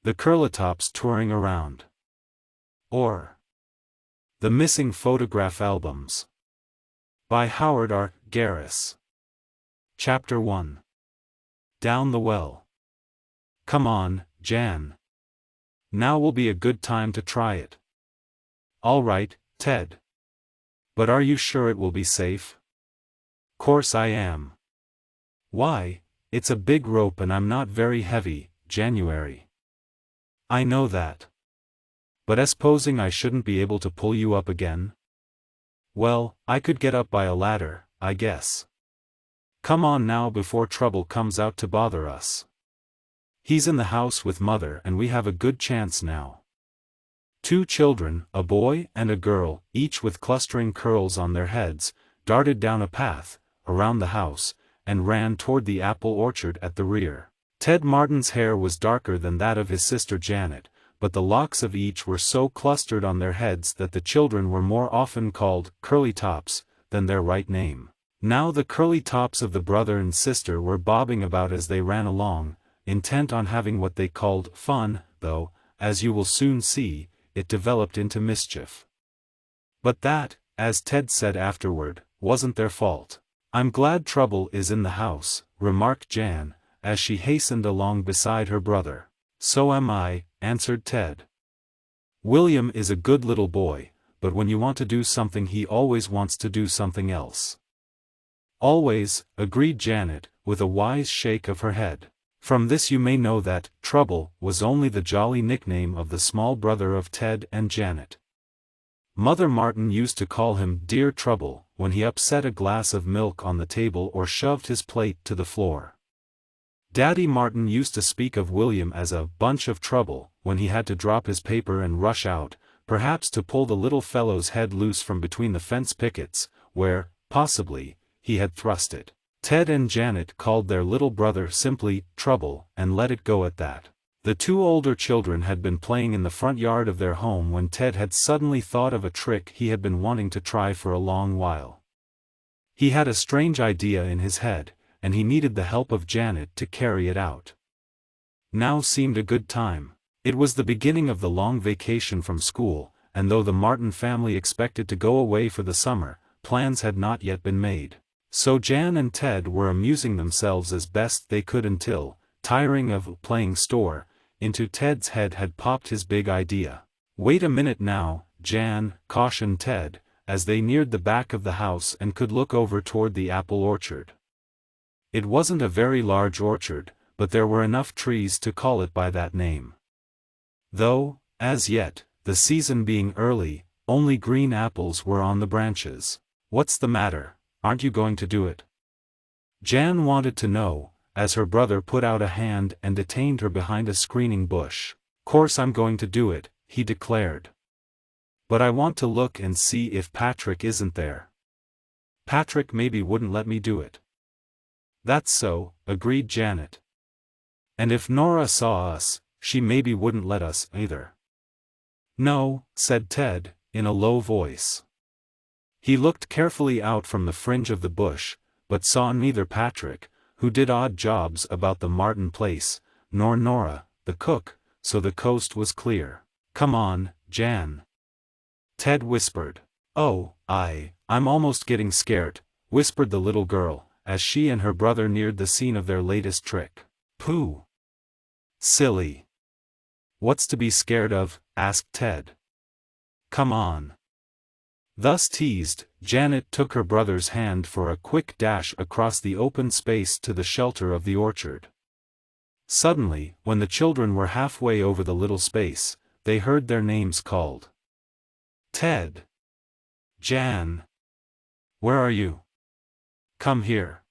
The Curlytops touring around. Or The Missing Photograph Albums. By Howard R. Garris. Chapter 1. Down the Well. Come on, Jan. Now will be a good time to try it. All right, Ted. But are you sure it will be safe? Course I am. Why, it's a big rope and I'm not very heavy, January. I know that. But supposing I shouldn't be able to pull you up again? Well, I could get up by a ladder, I guess. Come on now before trouble comes out to bother us. He's in the house with Mother and we have a good chance now. 2 children, a boy and a girl, each with clustering curls on their heads, darted down a path, around the house, and ran toward the apple orchard at the rear. Ted Martin's hair was darker than that of his sister Janet, but the locks of each were so clustered on their heads that the children were more often called Curlytops than their right name. Now the Curlytops of the brother and sister were bobbing about as they ran along, intent on having what they called fun, though, as you will soon see, it developed into mischief. But that, as Ted said afterward, wasn't their fault. I'm glad trouble is in the house, remarked Jan, as she hastened along beside her brother. So am I, answered Ted. William is a good little boy, but when you want to do something he always wants to do something else. Always, agreed Janet, with a wise shake of her head. From this you may know that Trouble was only the jolly nickname of the small brother of Ted and Janet. Mother Martin used to call him Dear Trouble when he upset a glass of milk on the table or shoved his plate to the floor. Daddy Martin used to speak of William as a bunch of trouble when he had to drop his paper and rush out, perhaps to pull the little fellow's head loose from between the fence pickets, where, possibly, he had thrust it. Ted and Janet called their little brother simply Trouble and let it go at that. The 2 older children had been playing in the front yard of their home when Ted had suddenly thought of a trick he had been wanting to try for a long while. He had a strange idea in his head, and he needed the help of Janet to carry it out. Now seemed a good time. It was the beginning of the long vacation from school, and though the Martin family expected to go away for the summer, plans had not yet been made. So Jan and Ted were amusing themselves as best they could until, tiring of playing store, into Ted's head had popped his big idea. Wait a minute now, Jan, cautioned Ted, as they neared the back of the house and could look over toward the apple orchard. It wasn't a very large orchard, but there were enough trees to call it by that name. Though, as yet, the season being early, only green apples were on the branches. What's the matter? Aren't you going to do it? Jan wanted to know, as her brother put out a hand and detained her behind a screening bush. Course I'm going to do it, he declared. But I want to look and see if Patrick isn't there. Patrick maybe wouldn't let me do it. That's so, agreed Janet. And if Nora saw us, she maybe wouldn't let us either. No, said Ted, in a low voice. He looked carefully out from the fringe of the bush, but saw neither Patrick, who did odd jobs about the Martin place, nor Nora, the cook, so the coast was clear. Come on, Jan. Ted whispered. Oh, I'm almost getting scared, whispered the little girl, as she and her brother neared the scene of their latest trick. Pooh. Silly. What's to be scared of? Asked Ted. Come on. Thus teased, Janet took her brother's hand for a quick dash across the open space to the shelter of the orchard. Suddenly, when the children were halfway over the little space, they heard their names called. Ted. Jan. Where are you? Come here.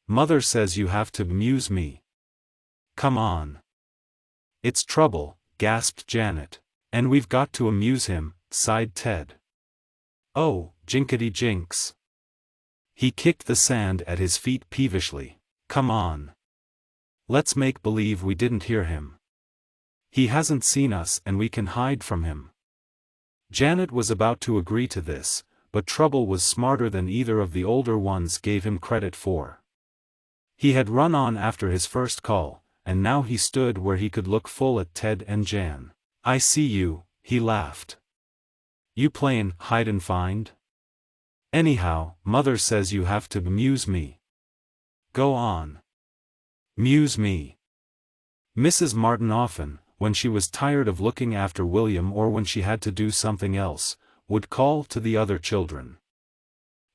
Mother says you have to amuse me. Come on. It's Trouble, gasped Janet. And we've got to amuse him, sighed Ted. Oh, jinkety jinks. He kicked the sand at his feet peevishly. Come on. Let's make believe we didn't hear him. He hasn't seen us and we can hide from him. Janet was about to agree to this, but Trouble was smarter than either of the older ones gave him credit for. He had run on after his first call, and now he stood where he could look full at Ted and Jan. "I see you," he laughed. "You playin' hide and find? Anyhow, Mother says you have to amuse me. Go on. Muse me." Mrs. Martin often, when she was tired of looking after William or when she had to do something else, would call to the other children.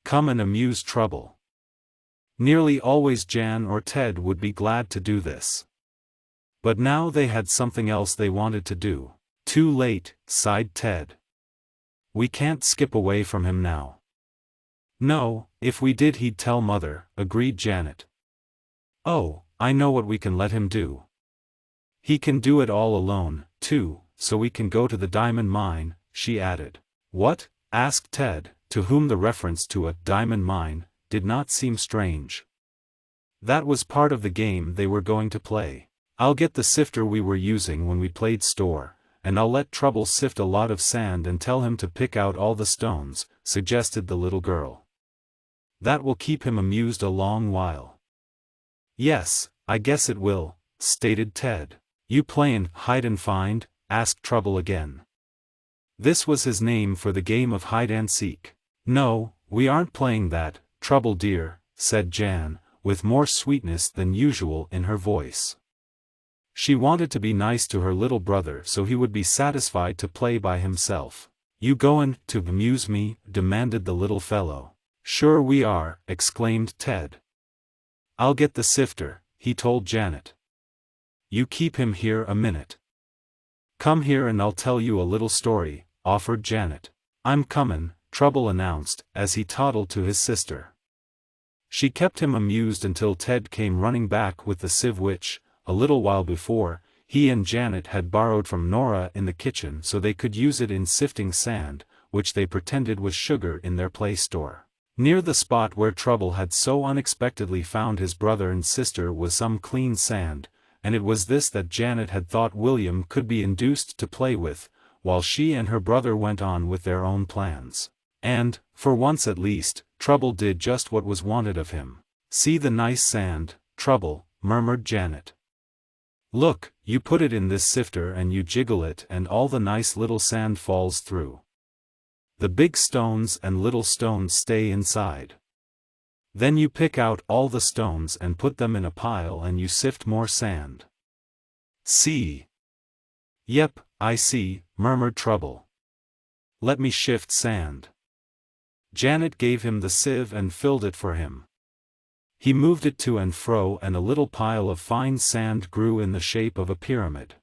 "Come and amuse Trouble." Nearly always Jan or Ted would be glad to do this. But now they had something else they wanted to do. "Too late," sighed Ted. "We can't skip away from him now." "No, if we did he'd tell Mother," agreed Janet. "Oh, I know what we can let him do. He can do it all alone, too, so we can go to the diamond mine," she added. "What?" asked Ted, to whom the reference to a diamond mine did not seem strange. That was part of the game they were going to play. "I'll get the sifter we were using when we played store, and I'll let Trouble sift a lot of sand and tell him to pick out all the stones," suggested the little girl. "That will keep him amused a long while." "Yes, I guess it will," stated Ted. "You playin' hide and find?" asked Trouble again. This was his name for the game of hide and seek. "No, we aren't playing that, Trouble dear," said Jan, with more sweetness than usual in her voice. She wanted to be nice to her little brother so he would be satisfied to play by himself. "You goin' to amuse me?" demanded the little fellow. "Sure we are," exclaimed Ted. "I'll get the sifter," he told Janet. "You keep him here a minute." "Come here and I'll tell you a little story," offered Janet. "I'm comin'," Trouble announced, as he toddled to his sister. She kept him amused until Ted came running back with the sieve which, a little while before, he and Janet had borrowed from Nora in the kitchen so they could use it in sifting sand, which they pretended was sugar in their play store. Near the spot where Trouble had so unexpectedly found his brother and sister was some clean sand, and it was this that Janet had thought William could be induced to play with, while she and her brother went on with their own plans. And, for once at least, Trouble did just what was wanted of him. "See the nice sand, Trouble," murmured Janet. "Look, you put it in this sifter and you jiggle it and all the nice little sand falls through. The big stones and little stones stay inside. Then you pick out all the stones and put them in a pile and you sift more sand. See?" "Yep, I see," murmured Trouble. "Let me shift sand." Janet gave him the sieve and filled it for him. He moved it to and fro and a little pile of fine sand grew in the shape of a pyramid.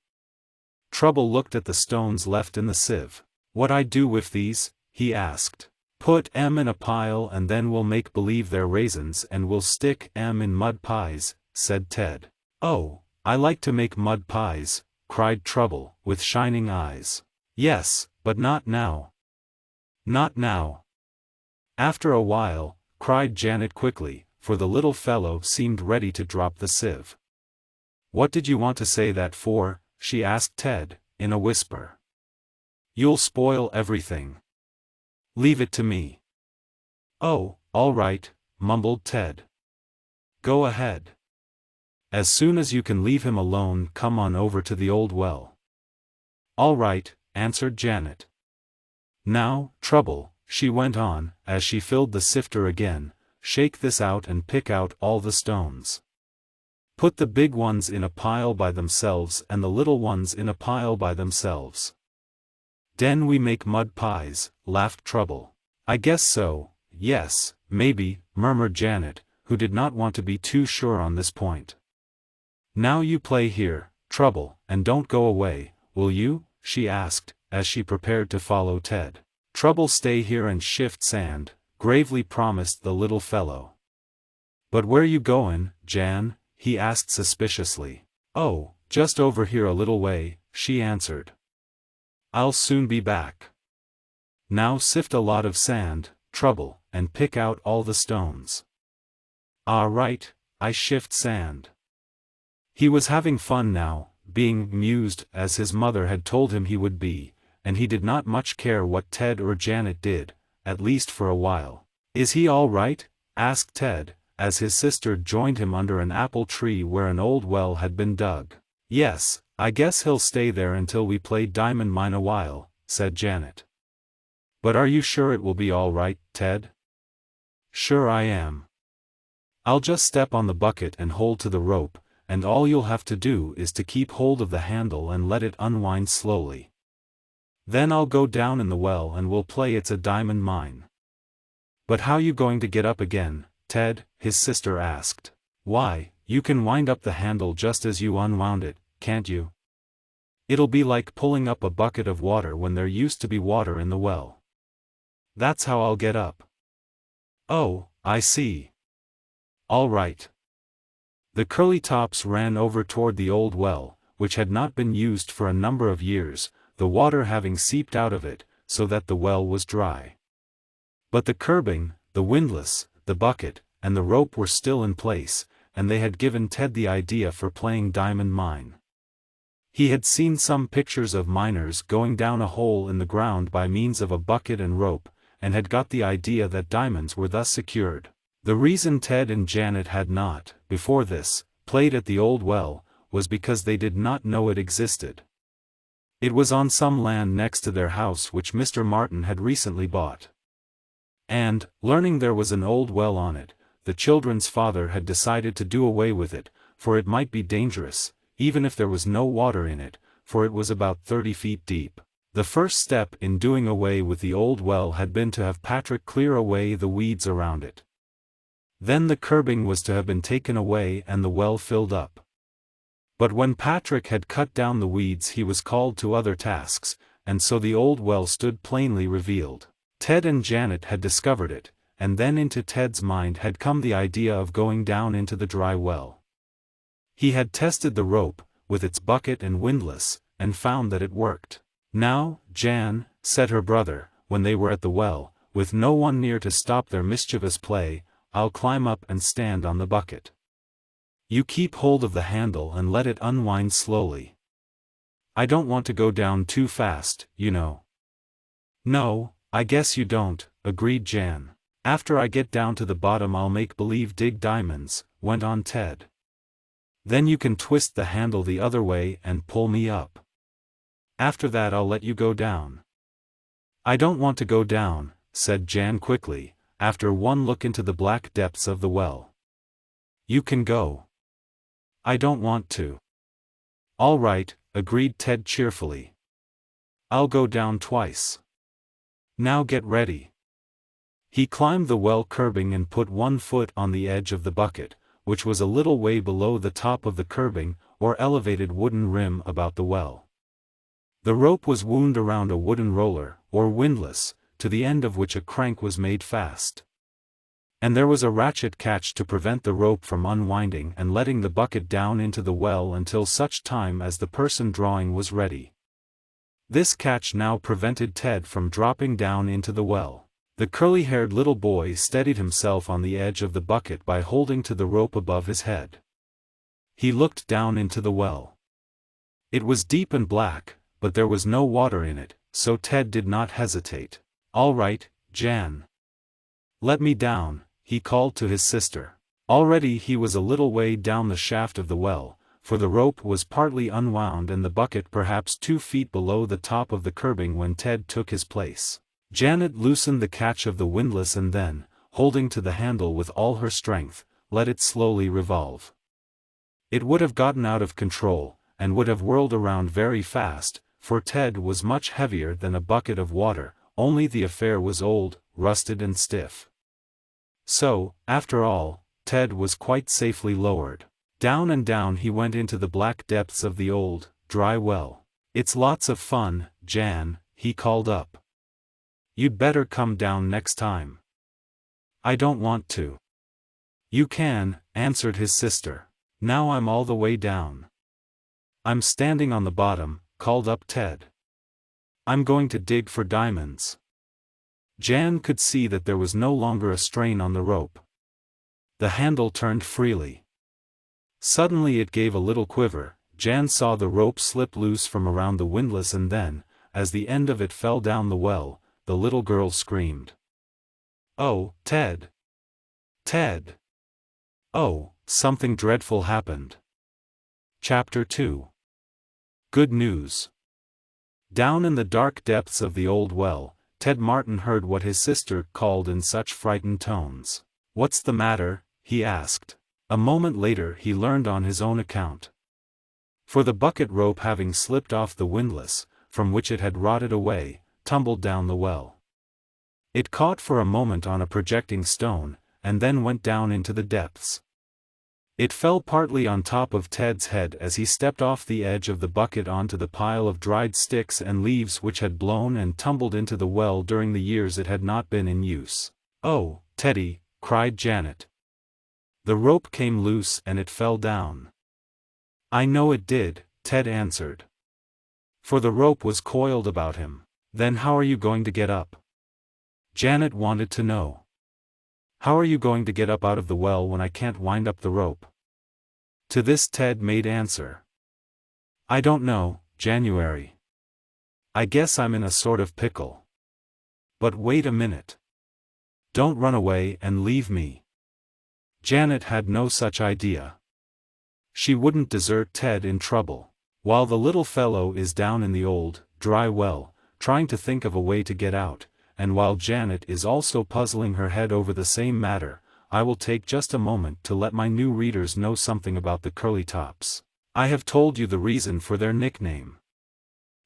Trouble looked at the stones left in the sieve. "What I do with these?" he asked. "Put 'em in a pile and then we'll make believe they're raisins and we'll stick 'em in mud pies," said Ted. "Oh, I like to make mud pies," cried Trouble, with shining eyes. "Yes, but not now." "Not now." "After a while," cried Janet quickly, for the little fellow seemed ready to drop the sieve. "What did you want to say that for?" she asked Ted, in a whisper. "You'll spoil everything. Leave it to me." "Oh, all right," mumbled Ted. "Go ahead. As soon as you can leave him alone, come on over to the old well." "All right," answered Janet. "Now, Trouble," she went on, as she filled the sifter again, "shake this out and pick out all the stones. Put the big ones in a pile by themselves and the little ones in a pile by themselves." "Den we make mud pies," laughed Trouble. "I guess so, yes, maybe," murmured Janet, who did not want to be too sure on this point. "Now you play here, Trouble, and don't go away, will you?" she asked, as she prepared to follow Ted. "Trouble stay here and shift sand," gravely promised the little fellow. "But where you goin', Jan?" he asked suspiciously. "Oh, just over here a little way," she answered. "I'll soon be back. Now sift a lot of sand, Trouble, and pick out all the stones." "Ah right, I shift sand." He was having fun now, being amused as his mother had told him he would be, and he did not much care what Ted or Janet did, at least for a while. "Is he all right?" asked Ted, as his sister joined him under an apple tree where an old well had been dug. "Yes, I guess he'll stay there until we play diamond mine a while," said Janet. "But are you sure it will be all right, Ted?" "Sure I am. I'll just step on the bucket and hold to the rope, and all you'll have to do is to keep hold of the handle and let it unwind slowly. Then I'll go down in the well and we'll play It's a Diamond Mine." "But how you going to get up again, Ted?" his sister asked. "Why, you can wind up the handle just as you unwound it, can't you? It'll be like pulling up a bucket of water when there used to be water in the well. That's how I'll get up." "Oh, I see. All right." The Curlytops ran over toward the old well, which had not been used for a number of years, the water having seeped out of it, so that the well was dry. But the curbing, the windlass, the bucket, and the rope were still in place, and they had given Ted the idea for playing diamond mine. He had seen some pictures of miners going down a hole in the ground by means of a bucket and rope, and had got the idea that diamonds were thus secured. The reason Ted and Janet had not, before this, played at the old well, was because they did not know it existed. It was on some land next to their house which Mr. Martin had recently bought. And, learning there was an old well on it, the children's father had decided to do away with it, for it might be dangerous, even if there was no water in it, for it was about 30 feet deep. The first step in doing away with the old well had been to have Patrick clear away the weeds around it. Then the curbing was to have been taken away and the well filled up. But when Patrick had cut down the weeds he was called to other tasks, and so the old well stood plainly revealed. Ted and Janet had discovered it, and then into Ted's mind had come the idea of going down into the dry well. He had tested the rope, with its bucket and windlass, and found that it worked. "Now, Jan," said her brother, when they were at the well, with no one near to stop their mischievous play, "I'll climb up and stand on the bucket. You keep hold of the handle and let it unwind slowly. I don't want to go down too fast, you know." "No, I guess you don't," agreed Jan. "After I get down to the bottom I'll make believe dig diamonds," went on Ted. "Then you can twist the handle the other way and pull me up. After that I'll let you go down." "I don't want to go down," said Jan quickly, after one look into the black depths of the well. "You can go." "I don't want to." "All right," agreed Ted cheerfully. "I'll go down twice. Now get ready." He climbed the well curbing and put one foot on the edge of the bucket, which was a little way below the top of the curbing, or elevated wooden rim about the well. The rope was wound around a wooden roller, or windlass, to the end of which a crank was made fast. And there was a ratchet catch to prevent the rope from unwinding and letting the bucket down into the well until such time as the person drawing was ready. This catch now prevented Ted from dropping down into the well. The curly-haired little boy steadied himself on the edge of the bucket by holding to the rope above his head. He looked down into the well. It was deep and black, but there was no water in it, so Ted did not hesitate. "All right, Jan. Let me down," he called to his sister. Already he was a little way down the shaft of the well, for the rope was partly unwound and the bucket perhaps 2 feet below the top of the curbing when Ted took his place. Janet loosened the catch of the windlass and then, holding to the handle with all her strength, let it slowly revolve. It would have gotten out of control, and would have whirled around very fast, for Ted was much heavier than a bucket of water, only the affair was old, rusted and stiff. So, after all, Ted was quite safely lowered. Down and down he went into the black depths of the old, dry well. "It's lots of fun, Jan," he called up. "You'd better come down next time." "I don't want to." "You can," answered his sister. "Now I'm all the way down." "I'm standing on the bottom," called up Ted. "I'm going to dig for diamonds." Jan could see that there was no longer a strain on the rope. The handle turned freely. Suddenly it gave a little quiver. Jan saw the rope slip loose from around the windlass and then, as the end of it fell down the well, the little girl screamed. "Oh, Ted! Ted!" Oh, something dreadful happened. Chapter 2. Good news. Down in the dark depths of the old well, Ted Martin heard what his sister called in such frightened tones. "What's the matter?" he asked. A moment later he learned on his own account. For the bucket rope, having slipped off the windlass, from which it had rotted away, tumbled down the well. It caught for a moment on a projecting stone, and then went down into the depths. It fell partly on top of Ted's head as he stepped off the edge of the bucket onto the pile of dried sticks and leaves which had blown and tumbled into the well during the years it had not been in use. "Oh, Teddy," cried Janet. "The rope came loose and it fell down." "I know it did," Ted answered. "For the rope was coiled about him." "Then how are you going to get up?" Janet wanted to know. "How are you going to get up out of the well when I can't wind up the rope?" To this Ted made answer. "I don't know, January. I guess I'm in a sort of pickle. But wait a minute. Don't run away and leave me." Janet had no such idea. She wouldn't desert Ted in trouble. While the little fellow is down in the old, dry well, trying to think of a way to get out, and while Janet is also puzzling her head over the same matter, I will take just a moment to let my new readers know something about the Curlytops. I have told you the reason for their nickname.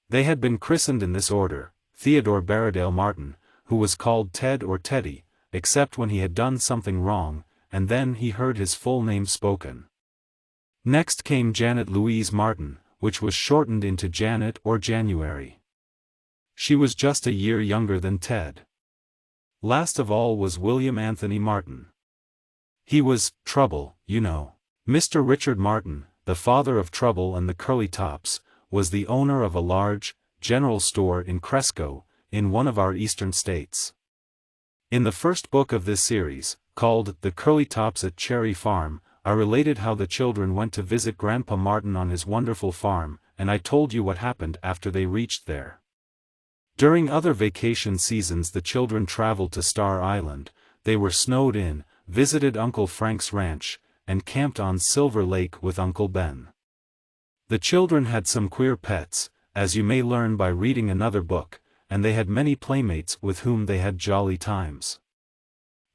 They had been christened in this order: Theodore Barradale Martin, who was called Ted or Teddy, except when he had done something wrong, and then he heard his full name spoken. Next came Janet Louise Martin, which was shortened into Janet or January. She was just a year younger than Ted. Last of all was William Anthony Martin. He was Trouble, you know. Mr. Richard Martin, the father of Trouble and the Curlytops, was the owner of a large, general store in Cresco, in one of our eastern states. In the first book of this series, called The Curlytops at Cherry Farm, I related how the children went to visit Grandpa Martin on his wonderful farm, and I told you what happened after they reached there. During other vacation seasons the children traveled to Star Island, they were snowed in, visited Uncle Frank's ranch, and camped on Silver Lake with Uncle Ben. The children had some queer pets, as you may learn by reading another book, and they had many playmates with whom they had jolly times.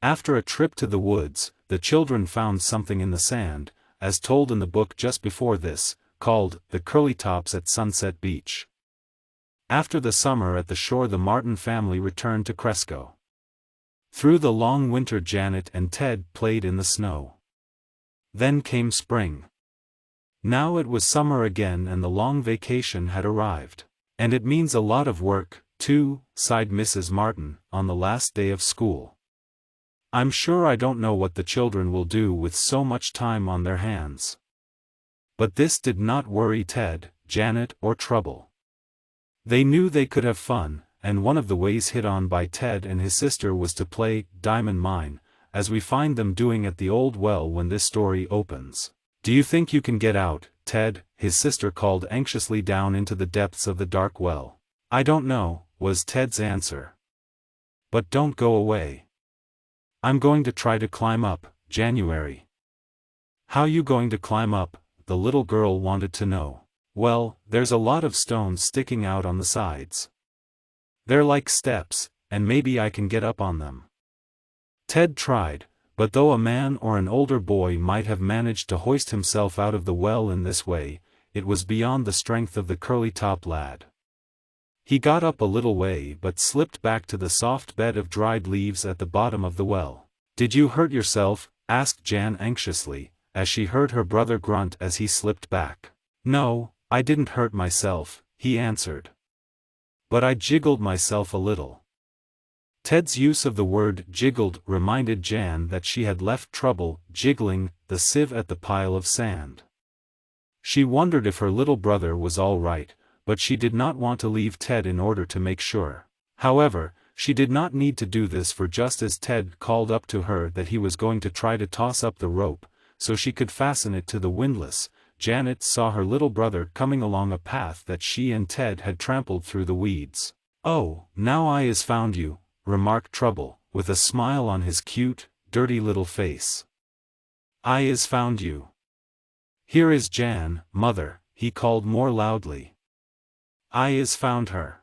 After a trip to the woods, the children found something in the sand, as told in the book just before this, called The Curlytops at Sunset Beach. After the summer at the shore the Martin family returned to Cresco. Through the long winter Janet and Ted played in the snow. Then came spring. Now it was summer again and the long vacation had arrived. "And it means a lot of work, too," sighed Mrs. Martin, on the last day of school. "I'm sure I don't know what the children will do with so much time on their hands." But this did not worry Ted, Janet, or Trouble. They knew they could have fun, and one of the ways hit on by Ted and his sister was to play Diamond Mine, as we find them doing at the old well when this story opens. "Do you think you can get out, Ted?" his sister called anxiously down into the depths of the dark well. "I don't know," was Ted's answer. "But don't go away." "I'm going to try to climb up, January." "How you going to climb up?" the little girl wanted to know. "Well, there's a lot of stones sticking out on the sides. They're like steps, and maybe I can get up on them." Ted tried, but though a man or an older boy might have managed to hoist himself out of the well in this way, it was beyond the strength of the Curlytop lad. He got up a little way but slipped back to the soft bed of dried leaves at the bottom of the well. "Did you hurt yourself?" asked Jan anxiously, as she heard her brother grunt as he slipped back. "No, I didn't hurt myself," he answered. "But I jiggled myself a little." Ted's use of the word jiggled reminded Jan that she had left Trouble jiggling the sieve at the pile of sand. She wondered if her little brother was all right, but she did not want to leave Ted in order to make sure. However, she did not need to do this, for just as Ted called up to her that he was going to try to toss up the rope, so she could fasten it to the windlass, Janet saw her little brother coming along a path that she and Ted had trampled through the weeds. "Oh, now I is found you," remarked Trouble, with a smile on his cute, dirty little face. I is found you. Here is Jan, mother, he called more loudly. I is found her.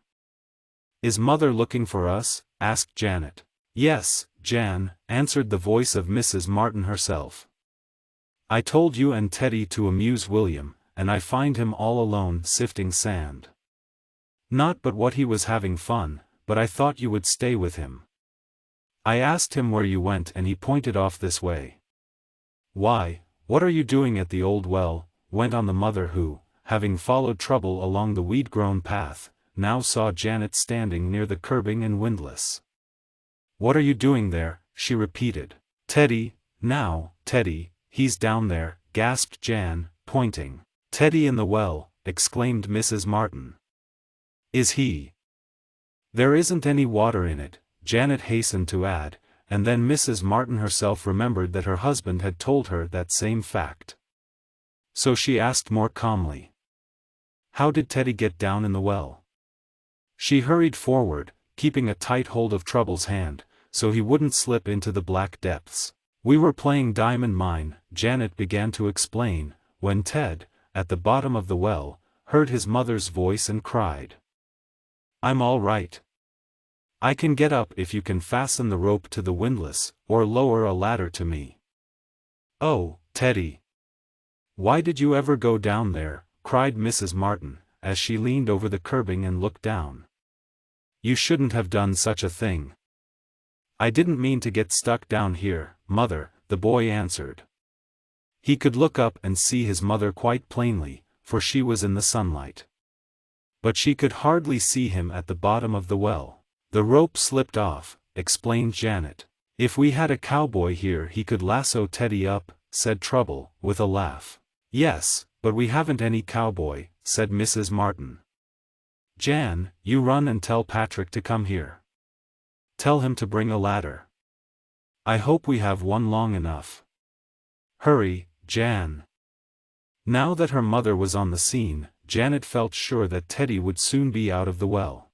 Is mother looking for us? Asked Janet. Yes, Jan, answered the voice of Mrs. Martin herself. I told you and Teddy to amuse William, and I find him all alone sifting sand. Not but what he was having fun, but I thought you would stay with him. I asked him where you went and he pointed off this way. Why, what are you doing at the old well? Went on the mother who, having followed Trouble along the weed-grown path, now saw Janet standing near the curbing and windlass. What are you doing there? She repeated. Teddy, now, Teddy, he's down there, gasped Jan, pointing. Teddy in the well, exclaimed Mrs. Martin. Is he? There isn't any water in it, Janet hastened to add, and then Mrs. Martin herself remembered that her husband had told her that same fact. So she asked more calmly. How did Teddy get down in the well? She hurried forward, keeping a tight hold of Trouble's hand, so he wouldn't slip into the black depths. We were playing diamond mine, Janet began to explain, when Ted, at the bottom of the well, heard his mother's voice and cried. I'm all right. I can get up if you can fasten the rope to the windlass, or lower a ladder to me. Oh, Teddy! Why did you ever go down there? Cried Mrs. Martin, as she leaned over the curbing and looked down. You shouldn't have done such a thing. I didn't mean to get stuck down here, mother, the boy answered. He could look up and see his mother quite plainly, for she was in the sunlight. But she could hardly see him at the bottom of the well. The rope slipped off, explained Janet. If we had a cowboy here he could lasso Teddy up, said Trouble, with a laugh. Yes, but we haven't any cowboy, said Mrs. Martin. Jan, you run and tell Patrick to come here. Tell him to bring a ladder. I hope we have one long enough. Hurry, Jan. Now that her mother was on the scene, Janet felt sure that Teddy would soon be out of the well.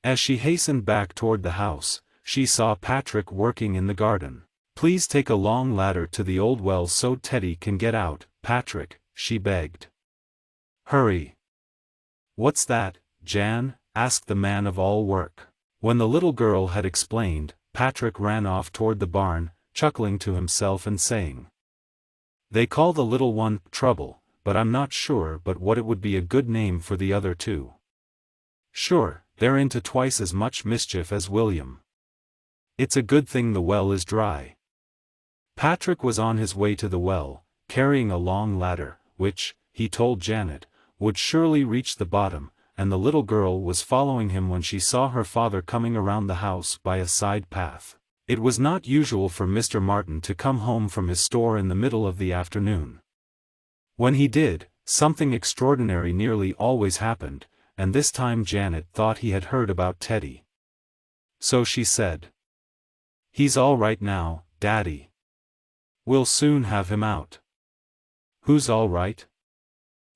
As she hastened back toward the house, she saw Patrick working in the garden. Please take a long ladder to the old well so Teddy can get out, Patrick, she begged. Hurry. What's that, Jan? Asked the man of all work. When the little girl had explained, Patrick ran off toward the barn, chuckling to himself and saying. They call the little one Trouble, but I'm not sure but what it would be a good name for the other two. Sure, they're into twice as much mischief as William. It's a good thing the well is dry. Patrick was on his way to the well, carrying a long ladder, which, he told Janet, would surely reach the bottom, and the little girl was following him when she saw her father coming around the house by a side path. It was not usual for Mr. Martin to come home from his store in the middle of the afternoon. When he did, something extraordinary nearly always happened, and this time Janet thought he had heard about Teddy. So she said. He's all right now, Daddy. We'll soon have him out. Who's all right?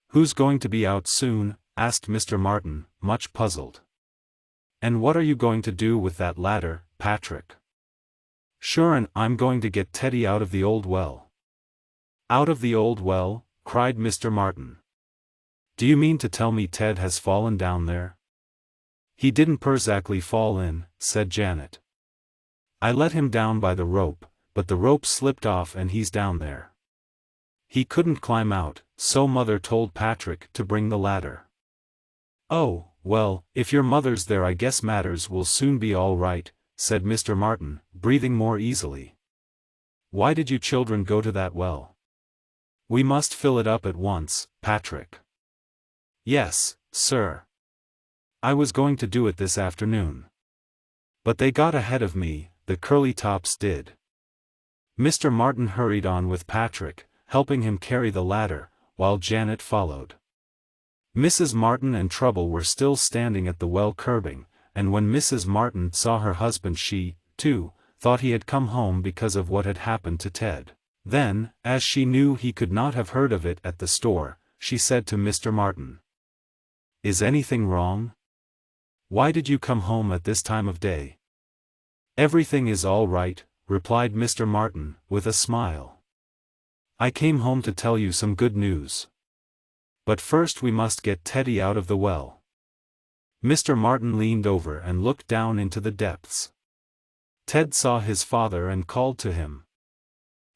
Who's going to be out soon? Asked Mr. Martin, much puzzled. And what are you going to do with that ladder, Patrick? Sure, and I'm going to get Teddy out of the old well. Out of the old well? Cried Mr. Martin. Do you mean to tell me Ted has fallen down there? He didn't exactly fall in, said Janet. I let him down by the rope, but the rope slipped off and he's down there. He couldn't climb out, so Mother told Patrick to bring the ladder. Oh, well, if your mother's there I guess matters will soon be all right, said Mr. Martin, breathing more easily. Why did you children go to that well? We must fill it up at once, Patrick. Yes, sir. I was going to do it this afternoon. But they got ahead of me, the Curlytops did. Mr. Martin hurried on with Patrick, helping him carry the ladder, while Janet followed. Mrs. Martin and Trouble were still standing at the well curbing, and when Mrs. Martin saw her husband she, too, thought he had come home because of what had happened to Ted. Then, as she knew he could not have heard of it at the store, she said to Mr. Martin. Is anything wrong? Why did you come home at this time of day? Everything is all right, replied Mr. Martin, with a smile. I came home to tell you some good news. But first we must get Teddy out of the well." Mr. Martin leaned over and looked down into the depths. Ted saw his father and called to him.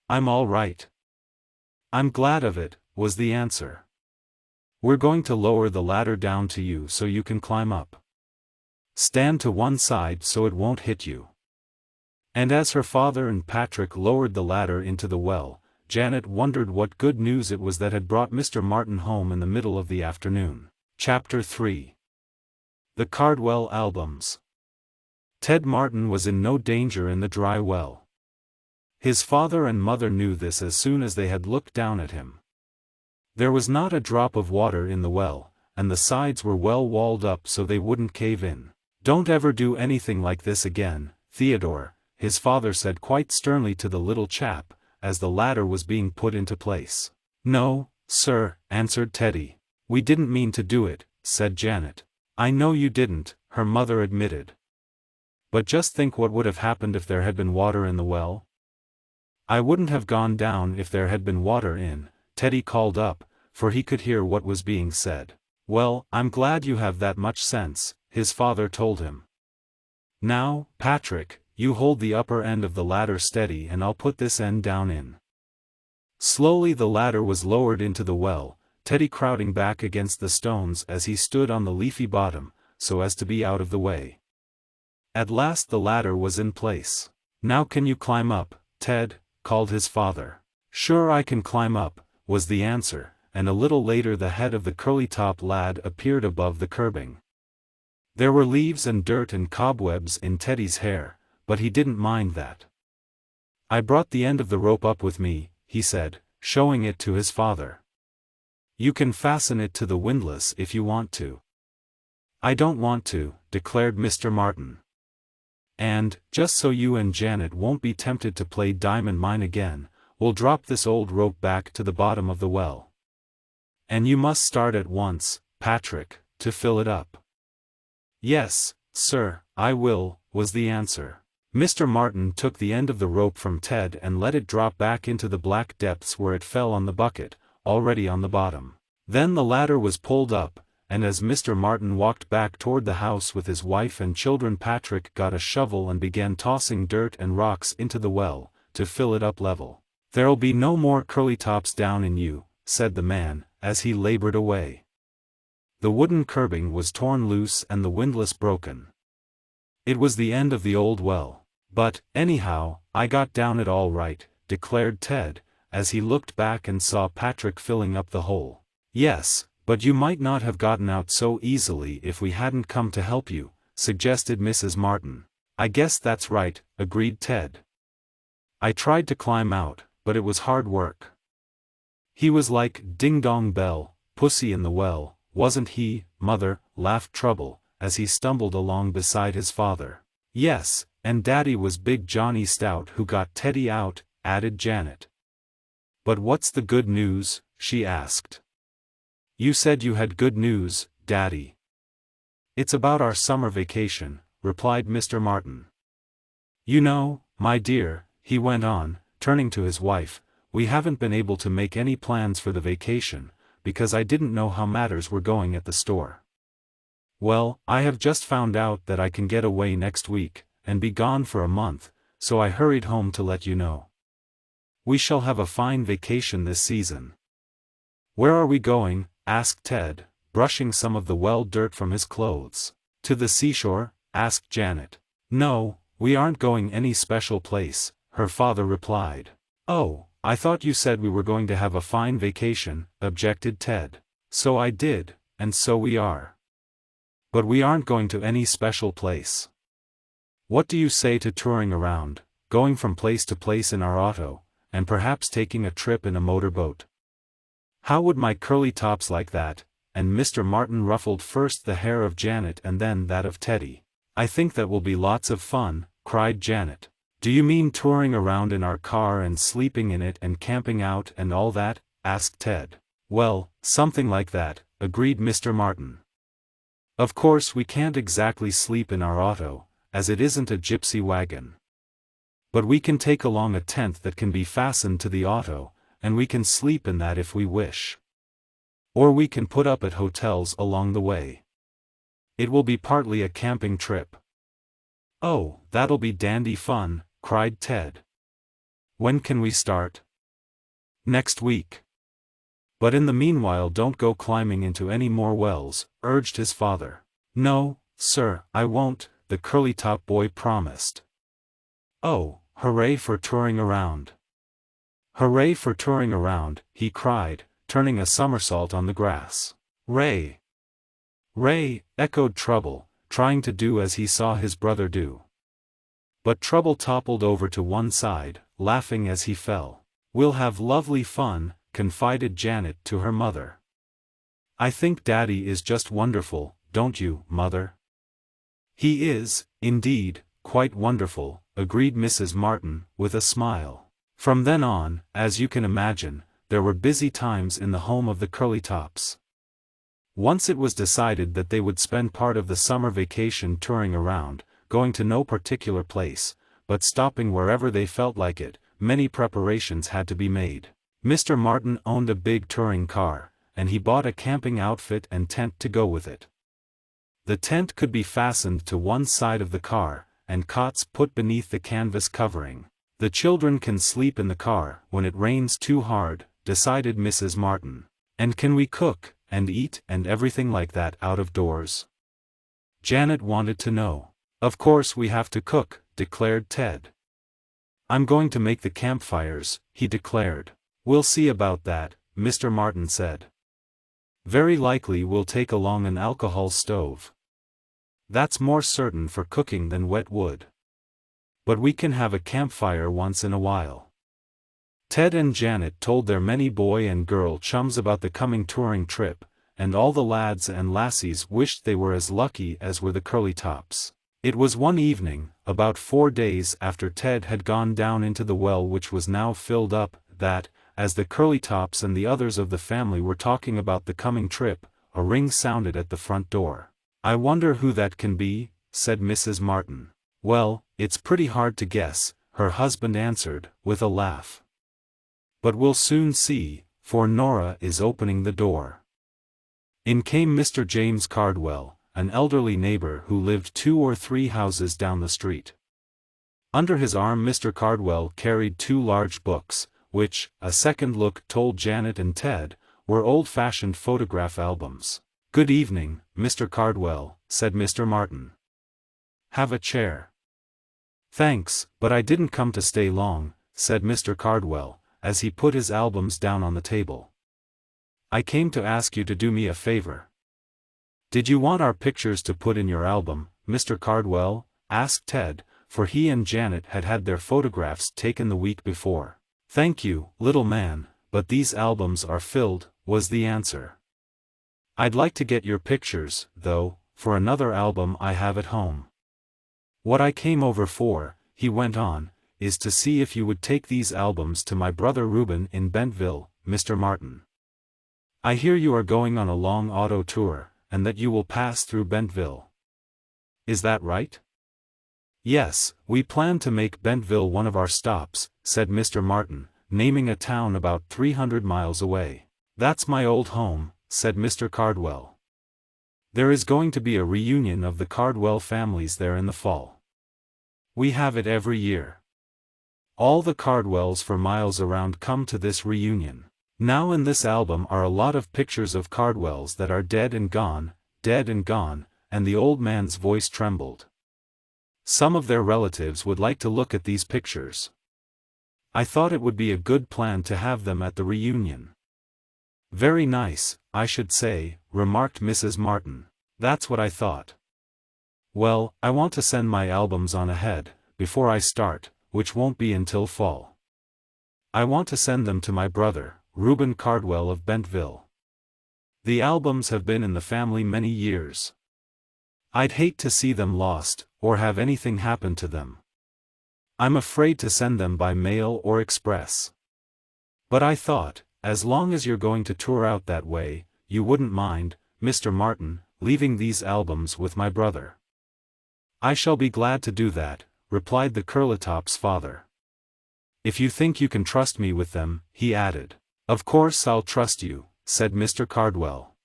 "I'm all right." "I'm glad of it," was the answer. "We're going to lower the ladder down to you so you can climb up. Stand to one side so it won't hit you." And as her father and Patrick lowered the ladder into the well, Janet wondered what good news it was that had brought Mr. Martin home in the middle of the afternoon. Chapter 3. The Cardwell Albums. Ted Martin was in no danger in the dry well. His father and mother knew this as soon as they had looked down at him. There was not a drop of water in the well, and the sides were well walled up so they wouldn't cave in. "Don't ever do anything like this again, Theodore," his father said quite sternly to the little chap, as the ladder was being put into place. "No, sir," answered Teddy. "We didn't mean to do it," said Janet. "I know you didn't," her mother admitted. "But just think what would have happened if there had been water in the well." "I wouldn't have gone down if there had been water in," Teddy called up, for he could hear what was being said. "Well, I'm glad you have that much sense," his father told him. "Now, Patrick, you hold the upper end of the ladder steady and I'll put this end down in." Slowly the ladder was lowered into the well, Teddy crowding back against the stones as he stood on the leafy bottom, so as to be out of the way. At last the ladder was in place. "Now can you climb up, Ted?" called his father. "Sure I can climb up," was the answer, and a little later the head of the curly-top lad appeared above the curbing. There were leaves and dirt and cobwebs in Teddy's hair, but he didn't mind that. "I brought the end of the rope up with me," he said, showing it to his father. "You can fasten it to the windlass if you want to." "I don't want to," declared Mr. Martin. "And, just so you and Janet won't be tempted to play diamond mine again, we'll drop this old rope back to the bottom of the well. And you must start at once, Patrick, to fill it up." "Yes, sir, I will," was the answer. Mr. Martin took the end of the rope from Ted and let it drop back into the black depths where it fell on the bucket, already on the bottom. Then the ladder was pulled up, and as Mr. Martin walked back toward the house with his wife and children, Patrick got a shovel and began tossing dirt and rocks into the well, to fill it up level. "There'll be no more curly-tops down in you," said the man, as he labored away. The wooden curbing was torn loose and the windlass broken. It was the end of the old well. "But, anyhow, I got down it all right," declared Ted, as he looked back and saw Patrick filling up the hole. "Yes, but you might not have gotten out so easily if we hadn't come to help you," suggested Mrs. Martin. "I guess that's right," agreed Ted. "I tried to climb out, but it was hard work." "He was like Ding-Dong Bell, Pussy in the well, wasn't he, Mother?" laughed Trouble, as he stumbled along beside his father. "Yes, and Daddy was Big Johnny Stout who got Teddy out," added Janet. "But what's the good news?" she asked. "You said you had good news, Daddy." "It's about our summer vacation," replied Mr. Martin. "You know, my dear," he went on, turning to his wife, "we haven't been able to make any plans for the vacation, because I didn't know how matters were going at the store. Well, I have just found out that I can get away next week, and be gone for a month, so I hurried home to let you know. We shall have a fine vacation this season." "Where are we going?" asked Ted, brushing some of the well dirt from his clothes. "To the seashore?" asked Janet. "No, we aren't going any special place," her father replied. "Oh, I thought you said we were going to have a fine vacation," objected Ted. "So I did, and so we are. But we aren't going to any special place. What do you say to touring around, going from place to place in our auto, and perhaps taking a trip in a motorboat? How would my curly tops like that?" And Mr. Martin ruffled first the hair of Janet and then that of Teddy. "I think that will be lots of fun," cried Janet. "Do you mean touring around in our car and sleeping in it and camping out and all that?" asked Ted. "Well, something like that," agreed Mr. Martin. "Of course we can't exactly sleep in our auto, as it isn't a gypsy wagon. But we can take along a tent that can be fastened to the auto, and we can sleep in that if we wish. Or we can put up at hotels along the way. It will be partly a camping trip." "Oh, that'll be dandy fun," cried Ted. "When can we start?" "Next week." "But in the meanwhile don't go climbing into any more wells," urged his father. "No, sir, I won't," the Curlytop boy promised. "Oh, hooray for touring around! Hooray for touring around," he cried, turning a somersault on the grass. "Ray! Ray!" echoed Trouble, trying to do as he saw his brother do. But Trouble toppled over to one side, laughing as he fell. "We'll have lovely fun," confided Janet to her mother. "I think Daddy is just wonderful, don't you, Mother?" "He is, indeed, quite wonderful," agreed Mrs. Martin, with a smile. From then on, as you can imagine, there were busy times in the home of the Curlytops. Once it was decided that they would spend part of the summer vacation touring around, going to no particular place, but stopping wherever they felt like it. Many preparations had to be made. Mr. Martin owned a big touring car, and he bought a camping outfit and tent to go with it. The tent could be fastened to one side of the car, and cots put beneath the canvas covering. "The children can sleep in the car when it rains too hard," decided Mrs. Martin. "And can we cook and eat and everything like that out of doors?" Janet wanted to know. "Of course we have to cook," declared Ted. "I'm going to make the campfires," he declared. "We'll see about that," Mr. Martin said. "Very likely we'll take along an alcohol stove. That's more certain for cooking than wet wood. But we can have a campfire once in a while." Ted and Janet told their many boy and girl chums about the coming touring trip, and all the lads and lassies wished they were as lucky as were the Curlytops. It was one evening, about 4 days after Ted had gone down into the well which was now filled up, that, as the Curlytops and the others of the family were talking about the coming trip, a ring sounded at the front door. "I wonder who that can be," said Mrs. Martin. "Well, it's pretty hard to guess," her husband answered, with a laugh. "But we'll soon see, for Nora is opening the door." In came Mr. James Cardwell, an elderly neighbor who lived 2 or 3 houses down the street. Under his arm Mr. Cardwell carried 2 large books, which, a second look told Janet and Ted, were old-fashioned photograph albums. "Good evening, Mr. Cardwell," said Mr. Martin. "Have a chair." "Thanks, but I didn't come to stay long," said Mr. Cardwell, as he put his albums down on the table. "I came to ask you to do me a favor." "Did you want our pictures to put in your album, Mr. Cardwell?" asked Ted, for he and Janet had had their photographs taken the week before. "Thank you, little man, but these albums are filled," was the answer. "I'd like to get your pictures, though, for another album I have at home. What I came over for," he went on, "is to see if you would take these albums to my brother Reuben in Bentville, Mr. Martin. I hear you are going on a long auto tour, and that you will pass through Bentville. Is that right?" "Yes, we plan to make Bentville one of our stops," said Mr. Martin, naming a town about 300 miles away. "That's my old home," said Mr. Cardwell. "There is going to be a reunion of the Cardwell families there in the fall. We have it every year. All the Cardwells for miles around come to this reunion. Now in this album are a lot of pictures of Cardwells that are dead and gone, and the old man's voice trembled. Some of their relatives would like to look at these pictures. I thought it would be a good plan to have them at the reunion." "Very nice, I should say," remarked Mrs. Martin. "That's what I thought. Well, I want to send my albums on ahead, before I start, which won't be until fall. I want to send them to my brother, Reuben Cardwell of Bentville. The albums have been in the family many years. I'd hate to see them lost, or have anything happen to them. I'm afraid to send them by mail or express. But I thought, as long as you're going to tour out that way, you wouldn't mind, Mr. Martin, leaving these albums with my brother." "I shall be glad to do that," replied the Curlytop's father. If you think you can trust me with them," he added. "Of course I'll trust you," said Mr. Cardwell.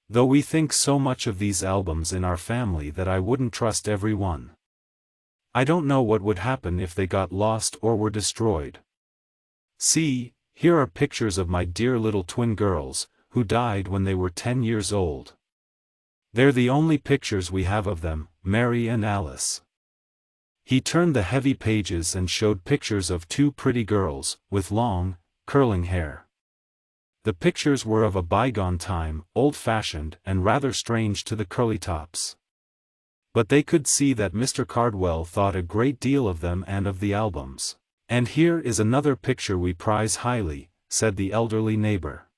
"Though we think so much of these albums in our family that I wouldn't trust every one. I don't know what would happen if they got lost or were destroyed. See, here are pictures of my dear little twin girls, who died when they were 10 years old. They're the only pictures we have of them, Mary and Alice." He turned the heavy pages and showed pictures of 2 pretty girls, with long, curling hair. The pictures were of a bygone time, old-fashioned and rather strange to the Curlytops. But they could see that Mr. Cardwell thought a great deal of them and of the albums. "And here is another picture we prize highly," said the elderly neighbor.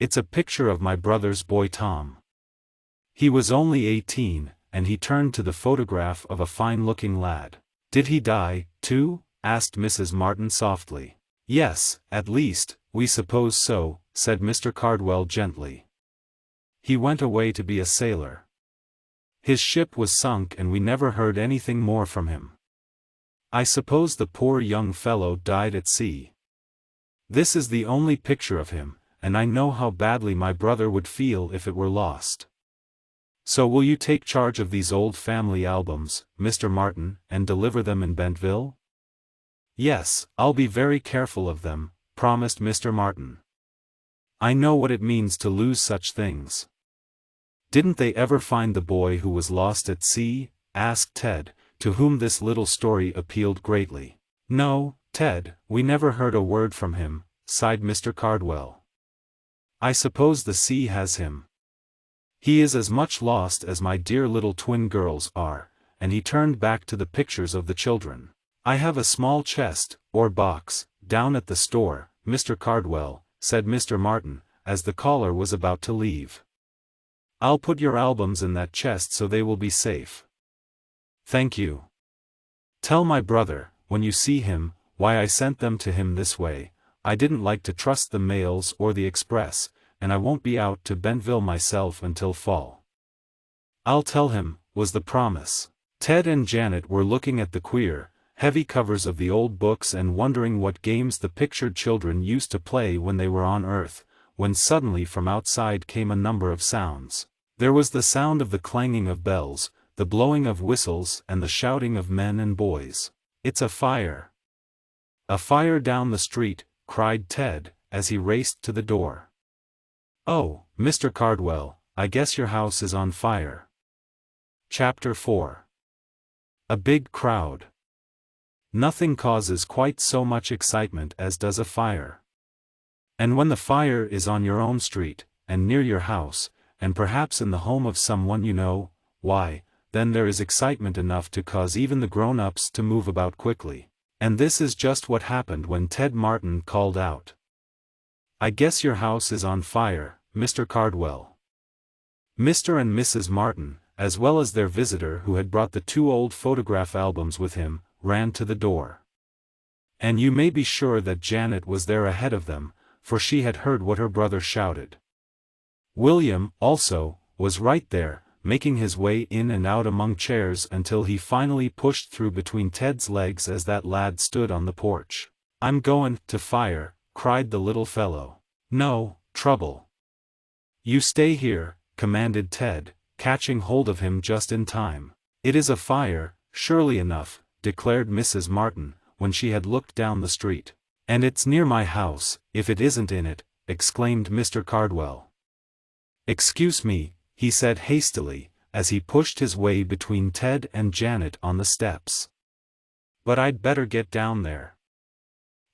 "It's a picture of my brother's boy Tom. He was only 18, and he turned to the photograph of a fine-looking lad." "Did he die, too?" asked Mrs. Martin softly. "Yes, at least, we suppose so," said Mr. Cardwell gently. "He went away to be a sailor. His ship was sunk and we never heard anything more from him. I suppose the poor young fellow died at sea. This is the only picture of him, and I know how badly my brother would feel if it were lost. So will you take charge of these old family albums, Mr. Martin, and deliver them in Bentville?" "Yes, I'll be very careful of them," promised Mr. Martin. "I know what it means to lose such things." "Didn't they ever find the boy who was lost at sea?" asked Ted, to whom this little story appealed greatly. "No, Ted, we never heard a word from him," sighed Mr. Cardwell. "I suppose the sea has him. He is as much lost as my dear little twin girls are," and he turned back to the pictures of the children. "I have a small chest, or box, down at the store, Mr. Cardwell," said Mr. Martin, as the caller was about to leave. "I'll put your albums in that chest so they will be safe." "Thank you. Tell my brother, when you see him, why I sent them to him this way. I didn't like to trust the mails or the express, and I won't be out to Bentville myself until fall." "I'll tell him," was the promise. Ted and Janet were looking at the queer, heavy covers of the old books and wondering what games the pictured children used to play when they were on Earth, when suddenly from outside came a number of sounds. There was the sound of the clanging of bells, the blowing of whistles and the shouting of men and boys. "It's a fire! A fire down the street!" cried Ted, as he raced to the door. "Oh, Mr. Cardwell, I guess your house is on fire." Chapter 4. A big crowd. Nothing causes quite so much excitement as does a fire. And when the fire is on your own street, and near your house, and perhaps in the home of someone you know, why, then there is excitement enough to cause even the grown-ups to move about quickly. And this is just what happened when Ted Martin called out, "I guess your house is on fire, Mr. Cardwell." Mr. and Mrs. Martin, as well as their visitor who had brought the 2 old photograph albums with him, ran to the door. And you may be sure that Janet was there ahead of them, for she had heard what her brother shouted. William, also, was right there, making his way in and out among chairs until he finally pushed through between Ted's legs as that lad stood on the porch. "I'm goin' to fire," cried the little fellow. "No trouble. You stay here," commanded Ted, catching hold of him just in time. "It is a fire, surely enough," declared Mrs. Martin, when she had looked down the street. "And it's near my house, if it isn't in it," exclaimed Mr. Cardwell. "Excuse me," he said hastily, as he pushed his way between Ted and Janet on the steps. "But I'd better get down there."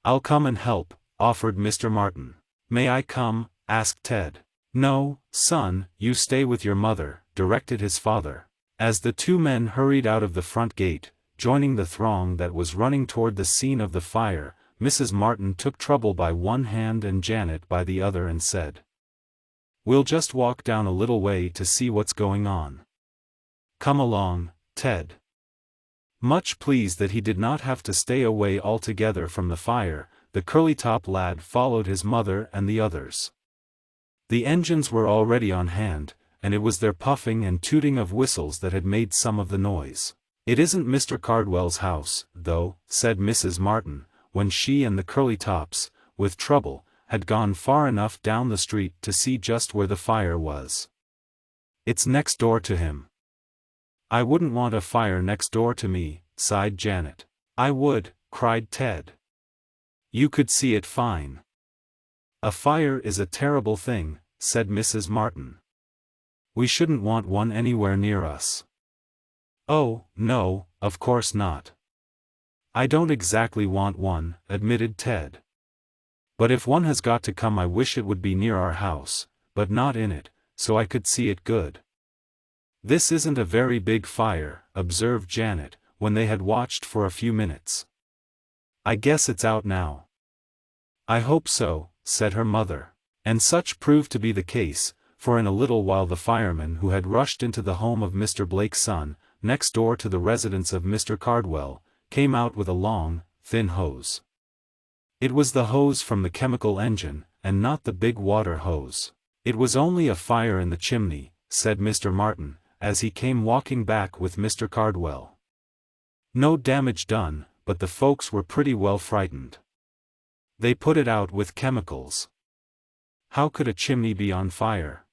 "I'll come and help," offered Mr. Martin. "May I come?" asked Ted. "No, son, you stay with your mother," directed his father. As the 2 men hurried out of the front gate, joining the throng that was running toward the scene of the fire, Mrs. Martin took Trouble by one hand and Janet by the other and said, "We'll just walk down a little way to see what's going on. Come along, Ted." Much pleased that he did not have to stay away altogether from the fire, the Curlytop lad followed his mother and the others. The engines were already on hand, and it was their puffing and tooting of whistles that had made some of the noise. "It isn't Mr. Cardwell's house, though," said Mrs. Martin, when she and the Curlytops, with trouble, had gone far enough down the street to see just where the fire was. "It's next door to him." "I wouldn't want a fire next door to me," sighed Janet. "I would," cried Ted. "You could see it fine." "A fire is a terrible thing," said Mrs. Martin. "We shouldn't want one anywhere near us." "Oh, no, of course not. I don't exactly want one," admitted Ted. "But if one has got to come, I wish it would be near our house, but not in it, so I could see it good." "This isn't a very big fire," observed Janet, when they had watched for a few minutes. "I guess it's out now." "I hope so," said her mother. And such proved to be the case, for in a little while the fireman who had rushed into the home of Mr. Blake's son, next door to the residence of Mr. Cardwell, came out with a long, thin hose. It was the hose from the chemical engine, and not the big water hose. "It was only a fire in the chimney," said Mr. Martin, as he came walking back with Mr. Cardwell. "No damage done, but the folks were pretty well frightened. They put it out with chemicals." "How could a chimney be on fire?"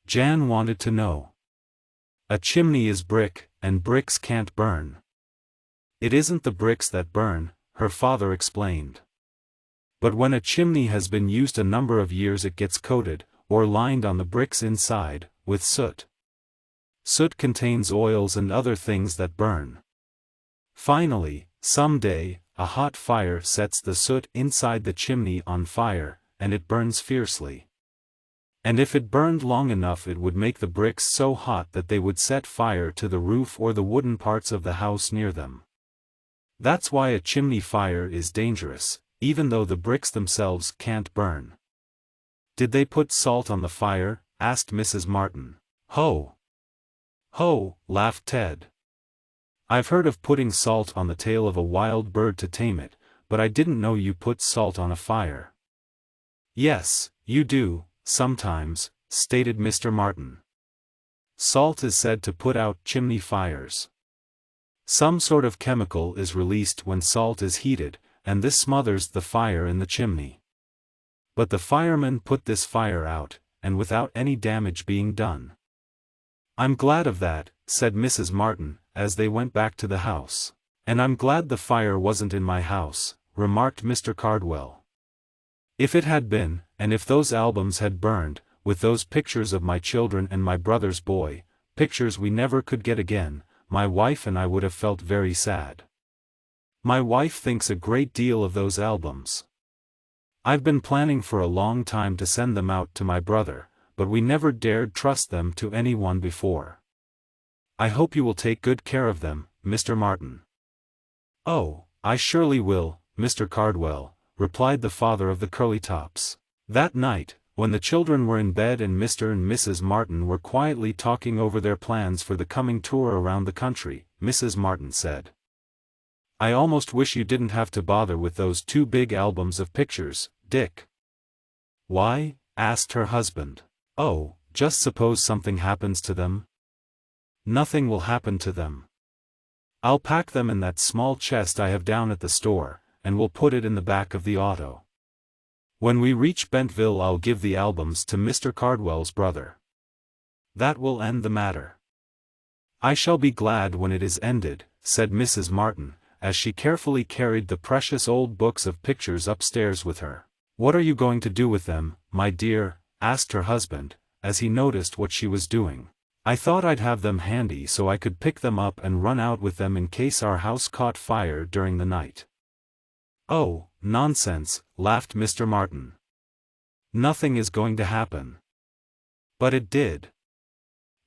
Jan wanted to know. "A chimney is brick, and bricks can't burn." "It isn't the bricks that burn," her father explained. "But when a chimney has been used a number of years, it gets coated, or lined on the bricks inside, with soot. Soot contains oils and other things that burn. Finally, some day, a hot fire sets the soot inside the chimney on fire, and it burns fiercely. And if it burned long enough, it would make the bricks so hot that they would set fire to the roof or the wooden parts of the house near them. That's why a chimney fire is dangerous, even though the bricks themselves can't burn." "Did they put salt on the fire?" asked Mrs. Martin. "Ho! Ho!" laughed Ted. "I've heard of putting salt on the tail of a wild bird to tame it, but I didn't know you put salt on a fire." "Yes, you do, sometimes," stated Mr. Martin. "Salt is said to put out chimney fires. Some sort of chemical is released when salt is heated, and this smothers the fire in the chimney. But the firemen put this fire out, and without any damage being done." "I'm glad of that," said Mrs. Martin, as they went back to the house. "And I'm glad the fire wasn't in my house," remarked Mr. Cardwell. "If it had been, and if those albums had burned, with those pictures of my children and my brother's boy, pictures we never could get again, my wife and I would have felt very sad. My wife thinks a great deal of those albums. I've been planning for a long time to send them out to my brother, but we never dared trust them to anyone before. I hope you will take good care of them, Mr. Martin." "Oh, I surely will, Mr. Cardwell," replied the father of the Curlytops. That night, when the children were in bed and Mr. and Mrs. Martin were quietly talking over their plans for the coming tour around the country, Mrs. Martin said, "I almost wish you didn't have to bother with those 2 big albums of pictures, Dick." "Why?" asked her husband. "Oh, just suppose something happens to them." "Nothing will happen to them. I'll pack them in that small chest I have down at the store, and we'll put it in the back of the auto. When we reach Bentville, I'll give the albums to Mr. Cardwell's brother. That will end the matter." "I shall be glad when it is ended," said Mrs. Martin, as she carefully carried the precious old books of pictures upstairs with her. "What are you going to do with them, my dear?" asked her husband, as he noticed what she was doing. "I thought I'd have them handy so I could pick them up and run out with them in case our house caught fire during the night." "Oh, nonsense," laughed Mr. Martin. "Nothing is going to happen." But it did.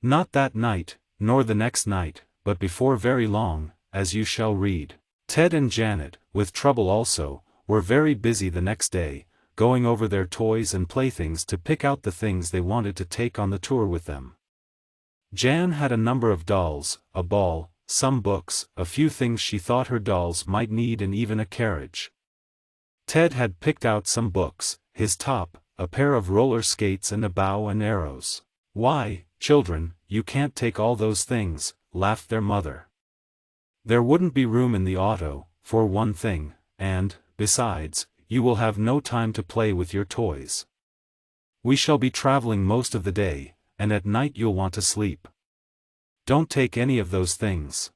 Not that night, nor the next night, but before very long, as you shall read. Ted and Janet, with trouble also, were very busy the next day, going over their toys and playthings to pick out the things they wanted to take on the tour with them. Jan had a number of dolls, a ball, some books, a few things she thought her dolls might need, and even a carriage. Ted had picked out some books, his top, a pair of roller skates and a bow and arrows. "Why, children, you can't take all those things," laughed their mother. "There wouldn't be room in the auto, for one thing," and, besides, you will have no time to play with your toys. We shall be traveling most of the day, and at night you'll want to sleep. Don't take any of those things."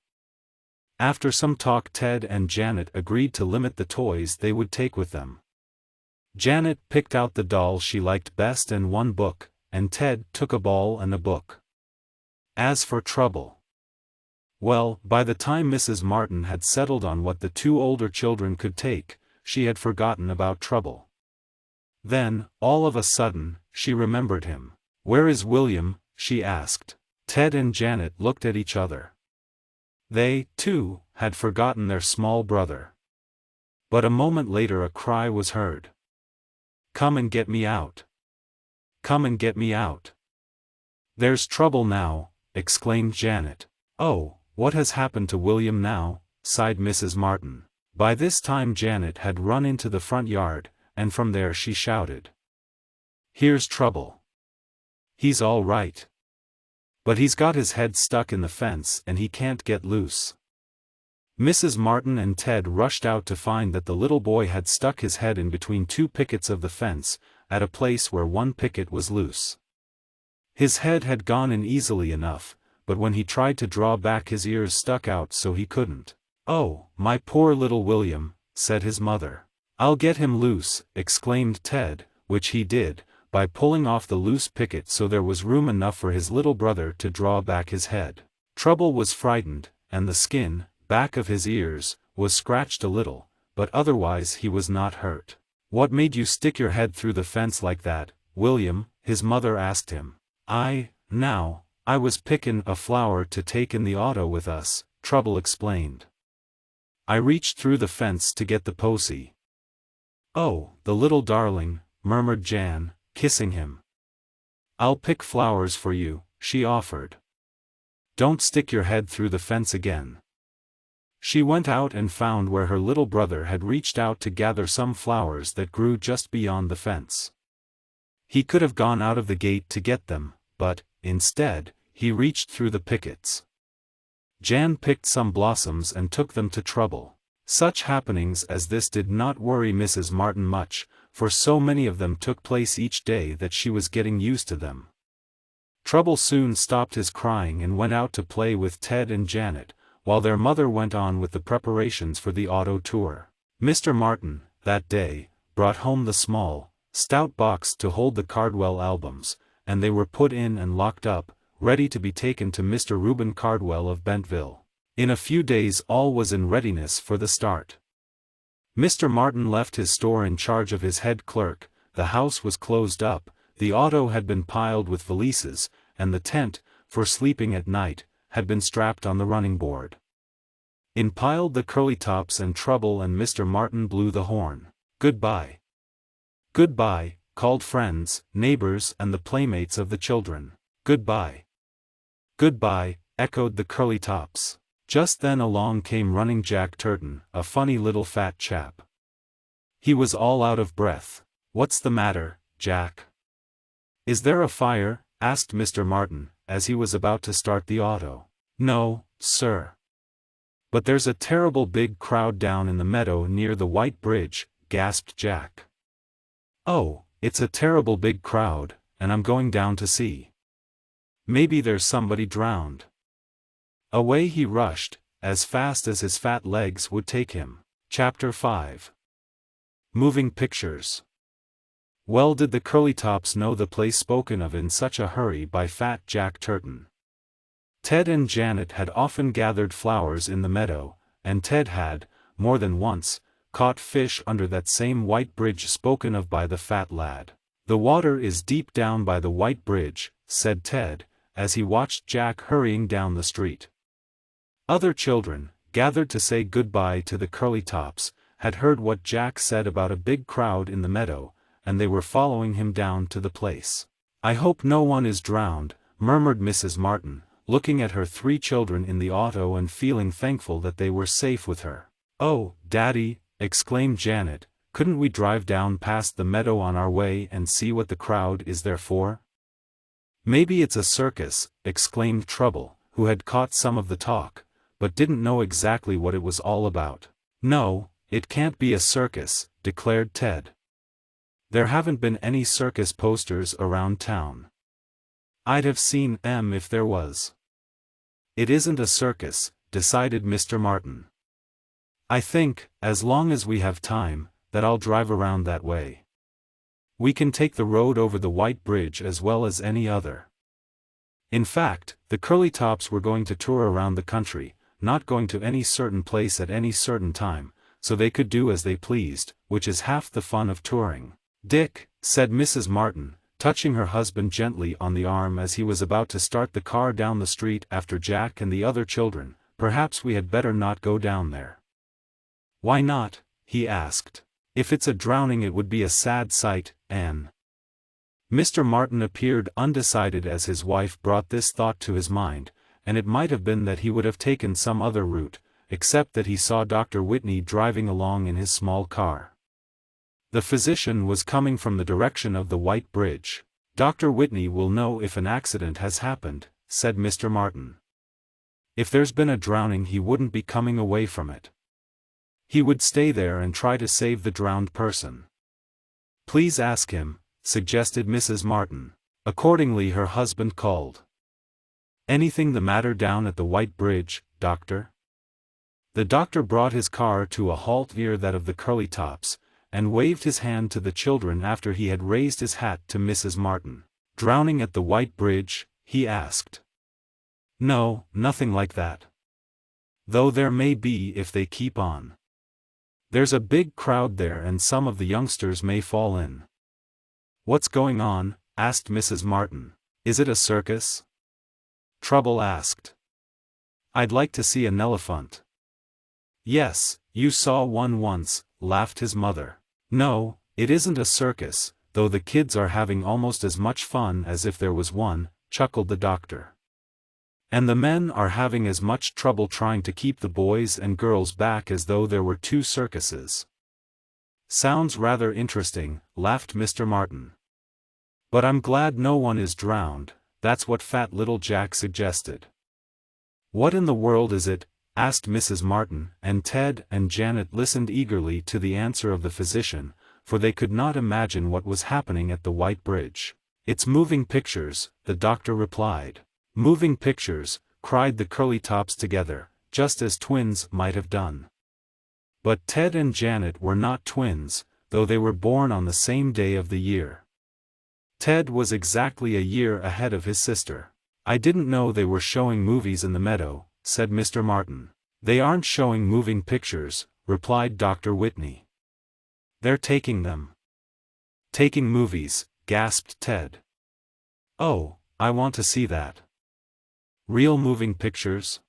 After some talk, Ted and Janet agreed to limit the toys they would take with them. Janet picked out the doll she liked best and one book, and Ted took a ball and a book. As for Trouble, well, by the time Mrs. Martin had settled on what the two older children could take, she had forgotten about Trouble. Then, all of a sudden, she remembered him. "Where is William?" she asked. Ted and Janet looked at each other. They, too, had forgotten their small brother. But a moment later a cry was heard. "Come and get me out! Come and get me out! There's trouble now," exclaimed Janet. "Oh, what has happened to William now?" sighed Mrs. Martin. By this time Janet had run into the front yard, and from there she shouted, "Here's Trouble! He's all right. But he's got his head stuck in the fence and he can't get loose." Mrs. Martin and Ted rushed out to find that the little boy had stuck his head in between two pickets of the fence, at a place where one picket was loose. His head had gone in easily enough, but when he tried to draw back his ears stuck out so he couldn't. "Oh, my poor little William," said his mother. "I'll get him loose," exclaimed Ted, which he did, by pulling off the loose picket so there was room enough for his little brother to draw back his head. Trouble was frightened, and the skin, back of his ears, was scratched a little, but otherwise he was not hurt. "What made you stick your head through the fence like that, William?" his mother asked him. I was pickin' a flower to take in the auto with us," Trouble explained. "I reached through the fence to get the posy." "Oh, the little darling," murmured Jan, kissing him. "I'll pick flowers for you," she offered. "Don't stick your head through the fence again." She went out and found where her little brother had reached out to gather some flowers that grew just beyond the fence. He could have gone out of the gate to get them, but, instead, he reached through the pickets. Jan picked some blossoms and took them to Trouble. Such happenings as this did not worry Mrs. Martin much, for so many of them took place each day that she was getting used to them. Trouble soon stopped his crying and went out to play with Ted and Janet, while their mother went on with the preparations for the auto tour. Mr. Martin, that day, brought home the small, stout box to hold the Cardwell albums, and they were put in and locked up, ready to be taken to Mr. Reuben Cardwell of Bentville. In a few days all was in readiness for the start. Mr. Martin left his store in charge of his head clerk, the house was closed up, the auto had been piled with valises, and the tent, for sleeping at night, had been strapped on the running board. In piled the Curlytops and Trouble, and Mr. Martin blew the horn. "Goodbye. Goodbye," called friends, neighbors and the playmates of the children. "Goodbye. Goodbye," echoed the Curlytops. Just then along came running Jack Turton, a funny little fat chap. He was all out of breath. "What's the matter, Jack? Is there a fire?" asked Mr. Martin, as he was about to start the auto. "No, sir. But there's a terrible big crowd down in the meadow near the White Bridge," gasped Jack. "Oh, it's a terrible big crowd, and I'm going down to see. Maybe there's somebody drowned." Away he rushed, as fast as his fat legs would take him. Chapter 5. Moving Pictures. Well did the Curlytops know the place spoken of in such a hurry by fat Jack Turton. Ted and Janet had often gathered flowers in the meadow, and Ted had, more than once, caught fish under that same White Bridge spoken of by the fat lad. "The water is deep down by the White Bridge," said Ted, as he watched Jack hurrying down the street. Other children, gathered to say goodbye to the Curlytops, had heard what Jack said about a big crowd in the meadow, and they were following him down to the place. "I hope no one is drowned," murmured Mrs. Martin, looking at her 3 children in the auto and feeling thankful that they were safe with her. "Oh, Daddy," exclaimed Janet, "couldn't we drive down past the meadow on our way and see what the crowd is there for?" "Maybe it's a circus," exclaimed Trouble, who had caught some of the talk, but didn't know exactly what it was all about. "No, It can't be a circus, declared Ted. There haven't been any circus posters around town. I'd have seen them if there was. It isn't a circus, decided Mr. Martin. I think, as long as we have time, that I'll drive around that way. We can take the road over the White Bridge as well as any other. In fact, the Curlytops were going to tour around the country, not going to any certain place at any certain time, so they could do as they pleased, which is half the fun of touring. Dick, said Mrs. Martin, touching her husband gently on the arm as he was about to start the car down the street after Jack and the other children, perhaps we had better not go down there. Why not? He asked. If it's a drowning it would be a sad sight, Anne. Mr. Martin appeared undecided as his wife brought this thought to his mind, and it might have been that he would have taken some other route, except that he saw Dr. Whitney driving along in his small car. The physician was coming from the direction of the White Bridge. Dr. Whitney will know if an accident has happened, said Mr. Martin. If there's been a drowning he wouldn't be coming away from it. He would stay there and try to save the drowned person. Please ask him, suggested Mrs. Martin. Accordingly her husband called. Anything the matter down at the White Bridge, doctor? The doctor brought his car to a halt near that of the Curlytops, and waved his hand to the children after he had raised his hat to Mrs. Martin. Drowning at the White Bridge? He asked. No, nothing like that. Though there may be if they keep on. There's a big crowd there and some of the youngsters may fall in. What's going on? Asked Mrs. Martin. Is it a circus? Trouble asked. I'd like to see an elephant. Yes, you saw one once, laughed his mother. No, it isn't a circus, though the kids are having almost as much fun as if there was one, chuckled the doctor. And the men are having as much trouble trying to keep the boys and girls back as though there were two circuses. Sounds rather interesting, laughed Mr. Martin. But I'm glad no one is drowned, that's what fat little Jack suggested. What in the world is it? Asked Mrs. Martin, and Ted and Janet listened eagerly to the answer of the physician, for they could not imagine what was happening at the White Bridge. It's moving pictures, the doctor replied. Moving pictures, cried the Curlytops together, just as twins might have done. But Ted and Janet were not twins, though they were born on the same day of the year. Ted was exactly a year ahead of his sister. I didn't know they were showing movies in the meadow, said Mr. Martin. They aren't showing moving pictures, replied Dr. Whitney. They're taking them. Taking movies, gasped Ted. Oh, I want to see that. Real moving pictures?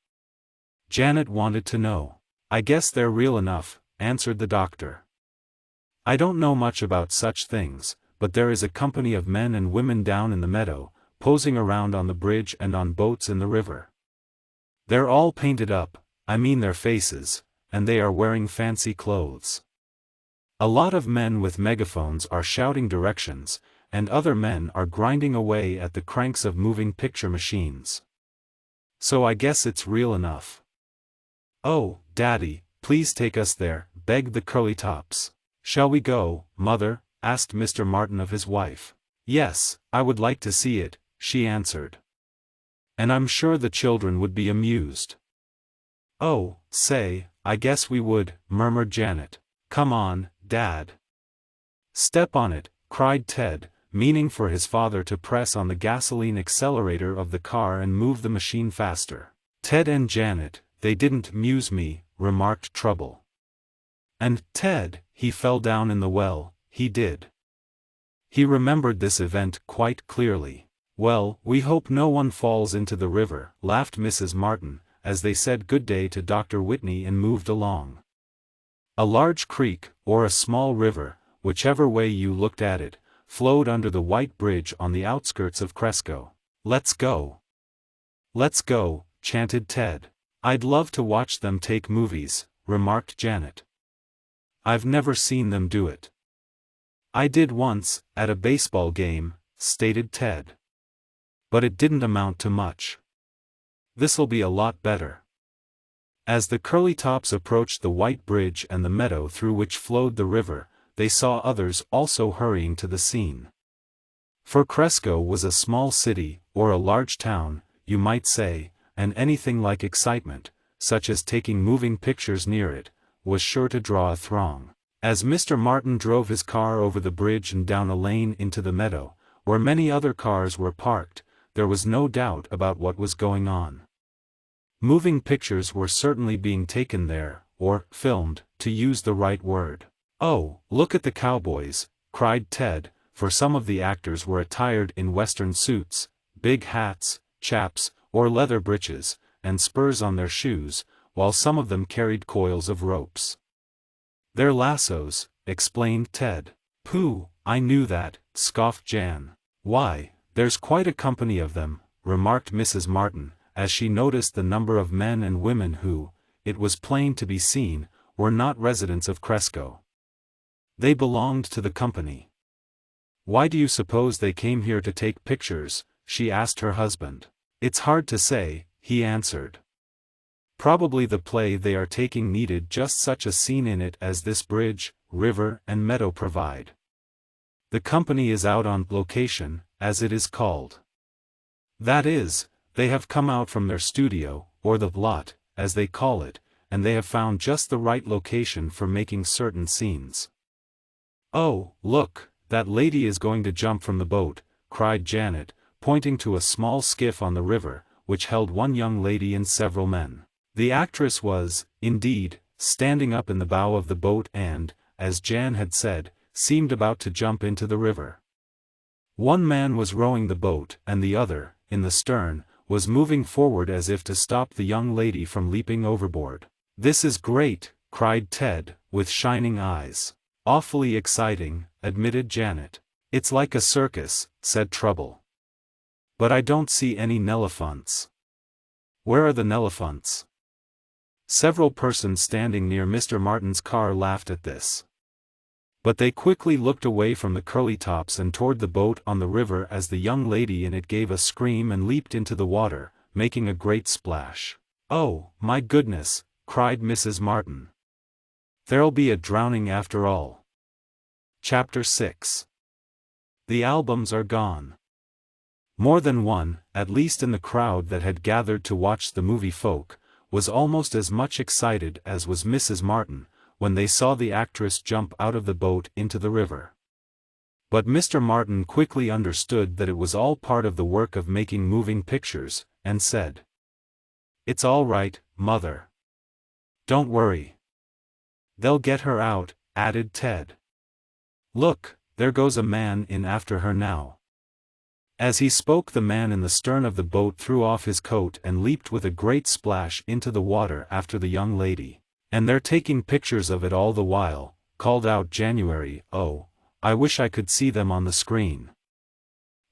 Janet wanted to know. I guess they're real enough, answered the doctor. I don't know much about such things, but there is a company of men and women down in the meadow, posing around on the bridge and on boats in the river. They're all painted up, I mean their faces, and they are wearing fancy clothes. A lot of men with megaphones are shouting directions, and other men are grinding away at the cranks of moving picture machines. So I guess it's real enough. Oh, Daddy, please take us there, begged the Curlytops. Shall we go, Mother? Asked Mr. Martin of his wife. Yes, I would like to see it, she answered. And I'm sure the children would be amused. Oh, say, I guess we would, murmured Janet. Come on, Dad. Step on it, cried Ted, meaning for his father to press on the gasoline accelerator of the car and move the machine faster. Ted and Janet, they didn't amuse me, remarked Trouble. And Ted, he fell down in the well, he did. He remembered this event quite clearly. Well, we hope no one falls into the river, laughed Mrs. Martin, as they said good day to Dr. Whitney and moved along. A large creek, or a small river, whichever way you looked at it, flowed under the White Bridge on the outskirts of Cresco. Let's go. Let's go, chanted Ted. I'd love to watch them take movies, remarked Janet. I've never seen them do it. I did once, at a baseball game, stated Ted. But it didn't amount to much. This'll be a lot better. As the Curlytops approached the white bridge and the meadow through which flowed the river, they saw others also hurrying to the scene. For Cresco was a small city, or a large town, you might say, and anything like excitement, such as taking moving pictures near it, was sure to draw a throng. As Mr. Martin drove his car over the bridge and down a lane into the meadow, where many other cars were parked, there was no doubt about what was going on. Moving pictures were certainly being taken there, or filmed, to use the right word. "Oh, look at the cowboys," cried Ted, for some of the actors were attired in western suits, big hats, chaps, or leather breeches, and spurs on their shoes, while some of them carried coils of ropes. "They're lassos," explained Ted. "Pooh, I knew that," scoffed Jan. "Why, there's quite a company of them," remarked Mrs. Martin, as she noticed the number of men and women who, it was plain to be seen, were not residents of Cresco. They belonged to the company. "Why do you suppose they came here to take pictures?" she asked her husband. "It's hard to say," he answered. "Probably the play they are taking needed just such a scene in it as this bridge, river and meadow provide. The company is out on location, as it is called. That is, they have come out from their studio, or the lot, as they call it, and they have found just the right location for making certain scenes." "Oh, look, that lady is going to jump from the boat," cried Janet, pointing to a small skiff on the river, which held one young lady and several men. The actress was, indeed, standing up in the bow of the boat and, as Jan had said, seemed about to jump into the river. One man was rowing the boat, and the other, in the stern, was moving forward as if to stop the young lady from leaping overboard. "This is great," cried Ted, with shining eyes. "Awfully exciting," admitted Janet. "It's like a circus," said Trouble. "But I don't see any Nelephants." "Where are the Nelephants?" Several persons standing near Mr. Martin's car laughed at this. But they quickly looked away from the Curlytops and toward the boat on the river as the young lady in it gave a scream and leaped into the water, making a great splash. "Oh, my goodness," cried Mrs. Martin. "There'll be a drowning after all." Chapter 6. The albums are gone. More than one, at least in the crowd that had gathered to watch the movie folk, was almost as much excited as was Mrs. Martin, when they saw the actress jump out of the boat into the river. But Mr. Martin quickly understood that it was all part of the work of making moving pictures, and said, "It's all right, Mother. Don't worry. They'll get her out," added Ted. "Look, there goes a man in after her now." As he spoke, the man in the stern of the boat threw off his coat and leaped with a great splash into the water after the young lady. "And they're taking pictures of it all the while," called out January. "Oh, I wish I could see them on the screen."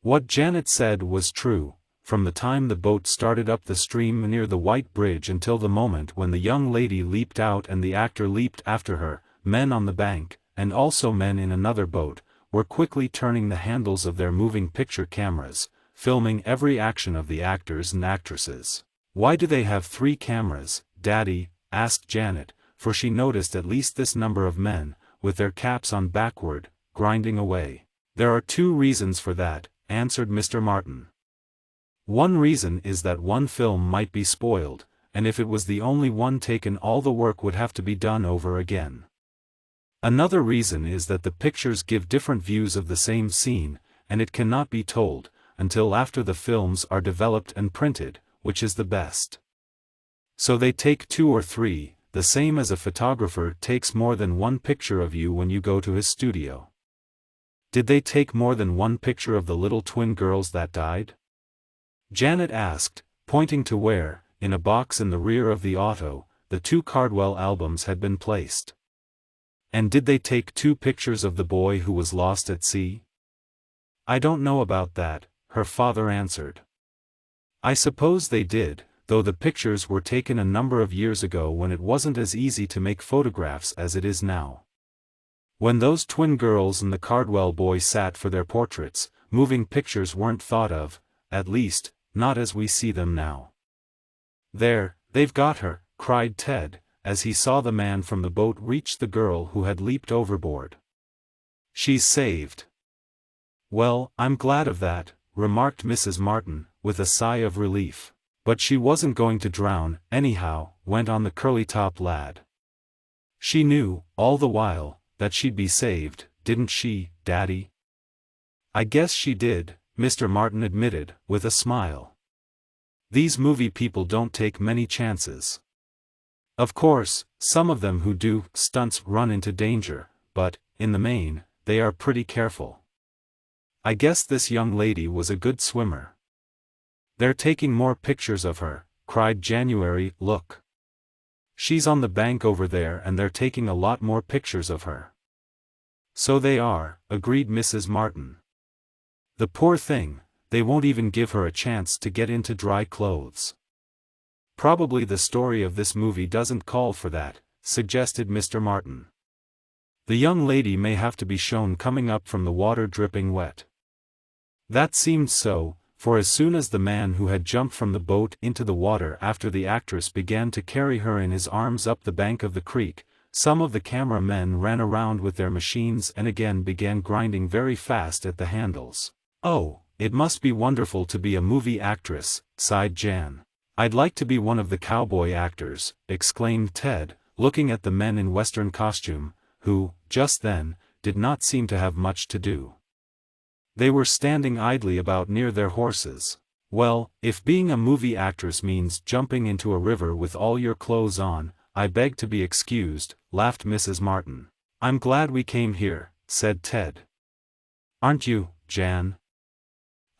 What Janet said was true. From the time the boat started up the stream near the white bridge until the moment when the young lady leaped out and the actor leaped after her, men on the bank, and also men in another boat, were quickly turning the handles of their moving picture cameras, filming every action of the actors and actresses. "Why do they have 3 cameras, Daddy?" asked Janet, for she noticed at least this number of men, with their caps on backward, grinding away. "There are 2 reasons for that," answered Mr. Martin. "One reason is that one film might be spoiled, and if it was the only one taken all the work would have to be done over again. Another reason is that the pictures give different views of the same scene, and it cannot be told, until after the films are developed and printed, which is the best. So they take 2 or 3, the same as a photographer takes more than one picture of you when you go to his studio." "Did they take more than one picture of the little twin girls that died?" Janet asked, pointing to where, in a box in the rear of the auto, the 2 Cardwell albums had been placed. "And did they take 2 pictures of the boy who was lost at sea?" "I don't know about that," her father answered. "I suppose they did, though the pictures were taken a number of years ago when it wasn't as easy to make photographs as it is now. When those twin girls and the Cardwell boy sat for their portraits, moving pictures weren't thought of, at least, not as we see them now." "There, they've got her," cried Ted, as he saw the man from the boat reach the girl who had leaped overboard. "She's saved." "Well, I'm glad of that," remarked Mrs. Martin, with a sigh of relief. "But she wasn't going to drown, anyhow," went on the curly-top lad. "She knew, all the while, that she'd be saved, didn't she, Daddy?" "I guess she did," Mr. Martin admitted, with a smile. "These movie people don't take many chances. Of course, some of them who do stunts run into danger, but, in the main, they are pretty careful. I guess this young lady was a good swimmer." "They're taking more pictures of her," cried January. "Look. She's on the bank over there and they're taking a lot more pictures of her." "So they are," agreed Mrs. Martin. "The poor thing, they won't even give her a chance to get into dry clothes." "Probably the story of this movie doesn't call for that," suggested Mr. Martin. "The young lady may have to be shown coming up from the water dripping wet." That seemed so, for as soon as the man who had jumped from the boat into the water after the actress began to carry her in his arms up the bank of the creek, some of the camera men ran around with their machines and again began grinding very fast at the handles. "Oh, it must be wonderful to be a movie actress," sighed Jan. "I'd like to be one of the cowboy actors," exclaimed Ted, looking at the men in Western costume, who, just then, did not seem to have much to do. They were standing idly about near their horses. "Well, if being a movie actress means jumping into a river with all your clothes on, I beg to be excused," laughed Mrs. Martin. "I'm glad we came here," said Ted. "Aren't you, Jan?"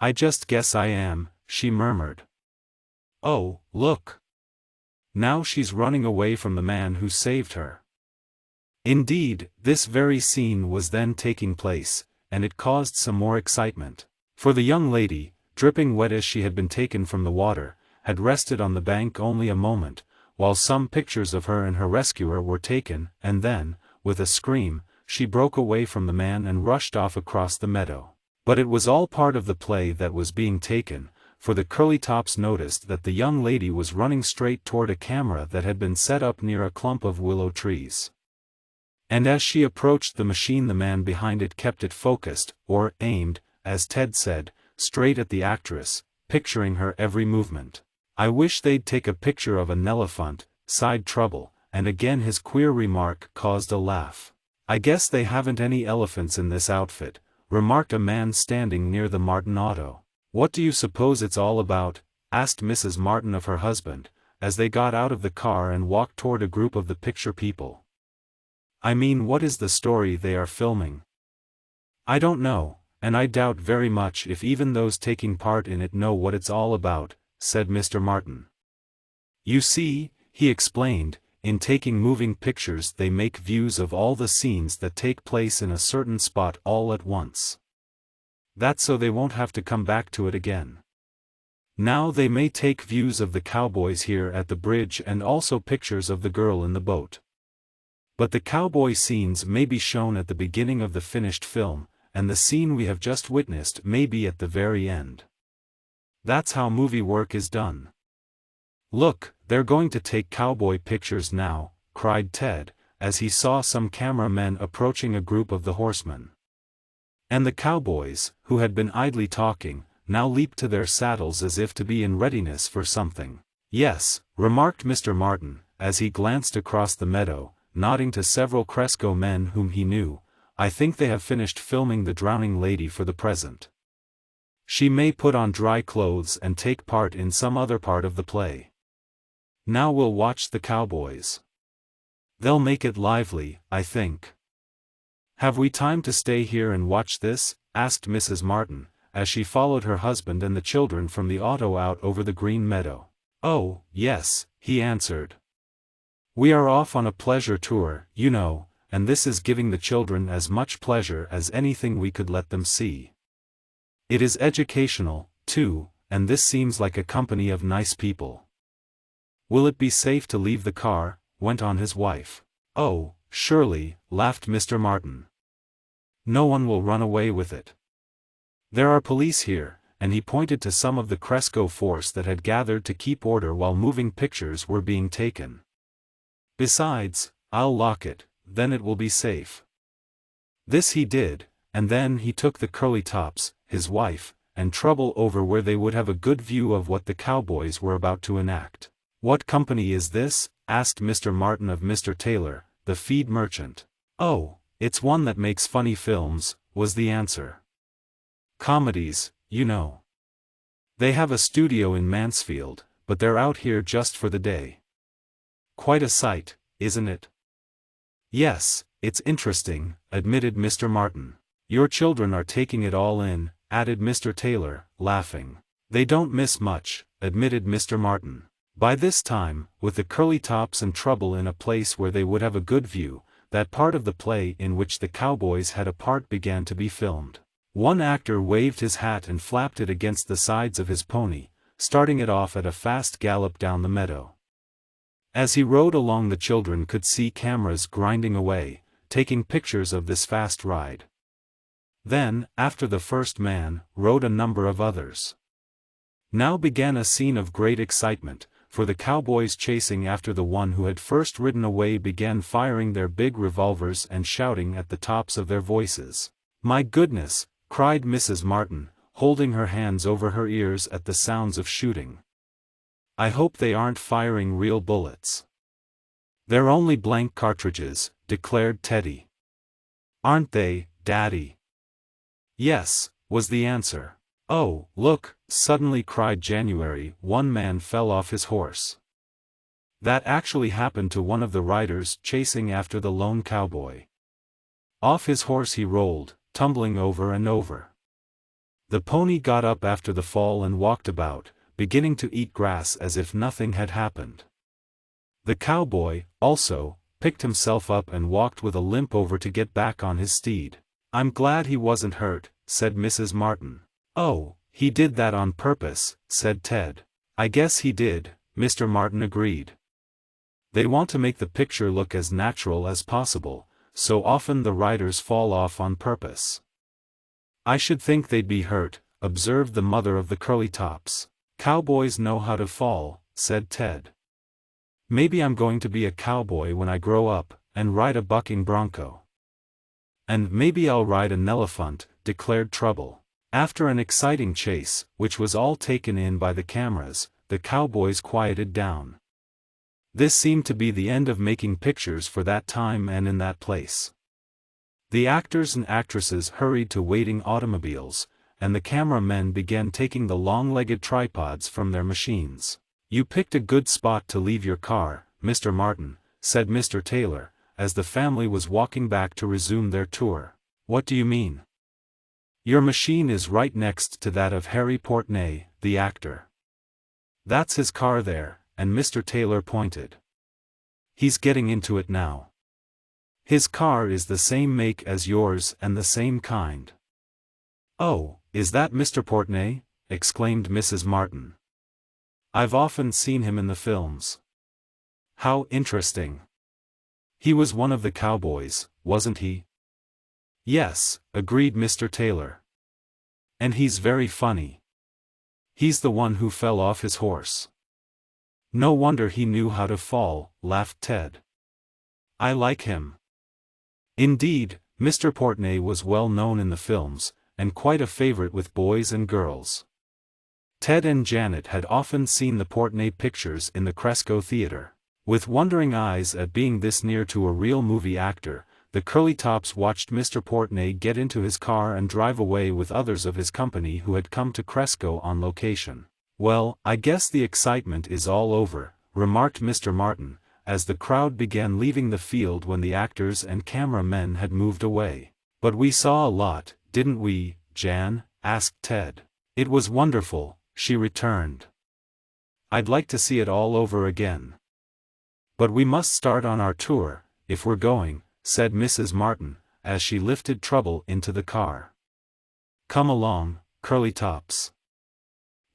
"I just guess I am," she murmured. "Oh, look! Now she's running away from the man who saved her." Indeed, this very scene was then taking place, and it caused some more excitement. For the young lady, dripping wet as she had been taken from the water, had rested on the bank only a moment, while some pictures of her and her rescuer were taken, and then, with a scream, she broke away from the man and rushed off across the meadow. But it was all part of the play that was being taken, for the Curlytops noticed that the young lady was running straight toward a camera that had been set up near a clump of willow trees. And as she approached the machine, the man behind it kept it focused, or aimed, as Ted said, straight at the actress, picturing her every movement. "I wish they'd take a picture of an elephant," sighed Trouble, and again his queer remark caused a laugh. "I guess they haven't any elephants in this outfit," remarked a man standing near the Martin auto. "What do you suppose it's all about?" asked Mrs. Martin of her husband, as they got out of the car and walked toward a group of the picture people. "I mean, what is the story they are filming?" "I don't know, and I doubt very much if even those taking part in it know what it's all about," said Mr. Martin. "You see," he explained, "in taking moving pictures they make views of all the scenes that take place in a certain spot all at once. That's so they won't have to come back to it again. Now they may take views of the cowboys here at the bridge and also pictures of the girl in the boat. But the cowboy scenes may be shown at the beginning of the finished film, and the scene we have just witnessed may be at the very end. That's how movie work is done." "Look, they're going to take cowboy pictures now," cried Ted, as he saw some cameramen approaching a group of the horsemen. And the cowboys, who had been idly talking, now leaped to their saddles as if to be in readiness for something. "Yes," remarked Mr. Martin, as he glanced across the meadow, nodding to several Cresco men whom he knew, "I think they have finished filming the drowning lady for the present. She may put on dry clothes and take part in some other part of the play. Now we'll watch the cowboys. They'll make it lively, I think." "Have we time to stay here and watch this?" asked Mrs. Martin, as she followed her husband and the children from the auto out over the green meadow. "Oh, yes," he answered. "We are off on a pleasure tour, you know, and this is giving the children as much pleasure as anything we could let them see. It is educational, too, and this seems like a company of nice people." "Will it be safe to leave the car?" went on his wife. "Oh, surely," laughed Mr. Martin. "No one will run away with it. There are police here," and he pointed to some of the Cresco force that had gathered to keep order while moving pictures were being taken. Besides, I'll lock it, then it will be safe." This he did, and then he took the Curlytops, his wife, and Trouble over where they would have a good view of what the cowboys were about to enact. "What company is this?" asked Mr. Martin of Mr. Taylor, the feed merchant. "Oh, it's one that makes funny films," was the answer. "Comedies, you know. They have a studio in Mansfield, but they're out here just for the day." "Quite a sight, isn't it?" "Yes, it's interesting," admitted Mr. Martin. "Your children are taking it all in," added Mr. Taylor, laughing. "They don't miss much," admitted Mr. Martin. By this time, with the Curlytops and Trouble in a place where they would have a good view, that part of the play in which the cowboys had a part began to be filmed. One actor waved his hat and flapped it against the sides of his pony, starting it off at a fast gallop down the meadow. As he rode along, the children could see cameras grinding away, taking pictures of this fast ride. Then, after the first man, rode a number of others. Now began a scene of great excitement, for the cowboys chasing after the one who had first ridden away began firing their big revolvers and shouting at the tops of their voices. "My goodness!" cried Mrs. Martin, holding her hands over her ears at the sounds of shooting. "I hope they aren't firing real bullets." "They're only blank cartridges," declared Teddy. "Aren't they, Daddy?" "Yes," was the answer. "Oh, look!" suddenly cried January. One man fell off his horse. That actually happened to one of the riders chasing after the lone cowboy. Off his horse he rolled, tumbling over and over. The pony got up after the fall and walked about, beginning to eat grass as if nothing had happened. The cowboy, also, picked himself up and walked with a limp over to get back on his steed. "I'm glad he wasn't hurt," said Mrs. Martin. "Oh, he did that on purpose," said Ted. "I guess he did," Mr. Martin agreed. "They want to make the picture look as natural as possible, so often the riders fall off on purpose." "I should think they'd be hurt," observed the mother of the Curlytops. "Cowboys know how to fall," said Ted. "Maybe I'm going to be a cowboy when I grow up, and ride a bucking bronco." "And maybe I'll ride an elephant," declared Trouble. After an exciting chase, which was all taken in by the cameras, the cowboys quieted down. This seemed to be the end of making pictures for that time and in that place. The actors and actresses hurried to waiting automobiles, and the camera-men began taking the long-legged tripods from their machines. "You picked a good spot to leave your car, Mr. Martin," said Mr. Taylor, as the family was walking back to resume their tour. "What do you mean?" "Your machine is right next to that of Harry Portney, the actor. That's his car there," and Mr. Taylor pointed. "He's getting into it now. His car is the same make as yours and the same kind." "Oh, is that Mr. Portney?" exclaimed Mrs. Martin. "I've often seen him in the films." "How interesting. He was one of the cowboys, wasn't he?" "Yes," agreed Mr. Taylor. "And he's very funny. He's the one who fell off his horse." "No wonder he knew how to fall," laughed Ted. "I like him." Indeed, Mr. Portney was well known in the films, and quite a favorite with boys and girls. Ted and Janet had often seen the Portney pictures in the Cresco Theater. With wondering eyes at being this near to a real movie actor, the Curlytops watched Mr. Portney get into his car and drive away with others of his company who had come to Cresco on location. "Well, I guess the excitement is all over," remarked Mr. Martin, as the crowd began leaving the field when the actors and camera-men had moved away. "But we saw a lot, didn't we, Jan?" asked Ted. "It was wonderful," she returned. "I'd like to see it all over again." "But we must start on our tour, if we're going," said Mrs. Martin, as she lifted Trouble into the car. "Come along, Curlytops."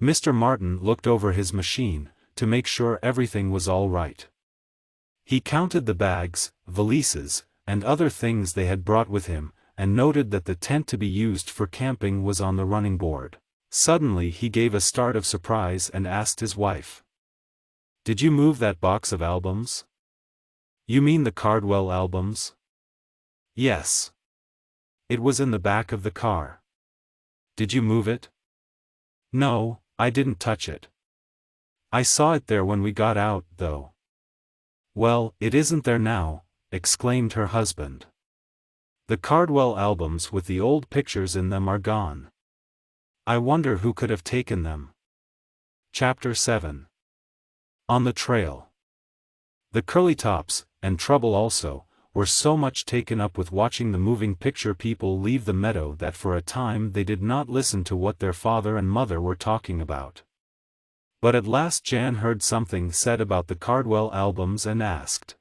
Mr. Martin looked over his machine, to make sure everything was all right. He counted the bags, valises, and other things they had brought with him, and noted that the tent to be used for camping was on the running board. Suddenly he gave a start of surprise and asked his wife, "Did you move that box of albums?" You mean the Cardwell albums? Yes. It was in the back of the car. Did you move it? No, I didn't touch it. I saw it there when we got out, though. Well, it isn't there now, exclaimed her husband. The Cardwell albums with the old pictures in them are gone. I wonder who could have taken them. Chapter 7. On the trail. The Curlytops, and Trouble also, were so much taken up with watching the moving picture people leave the meadow that for a time they did not listen to what their father and mother were talking about. But at last Jan heard something said about the Cardwell albums and asked,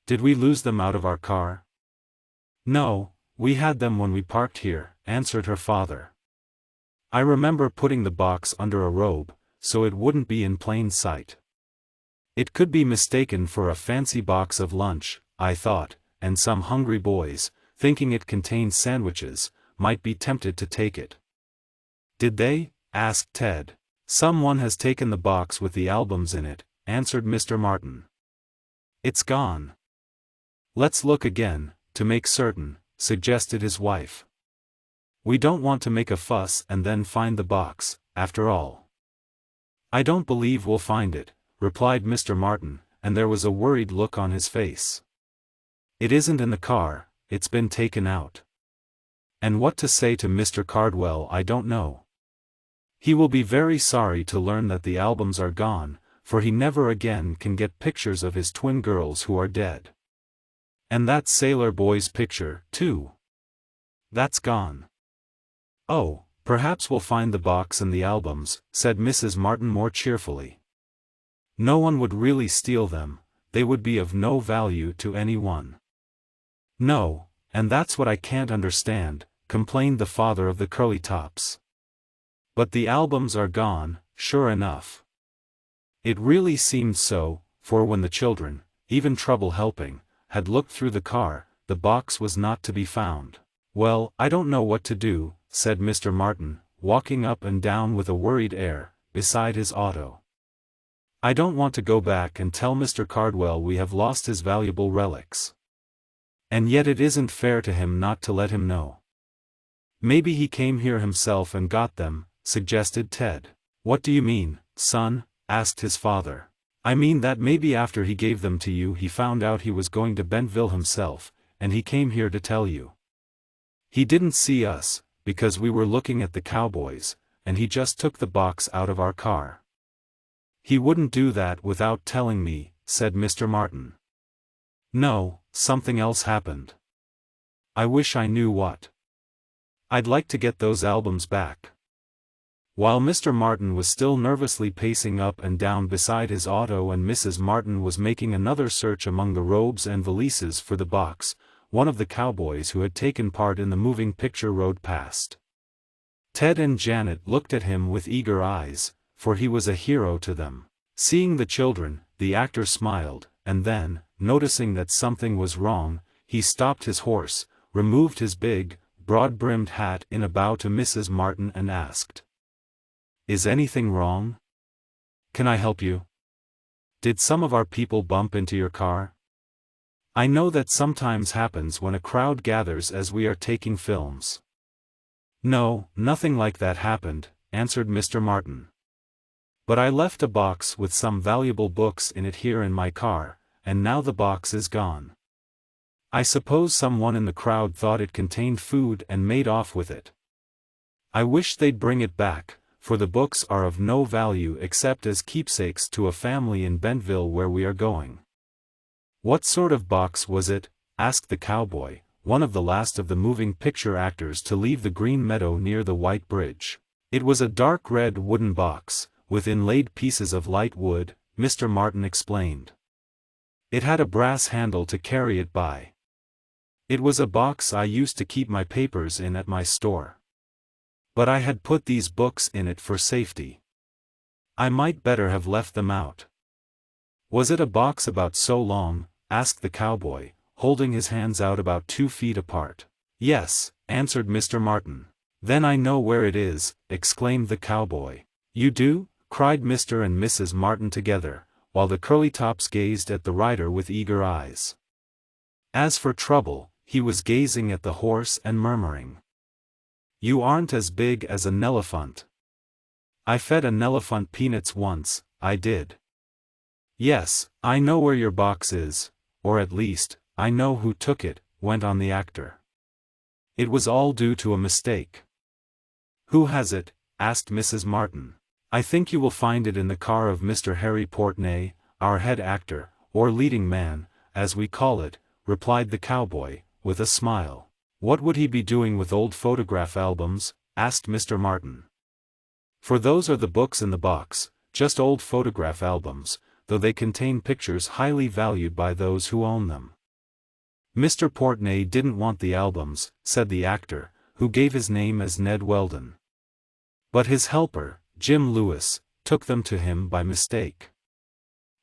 "Did we lose them out of our car?" "No, we had them when we parked here," answered her father. "I remember putting the box under a robe, so it wouldn't be in plain sight. It could be mistaken for a fancy box of lunch, I thought, and some hungry boys, thinking it contained sandwiches, might be tempted to take it." "Did they?" asked Ted. "Someone has taken the box with the albums in it," answered Mr. Martin. "It's gone." "Let's look again, to make certain," suggested his wife. "We don't want to make a fuss and then find the box, after all." "I don't believe we'll find it," replied Mr. Martin, and there was a worried look on his face. "It isn't in the car, it's been taken out. And what to say to Mr. Cardwell I don't know. He will be very sorry to learn that the albums are gone, for he never again can get pictures of his twin girls who are dead. And that sailor boy's picture, too. That's gone." "Oh, perhaps we'll find the box and the albums," said Mrs. Martin more cheerfully. "No one would really steal them, they would be of no value to anyone." "No, and that's what I can't understand," complained the father of the Curlytops. "But the albums are gone, sure enough." It really seemed so, for when the children, even Trouble helping, had looked through the car, the box was not to be found. "Well, I don't know what to do," said Mr. Martin, walking up and down with a worried air, beside his auto. "I don't want to go back and tell Mr. Cardwell we have lost his valuable relics. And yet it isn't fair to him not to let him know." "Maybe he came here himself and got them," suggested Ted. "What do you mean, son?" asked his father. "I mean that maybe after he gave them to you he found out he was going to Bentville himself, and he came here to tell you. He didn't see us, because we were looking at the cowboys, and he just took the box out of our car." "He wouldn't do that without telling me," said Mr. Martin. "No, something else happened. I wish I knew what. I'd like to get those albums back." While Mr. Martin was still nervously pacing up and down beside his auto and Mrs. Martin was making another search among the robes and valises for the box, one of the cowboys who had taken part in the moving picture rode past. Ted and Janet looked at him with eager eyes, for he was a hero to them. Seeing the children, the actor smiled, and then, noticing that something was wrong, he stopped his horse, removed his big, broad-brimmed hat in a bow to Mrs. Martin and asked, "Is anything wrong? Can I help you? Did some of our people bump into your car? I know that sometimes happens when a crowd gathers as we are taking films." "No, nothing like that happened," answered Mr. Martin. "But I left a box with some valuable books in it here in my car, and now the box is gone. I suppose someone in the crowd thought it contained food and made off with it. I wish they'd bring it back, for the books are of no value except as keepsakes to a family in Bentville where we are going." "What sort of box was it?" asked the cowboy, one of the last of the moving picture actors to leave the green meadow near the white bridge. "It was a dark red wooden box, with inlaid pieces of light wood," Mr. Martin explained. "It had a brass handle to carry it by. It was a box I used to keep my papers in at my store. But I had put these books in it for safety. I might better have left them out." "Was it a box about so long?" asked the cowboy, holding his hands out about 2 feet apart. "Yes," answered Mr. Martin. "Then I know where it is," exclaimed the cowboy. "You do?" cried Mr. and Mrs. Martin together, while the Curlytops gazed at the rider with eager eyes. As for Trouble, he was gazing at the horse and murmuring, "You aren't as big as a Nelephant." "I fed a Nelephant peanuts once, I did." "Yes, I know where your box is, or at least, I know who took it," went on the actor. "It was all due to a mistake." "Who has it?" asked Mrs. Martin. "I think you will find it in the car of Mr. Harry Portney, our head actor, or leading man, as we call it," replied the cowboy, with a smile. "What would he be doing with old photograph albums?" asked Mr. Martin. "For those are the books in the box, just old photograph albums, though they contain pictures highly valued by those who own them." "Mr. Portney didn't want the albums," said the actor, who gave his name as Ned Weldon. "But his helper, Jim Lewis, took them to him by mistake."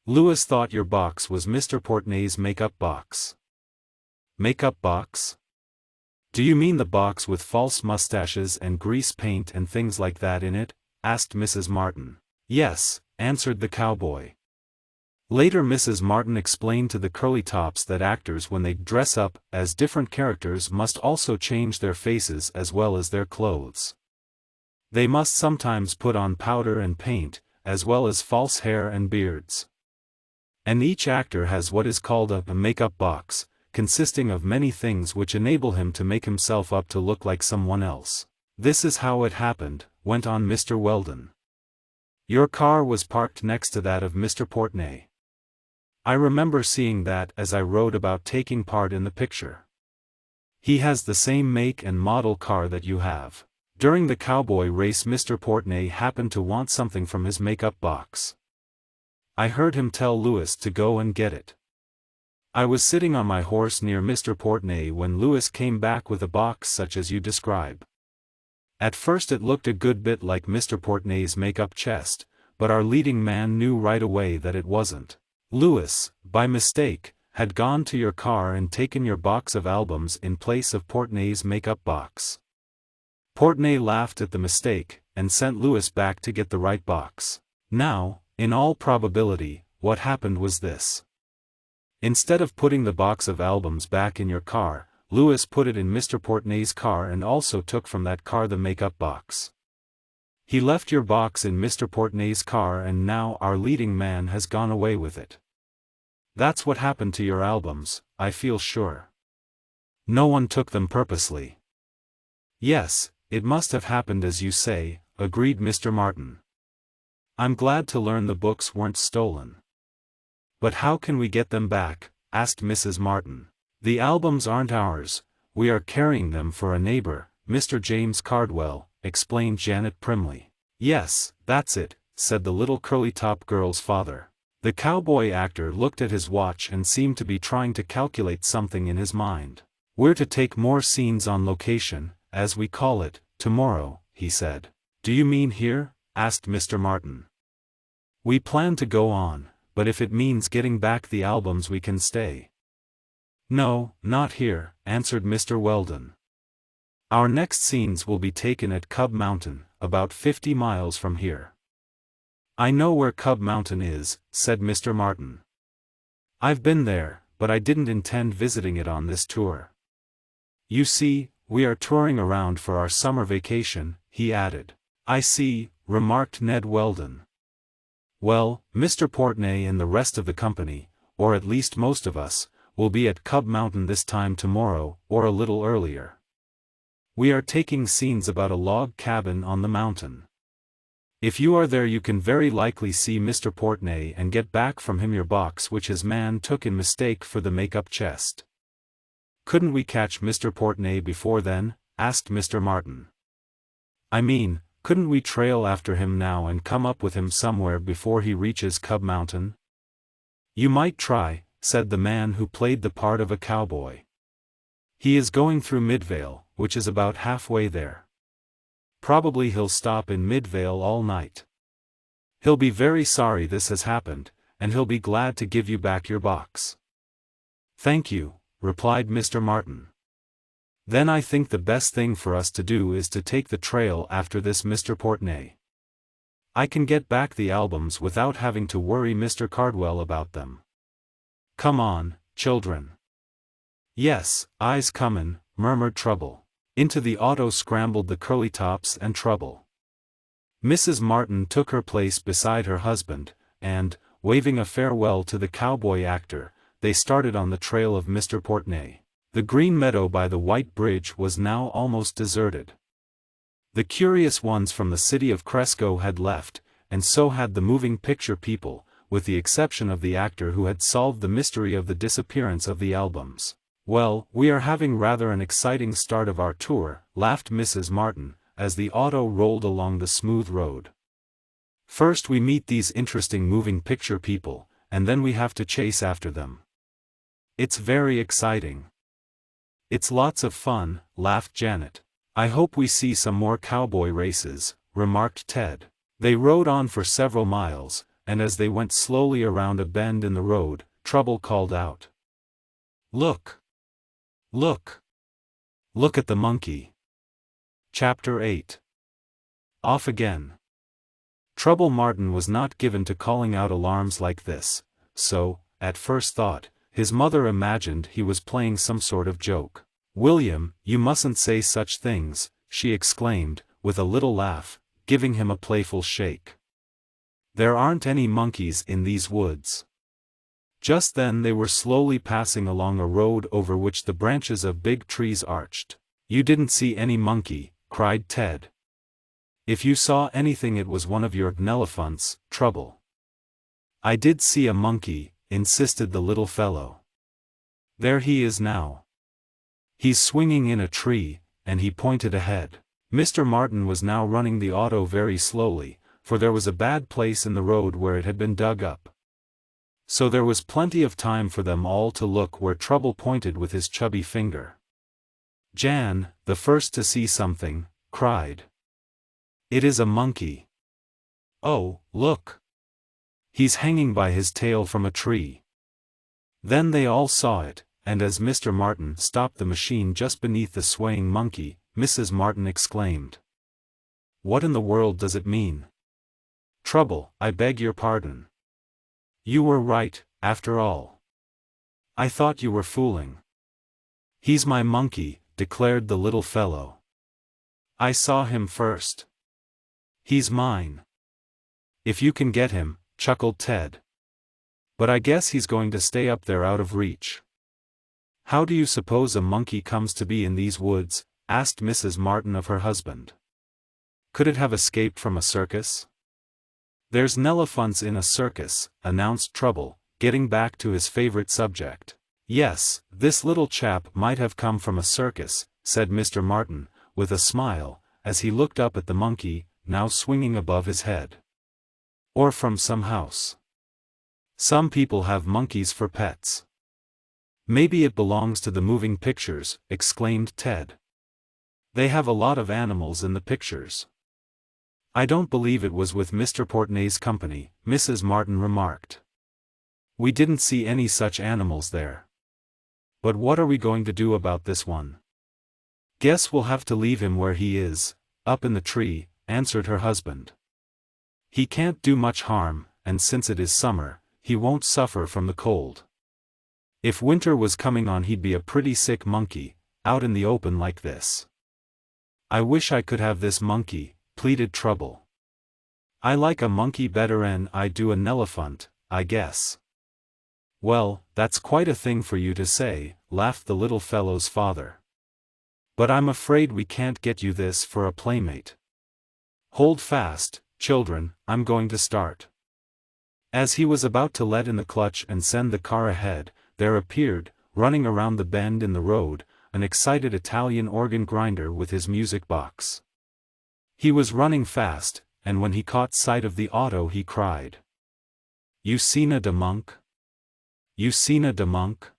"Lewis thought your box was Mr. Portney's makeup box." "Makeup box? Do you mean the box with false mustaches and grease paint and things like that in it?" asked Mrs. Martin. "Yes," answered the cowboy. Later Mrs. Martin explained to the Curlytops that actors when they dress up as different characters must also change their faces as well as their clothes. They must sometimes put on powder and paint, as well as false hair and beards. And each actor has what is called a makeup box, consisting of many things which enable him to make himself up to look like someone else. "This is how it happened," went on Mr. Weldon. "Your car was parked next to that of Mr. Portney. I remember seeing that as I wrote about taking part in the picture. He has the same make and model car that you have. During the cowboy race Mr. Portney happened to want something from his makeup box. I heard him tell Lewis to go and get it. I was sitting on my horse near Mr. Portney when Lewis came back with a box such as you describe. At first it looked a good bit like Mr. Portney's makeup chest, but our leading man knew right away that it wasn't. Lewis, by mistake, had gone to your car and taken your box of albums in place of Portney's makeup box. Portney laughed at the mistake, and sent Lewis back to get the right box. Now, in all probability, what happened was this. Instead of putting the box of albums back in your car, Lewis put it in Mr. Portney's car and also took from that car the makeup box. He left your box in Mr. Portney's car and now our leading man has gone away with it. That's what happened to your albums, I feel sure. No one took them purposely." "Yes, it must have happened as you say," agreed Mr. Martin. "I'm glad to learn the books weren't stolen." "But how can we get them back?" asked Mrs. Martin. "The albums aren't ours, we are carrying them for a neighbor, Mr. James Cardwell," explained Janet primly. "Yes, that's it," said the little Curlytop girl's father. The cowboy actor looked at his watch and seemed to be trying to calculate something in his mind. "We're to take more scenes on location, as we call it, tomorrow," he said. "Do you mean here?" asked Mr. Martin. "We plan to go on, but if it means getting back the albums we can stay." "No, not here," answered Mr. Weldon. "Our next scenes will be taken at Cub Mountain, about 50 miles from here." "I know where Cub Mountain is," said Mr. Martin. "I've been there, but I didn't intend visiting it on this tour. You see, we are touring around for our summer vacation," he added. "I see," remarked Ned Weldon. "Well, Mr. Portney and the rest of the company, or at least most of us, will be at Cub Mountain this time tomorrow, or a little earlier. We are taking scenes about a log cabin on the mountain. If you are there you can very likely see Mr. Portney and get back from him your box which his man took in mistake for the makeup chest." "Couldn't we catch Mr. Portney before then?" asked Mr. Martin. "I mean, couldn't we trail after him now and come up with him somewhere before he reaches Cub Mountain?" "You might try," said the man who played the part of a cowboy. "He is going through Midvale, which is about halfway there. Probably he'll stop in Midvale all night. He'll be very sorry this has happened, and he'll be glad to give you back your box." "Thank you," replied Mr. Martin. "Then I think the best thing for us to do is to take the trail after this Mr. Portney. I can get back the albums without having to worry Mr. Cardwell about them. Come on, children. Yes, I's comin', murmured Trouble. Into the auto scrambled the Curlytops and Trouble. Mrs. Martin took her place beside her husband, and, waving a farewell to the cowboy actor, they started on the trail of Mr. Portney. The green meadow by the white bridge was now almost deserted. The curious ones from the city of Cresco had left, and so had the moving picture people, with the exception of the actor who had solved the mystery of the disappearance of the albums. Well, we are having rather an exciting start of our tour, laughed Mrs. Martin, as the auto rolled along the smooth road. First we meet these interesting moving picture people, and then we have to chase after them. It's very exciting. It's lots of fun, laughed Janet. I hope we see some more cowboy races, remarked Ted. They rode on for several miles, and as they went slowly around a bend in the road, Trouble called out. Look! Look! Look at the monkey! Chapter 8. Off again. Trouble Martin was not given to calling out alarms like this, so, at first thought, his mother imagined he was playing some sort of joke. William, you mustn't say such things, she exclaimed, with a little laugh, giving him a playful shake. There aren't any monkeys in these woods. Just then they were slowly passing along a road over which the branches of big trees arched. You didn't see any monkey, cried Ted. If you saw anything it was one of your elephants, Trouble. I did see a monkey, insisted the little fellow. There he is now. He's swinging in a tree, and he pointed ahead. Mr. Martin was now running the auto very slowly, for there was a bad place in the road where it had been dug up. So there was plenty of time for them all to look where Trouble pointed with his chubby finger. Jan, the first to see something, cried. It is a monkey. Oh, look! He's hanging by his tail from a tree. Then they all saw it, and as Mr. Martin stopped the machine just beneath the swaying monkey, Mrs. Martin exclaimed. What in the world does it mean? Trouble, I beg your pardon. You were right, after all. I thought you were fooling. He's my monkey, declared the little fellow. I saw him first. He's mine. If you can get him, chuckled Ted. But I guess he's going to stay up there out of reach. How do you suppose a monkey comes to be in these woods? Asked Mrs. Martin of her husband. Could it have escaped from a circus? There's elephants in a circus, announced Trouble, getting back to his favorite subject. Yes, this little chap might have come from a circus, said Mr. Martin, with a smile, as he looked up at the monkey, now swinging above his head. Or from some house. Some people have monkeys for pets. Maybe it belongs to the moving pictures, exclaimed Ted. They have a lot of animals in the pictures. I don't believe it was with Mr. Portney's company, Mrs. Martin remarked. We didn't see any such animals there. But what are we going to do about this one? Guess we'll have to leave him where he is, up in the tree, answered her husband. He can't do much harm, and since it is summer, he won't suffer from the cold. If winter was coming on he'd be a pretty sick monkey, out in the open like this. I wish I could have this monkey, pleaded Trouble. I like a monkey better'n I do an elephant, I guess. Well, that's quite a thing for you to say, laughed the little fellow's father. But I'm afraid we can't get you this for a playmate. Hold fast, children, I'm going to start. As he was about to let in the clutch and send the car ahead, there appeared, running around the bend in the road, an excited Italian organ grinder with his music box. He was running fast, and when he caught sight of the auto he cried. You seen de monk? You seen de monk?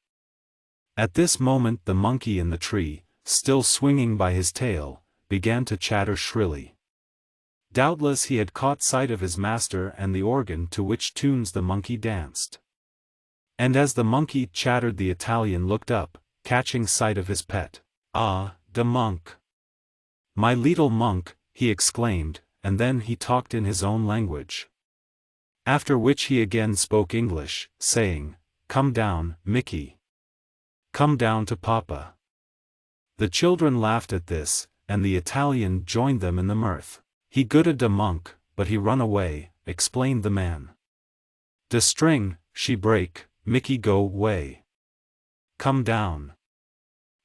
At this moment the monkey in the tree, still swinging by his tail, began to chatter shrilly. Doubtless he had caught sight of his master and the organ to which tunes the monkey danced. And as the monkey chattered the Italian looked up, catching sight of his pet. Ah, de monk! My leetle monk, he exclaimed, and then he talked in his own language. After which he again spoke English, saying, "Come down, Mickey. Come down to Papa." The children laughed at this, and the Italian joined them in the mirth. "He goota da monk, but he run away," explained the man. "De string, she break, Mickey go way. Come down.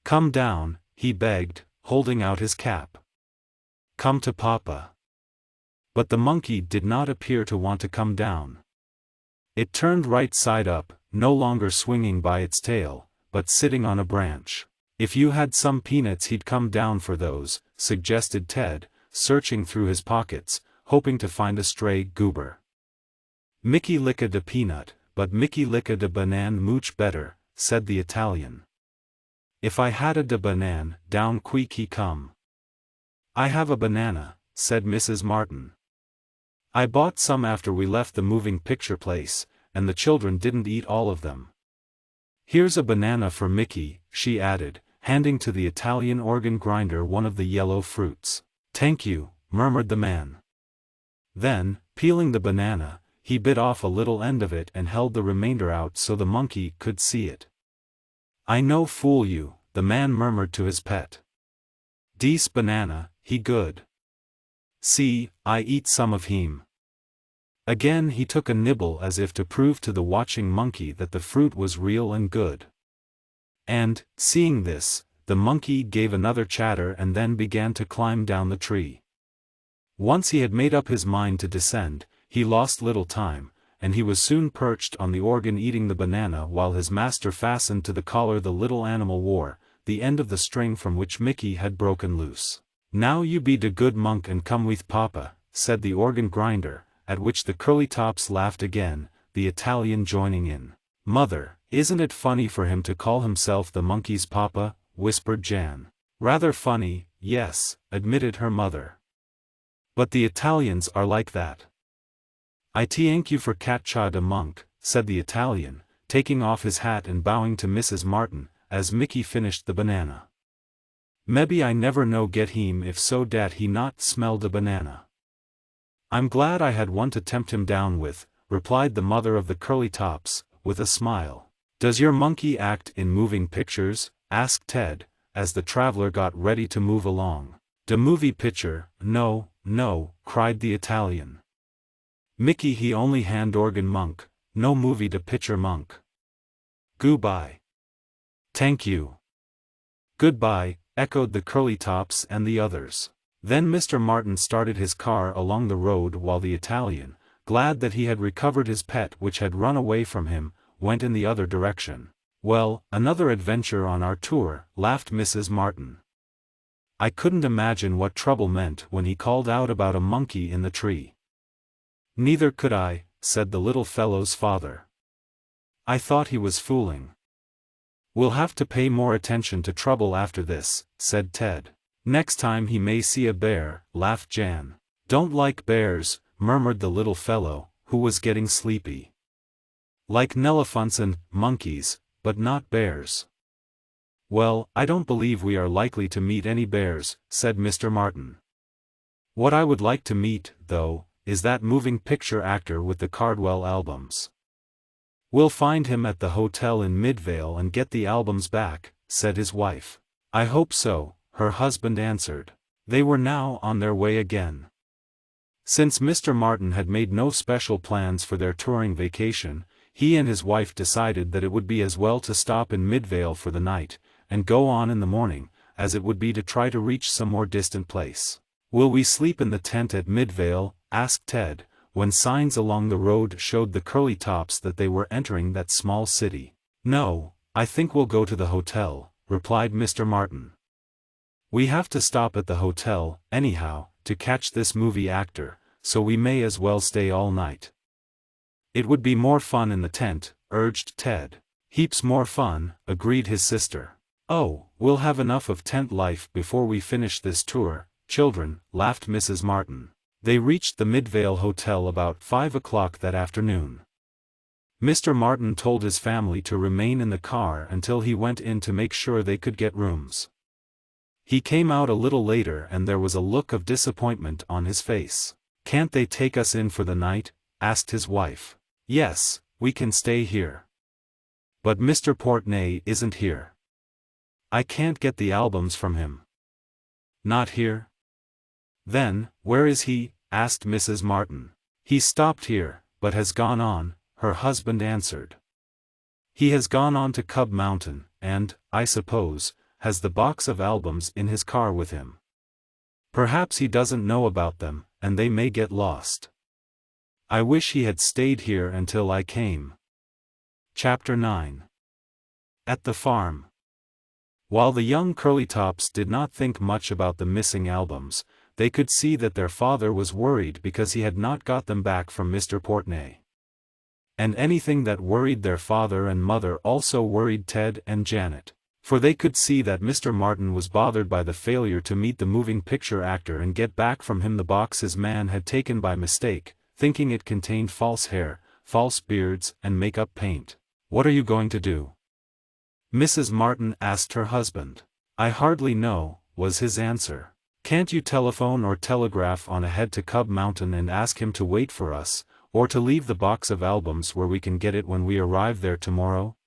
Come down," he begged, holding out his cap. "Come to Papa." But the monkey did not appear to want to come down. It turned right side up, no longer swinging by its tail, but sitting on a branch. "If you had some peanuts he'd come down for those," suggested Ted, searching through his pockets, hoping to find a stray goober. "Mickey licka da peanut, but Mickey licka da banan mooch better," said the Italian. "If I had a da banan, down quick he come." "I have a banana," said Mrs. Martin. "I bought some after we left the moving picture place, and the children didn't eat all of them. Here's a banana for Mickey," she added, handing to the Italian organ grinder one of the yellow fruits. "Thank you," murmured the man. Then, peeling the banana, he bit off a little end of it and held the remainder out so the monkey could see it. "I no fool you," the man murmured to his pet. "Dees banana, he good. See, I eat some of him." Again he took a nibble as if to prove to the watching monkey that the fruit was real and good. And, seeing this, the monkey gave another chatter and then began to climb down the tree. Once he had made up his mind to descend, he lost little time, and he was soon perched on the organ eating the banana while his master fastened to the collar the little animal wore, the end of the string from which Mickey had broken loose. "Now you be de good monk and come with Papa," said the organ grinder, at which the Curlytops laughed again, the Italian joining in. "Mother, isn't it funny for him to call himself the monkey's papa?" whispered Jan. "Rather funny, yes," admitted her mother. "But the Italians are like that." "I thank you for catcha de monk," said the Italian, taking off his hat and bowing to Mrs. Martin, as Mickey finished the banana. "Mebbe I never no get him if so dat he not smell de banana." "I'm glad I had one to tempt him down with," replied the mother of the Curlytops, with a smile. "Does your monkey act in moving pictures?" asked Ted, as the traveler got ready to move along. "De movie picture, no, no," cried the Italian. "Mickey he only hand organ monk, no movie de picture monk." "Goodbye." "Thank you." "Goodbye," echoed the Curlytops and the others. Then Mr. Martin started his car along the road while the Italian, glad that he had recovered his pet which had run away from him, went in the other direction. "Well, another adventure on our tour," laughed Mrs. Martin. "I couldn't imagine what trouble meant when he called out about a monkey in the tree." "Neither could I," said the little fellow's father. "I thought he was fooling." "We'll have to pay more attention to trouble after this," said Ted. "Next time he may see a bear," laughed Jan. "Don't like bears," murmured the little fellow, who was getting sleepy. "Like nelephants and monkeys, but not bears." "Well, I don't believe we are likely to meet any bears," said Mr. Martin. "What I would like to meet, though, is that moving picture actor with the Cardwell albums." "We'll find him at the hotel in Midvale and get the albums back," said his wife. "I hope so," her husband answered. They were now on their way again. Since Mr. Martin had made no special plans for their touring vacation, he and his wife decided that it would be as well to stop in Midvale for the night, and go on in the morning, as it would be to try to reach some more distant place. "Will we sleep in the tent at Midvale?" asked Ted, when signs along the road showed the Curlytops that they were entering that small city. "No, I think we'll go to the hotel," replied Mr. Martin. "We have to stop at the hotel, anyhow, to catch this movie actor, so we may as well stay all night." "It would be more fun in the tent," urged Ted. "Heaps more fun," agreed his sister. "Oh, we'll have enough of tent life before we finish this tour, children," laughed Mrs. Martin. They reached the Midvale Hotel about 5 o'clock that afternoon. Mr. Martin told his family to remain in the car until he went in to make sure they could get rooms. He came out a little later and there was a look of disappointment on his face. "Can't they take us in for the night?" asked his wife. "Yes, we can stay here. But Mr. Portney isn't here. I can't get the albums from him." "Not here? Then, where is he?" asked Mrs. Martin. "He stopped here, but has gone on," her husband answered. "He has gone on to Cub Mountain, and, I suppose, has the box of albums in his car with him. Perhaps he doesn't know about them, and they may get lost. I wish he had stayed here until I came." Chapter 9. At the farm. While the young Curlytops did not think much about the missing albums, they could see that their father was worried because he had not got them back from Mr. Portney. And anything that worried their father and mother also worried Ted and Janet. For they could see that Mr. Martin was bothered by the failure to meet the moving picture actor and get back from him the box his man had taken by mistake, thinking it contained false hair, false beards, and make-up paint. "What are you going to do?" Mrs. Martin asked her husband. "I hardly know," was his answer. "Can't you telephone or telegraph on ahead to Cub Mountain and ask him to wait for us, or to leave the box of albums where we can get it when we arrive there tomorrow?"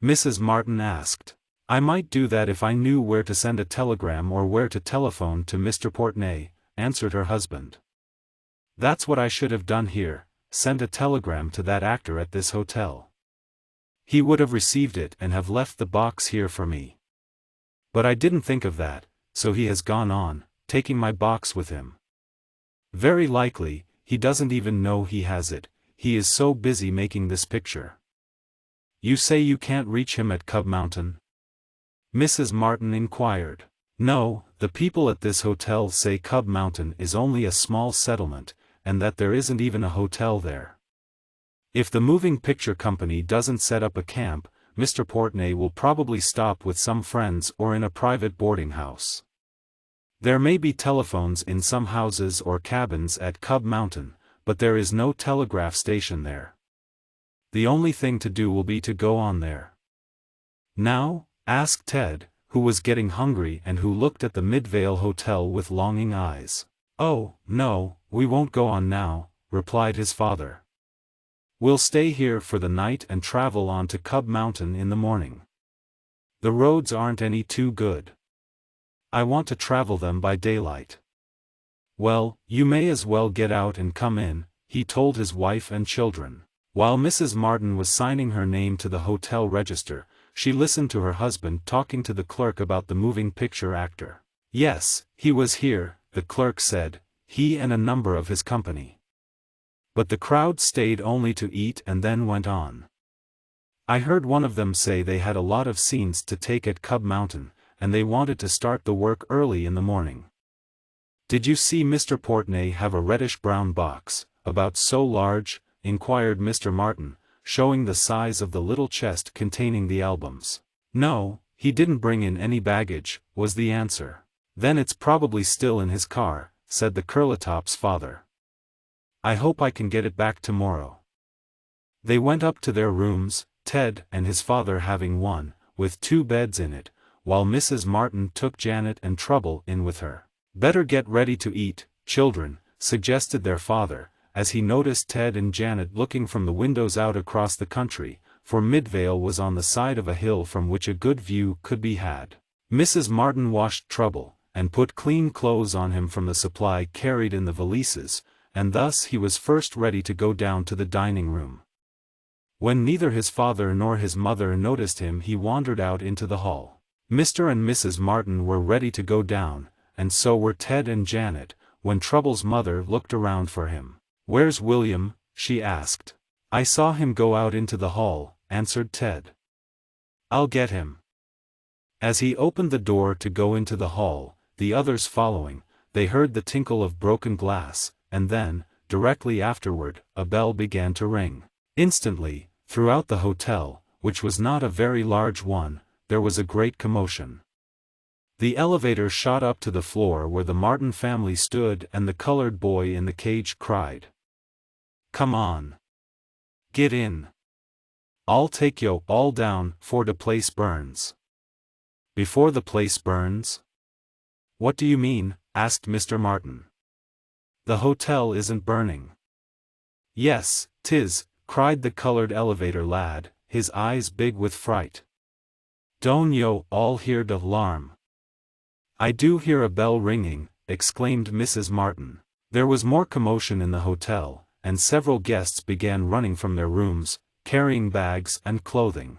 Mrs. Martin asked. "I might do that if I knew where to send a telegram or where to telephone to Mr. Portney," answered her husband. "That's what I should have done here, sent a telegram to that actor at this hotel. He would have received it and have left the box here for me. But I didn't think of that, so he has gone on, taking my box with him. Very likely, he doesn't even know he has it, he is so busy making this picture." "You say you can't reach him at Cub Mountain?" Mrs. Martin inquired. "No, the people at this hotel say Cub Mountain is only a small settlement, and that there isn't even a hotel there. If the moving picture company doesn't set up a camp, Mr. Portney will probably stop with some friends or in a private boarding house. There may be telephones in some houses or cabins at Cub Mountain, but there is no telegraph station there. The only thing to do will be to go on there." "Now?" asked Ted, who was getting hungry and who looked at the Midvale Hotel with longing eyes. "Oh, no, we won't go on now," replied his father. "We'll stay here for the night and travel on to Cub Mountain in the morning. The roads aren't any too good. I want to travel them by daylight." "Well, you may as well get out and come in," he told his wife and children. While Mrs. Martin was signing her name to the hotel register, she listened to her husband talking to the clerk about the moving picture actor. "Yes, he was here," the clerk said, "he and a number of his company. But the crowd stayed only to eat and then went on. I heard one of them say they had a lot of scenes to take at Cub Mountain, and they wanted to start the work early in the morning." "Did you see Mr. Portney have a reddish-brown box, about so large?" inquired Mr. Martin, showing the size of the little chest containing the albums. "No, he didn't bring in any baggage," was the answer. "Then it's probably still in his car," said the Curlytops' father. "I hope I can get it back tomorrow." They went up to their rooms, Ted and his father having one, with 2 beds in it, while Mrs. Martin took Janet and Trouble in with her. "Better get ready to eat, children," suggested their father, as he noticed Ted and Janet looking from the windows out across the country, for Midvale was on the side of a hill from which a good view could be had. Mrs. Martin washed Trouble, and put clean clothes on him from the supply carried in the valises, and thus he was first ready to go down to the dining room. When neither his father nor his mother noticed him, he wandered out into the hall. Mr. and Mrs. Martin were ready to go down, and so were Ted and Janet, when Trouble's mother looked around for him. "Where's William?" she asked. "I saw him go out into the hall," answered Ted. "I'll get him." As he opened the door to go into the hall, the others following, they heard the tinkle of broken glass, and then, directly afterward, a bell began to ring. Instantly, throughout the hotel, which was not a very large one, there was a great commotion. The elevator shot up to the floor where the Martin family stood, and the colored boy in the cage cried, "Come on. Get in. I'll take yo' all down, for the place burns." "Before the place burns?" "What do you mean?" asked Mr. Martin. "The hotel isn't burning." "Yes, 'tis," cried the colored elevator lad, his eyes big with fright. "Don't yo' all hear the alarm?" "I do hear a bell ringing," exclaimed Mrs. Martin. There was more commotion in the hotel, and several guests began running from their rooms, carrying bags and clothing.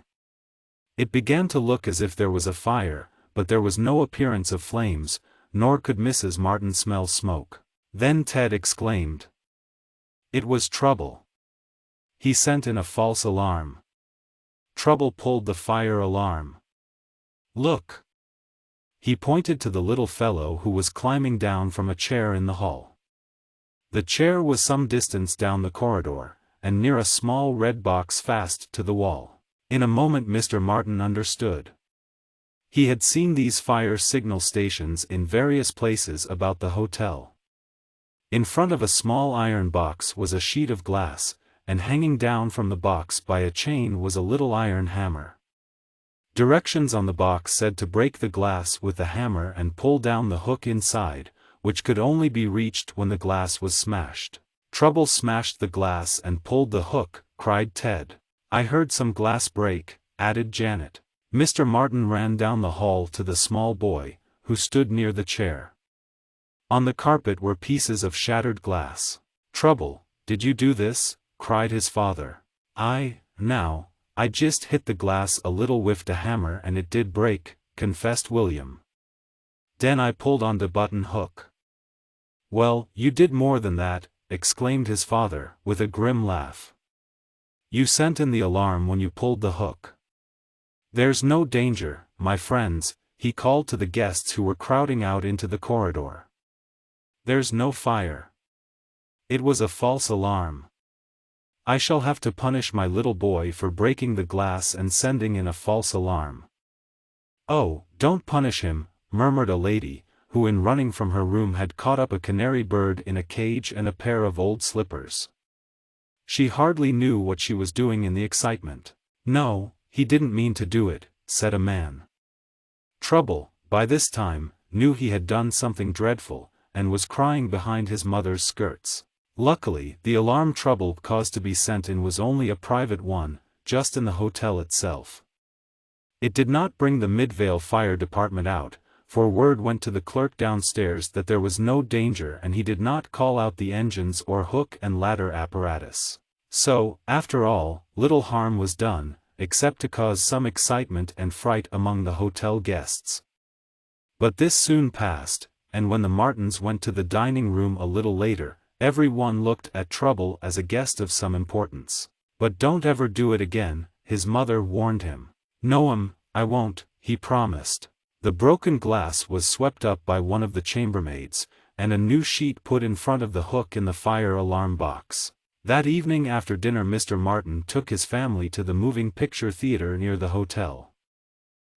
It began to look as if there was a fire, but there was no appearance of flames, nor could Mrs. Martin smell smoke. Then Ted exclaimed. It was Trouble. He sent in a false alarm. Trouble pulled the fire alarm. Look! He pointed to the little fellow who was climbing down from a chair in the hall. The chair was some distance down the corridor, and near a small red box fast to the wall. In a moment Mr. Martin understood. He had seen these fire signal stations in various places about the hotel. In front of a small iron box was a sheet of glass, and hanging down from the box by a chain was a little iron hammer. Directions on the box said to break the glass with the hammer and pull down the hook inside, which could only be reached when the glass was smashed. Trouble smashed the glass and pulled the hook, cried Ted. I heard some glass break, added Janet. Mr. Martin ran down the hall to the small boy, who stood near the chair. On the carpet were pieces of shattered glass. Trouble, did you do this? Cried his father. I just hit the glass a little with the hammer and it did break, confessed William. Den I pulled on the button hook. Well, you did more than that, exclaimed his father, with a grim laugh. You sent in the alarm when you pulled the hook. There's no danger, my friends, he called to the guests who were crowding out into the corridor. There's no fire. It was a false alarm. I shall have to punish my little boy for breaking the glass and sending in a false alarm. Oh, don't punish him, murmured a lady, who in running from her room had caught up a canary bird in a cage and a pair of old slippers. She hardly knew what she was doing in the excitement. No, he didn't mean to do it, said a man. Trouble, by this time, knew he had done something dreadful, and was crying behind his mother's skirts. Luckily, the alarm Trouble caused to be sent in was only a private one, just in the hotel itself. It did not bring the Midvale Fire Department out, for word went to the clerk downstairs that there was no danger and he did not call out the engines or hook and ladder apparatus. So, after all, little harm was done, except to cause some excitement and fright among the hotel guests. But this soon passed, and when the Martins went to the dining room a little later, every one looked at Trouble as a guest of some importance. But don't ever do it again, his mother warned him. No'm, I won't, he promised. The broken glass was swept up by one of the chambermaids, and a new sheet put in front of the hook in the fire alarm box. That evening after dinner Mr. Martin took his family to the moving picture theater near the hotel.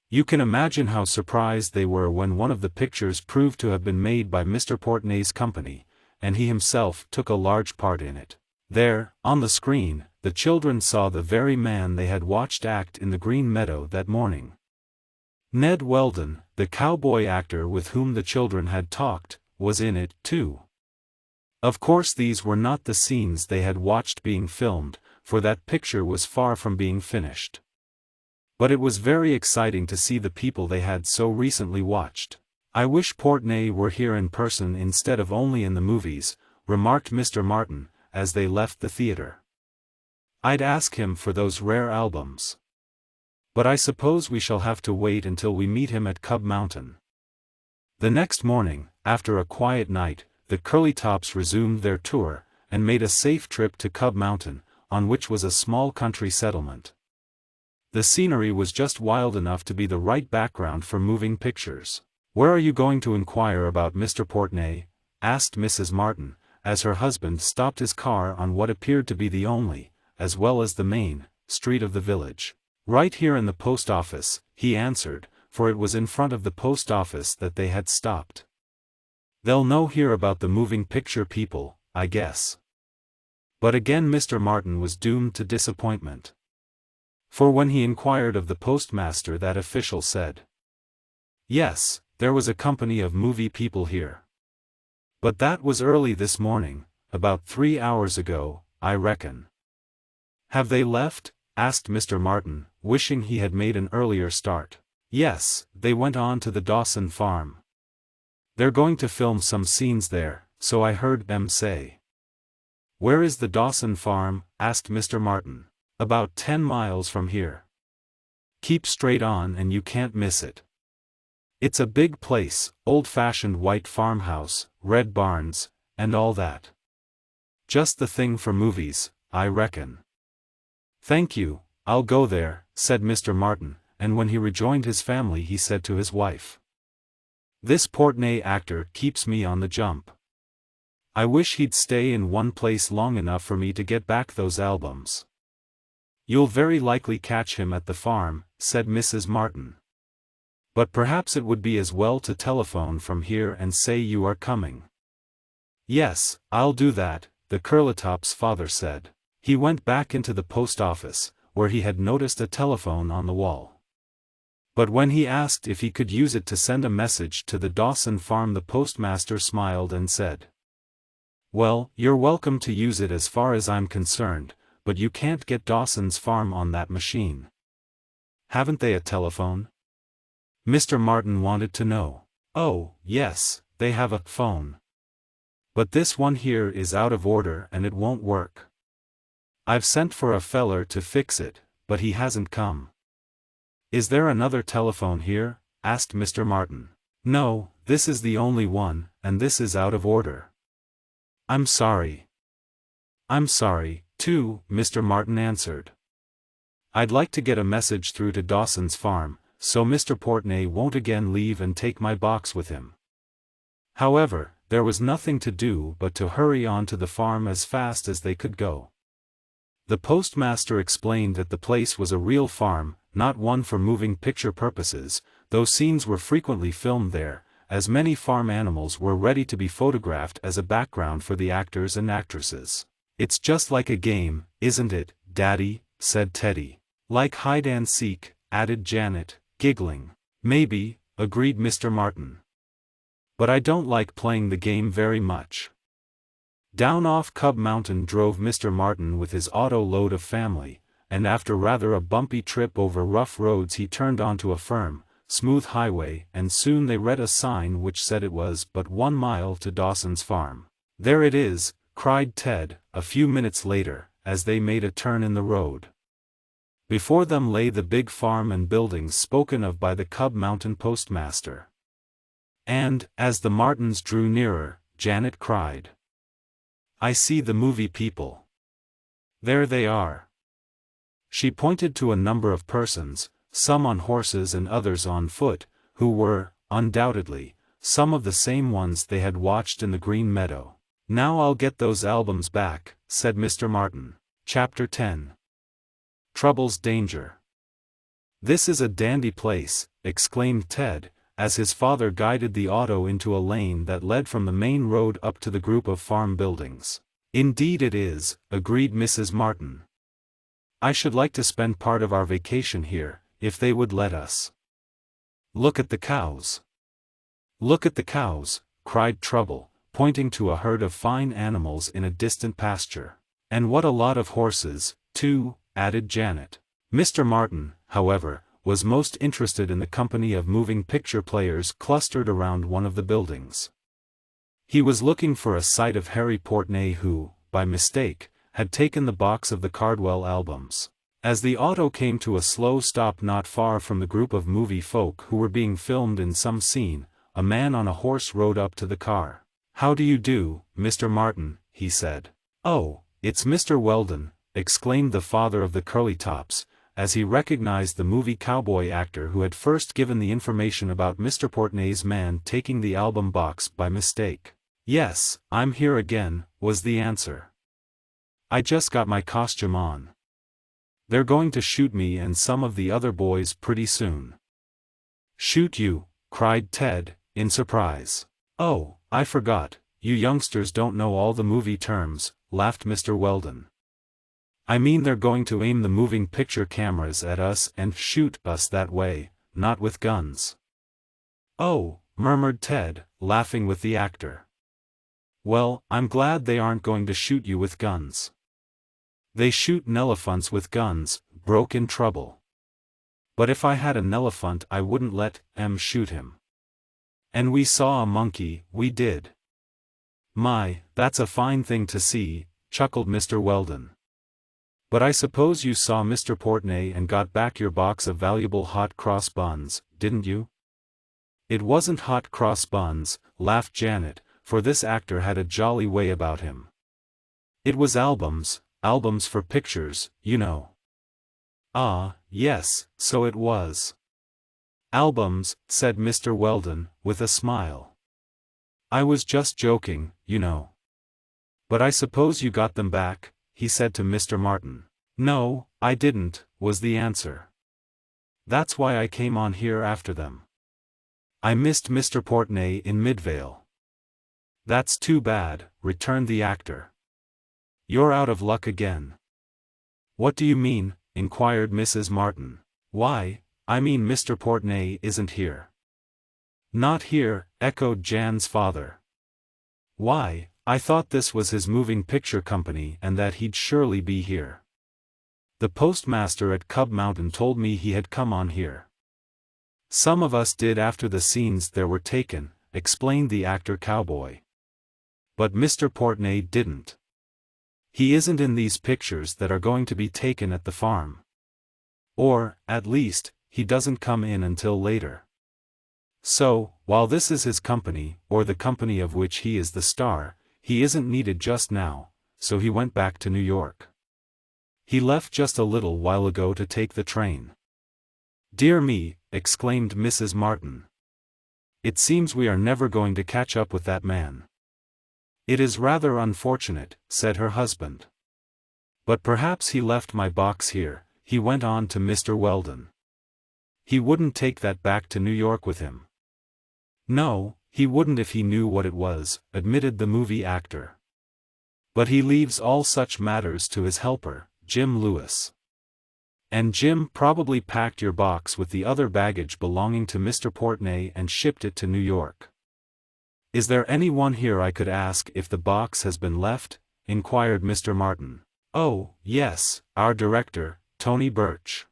You can imagine how surprised they were when one of the pictures proved to have been made by Mr. Portney's company, and he himself took a large part in it. There, on the screen, the children saw the very man they had watched act in the Green Meadow that morning. Ned Weldon, the cowboy actor with whom the children had talked, was in it, too. Of course these were not the scenes they had watched being filmed, for that picture was far from being finished. But it was very exciting to see the people they had so recently watched. I wish Portney were here in person instead of only in the movies, remarked Mr. Martin, as they left the theater. I'd ask him for those rare albums. But I suppose we shall have to wait until we meet him at Cub Mountain. The next morning, after a quiet night, the Curlytops resumed their tour, and made a safe trip to Cub Mountain, on which was a small country settlement. The scenery was just wild enough to be the right background for moving pictures. Where are you going to inquire about Mr. Portney? Asked Mrs. Martin, as her husband stopped his car on what appeared to be the only, as well as the main, street of the village. Right here in the post office, he answered, for it was in front of the post office that they had stopped. They'll know here about the moving picture people, I guess. But again Mr. Martin was doomed to disappointment. For when he inquired of the postmaster that official said, Yes, there was a company of movie people here. But that was early this morning, about 3 hours ago, I reckon. Have they left? Asked Mr. Martin, wishing he had made an earlier start. Yes, they went on to the Dawson farm. They're going to film some scenes there, so I heard them say. Where is the Dawson farm? Asked Mr. Martin. About 10 miles from here. Keep straight on and you can't miss it. It's a big place, old-fashioned white farmhouse, red barns, and all that. Just the thing for movies, I reckon. Thank you, I'll go there, said Mr. Martin, and when he rejoined his family he said to his wife. This Portney actor keeps me on the jump. I wish he'd stay in one place long enough for me to get back those albums. You'll very likely catch him at the farm, said Mrs. Martin. But perhaps it would be as well to telephone from here and say you are coming. Yes, I'll do that, the Curlytops' father said. He went back into the post office, where he had noticed a telephone on the wall. But when he asked if he could use it to send a message to the Dawson farm, the postmaster smiled and said, Well, you're welcome to use it as far as I'm concerned, but you can't get Dawson's farm on that machine. Haven't they a telephone? Mr. Martin wanted to know. Oh, yes, they have a phone. But this one here is out of order and it won't work. I've sent for a feller to fix it, but he hasn't come. Is there another telephone here? Asked Mr. Martin. No, this is the only one, and this is out of order. I'm sorry. I'm sorry, too, Mr. Martin answered. I'd like to get a message through to Dawson's farm, so Mr. Portney won't again leave and take my box with him. However, there was nothing to do but to hurry on to the farm as fast as they could go. The postmaster explained that the place was a real farm, not one for moving picture purposes, though scenes were frequently filmed there, as many farm animals were ready to be photographed as a background for the actors and actresses. It's just like a game, isn't it, Daddy? Said Teddy. Like hide and seek, added Janet, giggling. Maybe, agreed Mr. Martin. But I don't like playing the game very much. Down off Cub Mountain drove Mr. Martin with his auto load of family, and after rather a bumpy trip over rough roads he turned onto a firm, smooth highway, and soon they read a sign which said it was but 1 mile to Dawson's farm. There it is, cried Ted, a few minutes later, as they made a turn in the road. Before them lay the big farm and buildings spoken of by the Cub Mountain postmaster. And, as the Martins drew nearer, Janet cried, I see the movie people. There they are. She pointed to a number of persons, some on horses and others on foot, who were, undoubtedly, some of the same ones they had watched in the green meadow. Now I'll get those albums back, said Mr. Martin. Chapter 10. Trouble's Danger. This is a dandy place, exclaimed Ted, as his father guided the auto into a lane that led from the main road up to the group of farm buildings. Indeed it is, agreed Mrs. Martin. I should like to spend part of our vacation here, if they would let us. Look at the cows. Look at the cows, cried Trouble, pointing to a herd of fine animals in a distant pasture. And what a lot of horses, too, added Janet. Mr. Martin, however, was most interested in the company of moving picture players clustered around one of the buildings. He was looking for a sight of Harry Portney who, by mistake, had taken the box of the Cardwell albums. As the auto came to a slow stop not far from the group of movie folk who were being filmed in some scene, a man on a horse rode up to the car. How do you do, Mr. Martin, he said. Oh, it's Mr. Weldon, exclaimed the father of the Curlytops, as he recognized the movie cowboy actor who had first given the information about Mr. Portney's man taking the album box by mistake. Yes, I'm here again, was the answer. I just got my costume on. They're going to shoot me and some of the other boys pretty soon. Shoot you, cried Ted, in surprise. Oh, I forgot, you youngsters don't know all the movie terms, laughed Mr. Weldon. I mean they're going to aim the moving picture cameras at us and shoot us that way, not with guns. Oh, murmured Ted, laughing with the actor. Well, I'm glad they aren't going to shoot you with guns. They shoot elephants with guns, broke in Trouble. But if I had an elephant I wouldn't let em shoot him. And we saw a monkey, we did. My, that's a fine thing to see, chuckled Mr. Weldon. But I suppose you saw Mr. Portney and got back your box of valuable hot cross buns, didn't you? It wasn't hot cross buns, laughed Janet, for this actor had a jolly way about him. It was albums for pictures, you know. Ah, yes, so it was. Albums, said Mr. Weldon, with a smile. I was just joking, you know. But I suppose you got them back, he said to Mr. Martin. No, I didn't, was the answer. That's why I came on here after them. I missed Mr. Portney in Midvale. That's too bad, returned the actor. You're out of luck again. What do you mean? Inquired Mrs. Martin. Why, I mean Mr. Portney isn't here. Not here, echoed Jan's father. Why, I thought this was his moving picture company and that he'd surely be here. The postmaster at Cub Mountain told me he had come on here. Some of us did after the scenes there were taken, explained the actor cowboy. But Mr. Portney didn't. He isn't in these pictures that are going to be taken at the farm. Or, at least, he doesn't come in until later. So, while this is his company, or the company of which he is the star, he isn't needed just now, so he went back to New York. He left just a little while ago to take the train. Dear me, exclaimed Mrs. Martin. It seems we are never going to catch up with that man. It is rather unfortunate, said her husband. But perhaps he left my box here, he went on to Mr. Weldon. He wouldn't take that back to New York with him. No, he wouldn't if he knew what it was, admitted the movie actor. But he leaves all such matters to his helper, Jim Lewis. And Jim probably packed your box with the other baggage belonging to Mr. Portney and shipped it to New York. Is there anyone here I could ask if the box has been left? Inquired Mr. Martin. Oh, yes, our director, Tony Birch.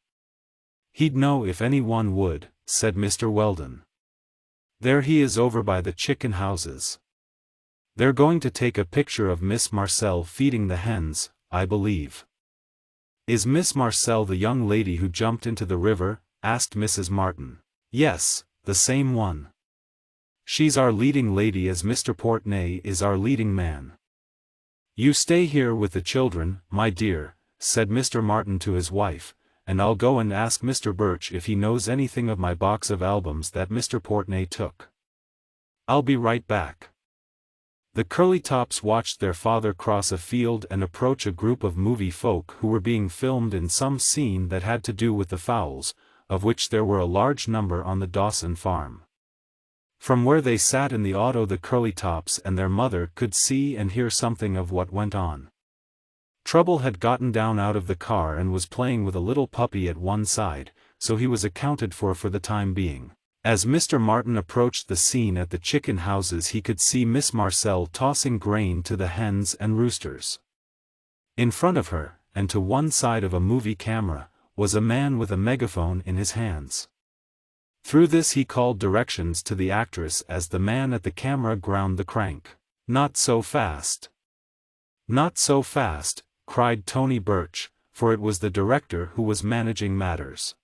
He'd know if anyone would, said Mr. Weldon. There he is over by the chicken houses. They're going to take a picture of Miss Marcel feeding the hens, I believe. Is Miss Marcel the young lady who jumped into the river? Asked Mrs. Martin. Yes, the same one. She's our leading lady as Mr. Portney is our leading man. You stay here with the children, my dear, said Mr. Martin to his wife, and I'll go and ask Mr. Birch if he knows anything of my box of albums that Mr. Portney took. I'll be right back. The Curlytops watched their father cross a field and approach a group of movie folk who were being filmed in some scene that had to do with the fowls, of which there were a large number on the Dawson farm. From where they sat in the auto the Curlytops and their mother could see and hear something of what went on. Trouble had gotten down out of the car and was playing with a little puppy at one side, so he was accounted for the time being. As Mr. Martin approached the scene at the chicken houses he could see Miss Marcel tossing grain to the hens and roosters. In front of her, and to one side of a movie camera, was a man with a megaphone in his hands. Through this he called directions to the actress as the man at the camera ground the crank. Not so fast. Not so fast, cried Tony Birch, for it was the director who was managing matters.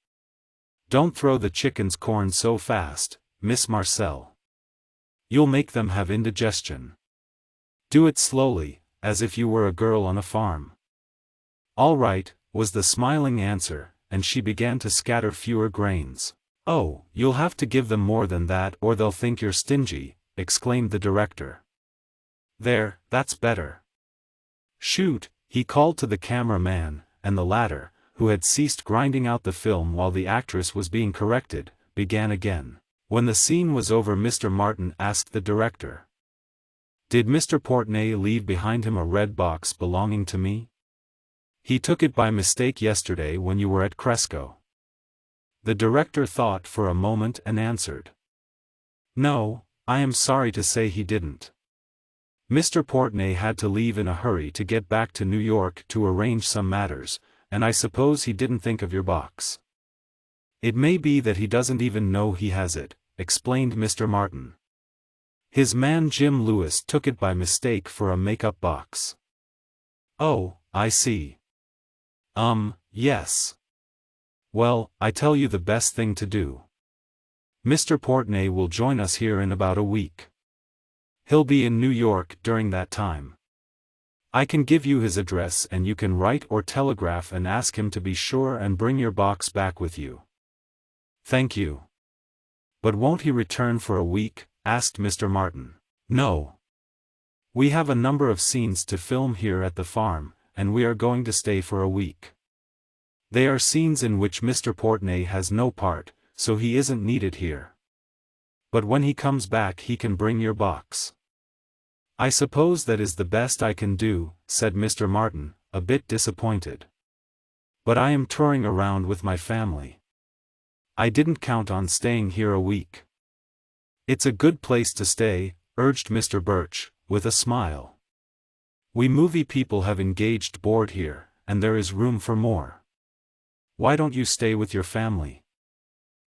Don't throw the chickens corn so fast, Miss Marcel. You'll make them have indigestion. Do it slowly, as if you were a girl on a farm. All right, was the smiling answer, and she began to scatter fewer grains. Oh, you'll have to give them more than that or they'll think you're stingy, exclaimed the director. There, that's better. Shoot, he called to the cameraman, and the latter, who had ceased grinding out the film while the actress was being corrected, began again. When the scene was over Mr. Martin asked the director. Did Mr. Portney leave behind him a red box belonging to me? He took it by mistake yesterday when you were at Cresco. The director thought for a moment and answered. No, I am sorry to say he didn't. Mr. Portney had to leave in a hurry to get back to New York to arrange some matters, and I suppose he didn't think of your box. It may be that he doesn't even know he has it, explained Mr. Martin. His man Jim Lewis took it by mistake for a makeup box. Oh, I see. Yes. Well, I tell you the best thing to do. Mr. Portney will join us here in about a week. He'll be in New York during that time. I can give you his address and you can write or telegraph and ask him to be sure and bring your box back with you. Thank you. But won't he return for a week? Asked Mr. Martin. No. We have a number of scenes to film here at the farm, and we are going to stay for a week. They are scenes in which Mr. Portney has no part, so he isn't needed here. But when he comes back he can bring your box. I suppose that is the best I can do, said Mr. Martin, a bit disappointed. But I am touring around with my family. I didn't count on staying here a week. It's a good place to stay, urged Mr. Birch, with a smile. We movie people have engaged board here, and there is room for more. Why don't you stay with your family?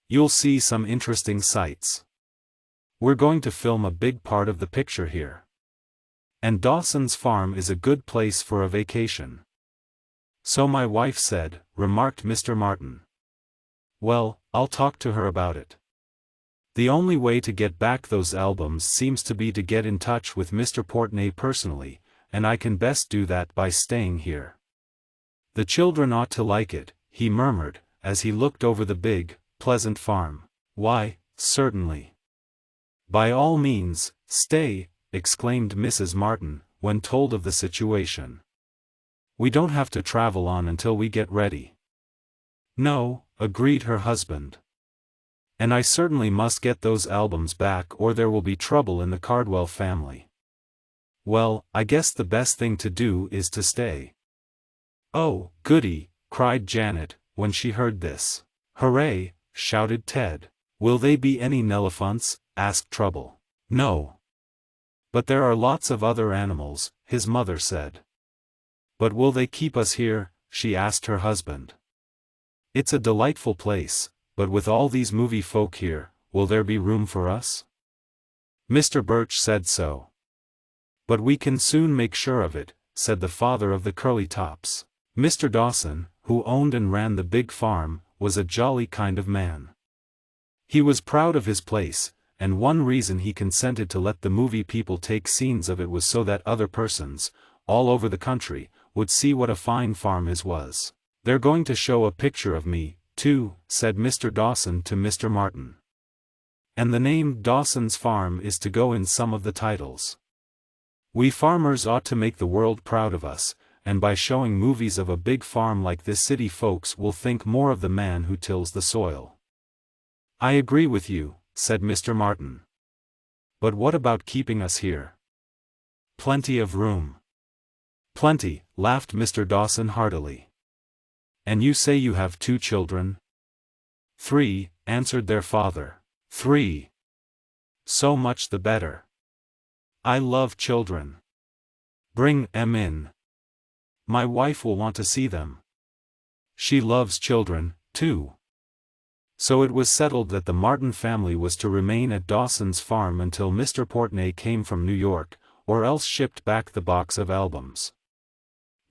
You'll see some interesting sights. We're going to film a big part of the picture here. And Dawson's Farm is a good place for a vacation. So my wife said, remarked Mr. Martin. Well, I'll talk to her about it. The only way to get back those albums seems to be to get in touch with Mr. Portney personally, and I can best do that by staying here. The children ought to like it, he murmured, as he looked over the big, pleasant farm. Why, certainly. By all means, stay, exclaimed Mrs. Martin, when told of the situation. We don't have to travel on until we get ready. No, agreed her husband. And I certainly must get those albums back or there will be trouble in the Cardwell family. Well, I guess the best thing to do is to stay. Oh, goody, cried Janet, when she heard this. Hooray, shouted Ted. Will they be any Nelephants? Asked Trouble. No. But there are lots of other animals, his mother said. But will they keep us here? She asked her husband. It's a delightful place, but with all these movie folk here, will there be room for us? Mr. Birch said so. But we can soon make sure of it, said the father of the Curlytops. Mr. Dawson, who owned and ran the big farm, was a jolly kind of man. He was proud of his place, and one reason he consented to let the movie people take scenes of it was so that other persons, all over the country, would see what a fine farm his was. They're going to show a picture of me, too, said Mr. Dawson to Mr. Martin. And the name Dawson's Farm is to go in some of the titles. We farmers ought to make the world proud of us, and by showing movies of a big farm like this city folks will think more of the man who tills the soil. I agree with you, said Mr. Martin. But what about keeping us here? Plenty of room. Plenty, laughed Mr. Dawson heartily. And you say you have 2 children? 3, answered their father. 3. So much the better. I love children. Bring 'em in. My wife will want to see them. She loves children, too. So it was settled that the Martin family was to remain at Dawson's Farm until Mr. Portney came from New York, or else shipped back the box of albums.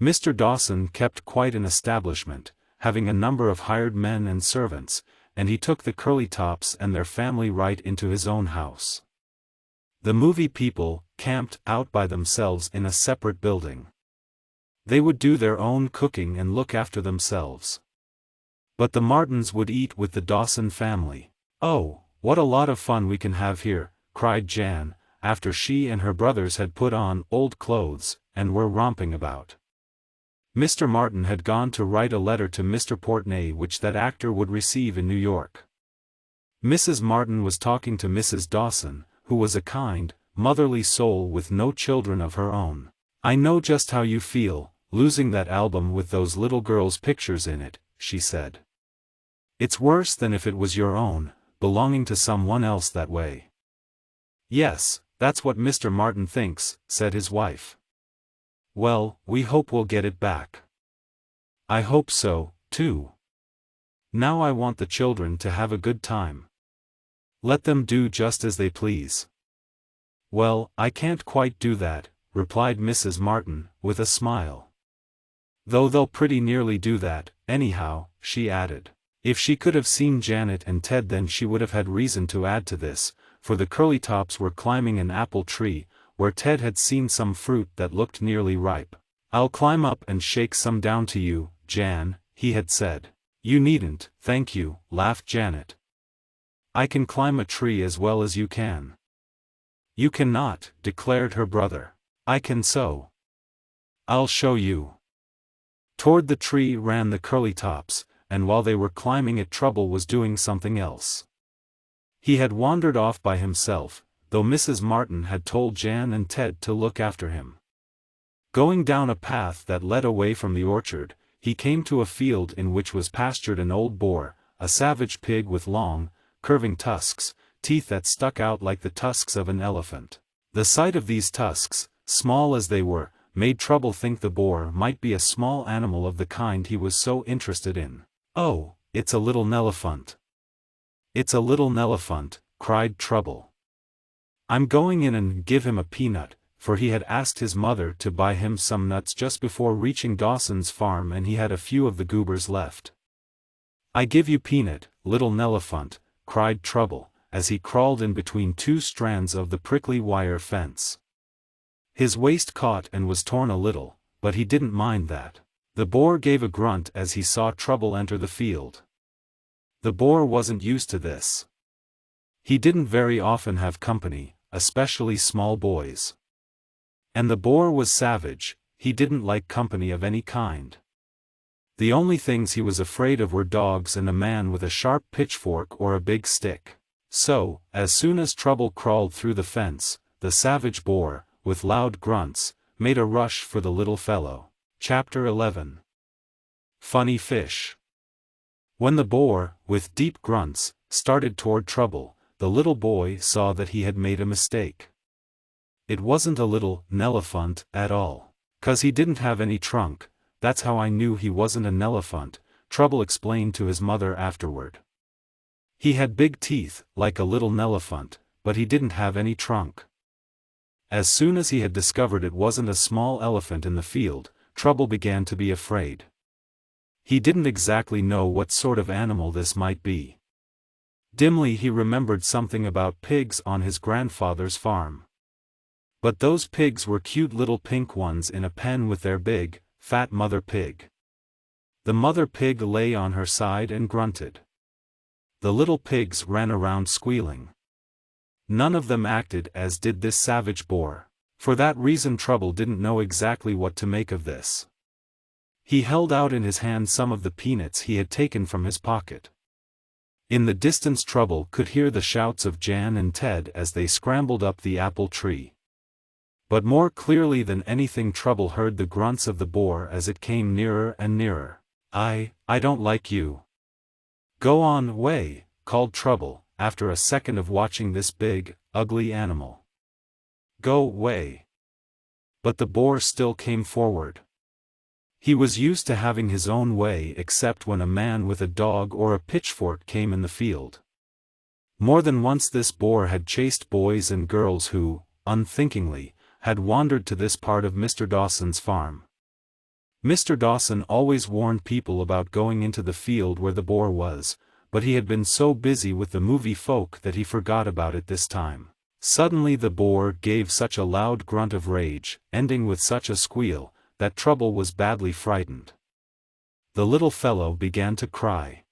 Mr. Dawson kept quite an establishment, having a number of hired men and servants, and he took the Curlytops and their family right into his own house. The movie people camped out by themselves in a separate building. They would do their own cooking and look after themselves. But the Martins would eat with the Dawson family. Oh, what a lot of fun we can have here, cried Jan, after she and her brothers had put on old clothes, and were romping about. Mr. Martin had gone to write a letter to Mr. Portney which that actor would receive in New York. Mrs. Martin was talking to Mrs. Dawson, who was a kind, motherly soul with no children of her own. I know just how you feel, losing that album with those little girls' pictures in it, she said. It's worse than if it was your own, belonging to someone else that way. "Yes, that's what Mr. Martin thinks," said his wife. "Well, we hope we'll get it back." "I hope so, too. Now I want the children to have a good time. Let them do just as they please." "Well, I can't quite do that," replied Mrs. Martin, with a smile. "Though they'll pretty nearly do that, anyhow," she added. If she could have seen Janet and Ted, then she would have had reason to add to this, for the Curlytops were climbing an apple tree, where Ted had seen some fruit that looked nearly ripe. "I'll climb up and shake some down to you, Jan," he had said. "You needn't, thank you," laughed Janet. "I can climb a tree as well as you can." "You cannot," declared her brother. "I can so. I'll show you." Toward the tree ran the Curlytops, and while they were climbing it, Trouble was doing something else. He had wandered off by himself, though Mrs. Martin had told Jan and Ted to look after him. Going down a path that led away from the orchard, he came to a field in which was pastured an old boar, a savage pig with long, curving tusks, teeth that stuck out like the tusks of an elephant. The sight of these tusks, small as they were, made Trouble think the boar might be a small animal of the kind he was so interested in. "Oh, it's a little Nelephant. It's a little Nelephant," cried Trouble. "I'm going in and give him a peanut," for he had asked his mother to buy him some nuts just before reaching Dawson's farm, and he had a few of the goobers left. "I give you peanut, little Nelephant," cried Trouble, as he crawled in between two strands of the prickly wire fence. His waist caught and was torn a little, but he didn't mind that. The boar gave a grunt as he saw Trouble enter the field. The boar wasn't used to this. He didn't very often have company, especially small boys. And the boar was savage, he didn't like company of any kind. The only things he was afraid of were dogs and a man with a sharp pitchfork or a big stick. So, as soon as Trouble crawled through the fence, the savage boar, with loud grunts, made a rush for the little fellow. Chapter 11. Funny Fish. When the boar, with deep grunts, started toward Trouble, the little boy saw that he had made a mistake. It wasn't a little Nelephant at all. "'Cause he didn't have any trunk, that's how I knew he wasn't a Nelephant," Trouble explained to his mother afterward. He had big teeth, like a little Nelephant, but he didn't have any trunk. As soon as he had discovered it wasn't a small elephant in the field, Trouble began to be afraid. He didn't exactly know what sort of animal this might be. Dimly he remembered something about pigs on his grandfather's farm. But those pigs were cute little pink ones in a pen with their big, fat mother pig. The mother pig lay on her side and grunted. The little pigs ran around squealing. None of them acted as did this savage boar. For that reason Trouble didn't know exactly what to make of this. He held out in his hand some of the peanuts he had taken from his pocket. In the distance Trouble could hear the shouts of Jan and Ted as they scrambled up the apple tree. But more clearly than anything Trouble heard the grunts of the boar as it came nearer and nearer. I don't like you." "Go on away," called Trouble, after a second of watching this big, ugly animal. "Go away." But the boar still came forward. He was used to having his own way except when a man with a dog or a pitchfork came in the field. More than once this boar had chased boys and girls who, unthinkingly, had wandered to this part of Mr. Dawson's farm. Mr. Dawson always warned people about going into the field where the boar was, but he had been so busy with the movie folk that he forgot about it this time. Suddenly the boar gave such a loud grunt of rage, ending with such a squeal, that Trouble was badly frightened. The little fellow began to cry.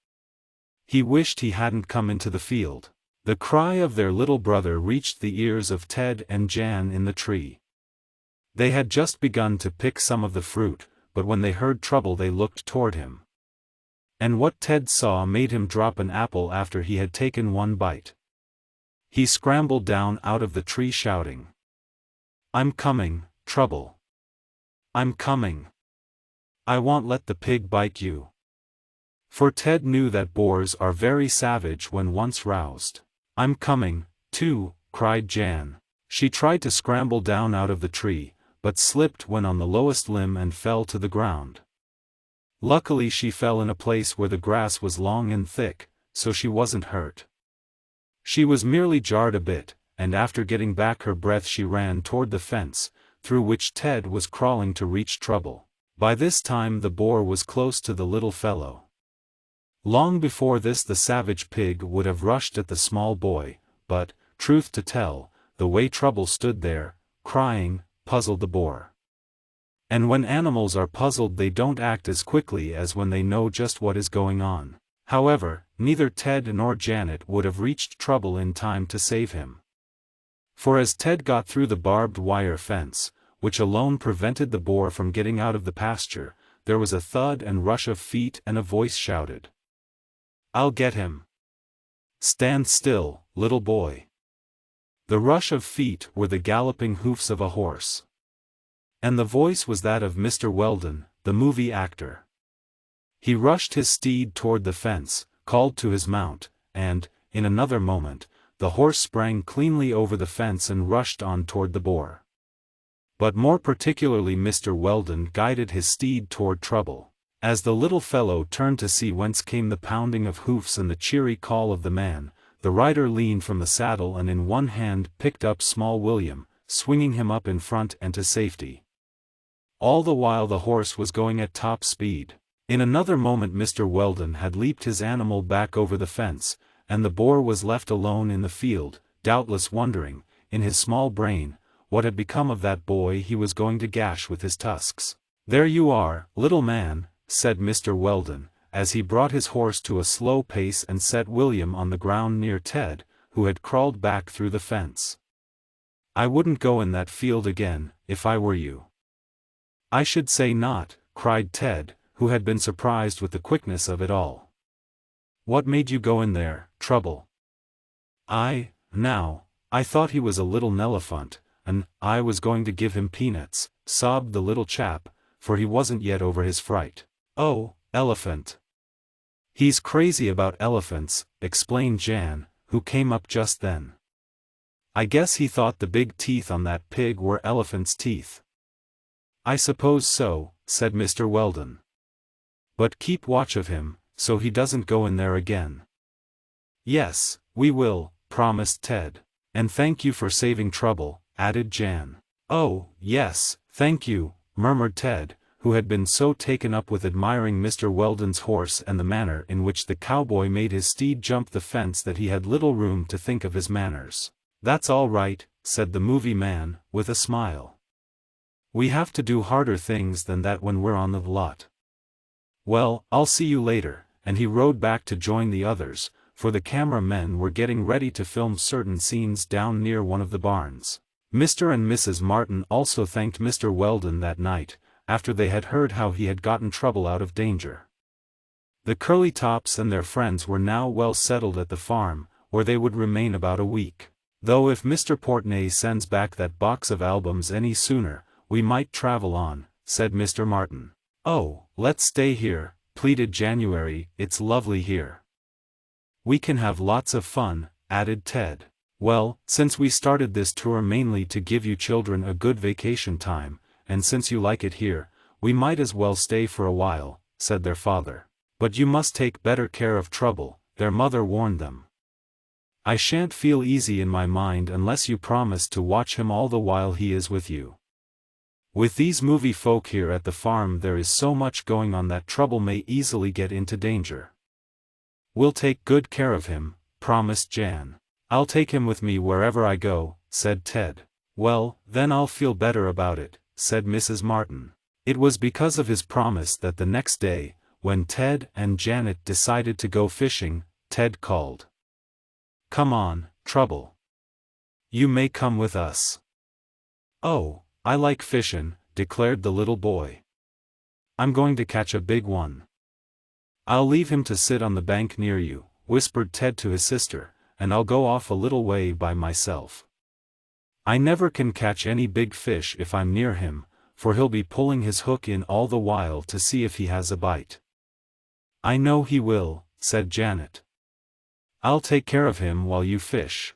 He wished he hadn't come into the field. The cry of their little brother reached the ears of Ted and Jan in the tree. They had just begun to pick some of the fruit, but when they heard Trouble they looked toward him. And what Ted saw made him drop an apple after he had taken one bite. He scrambled down out of the tree shouting, "I'm coming, Trouble. I'm coming. I won't let the pig bite you." For Ted knew that boars are very savage when once roused. "I'm coming, too," cried Jan. She tried to scramble down out of the tree, but slipped when on the lowest limb and fell to the ground. Luckily she fell in a place where the grass was long and thick, so she wasn't hurt. She was merely jarred a bit, and after getting back her breath she ran toward the fence, through which Ted was crawling to reach Trouble. By this time the boar was close to the little fellow. Long before this the savage pig would have rushed at the small boy, but, truth to tell, the way Trouble stood there, crying, puzzled the boar. And when animals are puzzled they don't act as quickly as when they know just what is going on. However, neither Ted nor Janet would have reached Trouble in time to save him. For as Ted got through the barbed wire fence, which alone prevented the boar from getting out of the pasture, there was a thud and rush of feet and a voice shouted, "I'll get him! Stand still, little boy!" The rush of feet were the galloping hoofs of a horse. And the voice was that of Mr. Weldon, the movie actor. He rushed his steed toward the fence, called to his mount, and, in another moment, the horse sprang cleanly over the fence and rushed on toward the boar. But more particularly Mr. Weldon guided his steed toward Trouble. As the little fellow turned to see whence came the pounding of hoofs and the cheery call of the man, the rider leaned from the saddle and in one hand picked up small William, swinging him up in front and to safety. All the while the horse was going at top speed. In another moment Mr. Weldon had leaped his animal back over the fence, and the boar was left alone in the field, doubtless wondering, in his small brain, what had become of that boy he was going to gash with his tusks. "There you are, little man," said Mr. Weldon, as he brought his horse to a slow pace and set William on the ground near Ted, who had crawled back through the fence. "I wouldn't go in that field again, if I were you." "I should say not," cried Ted, who had been surprised with the quickness of it all. "What made you go in there, Trouble?" I thought he was a little Nelephant, and I was going to give him peanuts," sobbed the little chap, for he wasn't yet over his fright. "Oh, elephant. He's crazy about elephants," explained Jan, who came up just then. "I guess he thought the big teeth on that pig were elephant's teeth." "I suppose so," said Mr. Weldon. "But keep watch of him, so he doesn't go in there again." "Yes, we will," promised Ted. "And thank you for saving Trouble," added Jan. "Oh, yes, thank you," murmured Ted, who had been so taken up with admiring Mr. Weldon's horse and the manner in which the cowboy made his steed jump the fence that he had little room to think of his manners. "That's all right," said the movie man, with a smile. "We have to do harder things than that when we're on the lot. Well, I'll see you later," and he rode back to join the others, for the camera-men were getting ready to film certain scenes down near one of the barns. Mr. and Mrs. Martin also thanked Mr. Weldon that night, after they had heard how he had gotten Trouble out of danger. The Curlytops and their friends were now well settled at the farm, where they would remain about a week. "Though if Mr. Portney sends back that box of albums any sooner, we might travel on," said Mr. Martin. "Oh, let's stay here," pleaded January, "it's lovely here." "We can have lots of fun," added Ted. "Well, since we started this tour mainly to give you children a good vacation time, and since you like it here, we might as well stay for a while," said their father. "But you must take better care of Trouble," their mother warned them. "I shan't feel easy in my mind unless you promise to watch him all the while he is with you. With these movie folk here at the farm there is so much going on that Trouble may easily get into danger." "We'll take good care of him," promised Jan. "I'll take him with me wherever I go," said Ted. "Well, then I'll feel better about it," said Mrs. Martin. It was because of his promise that the next day, when Ted and Janet decided to go fishing, Ted called, "Come on, Trouble. You may come with us." "Oh, I like fishin'," declared the little boy. "I'm going to catch a big one." "I'll leave him to sit on the bank near you," whispered Ted to his sister, "and I'll go off a little way by myself. I never can catch any big fish if I'm near him, for he'll be pulling his hook in all the while to see if he has a bite." "I know he will," said Janet. "I'll take care of him while you fish."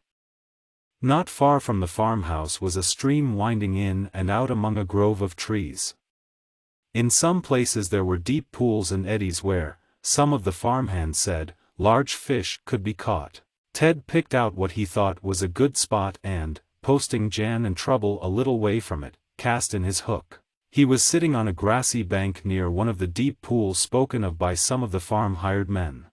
Not far from the farmhouse was a stream winding in and out among a grove of trees. In some places there were deep pools and eddies where, some of the farmhands said, large fish could be caught. Ted picked out what he thought was a good spot and, posting Jan and Trouble a little way from it, cast in his hook. He was sitting on a grassy bank near one of the deep pools spoken of by some of the farm-hired men.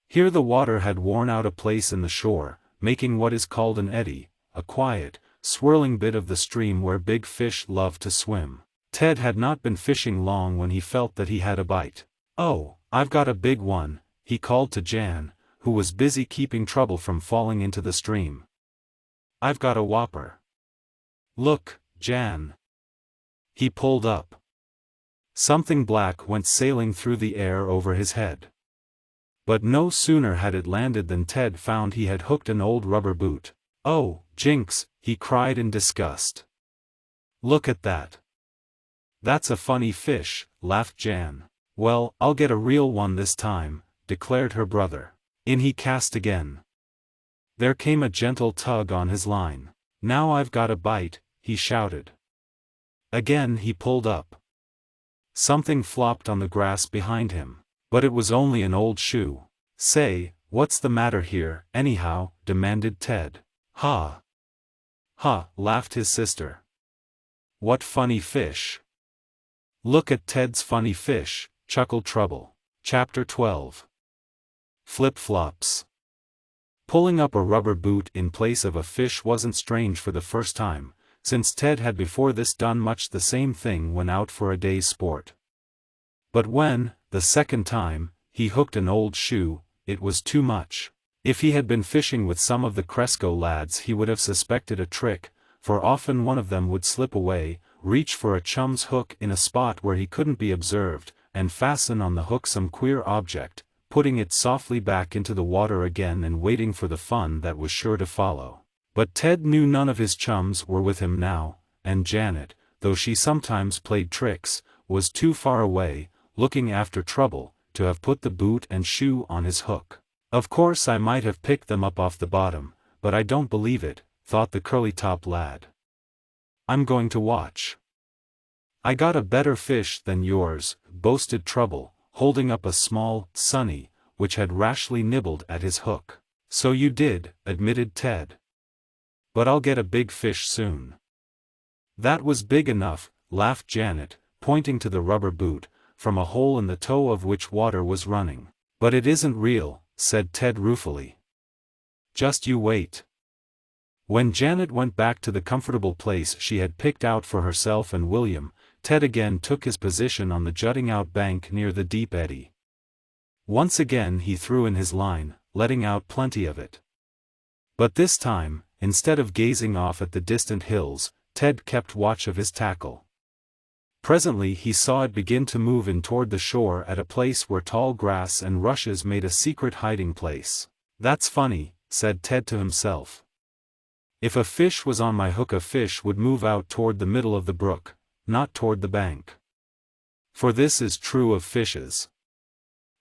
Here the water had worn out a place in the shore, making what is called an eddy, a quiet, swirling bit of the stream where big fish love to swim. Ted had not been fishing long when he felt that he had a bite. "Oh, I've got a big one," he called to Jan, who was busy keeping Trouble from falling into the stream. "I've got a whopper. Look, Jan." He pulled up. Something black went sailing through the air over his head. But no sooner had it landed than Ted found he had hooked an old rubber boot. "Oh, Jinx," he cried in disgust. "Look at that." "That's a funny fish," laughed Jan. "Well, I'll get a real one this time," declared her brother. In he cast again. There came a gentle tug on his line. "Now I've got a bite," he shouted. Again he pulled up. Something flopped on the grass behind him. But it was only an old shoe. "Say, what's the matter here, anyhow?" demanded Ted. "Ha! Ha!" laughed his sister. "What funny fish?" "Look at Ted's funny fish," chuckled Trouble. Chapter 12. Flip-flops. Pulling up a rubber boot in place of a fish wasn't strange for the first time, since Ted had before this done much the same thing when out for a day's sport. But when, the second time, he hooked an old shoe, it was too much. If he had been fishing with some of the Cresco lads he would have suspected a trick, for often one of them would slip away, reach for a chum's hook in a spot where he couldn't be observed, and fasten on the hook some queer object, putting it softly back into the water again and waiting for the fun that was sure to follow. But Ted knew none of his chums were with him now, and Janet, though she sometimes played tricks, was too far away, looking after Trouble, to have put the boot and shoe on his hook. "Of course I might have picked them up off the bottom, but I don't believe it," thought the Curlytop lad. "I'm going to watch." "I got a better fish than yours," boasted Trouble, holding up a small sunny, which had rashly nibbled at his hook. "So you did," admitted Ted. "But I'll get a big fish soon." "That was big enough," laughed Janet, pointing to the rubber boot, from a hole in the toe of which water was running. "But it isn't real," said Ted ruefully. "Just you wait." When Janet went back to the comfortable place she had picked out for herself and William, Ted again took his position on the jutting-out bank near the deep eddy. Once again he threw in his line, letting out plenty of it. But this time, instead of gazing off at the distant hills, Ted kept watch of his tackle. Presently he saw it begin to move in toward the shore at a place where tall grass and rushes made a secret hiding place. "That's funny," said Ted to himself. "If a fish was on my hook a fish would move out toward the middle of the brook, not toward the bank. For this is true of fishes.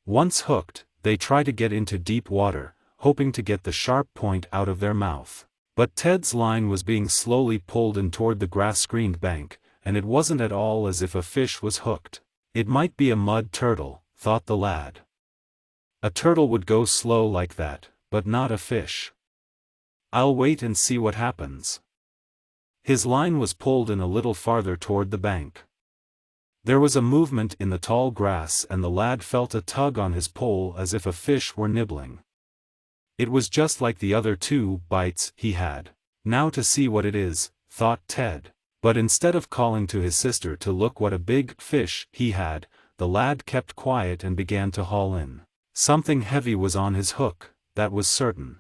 Once hooked, they try to get into deep water, hoping to get the sharp point out of their mouth." But Ted's line was being slowly pulled in toward the grass-screened bank, and it wasn't at all as if a fish was hooked. It might be a mud turtle, thought the lad. A turtle would go slow like that, but not a fish. "I'll wait and see what happens." His line was pulled in a little farther toward the bank. There was a movement in the tall grass and the lad felt a tug on his pole as if a fish were nibbling. It was just like the other two bites he had. "Now to see what it is," thought Ted. But instead of calling to his sister to look what a big fish he had, the lad kept quiet and began to haul in. Something heavy was on his hook, that was certain.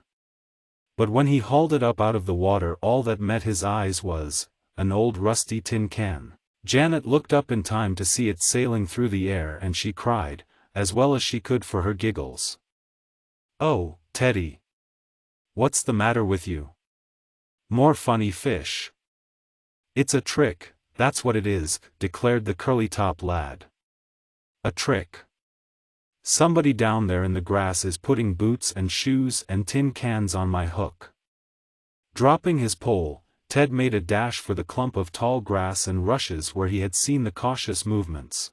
But when he hauled it up out of the water all that met his eyes was an old rusty tin can. Janet looked up in time to see it sailing through the air and she cried, as well as she could for her giggles. "Oh, Teddy! What's the matter with you? More funny fish." "It's a trick, that's what it is," declared the Curlytop lad. "A trick. Somebody down there in the grass is putting boots and shoes and tin cans on my hook." Dropping his pole, Ted made a dash for the clump of tall grass and rushes where he had seen the cautious movements.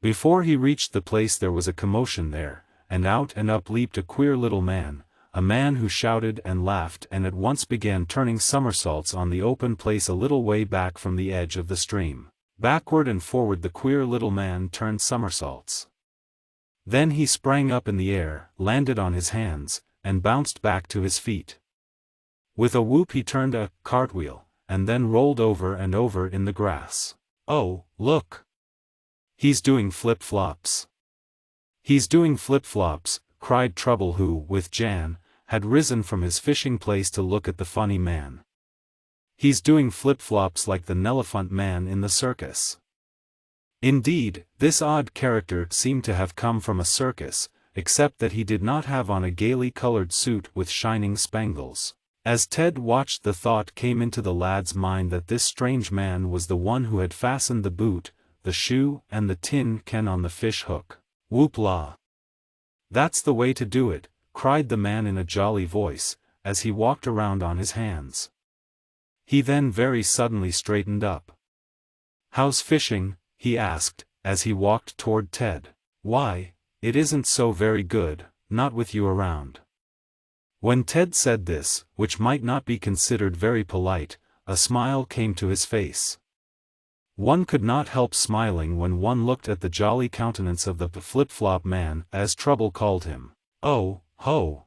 Before he reached the place there was a commotion there, and out and up leaped a queer little man, a man who shouted and laughed and at once began turning somersaults on the open place a little way back from the edge of the stream. Backward and forward the queer little man turned somersaults. Then he sprang up in the air, landed on his hands, and bounced back to his feet. With a whoop he turned a cartwheel, and then rolled over and over in the grass. "Oh, look! He's doing flip-flops!" "He's doing flip-flops," cried Trouble who, with Jan, had risen from his fishing place to look at the funny man. "He's doing flip-flops like the Nelephant man in the circus." Indeed, this odd character seemed to have come from a circus, except that he did not have on a gaily colored suit with shining spangles. As Ted watched, the thought came into the lad's mind that this strange man was the one who had fastened the boot, the shoe and the tin can on the fish hook. "Whoop-la! That's the way to do it," cried the man in a jolly voice, as he walked around on his hands. He then very suddenly straightened up. "How's fishing?" he asked, as he walked toward Ted. "Why, it isn't so very good, not with you around." When Ted said this, which might not be considered very polite, a smile came to his face. One could not help smiling when one looked at the jolly countenance of the flip-flop man, as Trouble called him. "Oh, ho!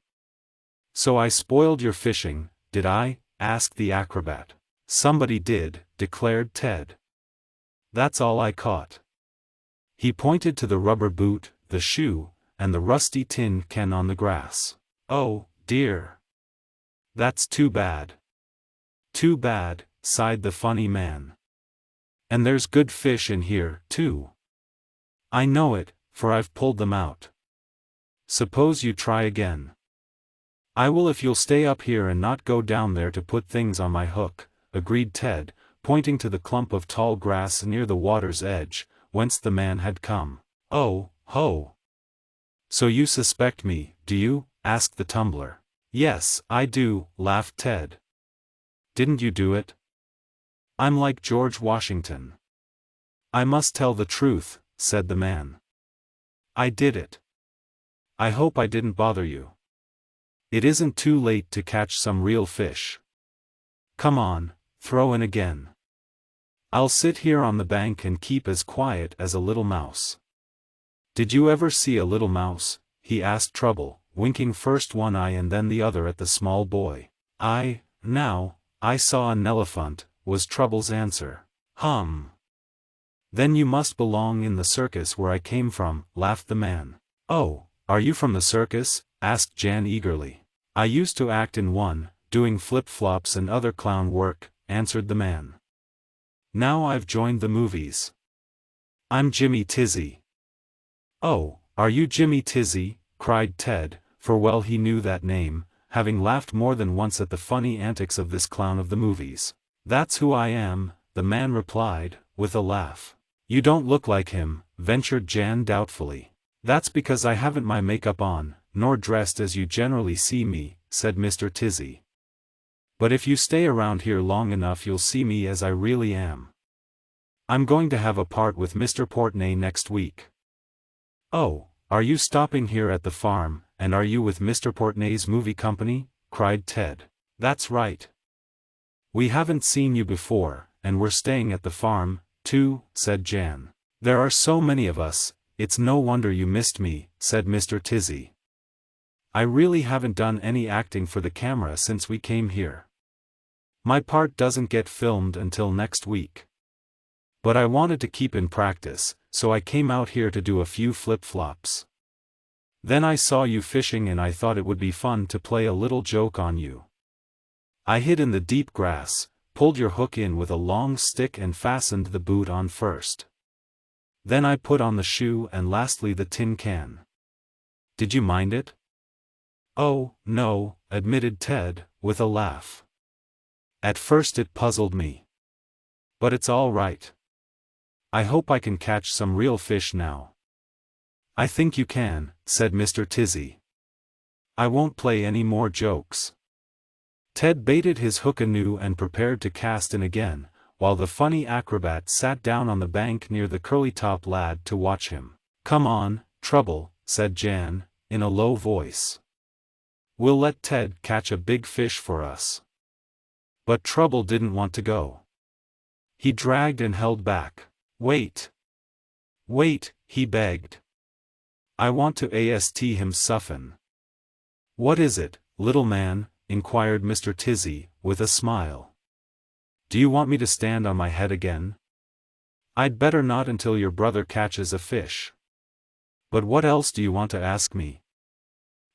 So I spoiled your fishing, did I?" asked the acrobat. "Somebody did," declared Ted. "That's all I caught." He pointed to the rubber boot, the shoe, and the rusty tin can on the grass. "Oh, dear. That's too bad." "Too bad," sighed the funny man. "And there's good fish in here, too." "I know it, for I've pulled them out." "Suppose you try again." "I will if you'll stay up here and not go down there to put things on my hook," agreed Ted, pointing to the clump of tall grass near the water's edge, whence the man had come. "Oh, ho! So you suspect me, do you?" asked the tumbler. "Yes, I do," laughed Ted. "Didn't you do it?" "I'm like George Washington." "I must tell the truth," said the man. "I did it. I hope I didn't bother you. It isn't too late to catch some real fish. Come on, throw in again. I'll sit here on the bank and keep as quiet as a little mouse." "Did you ever see a little mouse?" he asked Trouble, winking first one eye and then the other at the small boy. I saw an elephant," was Trouble's answer. Then you must belong in the circus where I came from," laughed the man. "Oh, are you from the circus?" asked Jan eagerly. "I used to act in one, doing flip-flops and other clown work," answered the man. "Now I've joined the movies. I'm Jimmy Tizzy." "Oh, are you Jimmy Tizzy?" cried Ted, for well he knew that name, having laughed more than once at the funny antics of this clown of the movies. "That's who I am," the man replied, with a laugh. "You don't look like him," ventured Jan doubtfully. "That's because I haven't my makeup on, nor dressed as you generally see me," said Mr. Tizzy. "But if you stay around here long enough you'll see me as I really am. I'm going to have a part with Mr. Portney next week." "Oh, are you stopping here at the farm, and are you with Mr. Portney's movie company?" cried Ted. "That's right. We haven't seen you before, and we're staying at the farm, too," said Jan. "There are so many of us, it's no wonder you missed me," said Mr. Tizzy. "I really haven't done any acting for the camera since we came here. My part doesn't get filmed until next week. But I wanted to keep in practice, so I came out here to do a few flip-flops. Then I saw you fishing and I thought it would be fun to play a little joke on you. I hid in the deep grass, pulled your hook in with a long stick and fastened the boot on first. Then I put on the shoe and lastly the tin can. Did you mind it?" "Oh, no," admitted Ted, with a laugh. "At first it puzzled me. But it's all right. I hope I can catch some real fish now." "I think you can," said Mr. Tizzy. "I won't play any more jokes." Ted baited his hook anew and prepared to cast in again, while the funny acrobat sat down on the bank near the curly-top lad to watch him. "Come on, Trouble," said Jan, in a low voice. "We'll let Ted catch a big fish for us." But Trouble didn't want to go. He dragged and held back. "Wait. Wait," he begged. "I want to ast him suffin." "What is it, little man?" inquired Mr. Tizzy, with a smile. "Do you want me to stand on my head again?" "I'd better not until your brother catches a fish." "But what else do you want to ask me?"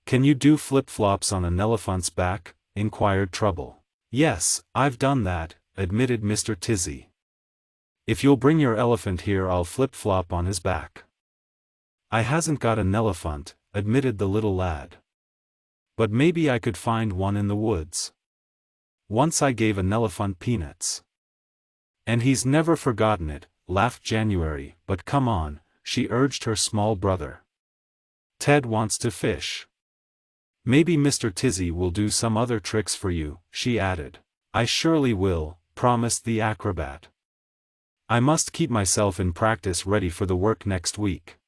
"Can you do flip-flops on an elephant's back?" inquired Trouble. "Yes, I've done that," admitted Mr. Tizzy. "If you'll bring your elephant here, I'll flip-flop on his back." "I hasn't got an elephant," admitted the little lad. "But maybe I could find one in the woods. Once I gave an elephant peanuts." "And he's never forgotten it," laughed January. "But come on," she urged her small brother. "Ted wants to fish. Maybe Mr. Tizzy will do some other tricks for you," she added. "I surely will," promised the acrobat. "I must keep myself in practice ready for the work next week.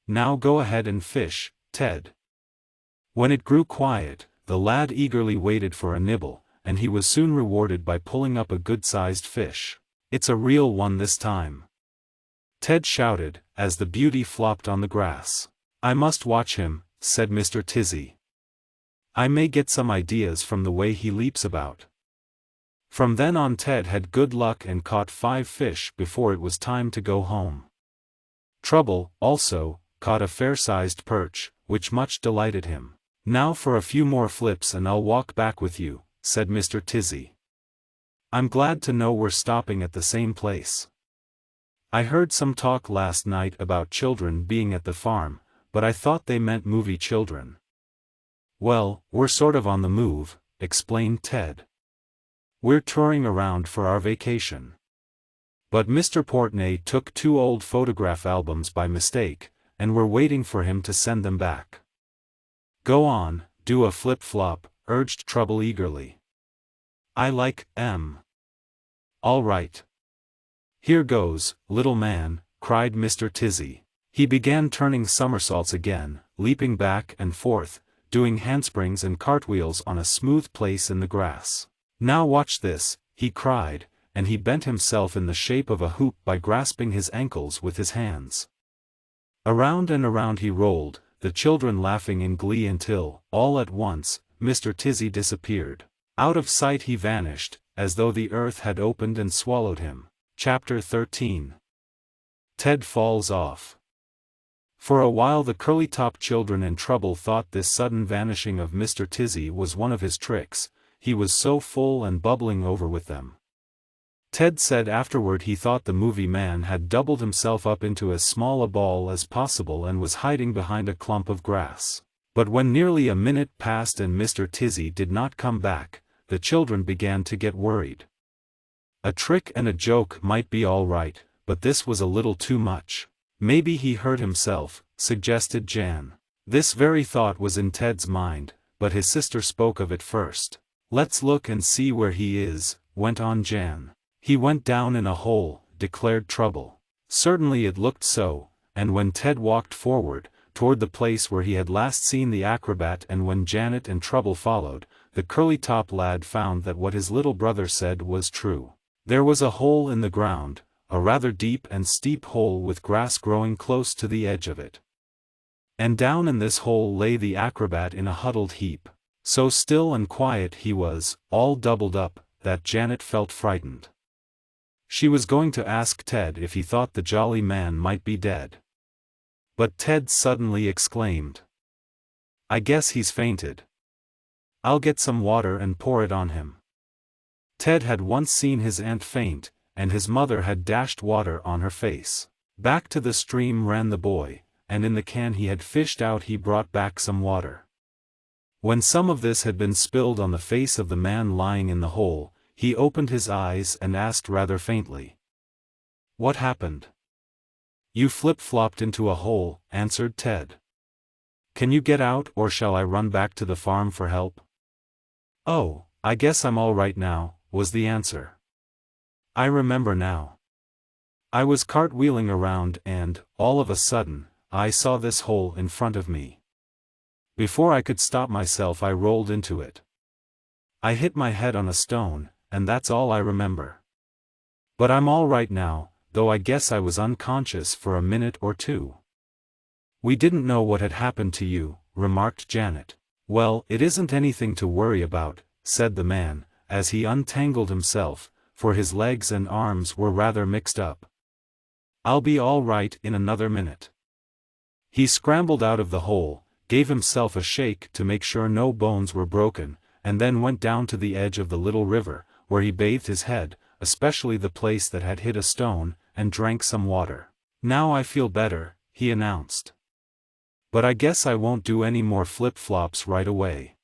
Now go ahead and fish, Ted." When it grew quiet, the lad eagerly waited for a nibble, and he was soon rewarded by pulling up a good-sized fish. "It's a real one this time," Ted shouted, as the beauty flopped on the grass. "I must watch him," said Mr. Tizzy. "I may get some ideas from the way he leaps about." From then on Ted had good luck and caught 5 fish before it was time to go home. Trouble, also, caught a fair-sized perch, which much delighted him. "Now for a few more flips and I'll walk back with you," said Mr. Tizzy. "I'm glad to know we're stopping at the same place. I heard some talk last night about children being at the farm, but I thought they meant movie children." "Well, we're sort of on the move," explained Ted. "We're touring around for our vacation." But Mr. Portney took 2 old photograph albums by mistake, and we're waiting for him to send them back. "Go on, do a flip-flop," urged Trouble eagerly. "I like 'em." "All right. Here goes, little man," cried Mr. Tizzy. He began turning somersaults again, leaping back and forth, doing handsprings and cartwheels on a smooth place in the grass. "Now watch this," he cried, and he bent himself in the shape of a hoop by grasping his ankles with his hands. Around and around he rolled, the children laughing in glee until, all at once, Mr. Tizzy disappeared. Out of sight he vanished, as though the earth had opened and swallowed him. Chapter 13. Ted falls off. For a while the Curlytop children in Trouble thought this sudden vanishing of Mr. Tizzy was one of his tricks, he was so full and bubbling over with them. Ted said afterward he thought the movie man had doubled himself up into as small a ball as possible and was hiding behind a clump of grass. But when nearly a minute passed and Mr. Tizzy did not come back, the children began to get worried. A trick and a joke might be all right, but this was a little too much. "Maybe he hurt himself," suggested Jan. This very thought was in Ted's mind, but his sister spoke of it first. "Let's look and see where he is," went on Jan. "He went down in a hole," declared Trouble. Certainly it looked so, and when Ted walked forward, toward the place where he had last seen the acrobat and when Janet and Trouble followed, the Curlytop lad found that what his little brother said was true. There was a hole in the ground, a rather deep and steep hole with grass growing close to the edge of it. And down in this hole lay the acrobat in a huddled heap. So still and quiet he was, all doubled up, that Janet felt frightened. She was going to ask Ted if he thought the jolly man might be dead. But Ted suddenly exclaimed, "I guess he's fainted. I'll get some water and pour it on him." Ted had once seen his aunt faint, and his mother had dashed water on her face. Back to the stream ran the boy, and in the can he had fished out he brought back some water. When some of this had been spilled on the face of the man lying in the hole, he opened his eyes and asked rather faintly, "What happened?" "You flip-flopped into a hole," answered Ted. "Can you get out or shall I run back to the farm for help?" "Oh, I guess I'm all right now, was the answer. I remember now. I was cartwheeling around and, all of a sudden, I saw this hole in front of me. Before I could stop myself I rolled into it. I hit my head on a stone, and that's all I remember. But I'm all right now, though I guess I was unconscious for a minute or two. We didn't know what had happened to you, remarked Janet. Well, it isn't anything to worry about, said the man, as he untangled himself, for his legs and arms were rather mixed up. I'll be all right in another minute. He scrambled out of the hole, gave himself a shake to make sure no bones were broken, and then went down to the edge of the little river, where he bathed his head, especially the place that had hit a stone, and drank some water. Now I feel better, he announced. But I guess I won't do any more flip-flops right away.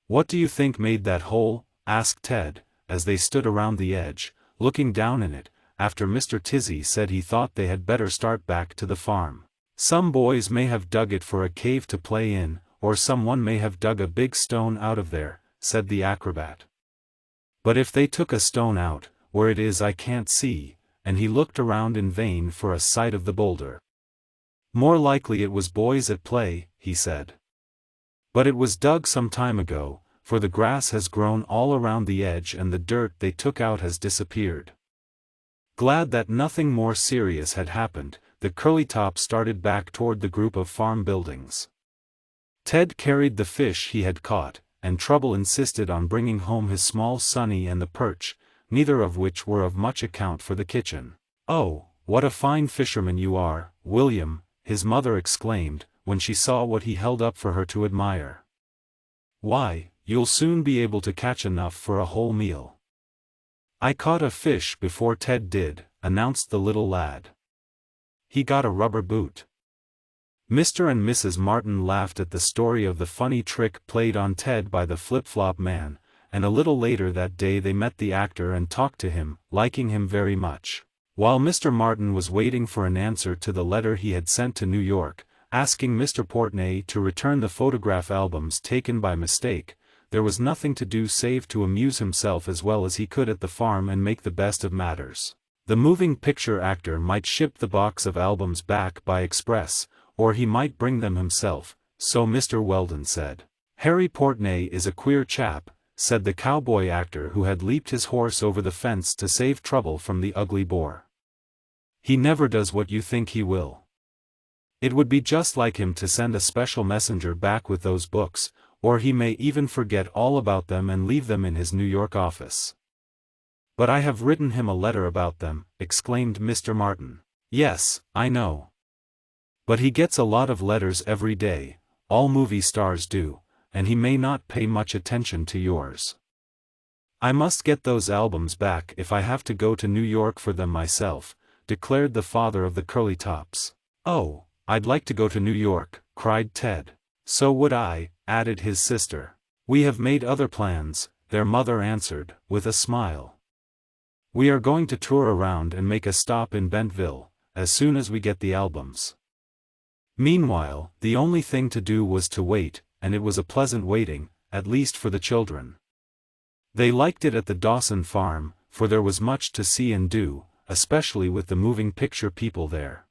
What do you think made that hole? Asked Ted, as they stood around the edge, looking down in it, after Mr. Tizzy said he thought they had better start back to the farm. Some boys may have dug it for a cave to play in, or someone may have dug a big stone out of there, said the acrobat. But if they took a stone out, where it is I can't see, and he looked around in vain for a sight of the boulder. More likely it was boys at play, he said. But it was dug some time ago, for the grass has grown all around the edge and the dirt they took out has disappeared. Glad that nothing more serious had happened, the Curlytops started back toward the group of farm buildings. Ted carried the fish he had caught, and Trouble insisted on bringing home his small Sonny and the perch, neither of which were of much account for the kitchen. "Oh, what a fine fisherman you are, William," his mother exclaimed, when she saw what he held up for her to admire. "Why, you'll soon be able to catch enough for a whole meal." "I caught a fish before Ted did," announced the little lad. "He got a rubber boot." Mr. and Mrs. Martin laughed at the story of the funny trick played on Ted by the flip-flop man, and a little later that day they met the actor and talked to him, liking him very much. While Mr. Martin was waiting for an answer to the letter he had sent to New York, asking Mr. Portney to return the photograph albums taken by mistake, there was nothing to do save to amuse himself as well as he could at the farm and make the best of matters. The moving picture actor might ship the box of albums back by express, or he might bring them himself, so Mr. Weldon said. "Harry Portney is a queer chap," said the cowboy actor who had leaped his horse over the fence to save Trouble from the ugly boar. "He never does what you think he will. It would be just like him to send a special messenger back with those books, or he may even forget all about them and leave them in his New York office." "But I have written him a letter about them," exclaimed Mr. Martin. "Yes, I know. But he gets a lot of letters every day, all movie stars do, and he may not pay much attention to yours." "I must get those albums back if I have to go to New York for them myself," declared the father of the Curlytops. "Oh, I'd like to go to New York," cried Ted. "So would I," added his sister. "We have made other plans," their mother answered, with a smile. "We are going to tour around and make a stop in Bentville, as soon as we get the albums." Meanwhile, the only thing to do was to wait, and it was a pleasant waiting, at least for the children. They liked it at the Dawson farm, for there was much to see and do, especially with the moving picture people there.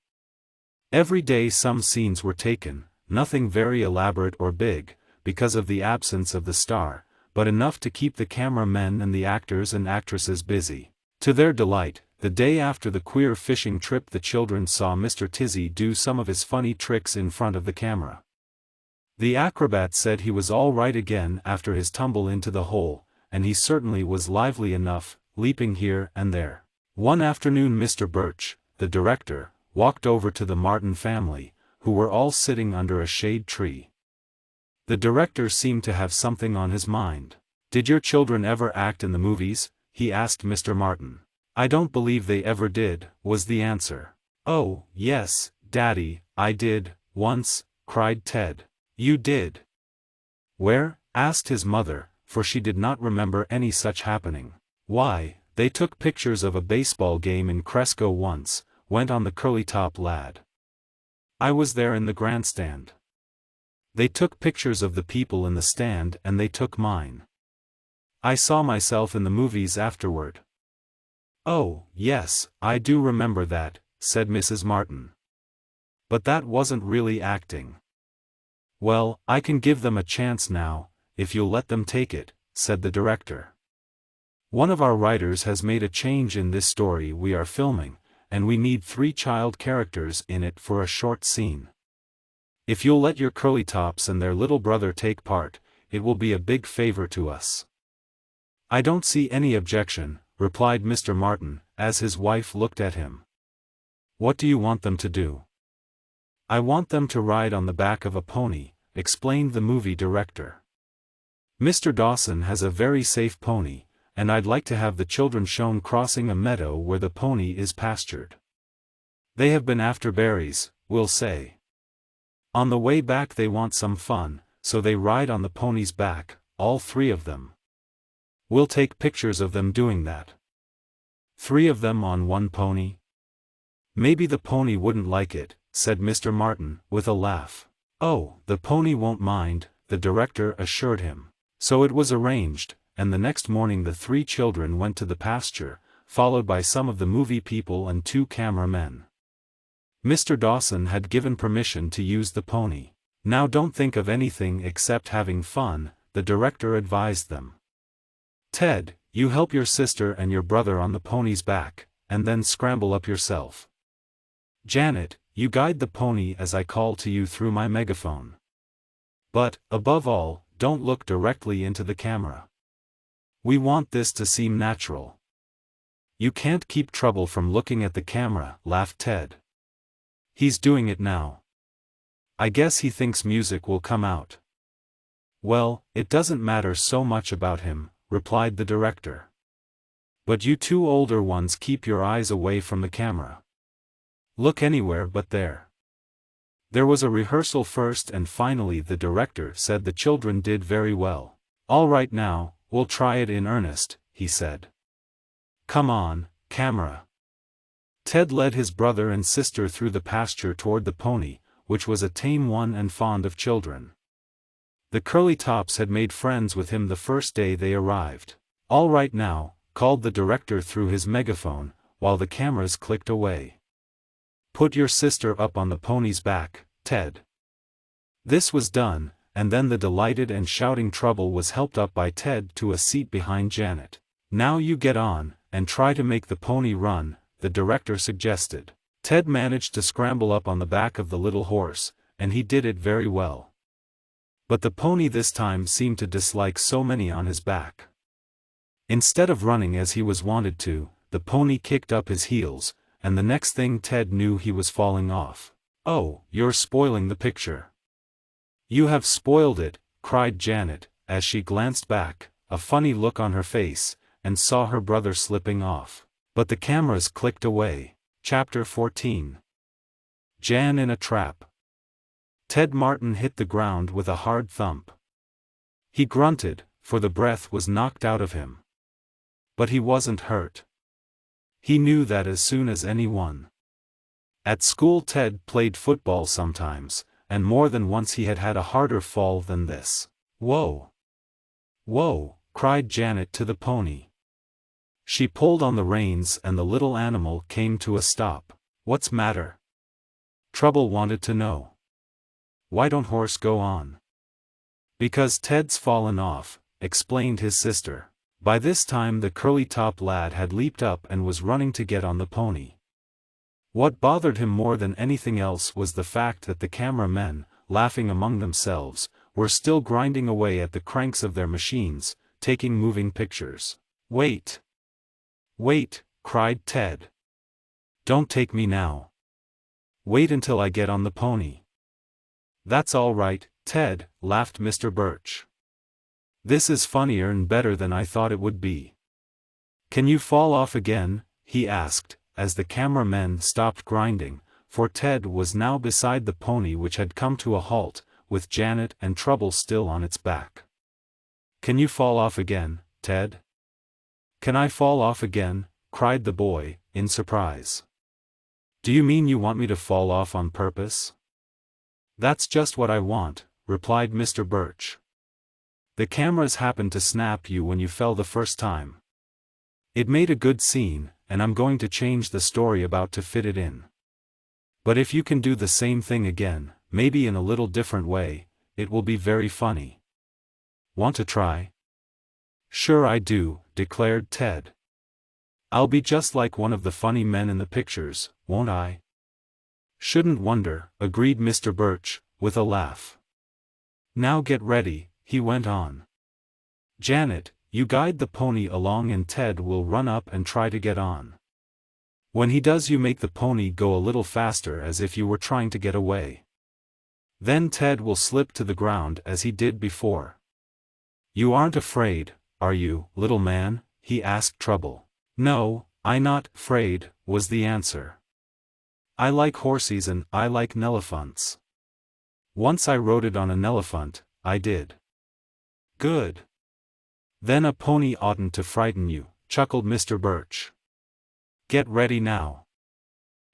Every day some scenes were taken, nothing very elaborate or big, because of the absence of the star, but enough to keep the cameramen and the actors and actresses busy. To their delight, the day after the queer fishing trip the children saw Mr. Tizzy do some of his funny tricks in front of the camera. The acrobat said he was all right again after his tumble into the hole, and he certainly was lively enough, leaping here and there. One afternoon Mr. Birch, the director, walked over to the Martin family, who were all sitting under a shade tree. The director seemed to have something on his mind. "Did your children ever act in the movies?" he asked Mr. Martin. "I don't believe they ever did," was the answer. "Oh, yes, Daddy, I did, once," cried Ted. "You did? Where?" asked his mother, for she did not remember any such happening. "Why, they took pictures of a baseball game in Cresco once," went on the Curlytop lad. "I was there in the grandstand. They took pictures of the people in the stand and they took mine. I saw myself in the movies afterward." "Oh, yes, I do remember that," said Mrs. Martin. "But that wasn't really acting." "Well, I can give them a chance now, if you'll let them take it," said the director. "One of our writers has made a change in this story we are filming, and we need 3 child characters in it for a short scene. If you'll let your Curlytops and their little brother take part, it will be a big favor to us." "I don't see any objection," replied Mr. Martin, as his wife looked at him. "What do you want them to do?" "I want them to ride on the back of a pony," explained the movie director. "Mr. Dawson has a very safe pony, and I'd like to have the children shown crossing a meadow where the pony is pastured. They have been after berries, we'll say. On the way back they want some fun, so they ride on the pony's back, all 3 of them. We'll take pictures of them doing that." 3 of them on one pony? "Maybe the pony wouldn't like it," said Mr. Martin, with a laugh. "Oh, the pony won't mind," the director assured him. So it was arranged, and the next morning the 3 children went to the pasture, followed by some of the movie people and 2 cameramen. Mr. Dawson had given permission to use the pony. "Now don't think of anything except having fun," the director advised them. "Ted, you help your sister and your brother on the pony's back, and then scramble up yourself. Janet, you guide the pony as I call to you through my megaphone. But, above all, don't look directly into the camera. We want this to seem natural." "You can't keep Trouble from looking at the camera," laughed Ted. "He's doing it now. I guess he thinks music will come out." "Well, it doesn't matter so much about him," replied the director. "But you 2 older ones keep your eyes away from the camera. Look anywhere but there." There was a rehearsal first and finally the director said the children did very well. "All right now, we'll try it in earnest," he said. "Come on, camera." Ted led his brother and sister through the pasture toward the pony, which was a tame one and fond of children. The Curlytops had made friends with him the first day they arrived. "All right now," called the director through his megaphone, while the cameras clicked away. "Put your sister up on the pony's back, Ted." This was done, and then the delighted and shouting Trouble was helped up by Ted to a seat behind Janet. "Now you get on, and try to make the pony run," the director suggested. Ted managed to scramble up on the back of the little horse, and he did it very well. But the pony this time seemed to dislike so many on his back. Instead of running as he was wanted to, the pony kicked up his heels, and the next thing Ted knew he was falling off. "Oh, you're spoiling the picture." "You have spoiled it," cried Janet, as she glanced back, a funny look on her face, and saw her brother slipping off. But the cameras clicked away. Chapter 14. Jan in a Trap. Ted Martin hit the ground with a hard thump. He grunted, for the breath was knocked out of him. But he wasn't hurt. He knew that as soon as anyone. At school Ted played football sometimes, and more than once he had had a harder fall than this. "Whoa! Whoa!" cried Janet to the pony. She pulled on the reins and the little animal came to a stop. "What's matter?" Trouble wanted to know. "Why don't horse go on?" "Because Ted's fallen off," explained his sister. By this time the curly-top lad had leaped up and was running to get on the pony. What bothered him more than anything else was the fact that the cameramen, laughing among themselves, were still grinding away at the cranks of their machines, taking moving pictures. "Wait! Wait!" cried Ted. "Don't take me now. Wait until I get on the pony." "That's all right, Ted," laughed Mr. Birch. "This is funnier and better than I thought it would be." "Can you fall off again?" he asked, as the cameramen stopped grinding, for Ted was now beside the pony which had come to a halt, with Janet and Trouble still on its back. "Can you fall off again, Ted?" "Can I fall off again?" cried the boy, in surprise. "Do you mean you want me to fall off on purpose?" "That's just what I want," replied Mr. Birch. The cameras happened to snap you when you fell the first time. It made a good scene, and I'm going to change the story about to fit it in. But if you can do the same thing again, maybe in a little different way, it will be very funny. Want to try?" "Sure I do," declared Ted. "I'll be just like one of the funny men in the pictures, won't I?" "Shouldn't wonder," agreed Mr. Birch, with a laugh. "Now get ready," he went on. "Janet, you guide the pony along and Ted will run up and try to get on. When he does, you make the pony go a little faster as if you were trying to get away. Then Ted will slip to the ground as he did before." "You aren't afraid, are you, little man?" he asked Trouble. "No, I not 'fraid," was the answer. "I like horses and I like nelephants. Once I rode it on a nelephant, I did." "Good. Then a pony oughtn't to frighten you," chuckled Mr. Birch. "Get ready now."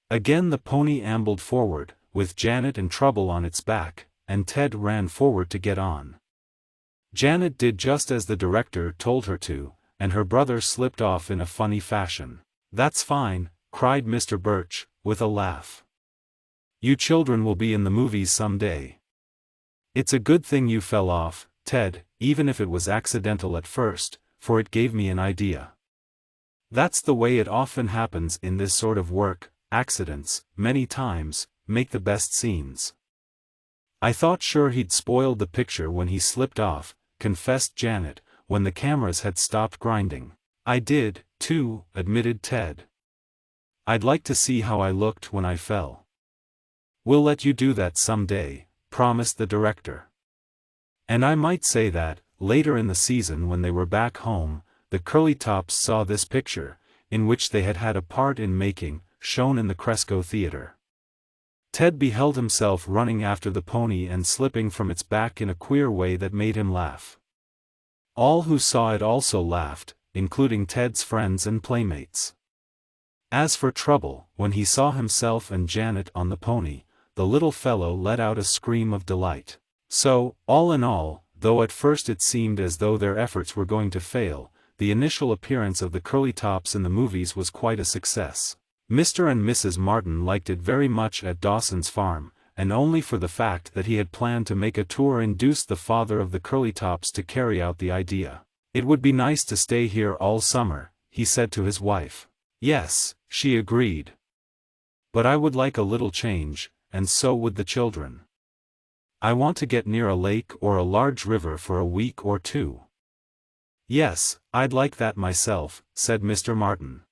Again the pony ambled forward, with Janet and Trouble on its back, and Ted ran forward to get on. Janet did just as the director told her to, and her brother slipped off in a funny fashion. "That's fine," cried Mr. Birch, with a laugh. "You children will be in the movies someday. It's a good thing you fell off, Ted, even if it was accidental at first, for it gave me an idea. That's the way it often happens in this sort of work, accidents, many times, make the best scenes." "I thought sure he'd spoiled the picture when he slipped off," confessed Janet, when the cameras had stopped grinding. "I did, too," admitted Ted. "I'd like to see how I looked when I fell." "We'll let you do that someday," promised the director. And I might say that, later in the season when they were back home, the Curlytops saw this picture, in which they had had a part in making, shown in the Cresco Theater. Ted beheld himself running after the pony and slipping from its back in a queer way that made him laugh. All who saw it also laughed, including Ted's friends and playmates. As for Trouble, when he saw himself and Janet on the pony, the little fellow let out a scream of delight. So, all in all, though at first it seemed as though their efforts were going to fail, the initial appearance of the Curlytops in the movies was quite a success. Mr. and Mrs. Martin liked it very much at Dawson's farm, and only for the fact that he had planned to make a tour induced the father of the Curlytops to carry out the idea. "It would be nice to stay here all summer," he said to his wife. "Yes," she agreed. "But I would like a little change, and so would the children. I want to get near a lake or a large river for a week or two." "Yes, I'd like that myself," said Mr. Martin.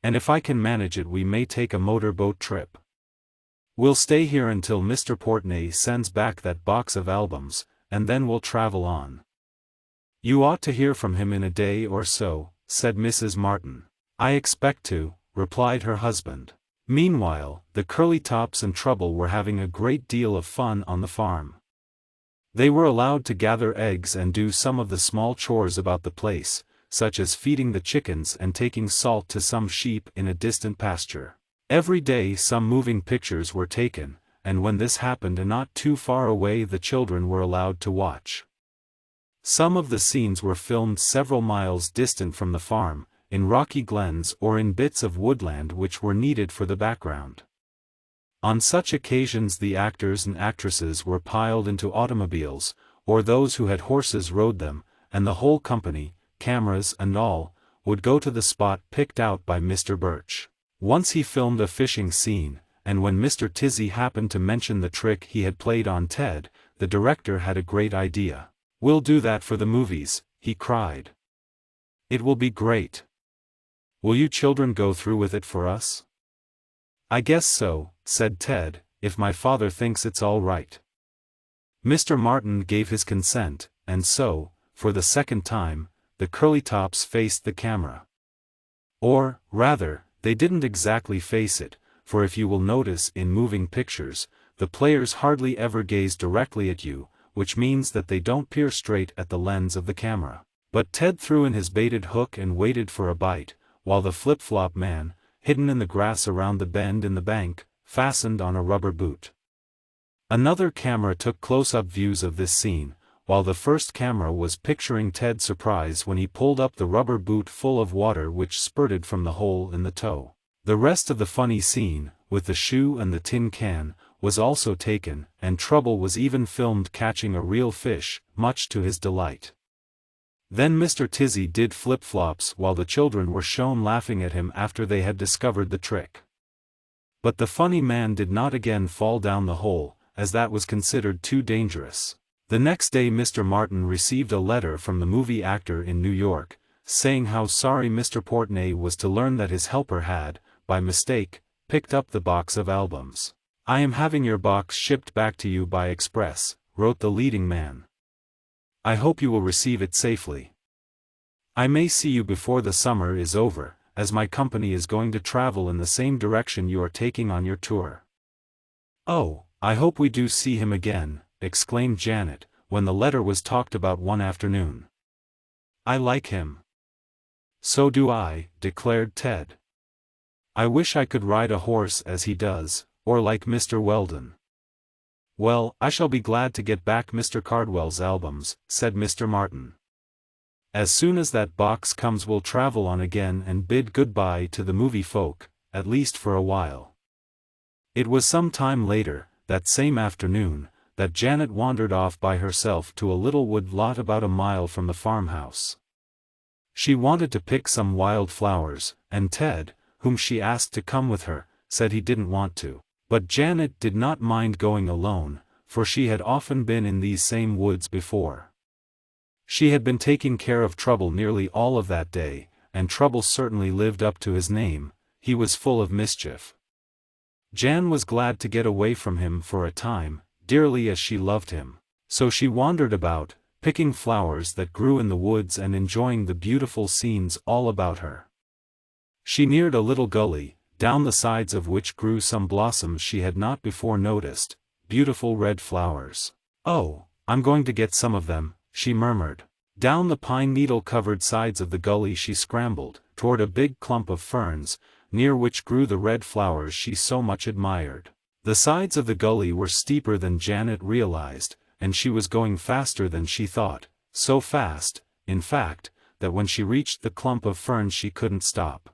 "And if I can manage it, we may take a motorboat trip. We'll stay here until Mr. Portney sends back that box of albums, and then we'll travel on." "You ought to hear from him in a day or so," said Mrs. Martin. "I expect to," replied her husband. Meanwhile, the Curlytops and Trouble were having a great deal of fun on the farm. They were allowed to gather eggs and do some of the small chores about the place, such as feeding the chickens and taking salt to some sheep in a distant pasture. Every day some moving pictures were taken, and when this happened and not too far away the children were allowed to watch. Some of the scenes were filmed several miles distant from the farm, in rocky glens or in bits of woodland which were needed for the background. On such occasions the actors and actresses were piled into automobiles, or those who had horses rode them, and the whole company, cameras and all, would go to the spot picked out by Mr. Birch. Once he filmed a fishing scene, and when Mr. Tizzy happened to mention the trick he had played on Ted, the director had a great idea. "We'll do that for the movies," he cried. "It will be great. Will you children go through with it for us?" "I guess so," said Ted, "if my father thinks it's all right." Mr. Martin gave his consent, and so, for the second time, the Curlytops faced the camera. Or, rather, they didn't exactly face it, for if you will notice in moving pictures, the players hardly ever gaze directly at you, which means that they don't peer straight at the lens of the camera. But Ted threw in his baited hook and waited for a bite, while the flip-flop man, hidden in the grass around the bend in the bank, fastened on a rubber boot. Another camera took close-up views of this scene, while the first camera was picturing Ted's surprise when he pulled up the rubber boot full of water which spurted from the hole in the toe. The rest of the funny scene, with the shoe and the tin can, was also taken, and Trouble was even filmed catching a real fish, much to his delight. Then Mr. Tizzy did flip-flops while the children were shown laughing at him after they had discovered the trick. But the funny man did not again fall down the hole, as that was considered too dangerous. The next day Mr. Martin received a letter from the movie actor in New York, saying how sorry Mr. Portney was to learn that his helper had, by mistake, picked up the box of albums. "I am having your box shipped back to you by express," wrote the leading man. "I hope you will receive it safely. I may see you before the summer is over, as my company is going to travel in the same direction you are taking on your tour." "Oh, I hope we do see him again," exclaimed Janet, when the letter was talked about one afternoon. "I like him." "So do I," declared Ted. "I wish I could ride a horse as he does, or like Mr. Weldon." "Well, I shall be glad to get back Mr. Cardwell's albums," said Mr. Martin. "As soon as that box comes we'll travel on again and bid goodbye to the movie folk, at least for a while." It was some time later, that same afternoon, that Janet wandered off by herself to a little wood lot about a mile from the farmhouse. She wanted to pick some wild flowers, and Ted, whom she asked to come with her, said he didn't want to. But Janet did not mind going alone, for she had often been in these same woods before. She had been taking care of Trouble nearly all of that day, and Trouble certainly lived up to his name. He was full of mischief. Jan was glad to get away from him for a time, dearly as she loved him. So she wandered about, picking flowers that grew in the woods and enjoying the beautiful scenes all about her. She neared a little gully, down the sides of which grew some blossoms she had not before noticed, beautiful red flowers. "Oh, I'm going to get some of them," she murmured. Down the pine needle-covered sides of the gully she scrambled, toward a big clump of ferns, near which grew the red flowers she so much admired. The sides of the gully were steeper than Janet realized, and she was going faster than she thought, so fast, in fact, that when she reached the clump of ferns she couldn't stop.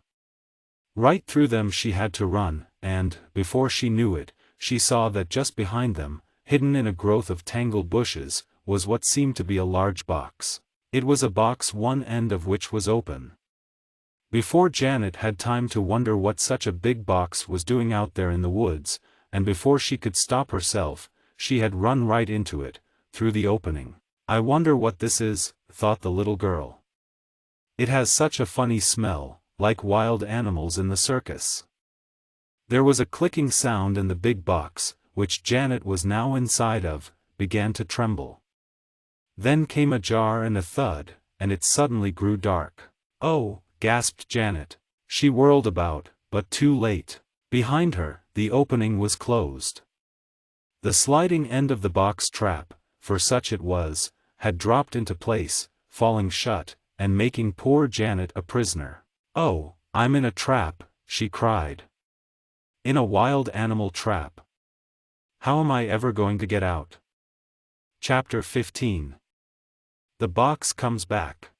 Right through them she had to run, and, before she knew it, she saw that just behind them, hidden in a growth of tangled bushes, was what seemed to be a large box. It was a box one end of which was open. Before Janet had time to wonder what such a big box was doing out there in the woods, and before she could stop herself, she had run right into it, through the opening. "I wonder what this is," thought the little girl. "It has such a funny smell, like wild animals in the circus." There was a clicking sound and the big box, which Janet was now inside of, began to tremble. Then came a jar and a thud, and it suddenly grew dark. "Oh," gasped Janet. She whirled about, but too late. Behind her, the opening was closed. The sliding end of the box trap, for such it was, had dropped into place, falling shut, and making poor Janet a prisoner. "Oh, I'm in a trap," she cried. "In a wild animal trap. How am I ever going to get out?" Chapter 15. The box comes back.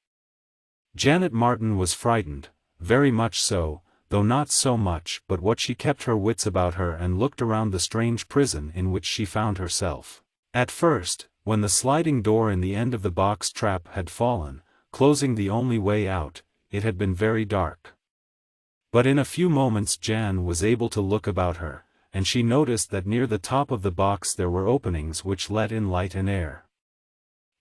Janet Martin was frightened, very much so, though not so much but what she kept her wits about her and looked around the strange prison in which she found herself. At first, when the sliding door in the end of the box trap had fallen, closing the only way out, it had been very dark. But in a few moments Jan was able to look about her, and she noticed that near the top of the box there were openings which let in light and air.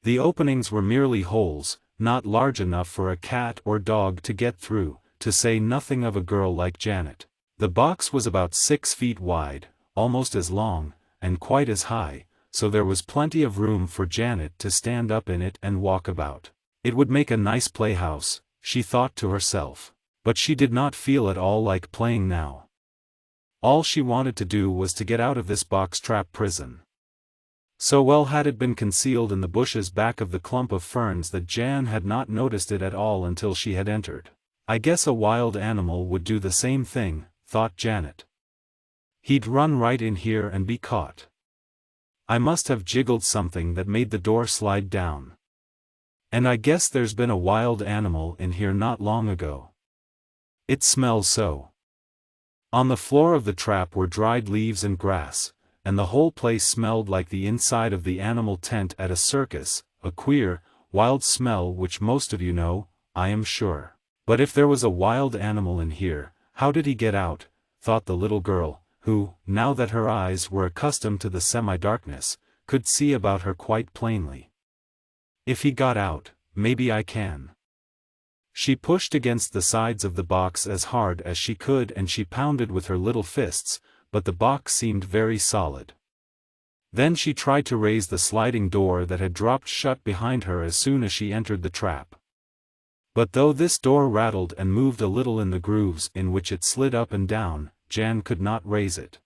The openings were merely holes, not large enough for a cat or dog to get through, to say nothing of a girl like Janet. The box was about 6 feet wide, almost as long, and quite as high, so there was plenty of room for Janet to stand up in it and walk about. It would make a nice playhouse, she thought to herself. But she did not feel at all like playing now. All she wanted to do was to get out of this box-trap prison. So well had it been concealed in the bushes back of the clump of ferns that Jan had not noticed it at all until she had entered. "I guess a wild animal would do the same thing," thought Janet. "He'd run right in here and be caught. I must have jiggled something that made the door slide down. And I guess there's been a wild animal in here not long ago. It smells so. On the floor of the trap were dried leaves and grass, and the whole place smelled like the inside of the animal tent at a circus, a queer, wild smell which most of you know, I am sure. But if there was a wild animal in here, how did he get out, thought the little girl, who, now that her eyes were accustomed to the semi-darkness, could see about her quite plainly. If he got out, maybe I can. She pushed against the sides of the box as hard as she could and she pounded with her little fists, but the box seemed very solid. Then she tried to raise the sliding door that had dropped shut behind her as soon as she entered the trap. But though this door rattled and moved a little in the grooves in which it slid up and down, Jan could not raise it.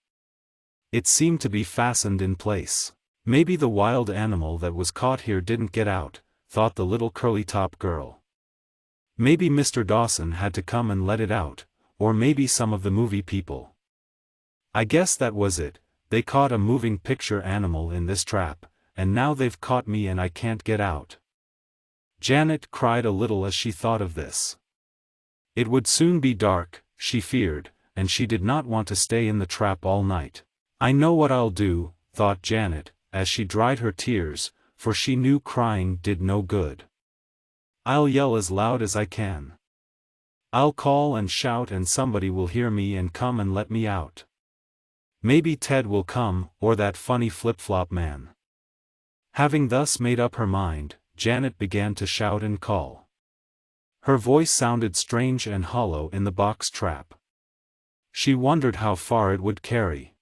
It seemed to be fastened in place. Maybe the wild animal that was caught here didn't get out, thought the little curly-top girl. Maybe Mr. Dawson had to come and let it out, or maybe some of the movie people. I guess that was it, they caught a moving picture animal in this trap, and now they've caught me and I can't get out. Janet cried a little as she thought of this. It would soon be dark, she feared, and she did not want to stay in the trap all night. I know what I'll do, thought Janet, as she dried her tears, for she knew crying did no good. I'll yell as loud as I can. I'll call and shout and somebody will hear me and come and let me out. Maybe Ted will come, or that funny flip-flop man. Having thus made up her mind, Janet began to shout and call. Her voice sounded strange and hollow in the box trap. She wondered how far it would carry.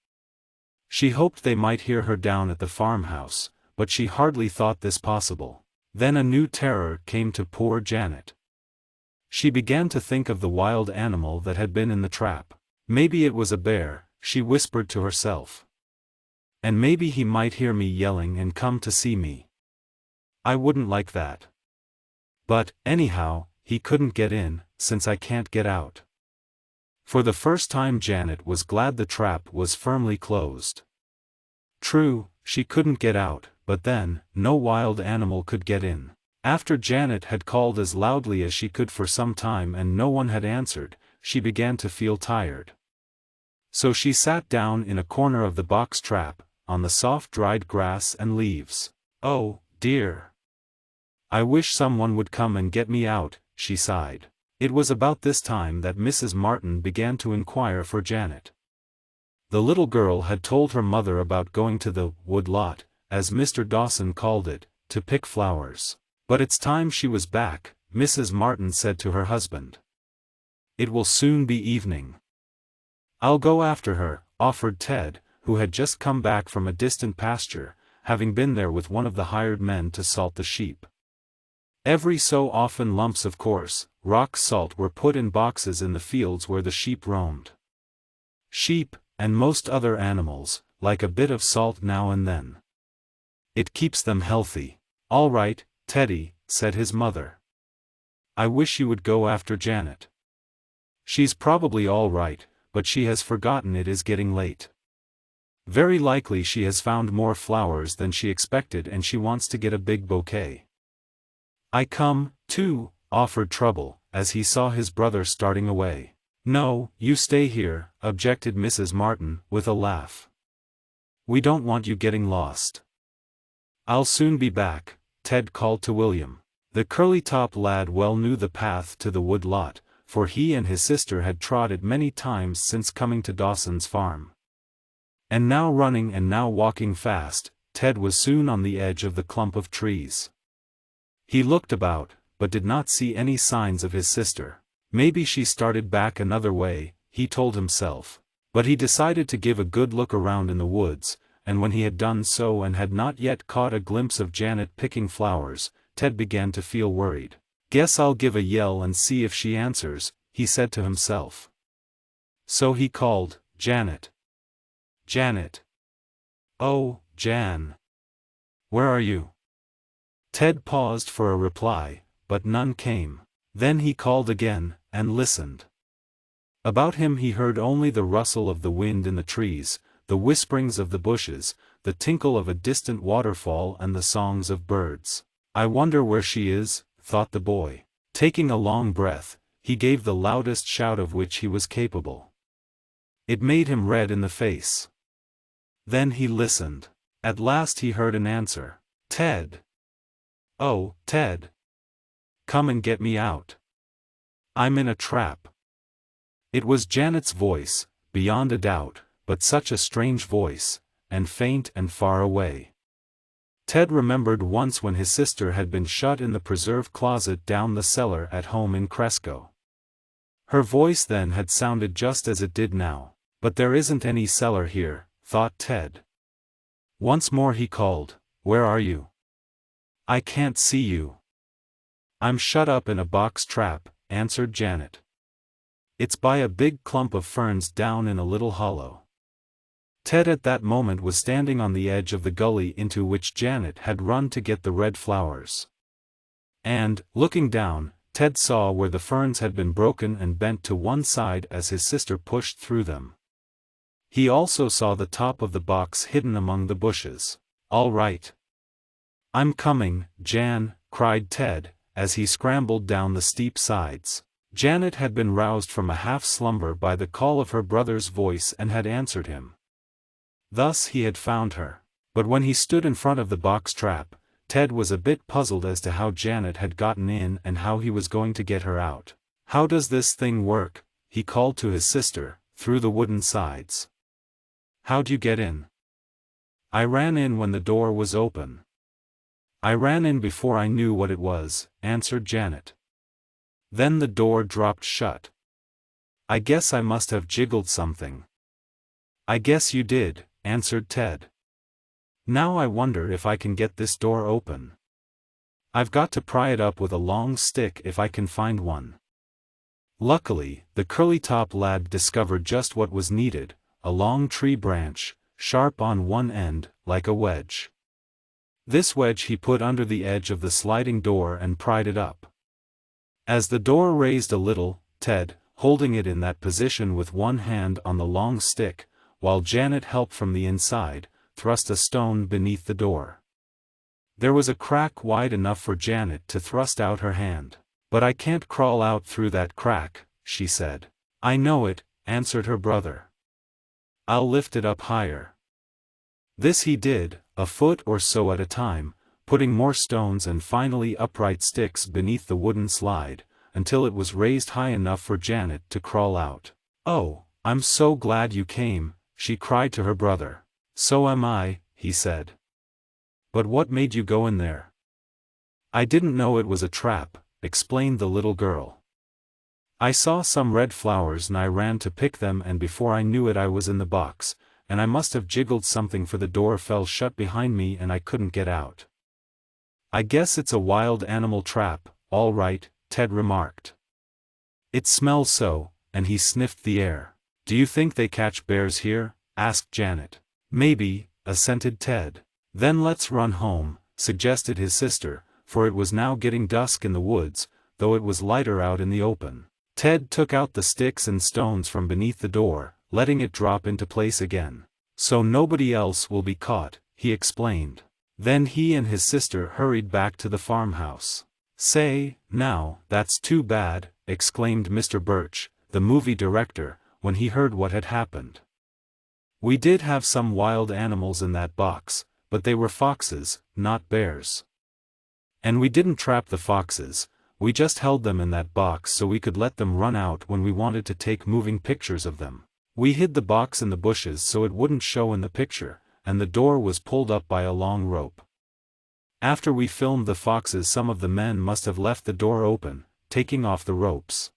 She hoped they might hear her down at the farmhouse, but she hardly thought this possible. Then a new terror came to poor Janet. She began to think of the wild animal that had been in the trap. Maybe it was a bear, she whispered to herself. And maybe he might hear me yelling and come to see me. I wouldn't like that. But, anyhow, he couldn't get in, since I can't get out. For the first time Janet was glad the trap was firmly closed. True, she couldn't get out, but then, no wild animal could get in. After Janet had called as loudly as she could for some time and no one had answered, she began to feel tired. So she sat down in a corner of the box trap, on the soft dried grass and leaves. Oh, dear! I wish someone would come and get me out, she sighed. It was about this time that Mrs. Martin began to inquire for Janet. The little girl had told her mother about going to the wood lot, as Mr. Dawson called it, to pick flowers. But it's time she was back, Mrs. Martin said to her husband. It will soon be evening. I'll go after her, offered Ted, who had just come back from a distant pasture, having been there with one of the hired men to salt the sheep. Every so often lumps of coarse, rock salt were put in boxes in the fields where the sheep roamed. Sheep, and most other animals, like a bit of salt now and then. It keeps them healthy. All right, Teddy, said his mother. I wish you would go after Janet. She's probably all right, but she has forgotten it is getting late. Very likely she has found more flowers than she expected and she wants to get a big bouquet. I come, too, offered Trouble, as he saw his brother starting away. No, you stay here, objected Mrs. Martin, with a laugh. We don't want you getting lost. I'll soon be back, Ted called to William. The curly-top lad well knew the path to the wood lot, for he and his sister had trod it many times since coming to Dawson's farm. And now running and now walking fast, Ted was soon on the edge of the clump of trees. He looked about, but did not see any signs of his sister. Maybe she started back another way, he told himself. But he decided to give a good look around in the woods, and when he had done so and had not yet caught a glimpse of Janet picking flowers, Ted began to feel worried. Guess I'll give a yell and see if she answers, he said to himself. So he called, Janet. Janet. Oh, Jan. Where are you? Ted paused for a reply, but none came. Then he called again, and listened. About him he heard only the rustle of the wind in the trees, the whisperings of the bushes, the tinkle of a distant waterfall and the songs of birds. "I wonder where she is," thought the boy. Taking a long breath, he gave the loudest shout of which he was capable. It made him red in the face. Then he listened. At last he heard an answer. "Ted! Oh, Ted! Come and get me out. I'm in a trap." It was Janet's voice, beyond a doubt, but such a strange voice, and faint and far away. Ted remembered once when his sister had been shut in the preserve closet down the cellar at home in Cresco. Her voice then had sounded just as it did now. But there isn't any cellar here, thought Ted. Once more he called, "Where are you? I can't see you." "I'm shut up in a box trap," answered Janet. "It's by a big clump of ferns down in a little hollow." Ted at that moment was standing on the edge of the gully into which Janet had run to get the red flowers. And, looking down, Ted saw where the ferns had been broken and bent to one side as his sister pushed through them. He also saw the top of the box hidden among the bushes. "All right. I'm coming, Jan," cried Ted, as he scrambled down the steep sides. Janet had been roused from a half-slumber by the call of her brother's voice and had answered him. Thus he had found her. But when he stood in front of the box trap, Ted was a bit puzzled as to how Janet had gotten in and how he was going to get her out. "How does this thing work?" he called to his sister, through the wooden sides. "How'd you get in?" "I ran in when the door was open." "I ran in before I knew what it was," answered Janet. "Then the door dropped shut. I guess I must have jiggled something." "I guess you did," answered Ted. "Now I wonder if I can get this door open. I've got to pry it up with a long stick if I can find one." Luckily, the Curlytop lad discovered just what was needed, a long tree branch, sharp on one end, like a wedge. This wedge he put under the edge of the sliding door and pried it up. As the door raised a little, Ted, holding it in that position with one hand on the long stick, while Janet helped from the inside, thrust a stone beneath the door. There was a crack wide enough for Janet to thrust out her hand. "But I can't crawl out through that crack," she said. "I know it," answered her brother. "I'll lift it up higher." This he did, a foot or so at a time, putting more stones and finally upright sticks beneath the wooden slide, until it was raised high enough for Janet to crawl out. "Oh, I'm so glad you came," she cried to her brother. "So am I," he said. "But what made you go in there?" "I didn't know it was a trap," explained the little girl. "I saw some red flowers and I ran to pick them, and before I knew it I was in the box, and I must have jiggled something for the door fell shut behind me and I couldn't get out." "I guess it's a wild animal trap, all right," Ted remarked. "It smells so," and he sniffed the air. "Do you think they catch bears here?" asked Janet. "Maybe," assented Ted. "Then let's run home," suggested his sister, for it was now getting dusk in the woods, though it was lighter out in the open. Ted took out the sticks and stones from beneath the door, letting it drop into place again. "So nobody else will be caught," he explained. Then he and his sister hurried back to the farmhouse. "Say, now, that's too bad," exclaimed Mr. Birch, the movie director, when he heard what had happened. "We did have some wild animals in that box, but they were foxes, not bears. And we didn't trap the foxes, we just held them in that box so we could let them run out when we wanted to take moving pictures of them. We hid the box in the bushes so it wouldn't show in the picture, and the door was pulled up by a long rope. After we filmed the foxes, some of the men must have left the door open, taking off the ropes.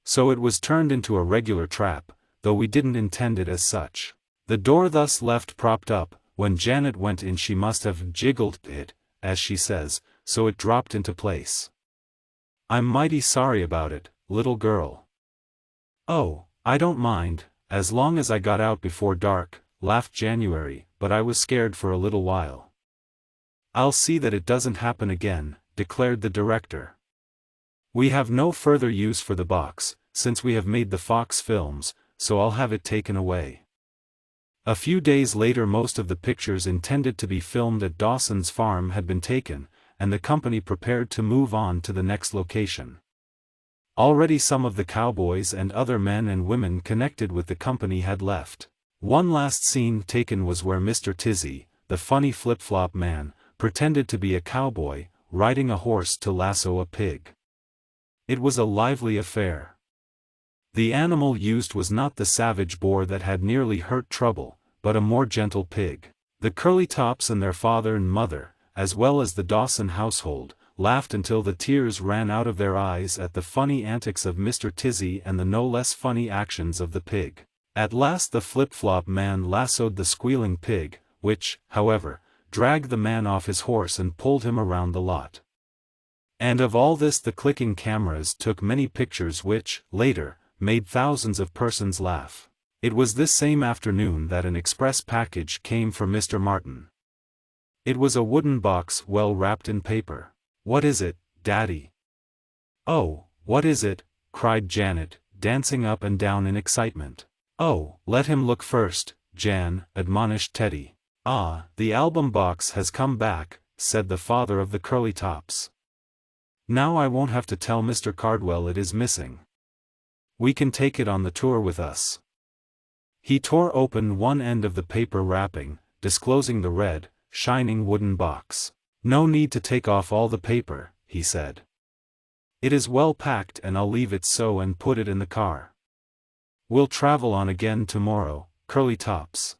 So it was turned into a regular trap, though we didn't intend it as such. The door thus left propped up, when Janet went in she must have jiggled it, as she says, so it dropped into place. I'm mighty sorry about it, little girl." "Oh, I don't mind, as long as I got out before dark," laughed January, "but I was scared for a little while." "I'll see that it doesn't happen again," declared the director. "We have no further use for the box, since we have made the Fox films, so I'll have it taken away." A few days later most of the pictures intended to be filmed at Dawson's farm had been taken, and the company prepared to move on to the next location. Already some of the cowboys and other men and women connected with the company had left. One last scene taken was where Mr. Tizzy, the funny flip-flop man, pretended to be a cowboy, riding a horse to lasso a pig. It was a lively affair. The animal used was not the savage boar that had nearly hurt Trouble, but a more gentle pig. The Curlytops and their father and mother, as well as the Dawson household, laughed until the tears ran out of their eyes at the funny antics of Mr. Tizzy and the no less funny actions of the pig. At last the flip-flop man lassoed the squealing pig, which, however, dragged the man off his horse and pulled him around the lot. And of all this the clicking cameras took many pictures which, later, made thousands of persons laugh. It was this same afternoon that an express package came for Mr. Martin. It was a wooden box well wrapped in paper. "What is it, Daddy?" "Oh, what is it?" cried Janet, dancing up and down in excitement. "Oh, let him look first, Jan," admonished Teddy. "Ah, the album box has come back," said the father of the Curlytops. "Now I won't have to tell Mr. Cardwell it is missing. We can take it on the tour with us." He tore open one end of the paper wrapping, disclosing the red, shining wooden box. "No need to take off all the paper," he said. "It is well packed and I'll leave it so and put it in the car. We'll travel on again tomorrow, Curlytops."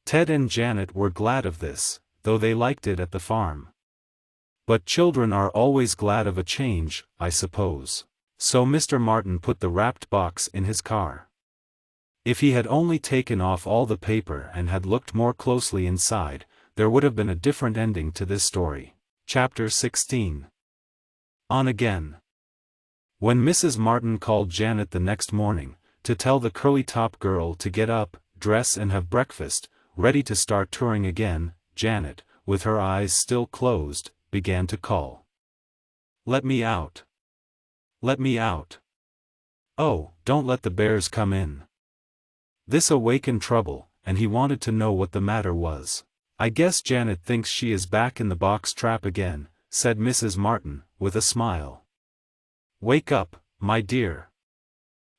Ted and Janet were glad of this, though they liked it at the farm. But children are always glad of a change, I suppose. So Mr. Martin put the wrapped box in his car. If he had only taken off all the paper and had looked more closely inside, there would have been a different ending to this story. Chapter 16. On again. When Mrs. Martin called Janet the next morning, to tell the Curlytop girl to get up, dress and have breakfast, ready to start touring again, Janet, with her eyes still closed, began to call. "Let me out. Let me out. Oh, don't let the bears come in." This awakened Trouble, and he wanted to know what the matter was. "I guess Janet thinks she is back in the box trap again," said Mrs. Martin, with a smile. "Wake up, my dear.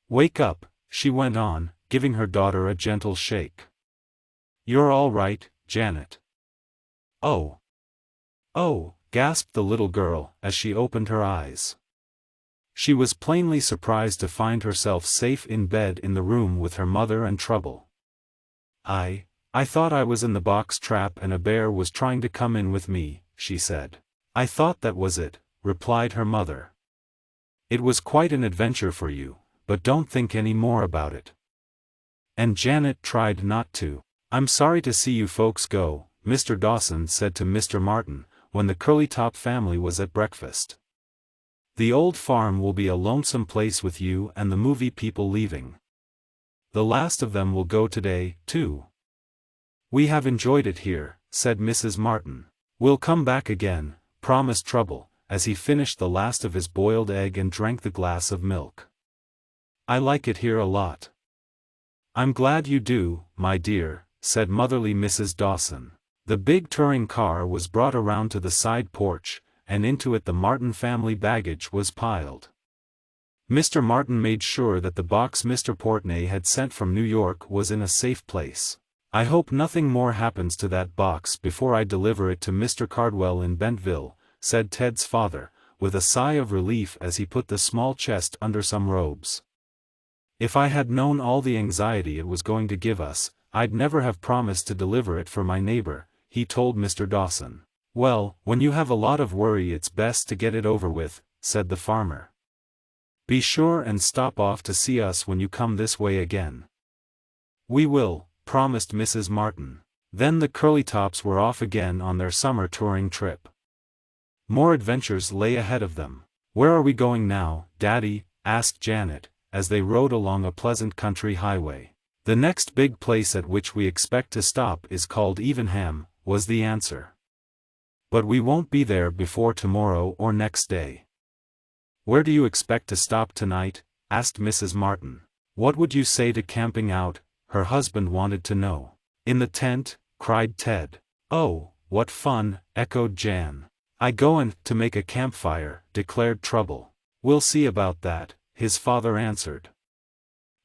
Wake up," she went on, giving her daughter a gentle shake. "You're all right, Janet." "Oh. Oh," gasped the little girl, as she opened her eyes. She was plainly surprised to find herself safe in bed in the room with her mother and Trouble. I thought I was in the box trap and a bear was trying to come in with me," she said. "I thought that was it," replied her mother. "It was quite an adventure for you, but don't think any more about it." And Janet tried not to. "I'm sorry to see you folks go," Mr. Dawson said to Mr. Martin, when the Curlytop family was at breakfast. "The old farm will be a lonesome place with you and the movie people leaving. The last of them will go today, too." "We have enjoyed it here," said Mrs. Martin. "We'll come back again," promised Trouble, as he finished the last of his boiled egg and drank the glass of milk. "I like it here a lot." "I'm glad you do, my dear," said motherly Mrs. Dawson. The big touring car was brought around to the side porch, and into it the Martin family baggage was piled. Mr. Martin made sure that the box Mr. Portney had sent from New York was in a safe place. "I hope nothing more happens to that box before I deliver it to Mr. Cardwell in Bentville," said Ted's father, with a sigh of relief as he put the small chest under some robes. "If I had known all the anxiety it was going to give us, I'd never have promised to deliver it for my neighbor," he told Mr. Dawson. "Well, when you have a lot of worry it's best to get it over with," said the farmer. "Be sure and stop off to see us when you come this way again." "We will," promised Mrs. Martin. Then the Curlytops were off again on their summer touring trip. More adventures lay ahead of them. "Where are we going now, Daddy?" asked Janet, as they rode along a pleasant country highway. "The next big place at which we expect to stop is called Evenham," was the answer. "But we won't be there before tomorrow or next day." "Where do you expect to stop tonight?" asked Mrs. Martin. "What would you say to camping out, her husband wanted to know. "In the tent," cried Ted. "Oh, what fun," echoed Jan. "I goin' to make a campfire," declared Trouble. "We'll see about that," his father answered.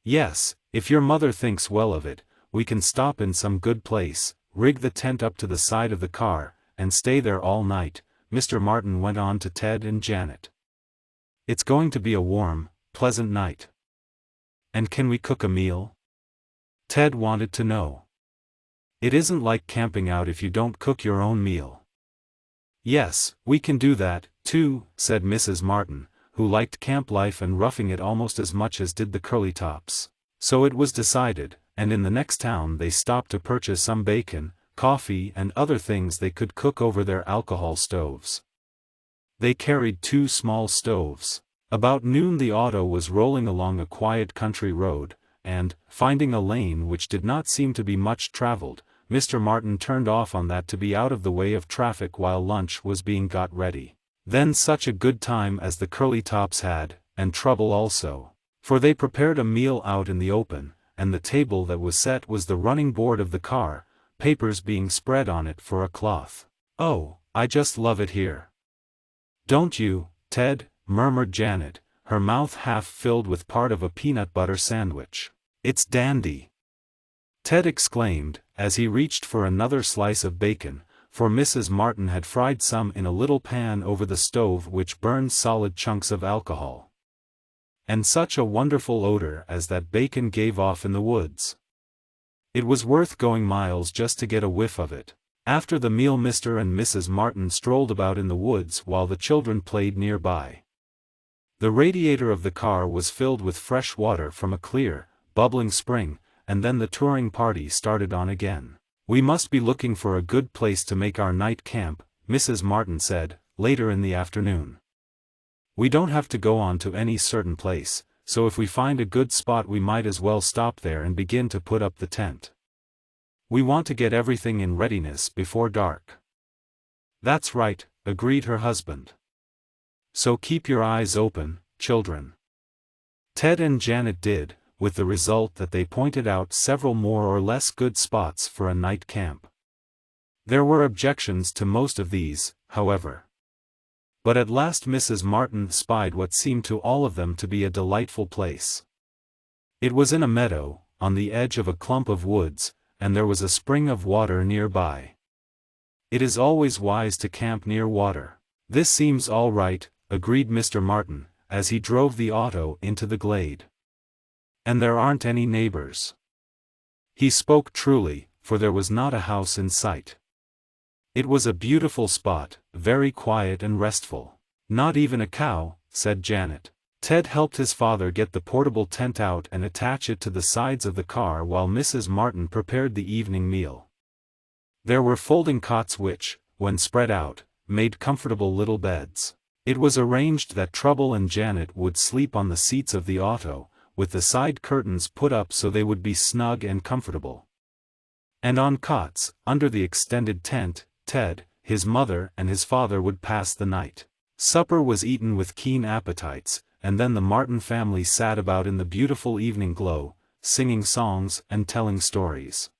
"Yes, if your mother thinks well of it, we can stop in some good place, rig the tent up to the side of the car, and stay there all night," Mr. Martin went on to Ted and Janet. "It's going to be a warm, pleasant night." "And can we cook a meal?" Ted wanted to know. "It isn't like camping out if you don't cook your own meal." "Yes, we can do that, too," said Mrs. Martin, who liked camp life and roughing it almost as much as did the Curlytops. So it was decided, and in the next town they stopped to purchase some bacon, coffee and other things they could cook over their alcohol stoves. They carried 2 small stoves. About noon the auto was rolling along a quiet country road, and, finding a lane which did not seem to be much traveled, Mr. Martin turned off on that to be out of the way of traffic while lunch was being got ready. Then such a good time as the Curlytops had, and Trouble also. For they prepared a meal out in the open, and the table that was set was the running board of the car, papers being spread on it for a cloth. "Oh, I just love it here." "Don't you, Ted?" murmured Janet, her mouth half filled with part of a peanut butter sandwich. "It's dandy!" Ted exclaimed, as he reached for another slice of bacon, for Mrs. Martin had fried some in a little pan over the stove which burned solid chunks of alcohol. And such a wonderful odor as that bacon gave off in the woods. It was worth going miles just to get a whiff of it. After the meal Mr. and Mrs. Martin strolled about in the woods while the children played nearby. The radiator of the car was filled with fresh water from a clear, bubbling spring, and then the touring party started on again. "We must be looking for a good place to make our night camp," Mrs. Martin said, later in the afternoon. "We don't have to go on to any certain place, so if we find a good spot we might as well stop there and begin to put up the tent. We want to get everything in readiness before dark." "That's right," agreed her husband. "So keep your eyes open, children." Ted and Janet did, with the result that they pointed out several more or less good spots for a night camp. There were objections to most of these, however. But at last Mrs. Martin spied what seemed to all of them to be a delightful place. It was in a meadow, on the edge of a clump of woods, and there was a spring of water nearby. It is always wise to camp near water. "This seems all right," agreed Mr. Martin, as he drove the auto into the glade. "And there aren't any neighbors." He spoke truly, for there was not a house in sight. It was a beautiful spot, very quiet and restful. "Not even a cow," said Janet. Ted helped his father get the portable tent out and attach it to the sides of the car while Mrs. Martin prepared the evening meal. There were folding cots which, when spread out, made comfortable little beds. It was arranged that Trouble and Janet would sleep on the seats of the auto, with the side curtains put up so they would be snug and comfortable. And on cots, under the extended tent, Ted, his mother and his father would pass the night. Supper was eaten with keen appetites, and then the Martin family sat about in the beautiful evening glow, singing songs and telling stories.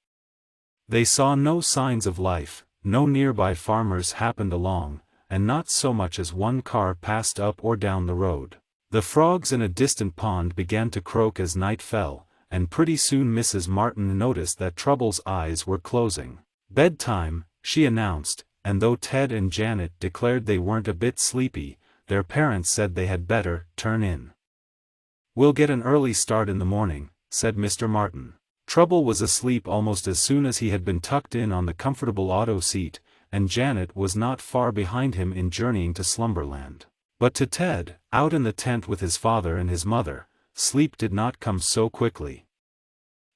They saw no signs of life, no nearby farmers happened along, and not so much as one car passed up or down the road. The frogs in a distant pond began to croak as night fell, and pretty soon Mrs. Martin noticed that Trouble's eyes were closing. "Bedtime," she announced, and though Ted and Janet declared they weren't a bit sleepy, their parents said they had better turn in. "We'll get an early start in the morning," said Mr. Martin. Trouble was asleep almost as soon as he had been tucked in on the comfortable auto seat, and Janet was not far behind him in journeying to slumberland. But to Ted, out in the tent with his father and his mother, sleep did not come so quickly.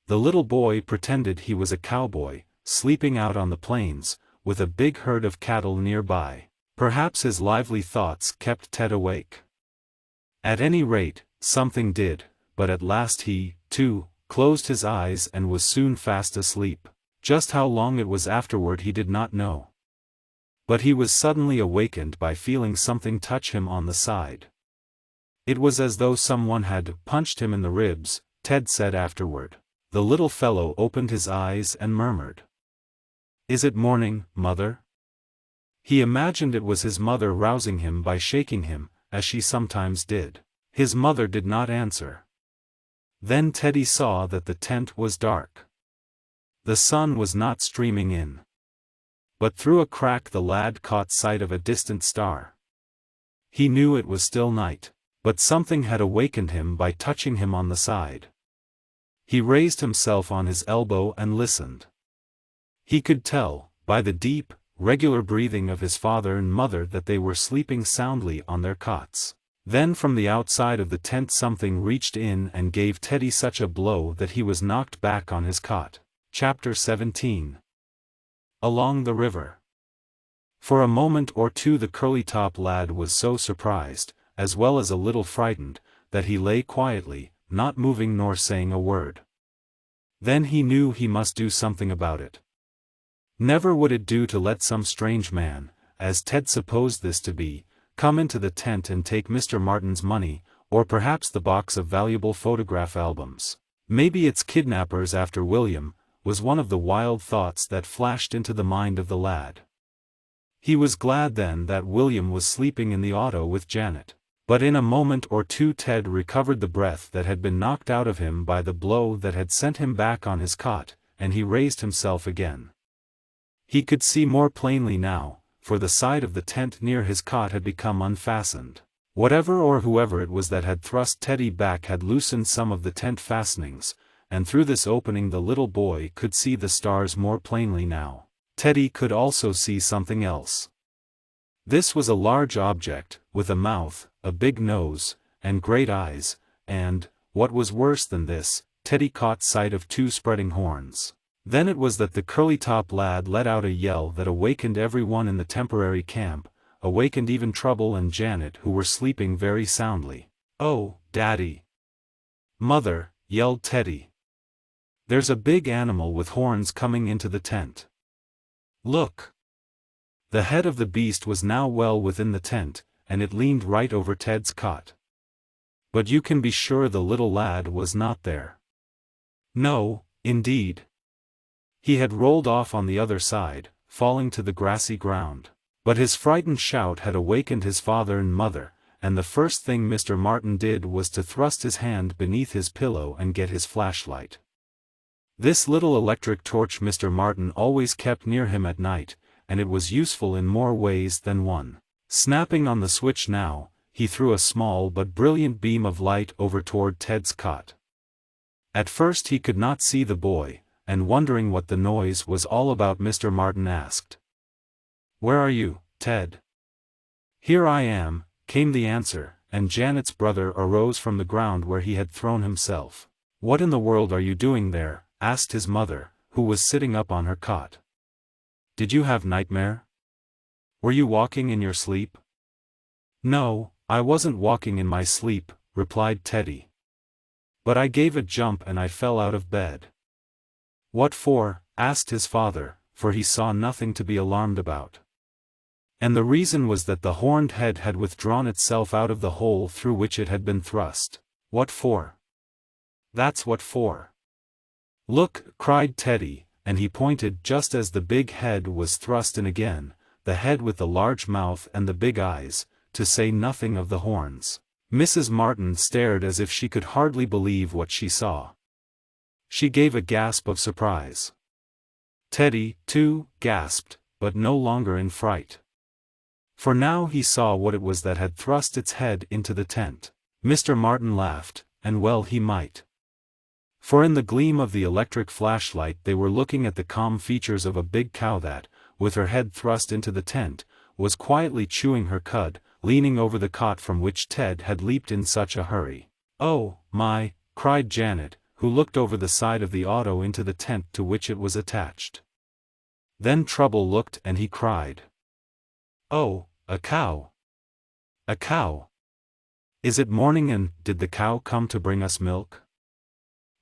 The little boy pretended he was a cowboy, sleeping out on the plains, with a big herd of cattle nearby. Perhaps his lively thoughts kept Ted awake. At any rate, something did, but at last he, too, closed his eyes and was soon fast asleep. Just how long it was afterward he did not know. But he was suddenly awakened by feeling something touch him on the side. It was as though someone had punched him in the ribs, Ted said afterward. the little fellow opened his eyes and murmured, "Is it morning, mother?" He imagined it was his mother rousing him by shaking him, as she sometimes did. His mother did not answer. Then Teddy saw that the tent was dark. The sun was not streaming in. But through a crack the lad caught sight of a distant star. He knew it was still night, but something had awakened him by touching him on the side. He raised himself on his elbow and listened. He could tell, by the deep, regular breathing of his father and mother, that they were sleeping soundly on their cots. Then from the outside of the tent something reached in and gave Teddy such a blow that he was knocked back on his cot. Chapter 17. Along the river. For a moment or two the Curlytop lad was so surprised, as well as a little frightened, that he lay quietly, not moving nor saying a word. Then he knew he must do something about it. Never would it do to let some strange man, as Ted supposed this to be, come into the tent and take Mr. Martin's money, or perhaps the box of valuable photograph albums. Maybe it's kidnappers after William, was one of the wild thoughts that flashed into the mind of the lad. He was glad then that William was sleeping in the auto with Janet. But in a moment or two Ted recovered the breath that had been knocked out of him by the blow that had sent him back on his cot, and he raised himself again. He could see more plainly now, for the side of the tent near his cot had become unfastened. Whatever or whoever it was that had thrust Teddy back had loosened some of the tent fastenings, and through this opening the little boy could see the stars more plainly now. Teddy could also see something else. This was a large object, with a mouth, a big nose, and great eyes, and, what was worse than this, Teddy caught sight of two spreading horns. Then it was that the Curlytop lad let out a yell that awakened everyone in the temporary camp, awakened even Trouble and Janet, who were sleeping very soundly. "Oh, Daddy! Mother!" yelled Teddy. "There's a big animal with horns coming into the tent. Look!" The head of the beast was now well within the tent, and it leaned right over Ted's cot. But you can be sure the little lad was not there. No, indeed. He had rolled off on the other side, falling to the grassy ground. But his frightened shout had awakened his father and mother, and the first thing Mr. Martin did was to thrust his hand beneath his pillow and get his flashlight. This little electric torch Mr. Martin always kept near him at night, and it was useful in more ways than one. Snapping on the switch now, he threw a small but brilliant beam of light over toward Ted's cot. At first he could not see the boy, and wondering what the noise was all about, Mr. Martin asked, "Where are you, Ted?" "Here I am," came the answer, and Janet's brother arose from the ground where he had thrown himself. "What in the world are you doing there?" asked his mother, who was sitting up on her cot. "Did you have nightmare? Were you walking in your sleep?" "No, I wasn't walking in my sleep," replied Teddy. "But I gave a jump and I fell out of bed." "What for?" asked his father, for he saw nothing to be alarmed about. And the reason was that the horned head had withdrawn itself out of the hole through which it had been thrust. "What for?" "That's what for." "Look!" cried Teddy, and he pointed just as the big head was thrust in again, the head with the large mouth and the big eyes, to say nothing of the horns. Mrs. Martin stared as if she could hardly believe what she saw. She gave a gasp of surprise. Teddy, too, gasped, but no longer in fright. For now he saw what it was that had thrust its head into the tent. Mr. Martin laughed, and well he might. For in the gleam of the electric flashlight they were looking at the calm features of a big cow that, with her head thrust into the tent, was quietly chewing her cud, leaning over the cot from which Ted had leaped in such a hurry. "Oh, my!" cried Janet, who looked over the side of the auto into the tent to which it was attached. Then Trouble looked and he cried, "Oh, a cow! A cow! Is it morning and did the cow come to bring us milk?"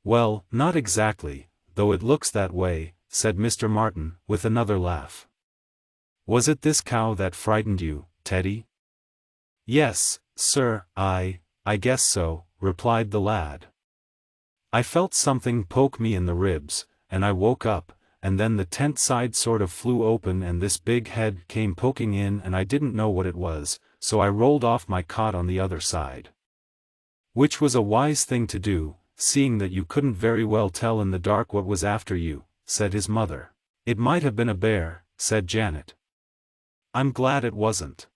"Well, not exactly, though it looks that way," said Mr. Martin, with another laugh. "Was it this cow that frightened you, Teddy?" "Yes, sir, I guess so," replied the lad. I felt something poke me in the ribs, and I woke up, and then the tent side sort of flew open and this big head came poking in and I didn't know what it was, so I rolled off my cot on the other side. Which was a wise thing to do, seeing that you couldn't very well tell in the dark what was after you, said his mother. It might have been a bear, said Janet. I'm glad it wasn't.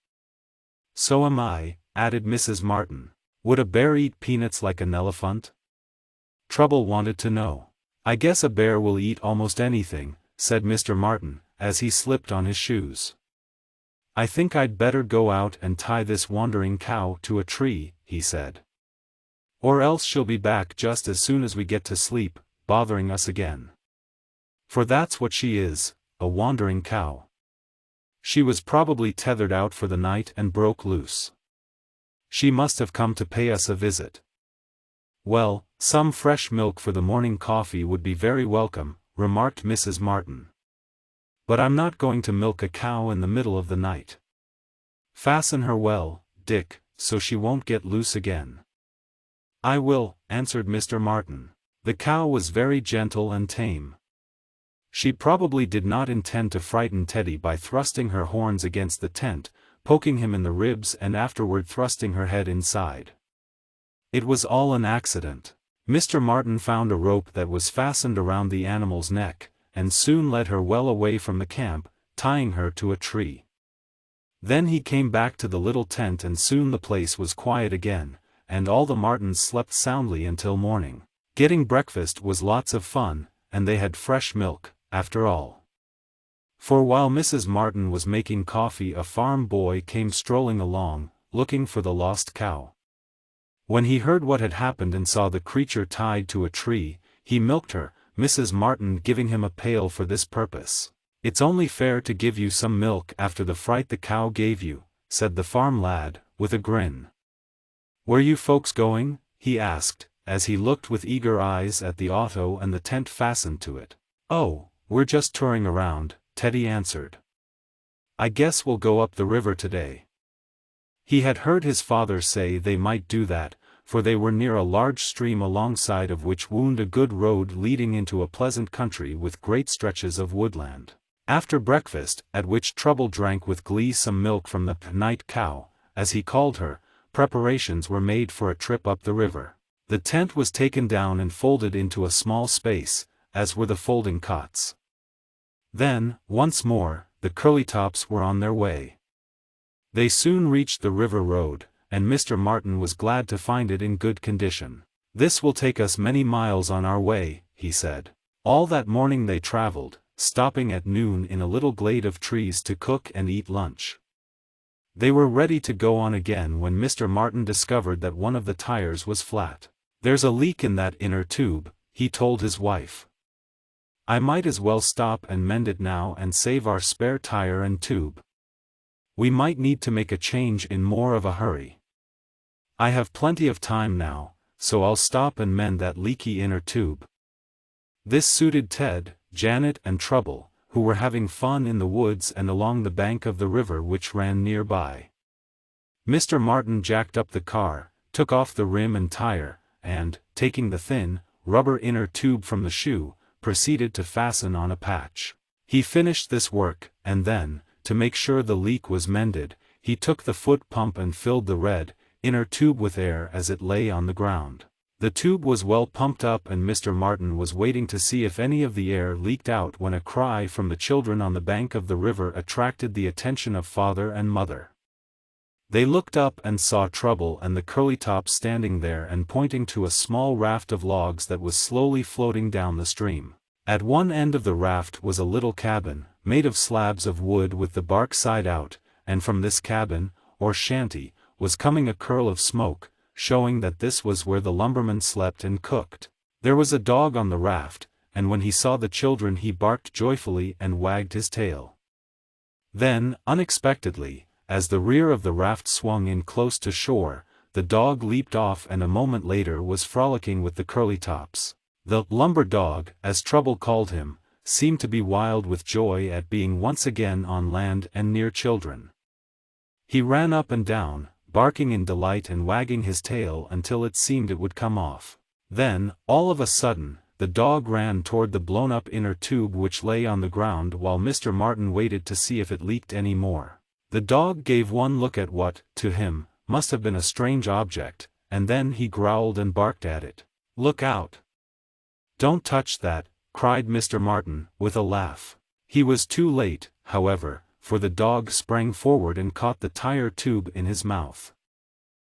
So am I, added Mrs. Martin. Would a bear eat peanuts like an elephant? Trouble wanted to know. I guess a bear will eat almost anything, said Mr. Martin, as he slipped on his shoes. I think I'd better go out and tie this wandering cow to a tree, he said. Or else she'll be back just as soon as we get to sleep, bothering us again. For that's what she is, a wandering cow. She was probably tethered out for the night and broke loose. She must have come to pay us a visit. Well, some fresh milk for the morning coffee would be very welcome, remarked Mrs. Martin. But I'm not going to milk a cow in the middle of the night. Fasten her well, Dick, so she won't get loose again. I will, answered Mr. Martin. The cow was very gentle and tame. She probably did not intend to frighten Teddy by thrusting her horns against the tent, poking him in the ribs and afterward thrusting her head inside. It was all an accident. Mr. Martin found a rope that was fastened around the animal's neck, and soon led her well away from the camp, tying her to a tree. Then he came back to the little tent and soon the place was quiet again, and all the Martins slept soundly until morning. Getting breakfast was lots of fun, and they had fresh milk, after all. For while Mrs. Martin was making coffee a farm boy came strolling along, looking for the lost cow. When he heard what had happened and saw the creature tied to a tree, he milked her, Mrs. Martin giving him a pail for this purpose. It's only fair to give you some milk after the fright the cow gave you, said the farm lad, with a grin. Where you folks going? He asked, as he looked with eager eyes at the auto and the tent fastened to it. Oh, we're just touring around, Teddy answered. I guess we'll go up the river today. He had heard his father say they might do that, for they were near a large stream alongside of which wound a good road leading into a pleasant country with great stretches of woodland. After breakfast, at which Trouble drank with glee some milk from the night cow, as he called her, preparations were made for a trip up the river. The tent was taken down and folded into a small space, as were the folding cots. Then, once more, the Curlytops were on their way. They soon reached the river road, and Mr. Martin was glad to find it in good condition. This will take us many miles on our way, he said. All that morning they traveled, stopping at noon in a little glade of trees to cook and eat lunch. They were ready to go on again when Mr. Martin discovered that one of the tires was flat. There's a leak in that inner tube, he told his wife. I might as well stop and mend it now and save our spare tire and tube. We might need to make a change in more of a hurry. I have plenty of time now, so I'll stop and mend that leaky inner tube. This suited Ted, Janet and Trouble, who were having fun in the woods and along the bank of the river which ran nearby. Mr. Martin jacked up the car, took off the rim and tire, and, taking the thin, rubber inner tube from the shoe, proceeded to fasten on a patch. He finished this work, and then, to make sure the leak was mended, he took the foot pump and filled the red, inner tube with air as it lay on the ground. The tube was well pumped up and Mr. Martin was waiting to see if any of the air leaked out when a cry from the children on the bank of the river attracted the attention of father and mother. They looked up and saw Trouble and the Curlytops standing there and pointing to a small raft of logs that was slowly floating down the stream. At one end of the raft was a little cabin, made of slabs of wood with the bark side out, and from this cabin, or shanty, was coming a curl of smoke, showing that this was where the lumbermen slept and cooked. There was a dog on the raft, and when he saw the children he barked joyfully and wagged his tail. Then, unexpectedly, as the rear of the raft swung in close to shore, the dog leaped off and a moment later was frolicking with the Curlytops. The lumber dog, as Trouble called him, seemed to be wild with joy at being once again on land and near children. He ran up and down, barking in delight and wagging his tail until it seemed it would come off. Then, all of a sudden, the dog ran toward the blown-up inner tube which lay on the ground while Mr. Martin waited to see if it leaked any more. The dog gave one look at what, to him, must have been a strange object, and then he growled and barked at it. "Look out! Don't touch that," cried Mr. Martin, with a laugh. He was too late, however, for the dog sprang forward and caught the tire tube in his mouth.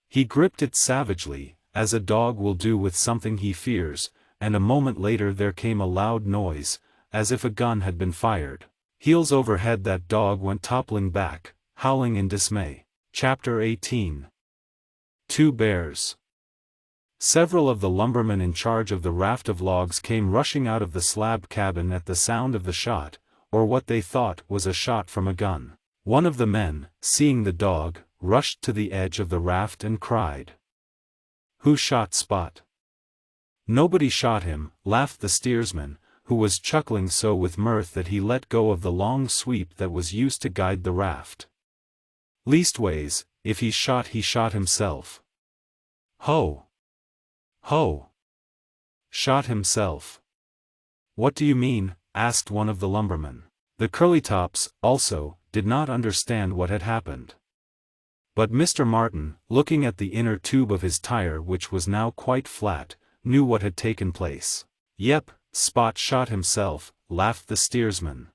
He gripped it savagely, as a dog will do with something he fears, and a moment later there came a loud noise, as if a gun had been fired. Heels over head that dog went toppling back, howling in dismay. Chapter 18. Two Bears. Several of the lumbermen in charge of the raft of logs came rushing out of the slab cabin at the sound of the shot, or what they thought was a shot from a gun. One of the men, seeing the dog, rushed to the edge of the raft and cried, "Who shot Spot?" "Nobody shot him," laughed the steersman, who was chuckling so with mirth that he let go of the long sweep that was used to guide the raft. "Leastways, if he shot himself." "Ho! Ho! Shot himself? What do you mean?" asked one of the lumbermen. The Curlytops, also, did not understand what had happened. But Mr. Martin, looking at the inner tube of his tire which was now quite flat, knew what had taken place. "Yep, Spot shot himself," laughed the steersman.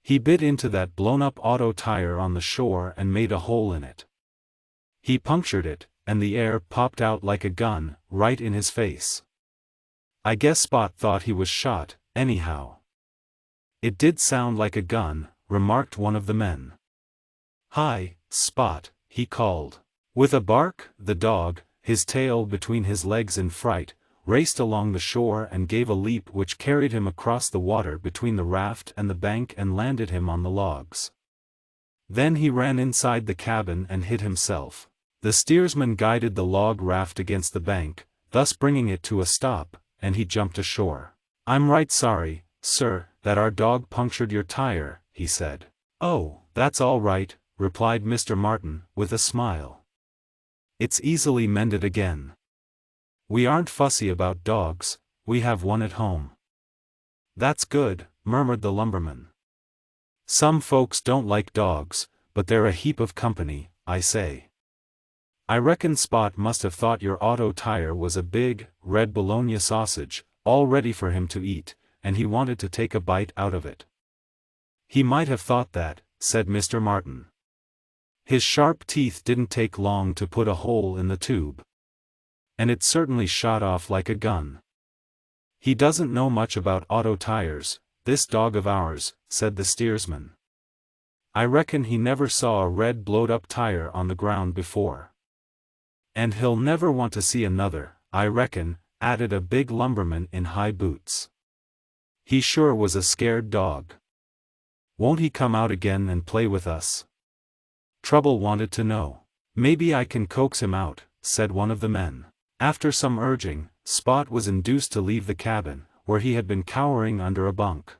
"He bit into that blown-up auto tire on the shore and made a hole in it. He punctured it, and the air popped out like a gun, right in his face. I guess Spot thought he was shot, anyhow." "It did sound like a gun," remarked one of the men. "Hi, Spot," he called. With a bark, the dog, his tail between his legs in fright, raced along the shore and gave a leap which carried him across the water between the raft and the bank and landed him on the logs. Then he ran inside the cabin and hid himself. The steersman guided the log raft against the bank, thus bringing it to a stop, and he jumped ashore. "I'm right sorry, sir, that our dog punctured your tire," he said. "Oh, that's all right," replied Mr. Martin, with a smile. "It's easily mended again. We aren't fussy about dogs, we have one at home." "That's good," murmured the lumberman. "Some folks don't like dogs, but they're a heap of company, I say. I reckon Spot must have thought your auto tire was a big, red bologna sausage, all ready for him to eat, and he wanted to take a bite out of it." "He might have thought that," said Mr. Martin. "His sharp teeth didn't take long to put a hole in the tube. And it certainly shot off like a gun. He doesn't know much about auto tires, this dog of ours," said the steersman. "I reckon he never saw a red blowed-up tire on the ground before. And he'll never want to see another, I reckon," added a big lumberman in high boots. "He sure was a scared dog. Won't he come out again and play with us?" Trouble wanted to know. "Maybe I can coax him out," said one of the men. After some urging, Spot was induced to leave the cabin, where he had been cowering under a bunk.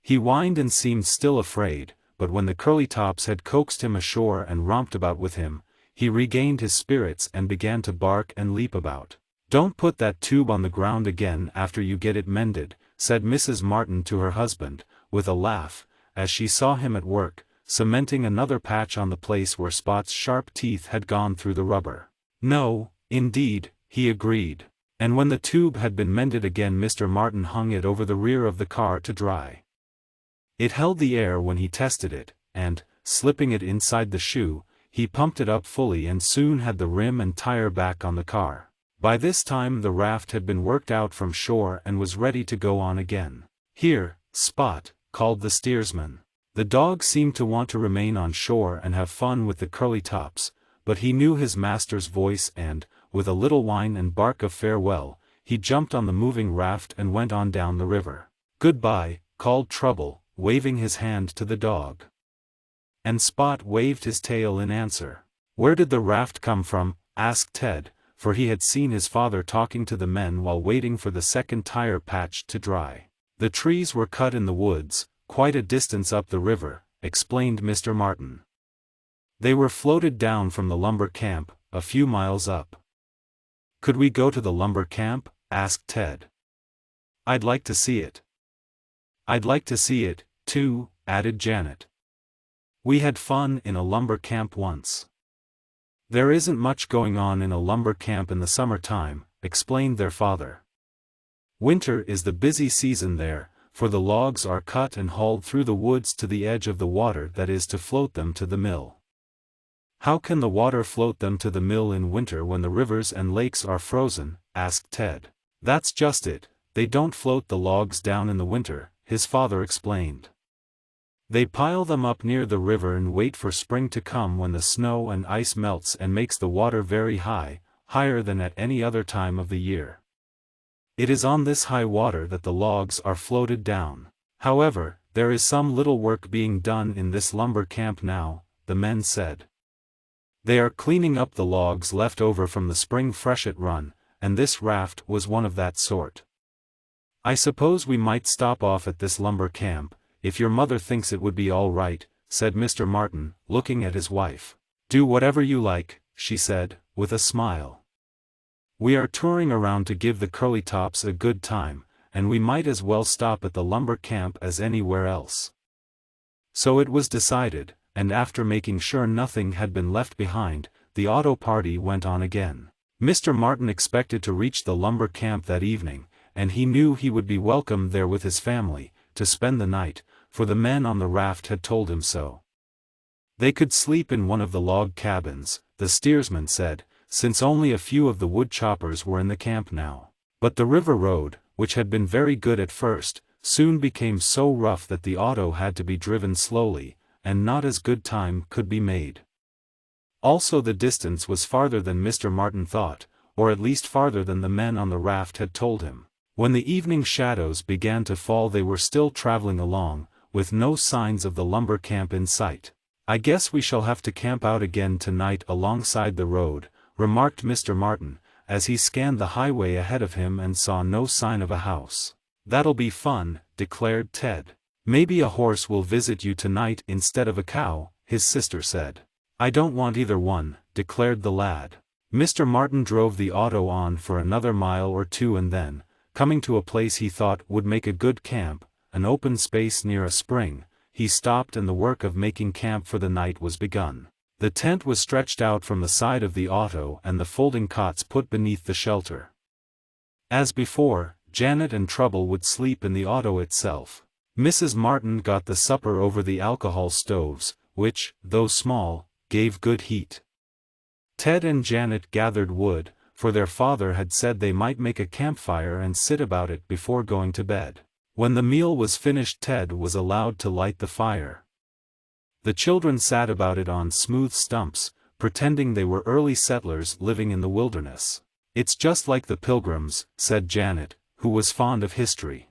He whined and seemed still afraid, but when the Curlytops had coaxed him ashore and romped about with him, he regained his spirits and began to bark and leap about. "Don't put that tube on the ground again after you get it mended," said Mrs. Martin to her husband, with a laugh, as she saw him at work, cementing another patch on the place where Spot's sharp teeth had gone through the rubber. "No, indeed," he agreed. And when the tube had been mended again, Mr. Martin hung it over the rear of the car to dry. It held the air when he tested it, and, slipping it inside the shoe, he pumped it up fully and soon had the rim and tire back on the car. By this time the raft had been worked out from shore and was ready to go on again. "Here, Spot," called the steersman. The dog seemed to want to remain on shore and have fun with the Curlytops, but he knew his master's voice and, with a little whine and bark of farewell, he jumped on the moving raft and went on down the river. "Goodbye," called Trouble, waving his hand to the dog. And Spot waved his tail in answer. "Where did the raft come from?" asked Ted, for he had seen his father talking to the men while waiting for the second tire patch to dry. "The trees were cut in the woods, quite a distance up the river," explained Mr. Martin. "They were floated down from the lumber camp, a few miles up." Could we go to the lumber camp? Asked Ted. I'd like to see it. I'd like to see it, too, added Janet. We had fun in a lumber camp once. There isn't much going on in a lumber camp in the summertime, explained their father. Winter is the busy season there, for the logs are cut and hauled through the woods to the edge of the water that is to float them to the mill. How can the water float them to the mill in winter when the rivers and lakes are frozen? Asked Ted. That's just it, they don't float the logs down in the winter, his father explained. They pile them up near the river and wait for spring to come when the snow and ice melts and makes the water very high, higher than at any other time of the year. It is on this high water that the logs are floated down. However, there is some little work being done in this lumber camp now, the men said. They are cleaning up the logs left over from the spring freshet run, and this raft was one of that sort. I suppose we might stop off at this lumber camp, if your mother thinks it would be all right, said Mr. Martin, looking at his wife. Do whatever you like, she said, with a smile. We are touring around to give the Curlytops a good time, and we might as well stop at the lumber camp as anywhere else. So it was decided, and after making sure nothing had been left behind, the auto party went on again. Mr. Martin expected to reach the lumber camp that evening, and he knew he would be welcome there with his family, to spend the night, for the men on the raft had told him so. They could sleep in one of the log cabins, the steersman said, since only a few of the wood choppers were in the camp now. But the river road, which had been very good at first, soon became so rough that the auto had to be driven slowly, and not as good time could be made. Also the distance was farther than Mr. Martin thought, or at least farther than the men on the raft had told him. When the evening shadows began to fall they were still traveling along, with no signs of the lumber camp in sight. I guess we shall have to camp out again tonight alongside the road, remarked Mr. Martin, as he scanned the highway ahead of him and saw no sign of a house. That'll be fun, declared Ted. Maybe a horse will visit you tonight instead of a cow, his sister said. I don't want either one, declared the lad. Mr. Martin drove the auto on for another mile or two and then, coming to a place he thought would make a good camp, an open space near a spring, he stopped and the work of making camp for the night was begun. The tent was stretched out from the side of the auto and the folding cots put beneath the shelter. As before, Janet and Trouble would sleep in the auto itself. Mrs. Martin got the supper over the alcohol stoves, which, though small, gave good heat. Ted and Janet gathered wood, for their father had said they might make a campfire and sit about it before going to bed. When the meal was finished Ted was allowed to light the fire. The children sat about it on smooth stumps, pretending they were early settlers living in the wilderness. It's just like the Pilgrims, said Janet, who was fond of history.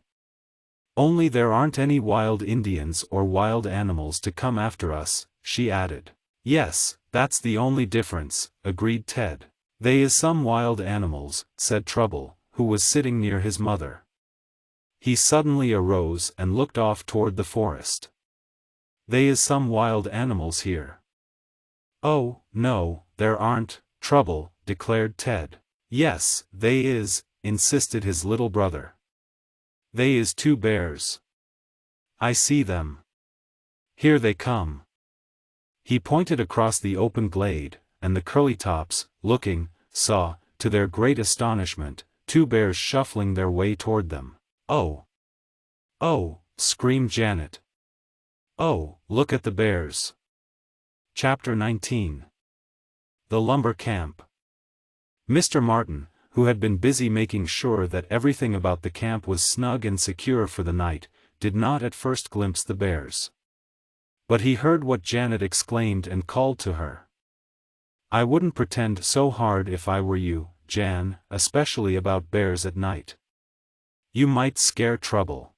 Only there aren't any wild Indians or wild animals to come after us, she added. Yes, that's the only difference, agreed Ted. They is some wild animals, said Trouble, who was sitting near his mother. He suddenly arose and looked off toward the forest. They is some wild animals here. Oh, no, there aren't, Trouble, declared Ted. Yes, they is, insisted his little brother. They is 2 bears. I see them. Here they come. He pointed across the open glade, and the Curlytops, looking, saw, to their great astonishment, 2 bears shuffling their way toward them. Oh! Oh! Screamed Janet. Oh, look at the bears. Chapter 19. The Lumber Camp. Mr. Martin, who had been busy making sure that everything about the camp was snug and secure for the night, did not at first glimpse the bears. But he heard what Janet exclaimed and called to her. I wouldn't pretend so hard if I were you, Jan, especially about bears at night. You might scare Trouble.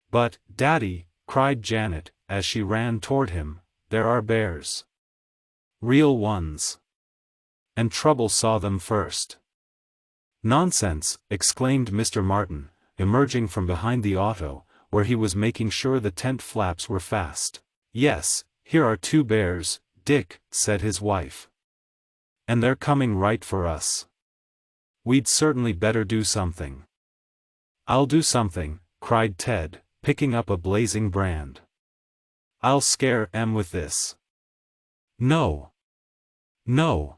But, Daddy, cried Janet, as she ran toward him, there are bears. Real ones. And Trouble saw them first. Nonsense, exclaimed Mr. Martin, emerging from behind the auto, where he was making sure the tent flaps were fast. Yes, here are 2 bears, Dick, said his wife. And they're coming right for us. We'd certainly better do something. I'll do something, cried Ted, picking up a blazing brand. I'll scare Em with this. No. No.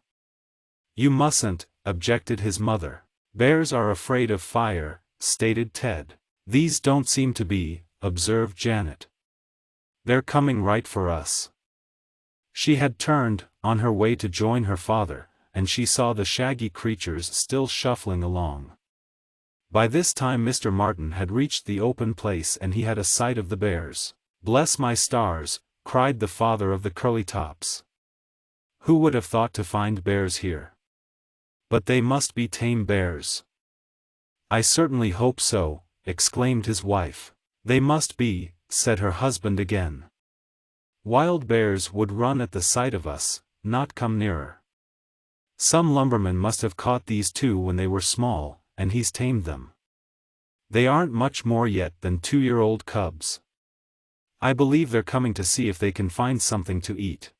You mustn't, objected his mother. Bears are afraid of fire, stated Ted. These don't seem to be, observed Janet. They're coming right for us. She had turned, on her way to join her father, and she saw the shaggy creatures still shuffling along. By this time Mr. Martin had reached the open place and he had a sight of the bears. Bless my stars, cried the father of the Curlytops. Who would have thought to find bears here? But they must be tame bears. I certainly hope so, exclaimed his wife. They must be, said her husband again. Wild bears would run at the sight of us, not come nearer. Some lumberman must have caught these two when they were small, and he's tamed them. They aren't much more yet than 2-year-old cubs. I believe they're coming to see if they can find something to eat.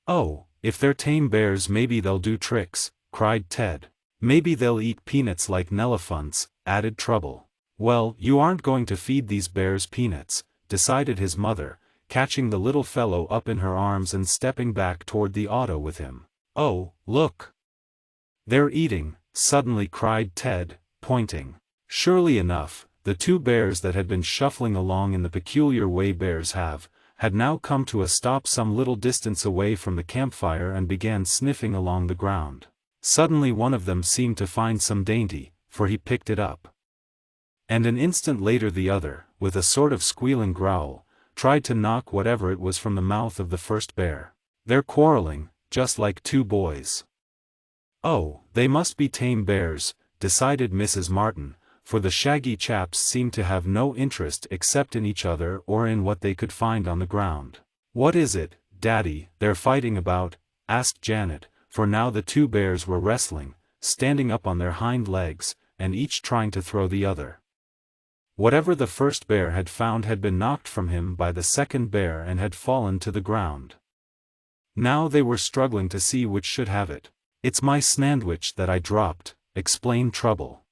Oh, if they're tame bears maybe they'll do tricks, cried Ted. Maybe they'll eat peanuts like Nelephants, added Trouble. Well, you aren't going to feed these bears peanuts, decided his mother, catching the little fellow up in her arms and stepping back toward the auto with him. Oh, look! They're eating, suddenly cried Ted, pointing. Surely enough, the two bears that had been shuffling along in the peculiar way bears have, had now come to a stop some little distance away from the campfire and began sniffing along the ground. Suddenly one of them seemed to find some dainty, for he picked it up. And an instant later the other, with a sort of squealing growl, tried to knock whatever it was from the mouth of the first bear. They're quarreling, just like two boys. Oh, they must be tame bears, decided Mrs. Martin, for the shaggy chaps seemed to have no interest except in each other or in what they could find on the ground. What is it, Daddy, they're fighting about? Asked Janet, for now the two bears were wrestling, standing up on their hind legs, and each trying to throw the other. Whatever the first bear had found had been knocked from him by the second bear and had fallen to the ground. Now they were struggling to see which should have it. It's my sandwich that I dropped, explained Trouble.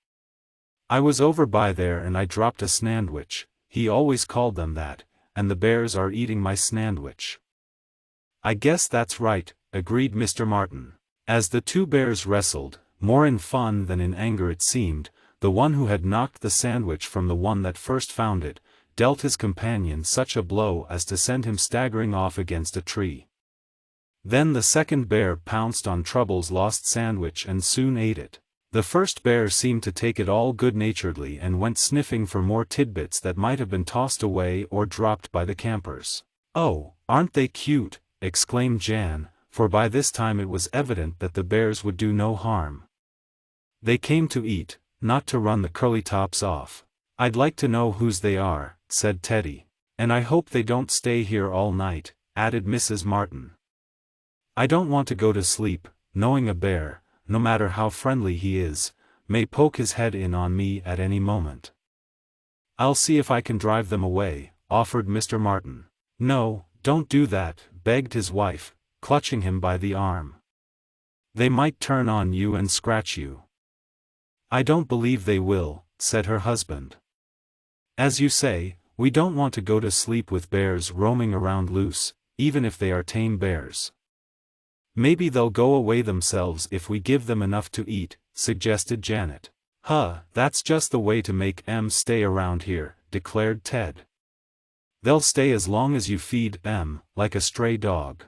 I was over by there and I dropped a sandwich, he always called them that, and the bears are eating my sandwich. I guess that's right, agreed Mr. Martin. As the two bears wrestled, more in fun than in anger it seemed, the one who had knocked the sandwich from the one that first found it, dealt his companion such a blow as to send him staggering off against a tree. Then the second bear pounced on Trouble's lost sandwich and soon ate it. The first bear seemed to take it all good-naturedly and went sniffing for more tidbits that might have been tossed away or dropped by the campers. Oh, aren't they cute, exclaimed Jan, for by this time it was evident that the bears would do no harm. They came to eat, not to run the Curlytops off. I'd like to know whose they are, said Teddy. And I hope they don't stay here all night, added Mrs. Martin. I don't want to go to sleep, knowing a bear, no matter how friendly he is, may poke his head in on me at any moment. I'll see if I can drive them away, offered Mr. Martin. No, don't do that, begged his wife, clutching him by the arm. They might turn on you and scratch you. I don't believe they will, said her husband. As you say, we don't want to go to sleep with bears roaming around loose, even if they are tame bears. Maybe they'll go away themselves if we give them enough to eat, suggested Janet. That's just the way to make Em stay around here, declared Ted. They'll stay as long as you feed Em, like a stray dog.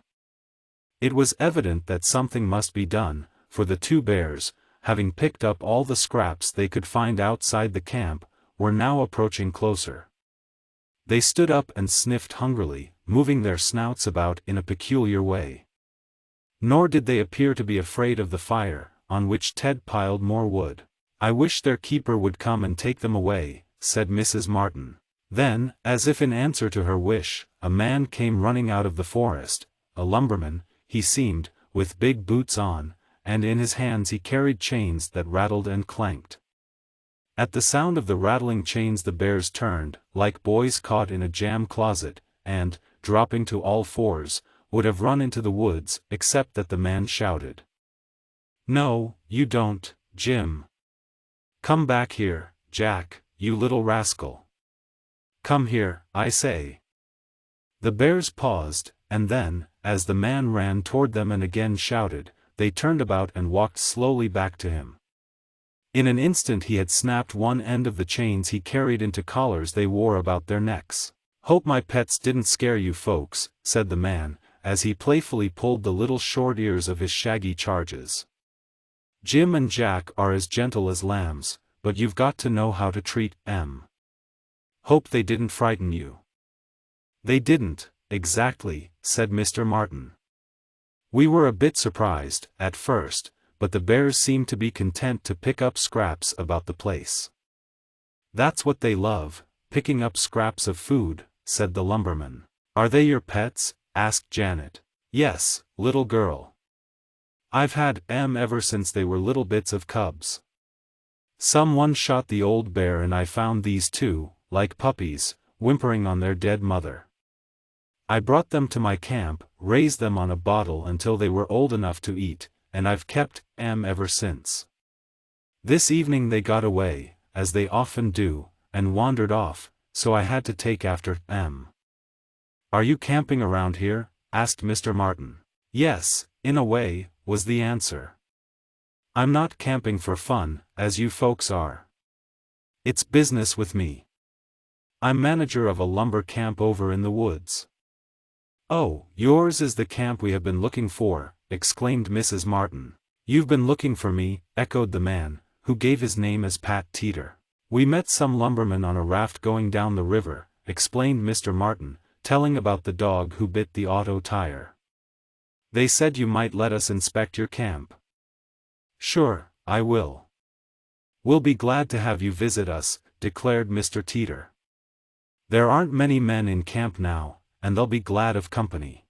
It was evident that something must be done, for the two bears, having picked up all the scraps they could find outside the camp, were now approaching closer. They stood up and sniffed hungrily, moving their snouts about in a peculiar way. Nor did they appear to be afraid of the fire, on which Ted piled more wood. I wish their keeper would come and take them away, said Mrs. Martin. Then, as if in answer to her wish, a man came running out of the forest, a lumberman, he seemed, with big boots on, and in his hands he carried chains that rattled and clanked. At the sound of the rattling chains the bears turned, like boys caught in a jam closet, and, dropping to all fours, would have run into the woods, except that the man shouted. No, you don't, Jim. Come back here, Jack, you little rascal. Come here, I say. The bears paused, and then, as the man ran toward them and again shouted, they turned about and walked slowly back to him. In an instant he had snapped one end of the chains he carried into collars they wore about their necks. "Hope my pets didn't scare you folks," said the man, as he playfully pulled the little short ears of his shaggy charges. "Jim and Jack are as gentle as lambs, but you've got to know how to treat 'em. Hope they didn't frighten you." "They didn't, exactly," said Mr. Martin. "We were a bit surprised, at first, but the bears seemed to be content to pick up scraps about the place." "That's what they love, picking up scraps of food," said the lumberman. "Are they your pets?" asked Janet. "Yes, little girl. I've had 'em ever since they were little bits of cubs. Someone shot the old bear and I found these two, like puppies, whimpering on their dead mother. I brought them to my camp, raised them on a bottle until they were old enough to eat, and I've kept 'em ever since. This evening they got away, as they often do, and wandered off, so I had to take after 'em." "Are you camping around here?" asked Mr. Martin. "Yes, in a way," was the answer. "I'm not camping for fun, as you folks are. It's business with me. I'm manager of a lumber camp over in the woods." "Oh, yours is the camp we have been looking for," exclaimed Mrs. Martin. "You've been looking for me," echoed the man, who gave his name as Pat Teeter. "We met some lumbermen on a raft going down the river," explained Mr. Martin, telling about the dog who bit the auto tire. "They said you might let us inspect your camp." "Sure, I will. We'll be glad to have you visit us," declared Mr. Teeter. "There aren't many men in camp now, and they'll be glad of company.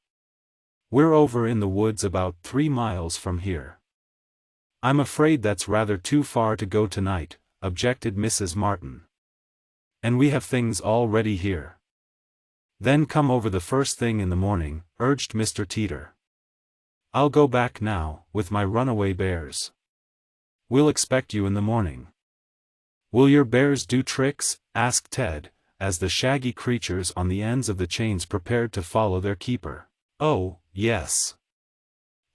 We're over in the woods about 3 miles from here." "I'm afraid that's rather too far to go tonight," objected Mrs. Martin. "And we have things all ready here." "Then come over the first thing in the morning," urged Mr. Teeter. "I'll go back now, with my runaway bears. We'll expect you in the morning." "Will your bears do tricks?" asked Ted, as the shaggy creatures on the ends of the chains prepared to follow their keeper. "Oh, yes.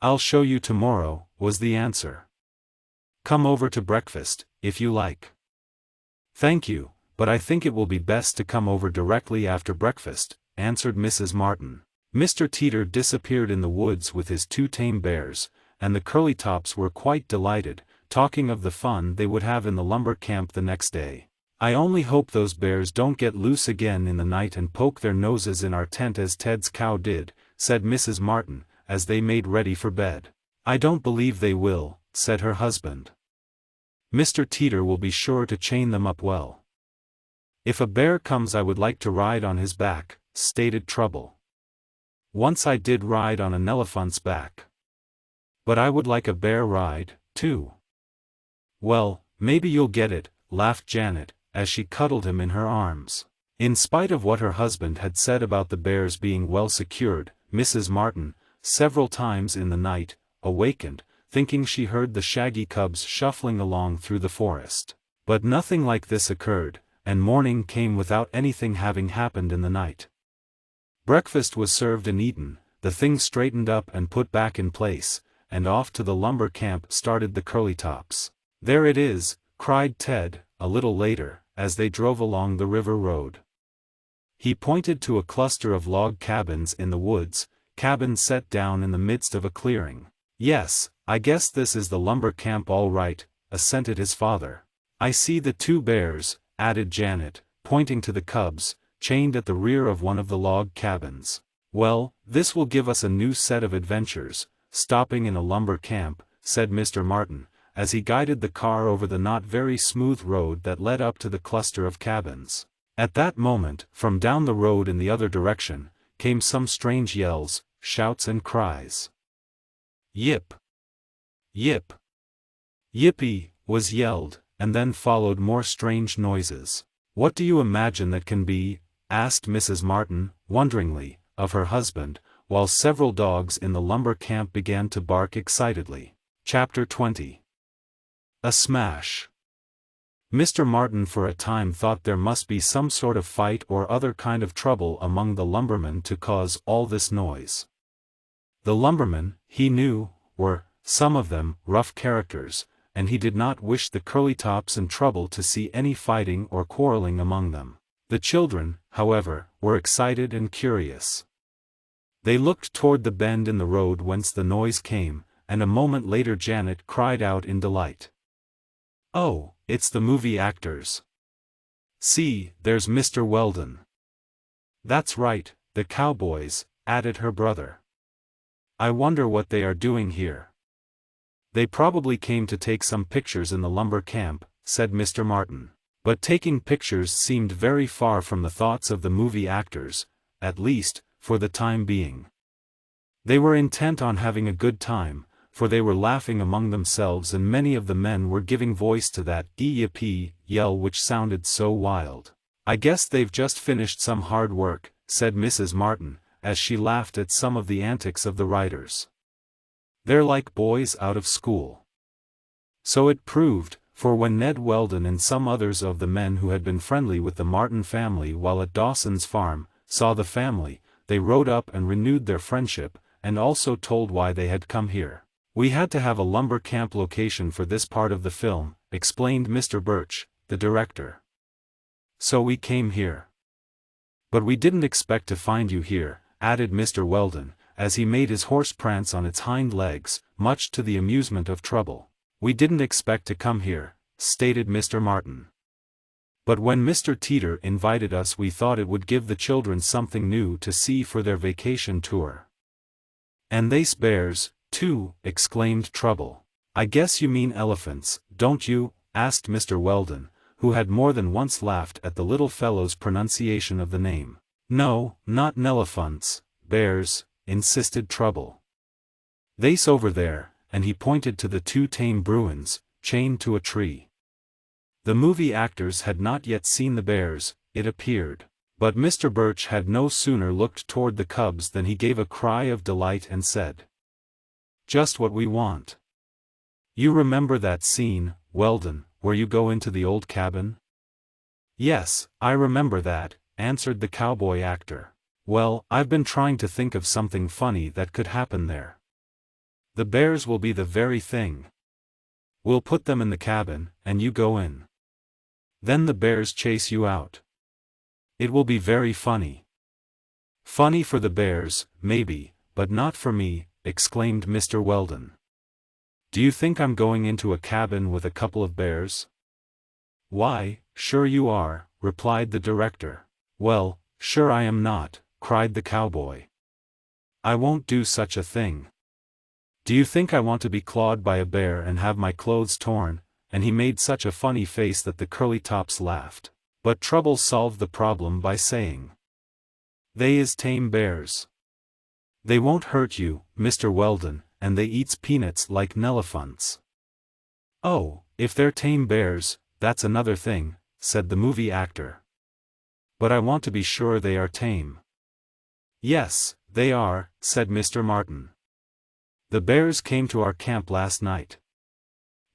I'll show you tomorrow," was the answer. "Come over to breakfast, if you like." "Thank you, but I think it will be best to come over directly after breakfast," answered Mrs. Martin. Mr. Teeter disappeared in the woods with his 2 tame bears, and the Curlytops were quite delighted, talking of the fun they would have in the lumber camp the next day. "I only hope those bears don't get loose again in the night and poke their noses in our tent as Ted's cow did," said Mrs. Martin, as they made ready for bed. "I don't believe they will," said her husband. "Mr. Teeter will be sure to chain them up well." "If a bear comes I would like to ride on his back," stated Trouble. "Once I did ride on an elephant's back. But I would like a bear ride, too." "Well, maybe you'll get it," laughed Janet, as she cuddled him in her arms. In spite of what her husband had said about the bears being well secured, Mrs. Martin, several times in the night, awakened, thinking she heard the shaggy cubs shuffling along through the forest. But nothing like this occurred, and morning came without anything having happened in the night. Breakfast was served and eaten, the things straightened up and put back in place, and off to the lumber camp started the Curlytops. "There it is," cried Ted, a little later, as they drove along the river road. He pointed to a cluster of log cabins in the woods, cabins set down in the midst of a clearing. "Yes, I guess this is the lumber camp all right," assented his father. "I see the 2 bears," added Janet, pointing to the cubs, chained at the rear of one of the log cabins. "Well, this will give us a new set of adventures, stopping in a lumber camp," said Mr. Martin, as he guided the car over the not very smooth road that led up to the cluster of cabins. At that moment, from down the road in the other direction, came some strange yells, shouts and cries. "Yip! Yip! Yippee!" was yelled, and then followed more strange noises. "What do you imagine that can be?" asked Mrs. Martin, wonderingly, of her husband, while several dogs in the lumber camp began to bark excitedly. Chapter 20. A smash. Mr. Martin for a time thought there must be some sort of fight or other kind of trouble among the lumbermen to cause all this noise. The lumbermen, he knew, were, some of them, rough characters, and he did not wish the Curlytops in trouble to see any fighting or quarreling among them. The children, however, were excited and curious. They looked toward the bend in the road whence the noise came, and a moment later Janet cried out in delight. "Oh, it's the movie actors. See, there's Mr. Weldon." "That's right, the cowboys," added her brother. "I wonder what they are doing here." "They probably came to take some pictures in the lumber camp," said Mr. Martin. But taking pictures seemed very far from the thoughts of the movie actors, at least, for the time being. They were intent on having a good time, for they were laughing among themselves and many of the men were giving voice to that "ee-yip-ee" yell which sounded so wild. "I guess they've just finished some hard work," said Mrs. Martin, as she laughed at some of the antics of the riders. "They're like boys out of school." So it proved, for when Ned Weldon and some others of the men who had been friendly with the Martin family while at Dawson's farm, saw the family, they rode up and renewed their friendship, and also told why they had come here. "We had to have a lumber camp location for this part of the film," explained Mr. Birch, the director. "So we came here." "But we didn't expect to find you here," added Mr. Weldon, as he made his horse prance on its hind legs, much to the amusement of Trouble. "We didn't expect to come here," stated Mr. Martin. "But when Mr. Teeter invited us we thought it would give the children something new to see for their vacation tour." "And they's bears, too," exclaimed Trouble. "I guess you mean elephants, don't you?" asked Mr. Weldon, who had more than once laughed at the little fellow's pronunciation of the name. "No, not nelephants, bears," insisted Trouble. "They's over there," and he pointed to the two tame Bruins, chained to a tree. The movie actors had not yet seen the bears, it appeared. But Mr. Birch had no sooner looked toward the cubs than he gave a cry of delight and said, "Just what we want. You remember that scene, Weldon, where you go into the old cabin?" "Yes, I remember that," answered the cowboy actor. "Well, I've been trying to think of something funny that could happen there. The bears will be the very thing. We'll put them in the cabin, and you go in. Then the bears chase you out. It will be very funny." "Funny for the bears, maybe, but not for me," exclaimed Mr. Weldon. "Do you think I'm going into a cabin with a couple of bears?" "Why, sure you are," replied the director. "Well, sure I am not," cried the cowboy. "I won't do such a thing. Do you think I want to be clawed by a bear and have my clothes torn?" And he made such a funny face that the Curlytops laughed. But Trouble solved the problem by saying, "They is tame bears. They won't hurt you, Mr. Weldon, and they eats peanuts like nelephants." "Oh, if they're tame bears, that's another thing," said the movie actor. "But I want to be sure they are tame." "Yes, they are," said Mr. Martin. "The bears came to our camp last night.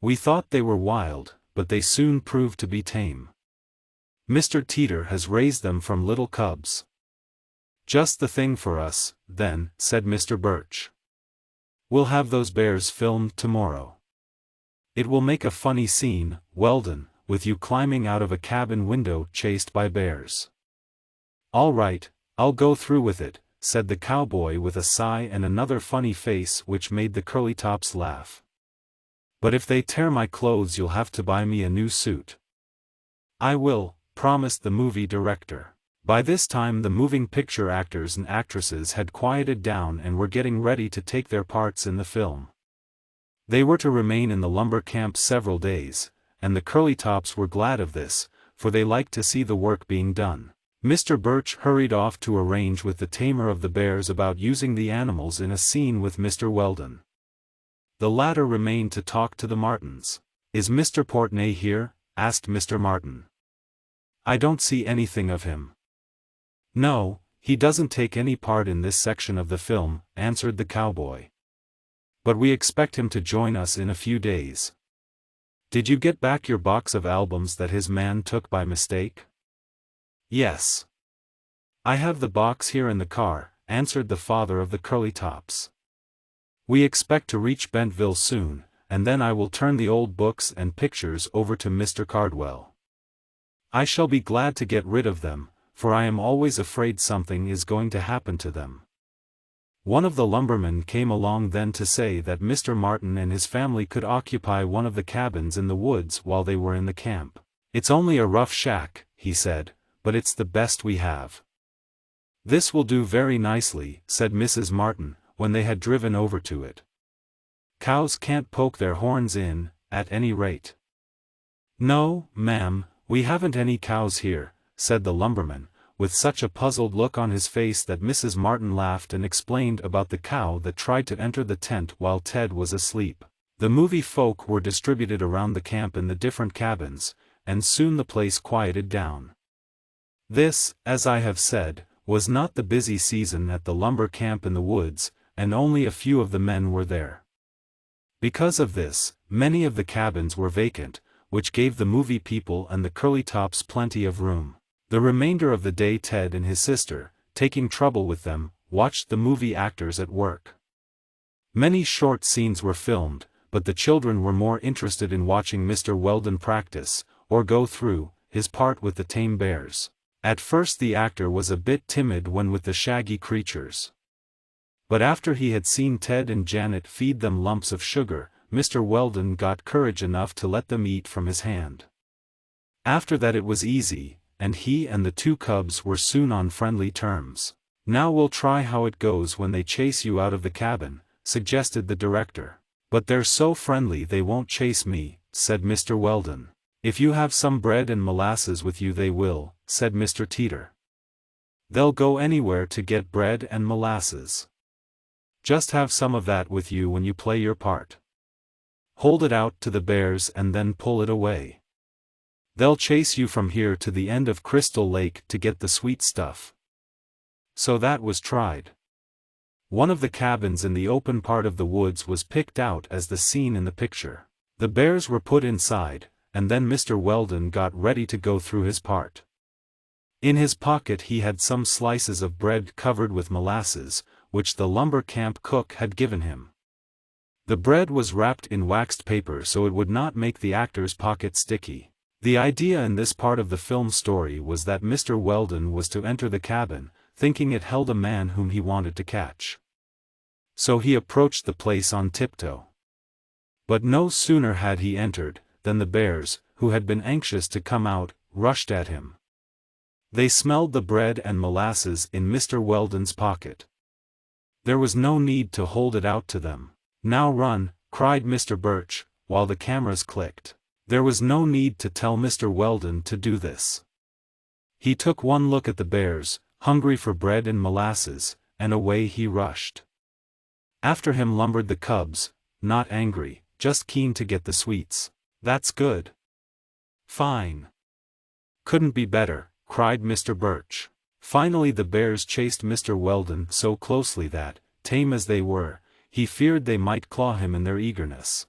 We thought they were wild, but they soon proved to be tame. Mr. Teeter has raised them from little cubs." "Just the thing for us, then," said Mr. Birch. "We'll have those bears filmed tomorrow. It will make a funny scene, Weldon, with you climbing out of a cabin window chased by bears." "All right, I'll go through with it," said the cowboy with a sigh and another funny face which made the Curlytops laugh. "But if they tear my clothes you'll have to buy me a new suit." "I will," promised the movie director. By this time the moving picture actors and actresses had quieted down and were getting ready to take their parts in the film. They were to remain in the lumber camp several days, and the Curlytops were glad of this, for they liked to see the work being done. Mr. Birch hurried off to arrange with the tamer of the bears about using the animals in a scene with Mr. Weldon. The latter remained to talk to the Martins. "Is Mr. Portney here?" asked Mr. Martin. "I don't see anything of him." "No, he doesn't take any part in this section of the film," answered the cowboy. "But we expect him to join us in a few days." Did you get back your box of albums that his man took by mistake? Yes. I have the box here in the car, answered the father of the Curlytops. We expect to reach Bentville soon, and then I will turn the old books and pictures over to Mr. Cardwell. I shall be glad to get rid of them, for I am always afraid something is going to happen to them. One of the lumbermen came along then to say that Mr. Martin and his family could occupy one of the cabins in the woods while they were in the camp. It's only a rough shack, he said, but it's the best we have. This will do very nicely, said Mrs. Martin, when they had driven over to it. Cows can't poke their horns in, at any rate. No, ma'am, we haven't any cows here, said the lumberman, with such a puzzled look on his face that Mrs. Martin laughed and explained about the cow that tried to enter the tent while Ted was asleep. The movie folk were distributed around the camp in the different cabins, and soon the place quieted down. This, as I have said, was not the busy season at the lumber camp in the woods, and only a few of the men were there. Because of this, many of the cabins were vacant, which gave the movie people and the Curlytops plenty of room. The remainder of the day Ted and his sister, taking trouble with them, watched the movie actors at work. Many short scenes were filmed, but the children were more interested in watching Mr. Weldon practice, or go through, his part with the tame bears. At first the actor was a bit timid when with the shaggy creatures. But after he had seen Ted and Janet feed them lumps of sugar, Mr. Weldon got courage enough to let them eat from his hand. After that it was easy, and he and the two cubs were soon on friendly terms. Now we'll try how it goes when they chase you out of the cabin, suggested the director. But they're so friendly they won't chase me, said Mr. Weldon. If you have some bread and molasses with you they will, said Mr. Teeter. They'll go anywhere to get bread and molasses. Just have some of that with you when you play your part. Hold it out to the bears and then pull it away. They'll chase you from here to the end of Crystal Lake to get the sweet stuff. So that was tried. One of the cabins in the open part of the woods was picked out as the scene in the picture. The bears were put inside, and then Mr. Weldon got ready to go through his part. In his pocket he had some slices of bread covered with molasses, which the lumber camp cook had given him. The bread was wrapped in waxed paper so it would not make the actor's pocket sticky. The idea in this part of the film story was that Mr. Weldon was to enter the cabin, thinking it held a man whom he wanted to catch. So he approached the place on tiptoe. But no sooner had he entered, than the bears, who had been anxious to come out, rushed at him. They smelled the bread and molasses in Mr. Weldon's pocket. There was no need to hold it out to them. Now run, cried Mr. Birch, while the cameras clicked. There was no need to tell Mr. Weldon to do this. He took one look at the bears, hungry for bread and molasses, and away he rushed. After him lumbered the cubs, not angry, just keen to get the sweets. That's good. Fine. Couldn't be better, cried Mr. Birch. Finally the bears chased Mr. Weldon so closely that, tame as they were, he feared they might claw him in their eagerness.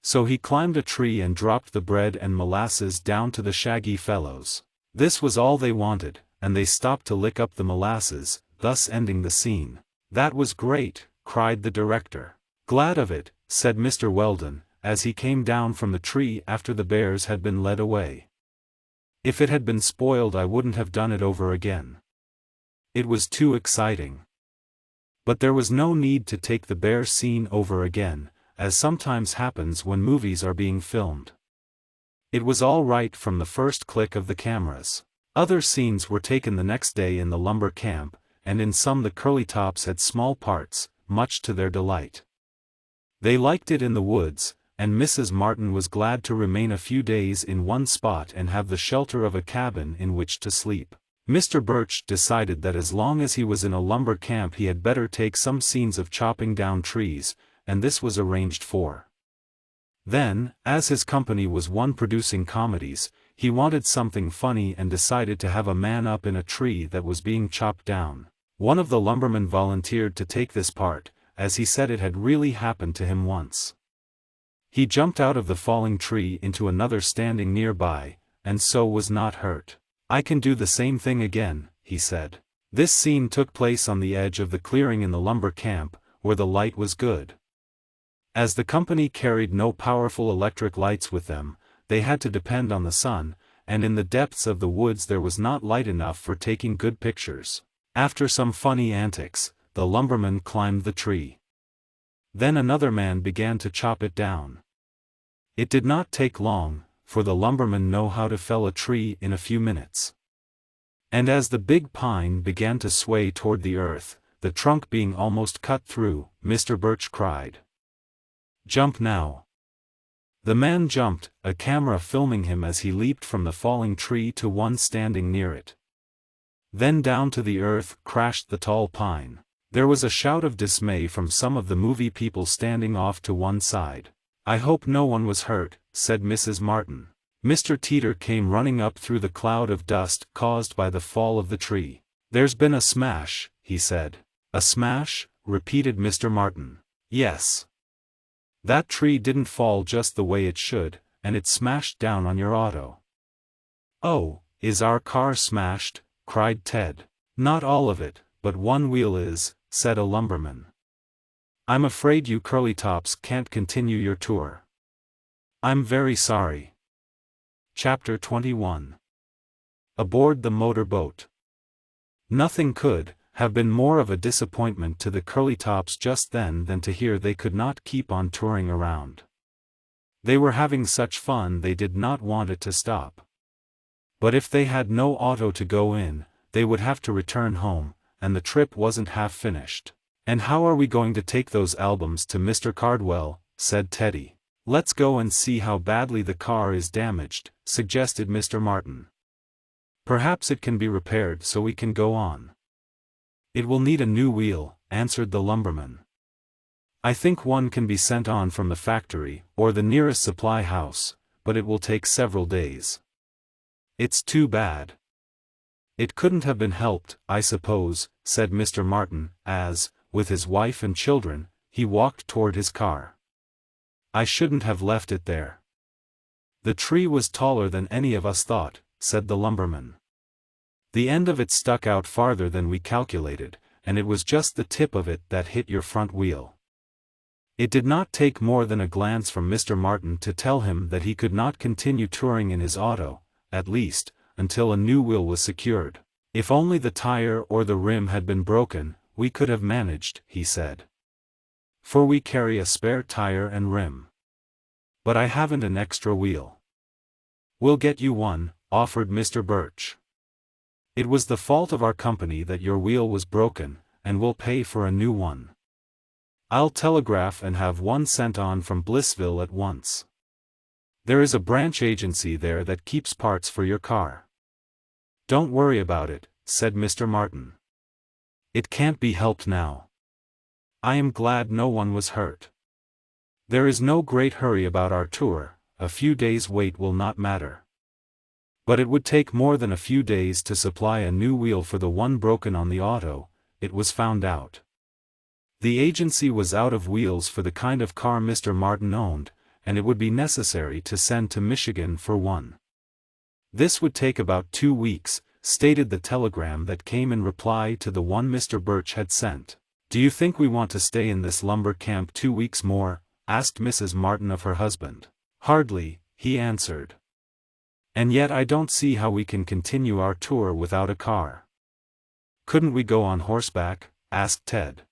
So he climbed a tree and dropped the bread and molasses down to the shaggy fellows. This was all they wanted, and they stopped to lick up the molasses, thus ending the scene. That was great, cried the director. Glad of it, said Mr. Weldon, as he came down from the tree after the bears had been led away. If it had been spoiled I wouldn't have done it over again. It was too exciting. But there was no need to take the bear scene over again, as sometimes happens when movies are being filmed. It was all right from the first click of the cameras. Other scenes were taken the next day in the lumber camp, and in some the Curlytops had small parts, much to their delight. They liked it in the woods, and Mrs. Martin was glad to remain a few days in one spot and have the shelter of a cabin in which to sleep. Mr. Birch decided that as long as he was in a lumber camp he had better take some scenes of chopping down trees, and this was arranged for. Then, as his company was one producing comedies, he wanted something funny and decided to have a man up in a tree that was being chopped down. One of the lumbermen volunteered to take this part, as he said it had really happened to him once. He jumped out of the falling tree into another standing nearby, and so was not hurt. "I can do the same thing again," he said. This scene took place on the edge of the clearing in the lumber camp, where the light was good. As the company carried no powerful electric lights with them, they had to depend on the sun, and in the depths of the woods there was not light enough for taking good pictures. After some funny antics, the lumberman climbed the tree. Then another man began to chop it down. It did not take long, for the lumbermen know how to fell a tree in a few minutes. And as the big pine began to sway toward the earth, the trunk being almost cut through, Mr. Birch cried, "Jump now!" The man jumped, a camera filming him as he leaped from the falling tree to one standing near it. Then down to the earth crashed the tall pine. There was a shout of dismay from some of the movie people standing off to one side. "I hope no one was hurt," said Mrs. Martin. Mr. Teeter came running up through the cloud of dust caused by the fall of the tree. "There's been a smash," he said. "A smash?" repeated Mr. Martin. "Yes. That tree didn't fall just the way it should, and it smashed down on your auto." "Oh, is our car smashed?" cried Ted. "Not all of it, but one wheel is," said a lumberman. "I'm afraid you Curlytops can't continue your tour." "I'm very sorry." Chapter 21. Aboard the motor boat. Nothing could have been more of a disappointment to the Curlytops just then than to hear they could not keep on touring around. They were having such fun they did not want it to stop. But if they had no auto to go in, they would have to return home, and the trip wasn't half finished. "And how are we going to take those albums to Mr. Cardwell?" said Teddy. "Let's go and see how badly the car is damaged," suggested Mr. Martin. "Perhaps it can be repaired so we can go on." "It will need a new wheel," answered the lumberman. "I think one can be sent on from the factory, or the nearest supply house, but it will take several days." "It's too bad." "It couldn't have been helped, I suppose," said Mr. Martin, as, with his wife and children, he walked toward his car. "I shouldn't have left it there." "The tree was taller than any of us thought," said the lumberman. "The end of it stuck out farther than we calculated, and it was just the tip of it that hit your front wheel." It did not take more than a glance from Mr. Martin to tell him that he could not continue touring in his auto, at least, until a new wheel was secured. "If only the tire or the rim had been broken, we could have managed," he said. "For we carry a spare tire and rim. But I haven't an extra wheel." "We'll get you one," offered Mr. Birch. "It was the fault of our company that your wheel was broken, and we'll pay for a new one. I'll telegraph and have one sent on from Blissville at once. There is a branch agency there that keeps parts for your car." "Don't worry about it," said Mr. Martin. "It can't be helped now. I am glad no one was hurt. There is no great hurry about our tour, a few days' wait will not matter." But it would take more than a few days to supply a new wheel for the one broken on the auto, it was found out. The agency was out of wheels for the kind of car Mr. Martin owned, and it would be necessary to send to Michigan for one. This would take about 2 weeks, stated the telegram that came in reply to the one Mr. Birch had sent. "Do you think we want to stay in this lumber camp 2 weeks more?" asked Mrs. Martin of her husband. "Hardly," he answered. "And yet I don't see how we can continue our tour without a car." "Couldn't we go on horseback?" asked Ted.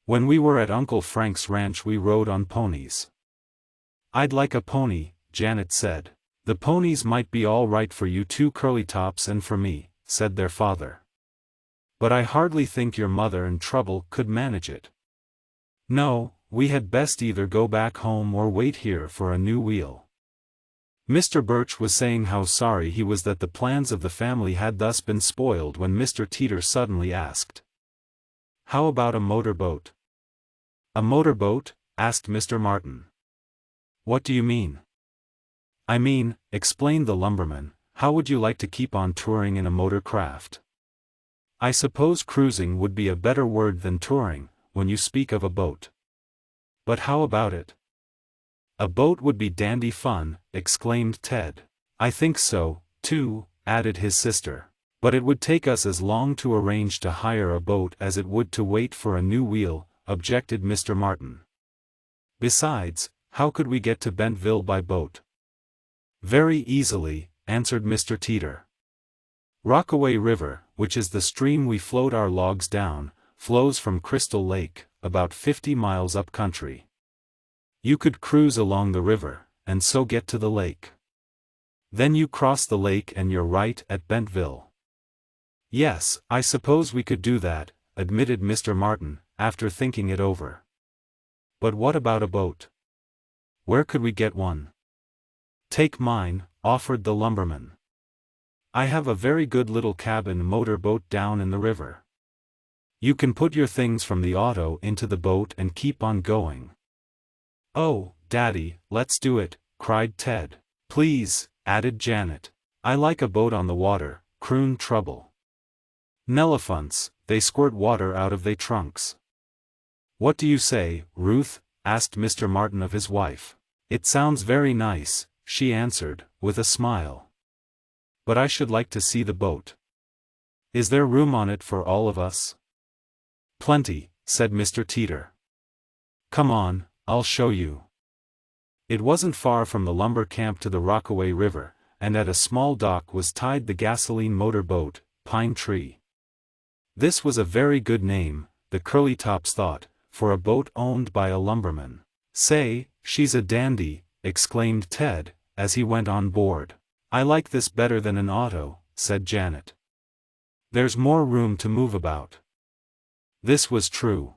"When we were at Uncle Frank's ranch we rode on ponies." "I'd like a pony," Janet said. "The ponies might be all right for you two Curlytops and for me," said their father. "But I hardly think your mother and Trouble could manage it." "No, we had best either go back home or wait here for a new wheel." Mr. Birch was saying how sorry he was that the plans of the family had thus been spoiled when Mr. Teeter suddenly asked, "How about a motorboat?" "A motorboat?" asked Mr. Martin. "What do you mean?" "I mean," explained the lumberman, "how would you like to keep on touring in a motor craft?" "I suppose cruising would be a better word than touring, when you speak of a boat. But how about it?" A boat would be dandy fun, exclaimed Ted. I think so, too, added his sister. But it would take us as long to arrange to hire a boat as it would to wait for a new wheel, objected Mr. Martin. Besides, how could we get to Bentville by boat? Very easily, answered Mr. Teeter. Rockaway River, which is the stream we float our logs down, flows from Crystal Lake, about 50 miles up country. You could cruise along the river, and so get to the lake. Then you cross the lake and you're right at Bentville. Yes, I suppose we could do that, admitted Mr. Martin, after thinking it over. But what about a boat? Where could we get one? Take mine, offered the lumberman. I have a very good little cabin motor boat down in the river. You can put your things from the auto into the boat and keep on going. Oh, Daddy, let's do it, cried Ted. Please, added Janet. I like a boat on the water, crooned Trouble. Nelephants, they squirt water out of they trunks. What do you say, Ruth? Asked Mr. Martin of his wife. It sounds very nice, she answered, with a smile. But I should like to see the boat. Is there room on it for all of us? Plenty, said Mr. Teeter. Come on, I'll show you. It wasn't far from the lumber camp to the Rockaway River, and at a small dock was tied the gasoline motor boat, Pine Tree. This was a very good name, the Curlytops thought, for a boat owned by a lumberman. Say, she's a dandy, exclaimed Ted, as he went on board. I like this better than an auto, said Janet. There's more room to move about. This was true.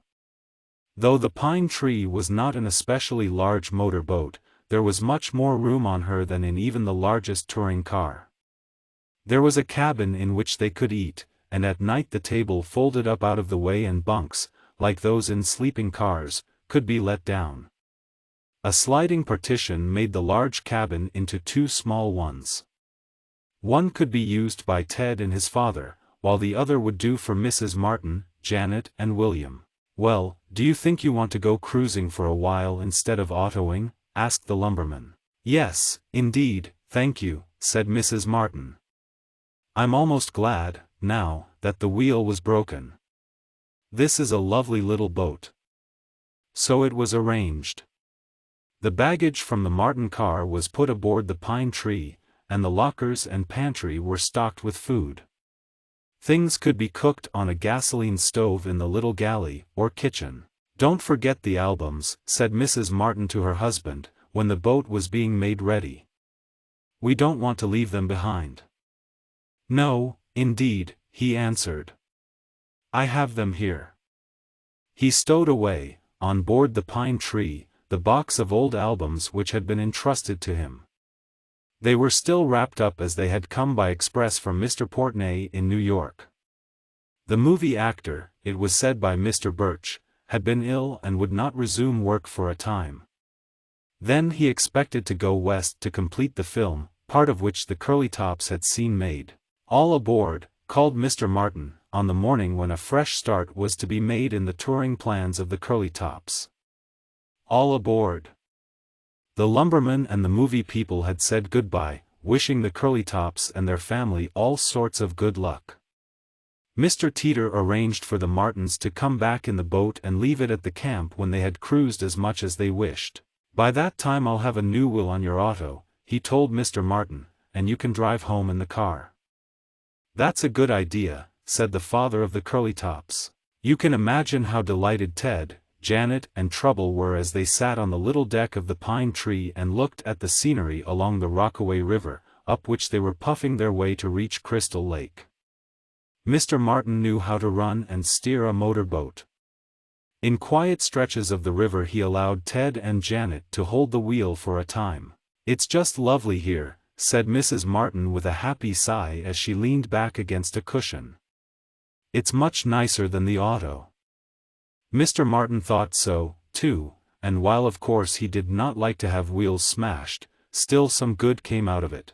Though the Pine Tree was not an especially large motor boat, there was much more room on her than in even the largest touring car. There was a cabin in which they could eat, and at night the table folded up out of the way and bunks, like those in sleeping cars, could be let down. A sliding partition made the large cabin into two small ones. One could be used by Ted and his father, while the other would do for Mrs. Martin, Janet and William. Well, do you think you want to go cruising for a while instead of autoing? Asked the lumberman. Yes, indeed, thank you, said Mrs. Martin. I'm almost glad, now, that the wheel was broken. This is a lovely little boat. So it was arranged. The baggage from the Martin car was put aboard the Pine Tree, and the lockers and pantry were stocked with food. Things could be cooked on a gasoline stove in the little galley, or kitchen. Don't forget the albums, said Mrs. Martin to her husband, when the boat was being made ready. We don't want to leave them behind. No, indeed, he answered. I have them here. He stowed away, on board the Pine Tree, the box of old albums which had been entrusted to him. They were still wrapped up as they had come by express from Mr. Portney in New York. The movie actor, it was said by Mr. Birch, had been ill and would not resume work for a time. Then he expected to go west to complete the film, part of which the Curlytops had seen made. All aboard, called Mr. Martin, on the morning when a fresh start was to be made in the touring plans of the Curlytops. All aboard. The lumberman and the movie people had said goodbye, wishing the Curlytops and their family all sorts of good luck. Mr. Teeter arranged for the Martins to come back in the boat and leave it at the camp when they had cruised as much as they wished. By that time I'll have a new wheel on your auto, he told Mr. Martin, and you can drive home in the car. That's a good idea, said the father of the Curlytops. You can imagine how delighted Ted, Janet and Trouble were as they sat on the little deck of the Pine Tree and looked at the scenery along the Rockaway River, up which they were puffing their way to reach Crystal Lake. Mr. Martin knew how to run and steer a motor boat. In quiet stretches of the river he allowed Ted and Janet to hold the wheel for a time. It's just lovely here, said Mrs. Martin with a happy sigh as she leaned back against a cushion. It's much nicer than the auto. Mr. Martin thought so, too, and while of course he did not like to have wheels smashed, still some good came out of it.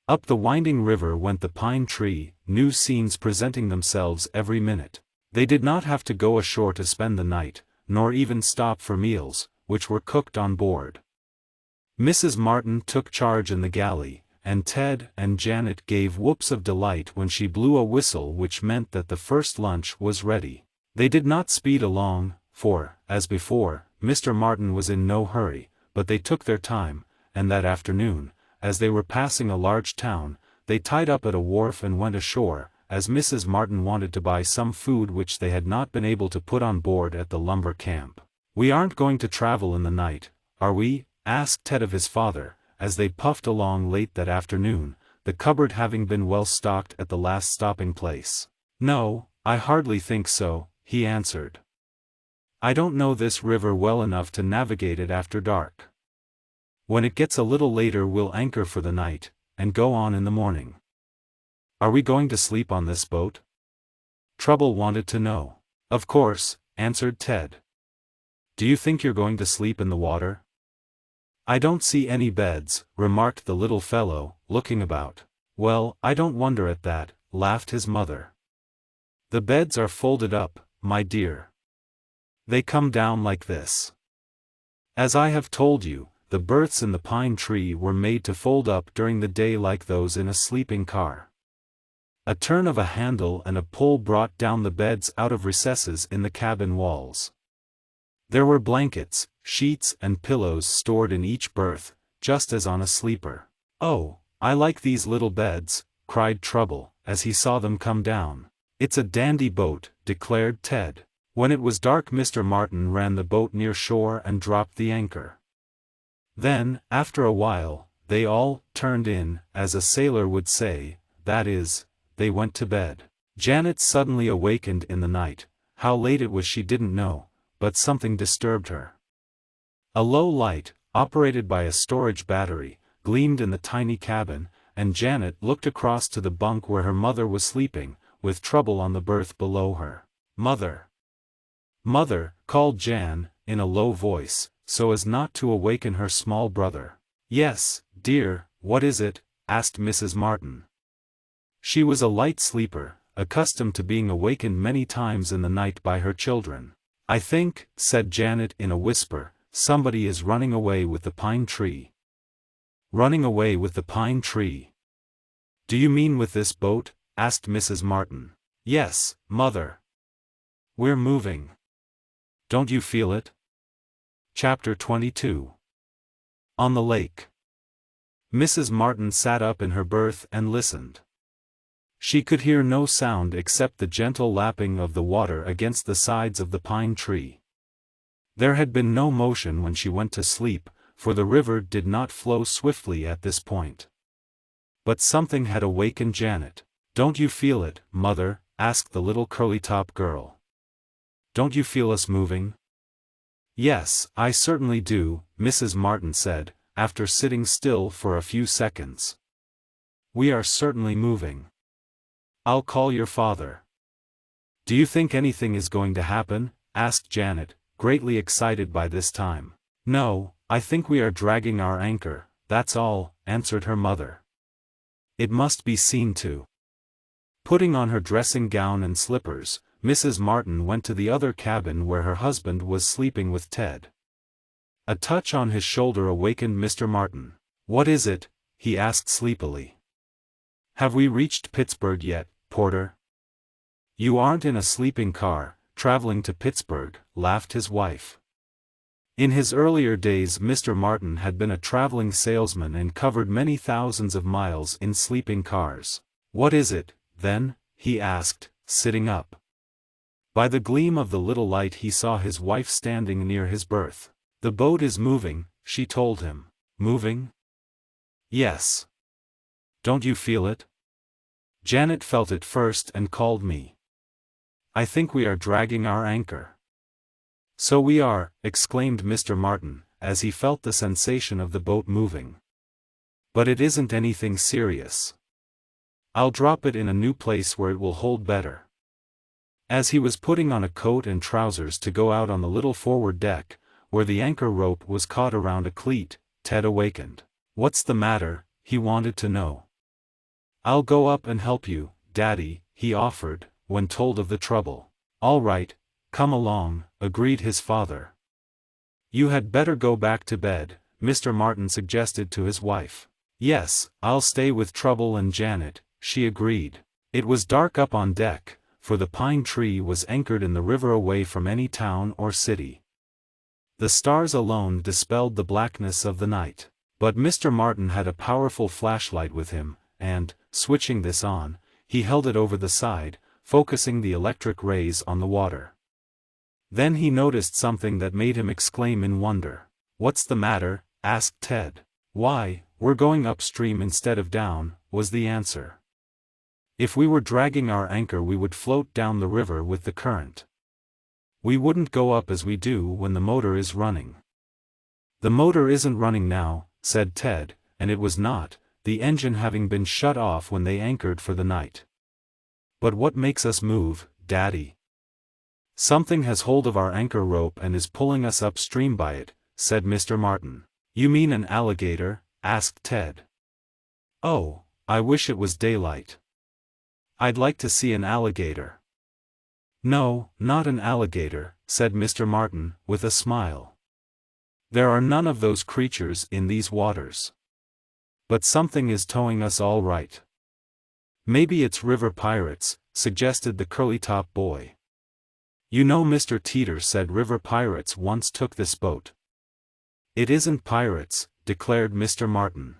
Up the winding river went the Pine Tree, new scenes presenting themselves every minute. They did not have to go ashore to spend the night, nor even stop for meals, which were cooked on board. Mrs. Martin took charge in the galley, and Ted and Janet gave whoops of delight when she blew a whistle which meant that the first lunch was ready. They did not speed along, for, as before, Mr. Martin was in no hurry, but they took their time, and that afternoon, as they were passing a large town, they tied up at a wharf and went ashore, as Mrs. Martin wanted to buy some food which they had not been able to put on board at the lumber camp. "We aren't going to travel in the night, are we?" asked Ted of his father, as they puffed along late that afternoon, the cupboard having been well stocked at the last stopping place. "No, I hardly think so," he answered. "I don't know this river well enough to navigate it after dark. When it gets a little later we'll anchor for the night, and go on in the morning." "Are we going to sleep on this boat?" Trouble wanted to know. "Of course," answered Ted. "Do you think you're going to sleep in the water?" "I don't see any beds," remarked the little fellow, looking about. "Well, I don't wonder at that," laughed his mother. "The beds are folded up, my dear. They come down like this. As I have told you, the berths in the pine tree were made to fold up during the day like those in a sleeping car. A turn of a handle and a pull brought down the beds out of recesses in the cabin walls. There were blankets, sheets and pillows stored in each berth, just as on a sleeper." "Oh, I like these little beds," cried Trouble, as he saw them come down. "It's a dandy boat," declared Ted. When it was dark Mr. Martin ran the boat near shore and dropped the anchor. Then, after a while, they all turned in, as a sailor would say, that is, they went to bed. Janet suddenly awakened in the night. How late it was she didn't know, but something disturbed her. A low light, operated by a storage battery, gleamed in the tiny cabin, and Janet looked across to the bunk where her mother was sleeping, with Trouble on the berth below her. "Mother! Mother!" called Jan, in a low voice, so as not to awaken her small brother. "Yes, dear, what is it?" asked Mrs. Martin. She was a light sleeper, accustomed to being awakened many times in the night by her children. "I think," said Janet in a whisper, "somebody is running away with the pine tree." "Running away with the pine tree? Do you mean with this boat?" asked Mrs. Martin. "Yes, Mother. We're moving. Don't you feel it?" Chapter 22. On the lake. Mrs. Martin sat up in her berth and listened. She could hear no sound except the gentle lapping of the water against the sides of the pine tree. There had been no motion when she went to sleep, for the river did not flow swiftly at this point. But something had awakened Janet. "Don't you feel it, Mother?" asked the little Curlytop girl. "Don't you feel us moving?" "Yes, I certainly do," Mrs. Martin said, after sitting still for a few seconds. "We are certainly moving. I'll call your father." "Do you think anything is going to happen?" asked Janet, greatly excited by this time. "No, I think we are dragging our anchor, that's all," answered her mother. "It must be seen to." Putting on her dressing gown and slippers, Mrs. Martin went to the other cabin where her husband was sleeping with Ted. A touch on his shoulder awakened Mr. Martin. "What is it?" he asked sleepily. "Have we reached Pittsburgh yet, Porter?" "You aren't in a sleeping car, traveling to Pittsburgh," laughed his wife. In his earlier days Mr. Martin had been a traveling salesman and covered many thousands of miles in sleeping cars. "What is it, then?" he asked, sitting up. By the gleam of the little light he saw his wife standing near his berth. "The boat is moving," she told him. "Moving?" "Yes. Don't you feel it?" "Janet felt it first and called me. I think we are dragging our anchor." "So we are," exclaimed Mr. Martin, as he felt the sensation of the boat moving. "But it isn't anything serious. I'll drop it in a new place where it will hold better." As he was putting on a coat and trousers to go out on the little forward deck, where the anchor rope was caught around a cleat, Ted awakened. "What's the matter?" he wanted to know. "I'll go up and help you, Daddy," he offered, when told of the trouble. "All right, come along," agreed his father. "You had better go back to bed," Mr. Martin suggested to his wife. "Yes, I'll stay with Trouble and Janet," she agreed. It was dark up on deck, for the pine tree was anchored in the river away from any town or city. The stars alone dispelled the blackness of the night. But Mr. Martin had a powerful flashlight with him, and, switching this on, he held it over the side, focusing the electric rays on the water. Then he noticed something that made him exclaim in wonder. "What's the matter?" asked Ted. "Why, we're going upstream instead of down," was the answer. "If we were dragging our anchor we would float down the river with the current. We wouldn't go up as we do when the motor is running." "The motor isn't running now," said Ted, and it was not, the engine having been shut off when they anchored for the night. "But what makes us move, Daddy?" "Something has hold of our anchor rope and is pulling us upstream by it," said Mr. Martin. "You mean an alligator?" asked Ted. "Oh, I wish it was daylight. I'd like to see an alligator." "No, not an alligator," said Mr. Martin, with a smile. "There are none of those creatures in these waters. But something is towing us all right." "Maybe it's river pirates," suggested the Curlytop boy. "You know Mr. Teeter said river pirates once took this boat." "It isn't pirates," declared Mr. Martin.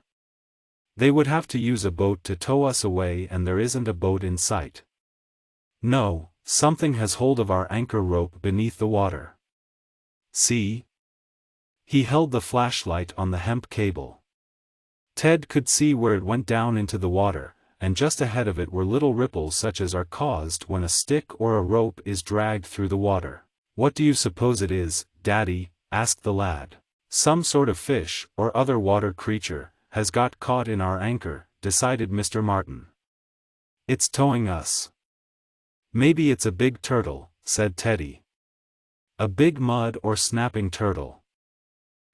"They would have to use a boat to tow us away and there isn't a boat in sight. No, something has hold of our anchor rope beneath the water. See?" He held the flashlight on the hemp cable. Ted could see where it went down into the water, and just ahead of it were little ripples such as are caused when a stick or a rope is dragged through the water. "What do you suppose it is, Daddy?" asked the lad. "Some sort of fish, or other water creature, has got caught in our anchor," decided Mr. Martin. "It's towing us." "Maybe it's a big turtle," said Teddy. "A big mud or snapping turtle."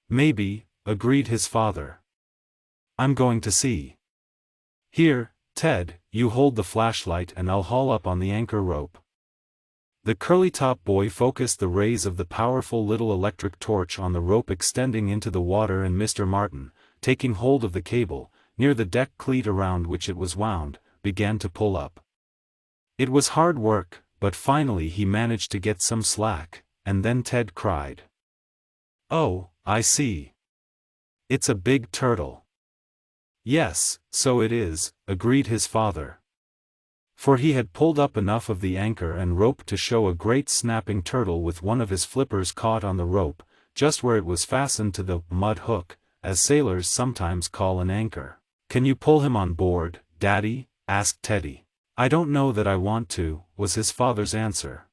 "Maybe," agreed his father. "I'm going to see." "Here, Ted, you hold the flashlight and I'll haul up on the anchor rope." The Curlytop boy focused the rays of the powerful little electric torch on the rope extending into the water, and Mr. Martin, taking hold of the cable, near the deck cleat around which it was wound, began to pull up. It was hard work, but finally he managed to get some slack, and then Ted cried. "Oh, I see. It's a big turtle." "Yes, so it is," agreed his father. For he had pulled up enough of the anchor and rope to show a great snapping turtle with one of his flippers caught on the rope, just where it was fastened to the mud hook, as sailors sometimes call an anchor. "Can you pull him on board, Daddy?" asked Teddy. "I don't know that I want to," was his father's answer.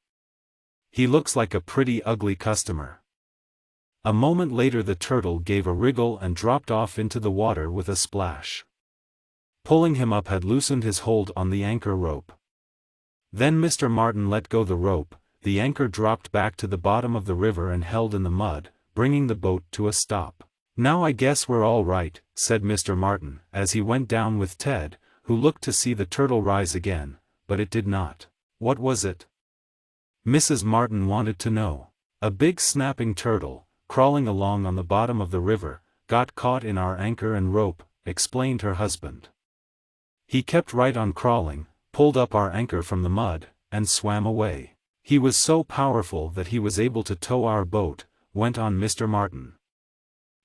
"He looks like a pretty ugly customer." A moment later the turtle gave a wriggle and dropped off into the water with a splash. Pulling him up had loosened his hold on the anchor rope. Then Mr. Martin let go the rope, the anchor dropped back to the bottom of the river and held in the mud, bringing the boat to a stop. "Now I guess we're all right," said Mr. Martin, as he went down with Ted, who looked to see the turtle rise again, but it did not. "What was it?" Mrs. Martin wanted to know. "A big snapping turtle, crawling along on the bottom of the river, got caught in our anchor and rope," explained her husband. "He kept right on crawling, pulled up our anchor from the mud, and swam away. He was so powerful that he was able to tow our boat," went on Mr. Martin.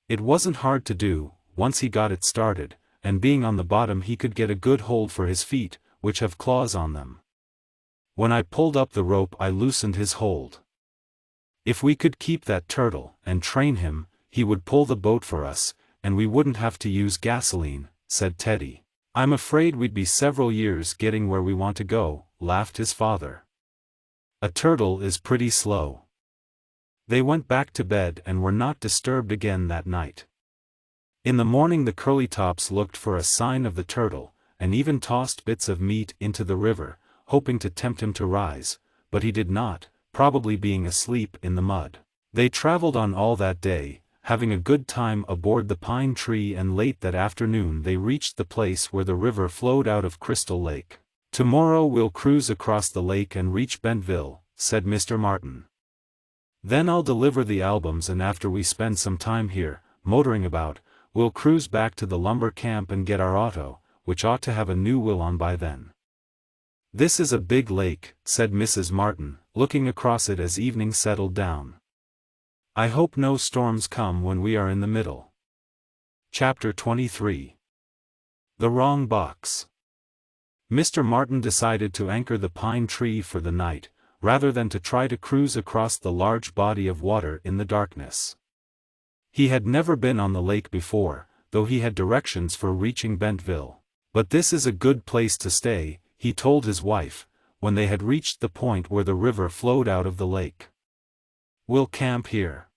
"It wasn't hard to do, once he got it started, and being on the bottom he could get a good hold for his feet, which have claws on them. When I pulled up the rope I loosened his hold. If we could keep that turtle, and train him, he would pull the boat for us, and we wouldn't have to use gasoline," said Teddy. "I'm afraid we'd be several years getting where we want to go," laughed his father. "A turtle is pretty slow." They went back to bed and were not disturbed again that night. In the morning the Curlytops looked for a sign of the turtle, and even tossed bits of meat into the river, hoping to tempt him to rise, but he did not, probably being asleep in the mud. They traveled on all that day, having a good time aboard the pine tree, and late that afternoon they reached the place where the river flowed out of Crystal Lake. "Tomorrow we'll cruise across the lake and reach Bentville," said Mr. Martin. "Then I'll deliver the albums, and after we spend some time here, motoring about, we'll cruise back to the lumber camp and get our auto, which ought to have a new wheel on by then. This is a big lake, said Mrs. Martin, looking across it as evening settled down. I hope no storms come when we are in the middle. Chapter 23. The Wrong Box. Mr. Martin decided to anchor the pine tree for the night, rather than to try to cruise across the large body of water in the darkness. He had never been on the lake before, though he had directions for reaching Bentville. But this is a good place to stay, he told his wife, when they had reached the point where the river flowed out of the lake. We'll camp here.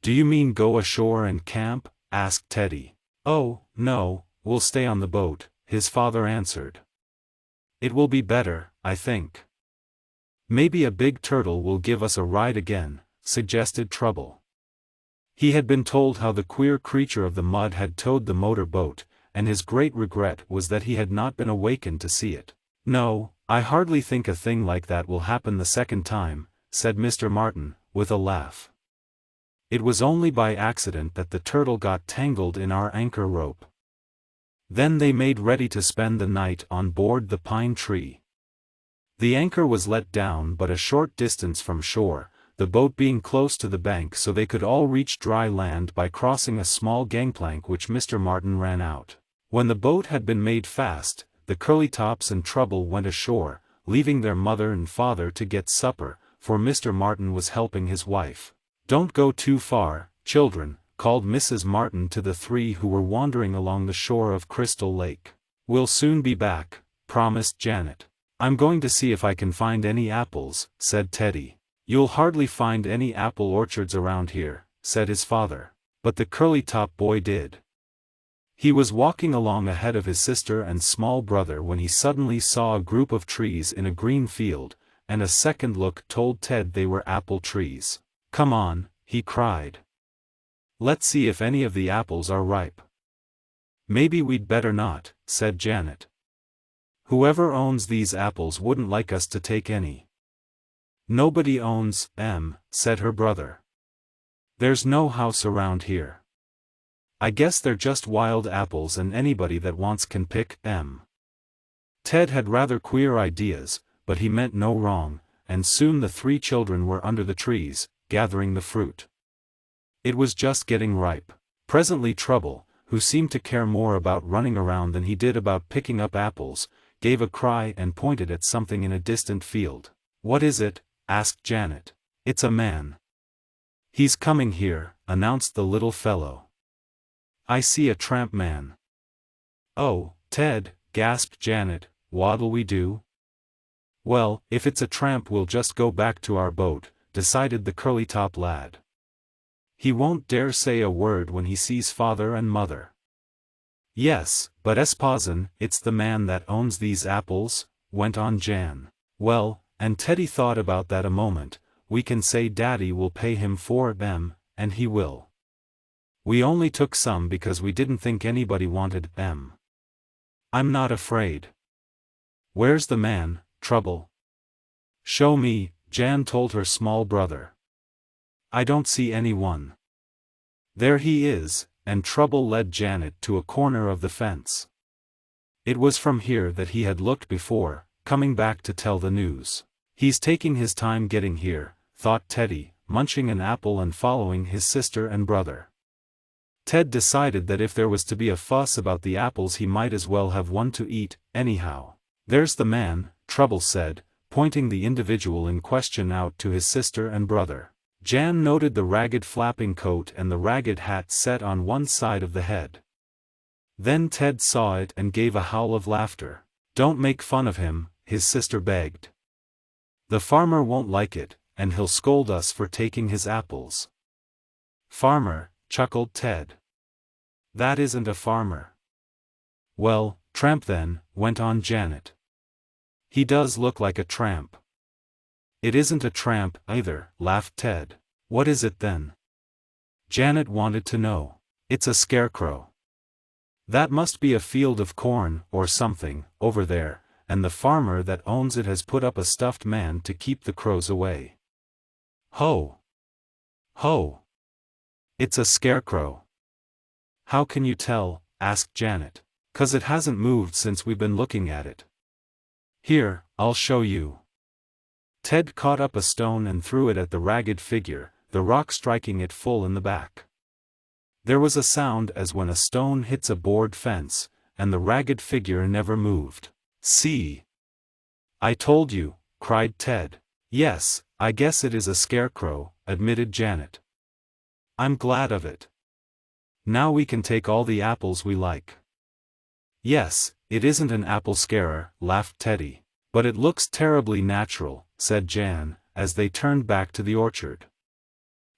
Do you mean go ashore and camp? Asked Teddy. Oh, no, we'll stay on the boat, his father answered. It will be better, I think. Maybe a big turtle will give us a ride again, suggested Trouble. He had been told how the queer creature of the mud had towed the motor boat, and his great regret was that he had not been awakened to see it. No, I hardly think a thing like that will happen the second time, said Mr. Martin, with a laugh. It was only by accident that the turtle got tangled in our anchor rope. Then they made ready to spend the night on board the pine tree. The anchor was let down but a short distance from shore, the boat being close to the bank so they could all reach dry land by crossing a small gangplank which Mr. Martin ran out. When the boat had been made fast, the Curlytops and Trouble went ashore, leaving their mother and father to get supper, for Mr. Martin was helping his wife. Don't go too far, children, called Mrs. Martin to the three who were wandering along the shore of Crystal Lake. We'll soon be back, promised Janet. I'm going to see if I can find any apples, said Teddy. You'll hardly find any apple orchards around here, said his father. But the Curlytop boy did. He was walking along ahead of his sister and small brother when he suddenly saw a group of trees in a green field, and a second look told Ted they were apple trees. Come on, he cried. Let's see if any of the apples are ripe. Maybe we'd better not, said Janet. Whoever owns these apples wouldn't like us to take any. Nobody owns them, said her brother. There's no house around here. I guess they're just wild apples and anybody that wants can pick them. Ted had rather queer ideas, but he meant no wrong, and soon the three children were under the trees, gathering the fruit. It was just getting ripe. Presently Trouble, who seemed to care more about running around than he did about picking up apples, gave a cry and pointed at something in a distant field. What is it? Asked Janet. It's a man. He's coming here, announced the little fellow. I see a tramp man. Oh, Ted, gasped Janet, what'll we do? Well, if it's a tramp we'll just go back to our boat, decided the Curlytop lad. He won't dare say a word when he sees father and mother. Yes, but esposen, it's the man that owns these apples, went on Jan. Well, and Teddy thought about that a moment, we can say Daddy will pay him for them, and he will. We only took some because we didn't think anybody wanted them. I'm not afraid. Where's the man, Trouble? Show me, Jan told her small brother. I don't see anyone. There he is, and Trouble led Janet to a corner of the fence. It was from here that he had looked before, coming back to tell the news. He's taking his time getting here, thought Teddy, munching an apple and following his sister and brother. Ted decided that if there was to be a fuss about the apples he might as well have one to eat, anyhow. There's the man, Trouble said, pointing the individual in question out to his sister and brother. Jan noted the ragged flapping coat and the ragged hat set on one side of the head. Then Ted saw it and gave a howl of laughter. Don't make fun of him, his sister begged. The farmer won't like it, and he'll scold us for taking his apples. Farmer, chuckled Ted. That isn't a farmer. Well, tramp then, went on Janet. He does look like a tramp. It isn't a tramp either, laughed Ted. What is it then? Janet wanted to know. It's a scarecrow. That must be a field of corn, or something, over there, and the farmer that owns it has put up a stuffed man to keep the crows away. Ho! Ho! It's a scarecrow. How can you tell? Asked Janet. 'Cause it hasn't moved since we've been looking at it. Here, I'll show you. Ted caught up a stone and threw it at the ragged figure, the rock striking it full in the back. There was a sound as when a stone hits a board fence, and the ragged figure never moved. See? I told you, cried Ted. Yes, I guess it is a scarecrow, admitted Janet. I'm glad of it. Now we can take all the apples we like. Yes, it isn't an apple scarer, laughed Teddy. But it looks terribly natural, said Jan, as they turned back to the orchard.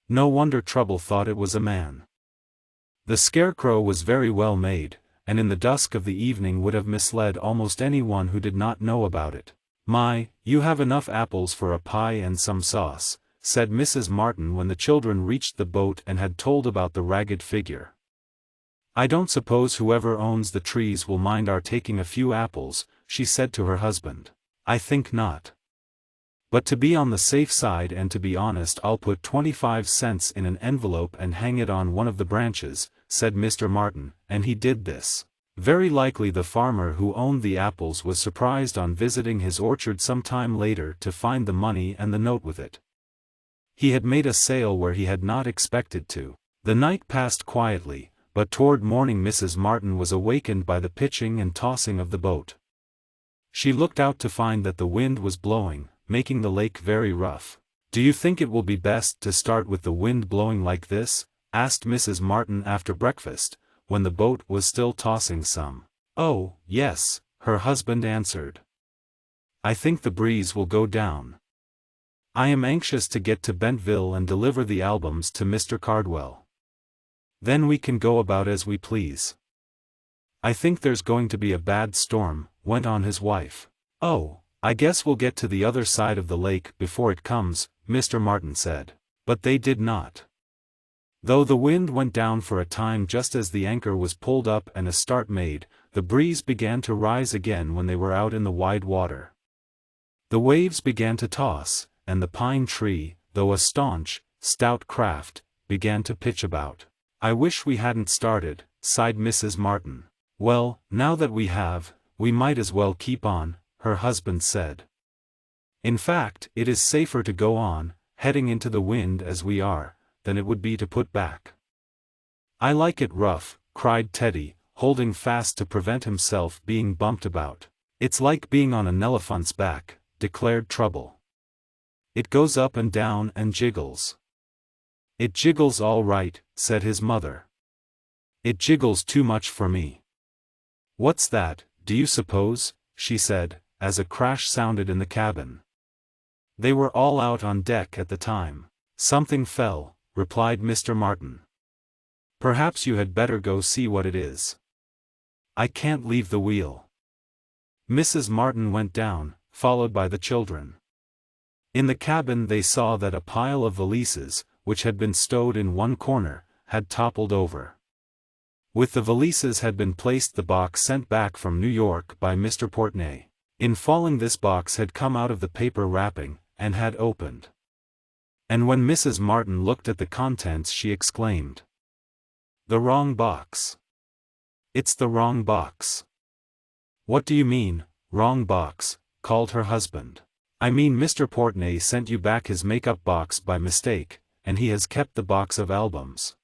No wonder Trouble thought it was a man. The scarecrow was very well made, and in the dusk of the evening would have misled almost anyone who did not know about it. My, you have enough apples for a pie and some sauce, said Mrs. Martin when the children reached the boat and had told about the ragged figure. I don't suppose whoever owns the trees will mind our taking a few apples, she said to her husband. I think not. But to be on the safe side and to be honest, I'll put 25 cents in an envelope and hang it on one of the branches, said Mr. Martin, and he did this. Very likely the farmer who owned the apples was surprised on visiting his orchard some time later to find the money and the note with it. He had made a sale where he had not expected to. The night passed quietly, but toward morning Mrs. Martin was awakened by the pitching and tossing of the boat. She looked out to find that the wind was blowing, making the lake very rough. Do you think it will be best to start with the wind blowing like this? Asked Mrs. Martin after breakfast, when the boat was still tossing some. Oh, yes, her husband answered. I think the breeze will go down. I am anxious to get to Bentville and deliver the albums to Mr. Cardwell. Then we can go about as we please. I think there's going to be a bad storm, went on his wife. Oh, I guess we'll get to the other side of the lake before it comes, Mr. Martin said. But they did not. Though the wind went down for a time just as the anchor was pulled up and a start made, the breeze began to rise again when they were out in the wide water. The waves began to toss, and the pine tree, though a staunch, stout craft, began to pitch about. I wish we hadn't started, sighed Mrs. Martin. Well, now that we have, we might as well keep on, her husband said. In fact, it is safer to go on, heading into the wind as we are, than it would be to put back. I like it rough, cried Teddy, holding fast to prevent himself being bumped about. It's like being on an elephant's back, declared Trouble. It goes up and down and jiggles. It jiggles all right, said his mother. It jiggles too much for me. What's that, do you suppose? She said, as a crash sounded in the cabin. They were all out on deck at the time. Something fell, replied Mr. Martin. Perhaps you had better go see what it is. I can't leave the wheel. Mrs. Martin went down, followed by the children. In the cabin they saw that a pile of valises, which had been stowed in one corner, had toppled over. With the valises had been placed the box sent back from New York by Mr. Portney. In falling this box had come out of the paper wrapping, and had opened. And when Mrs. Martin looked at the contents she exclaimed. The wrong box. It's the wrong box. What do you mean, wrong box? Called her husband. I mean Mr. Portney sent you back his makeup box by mistake, and he has kept the box of albums.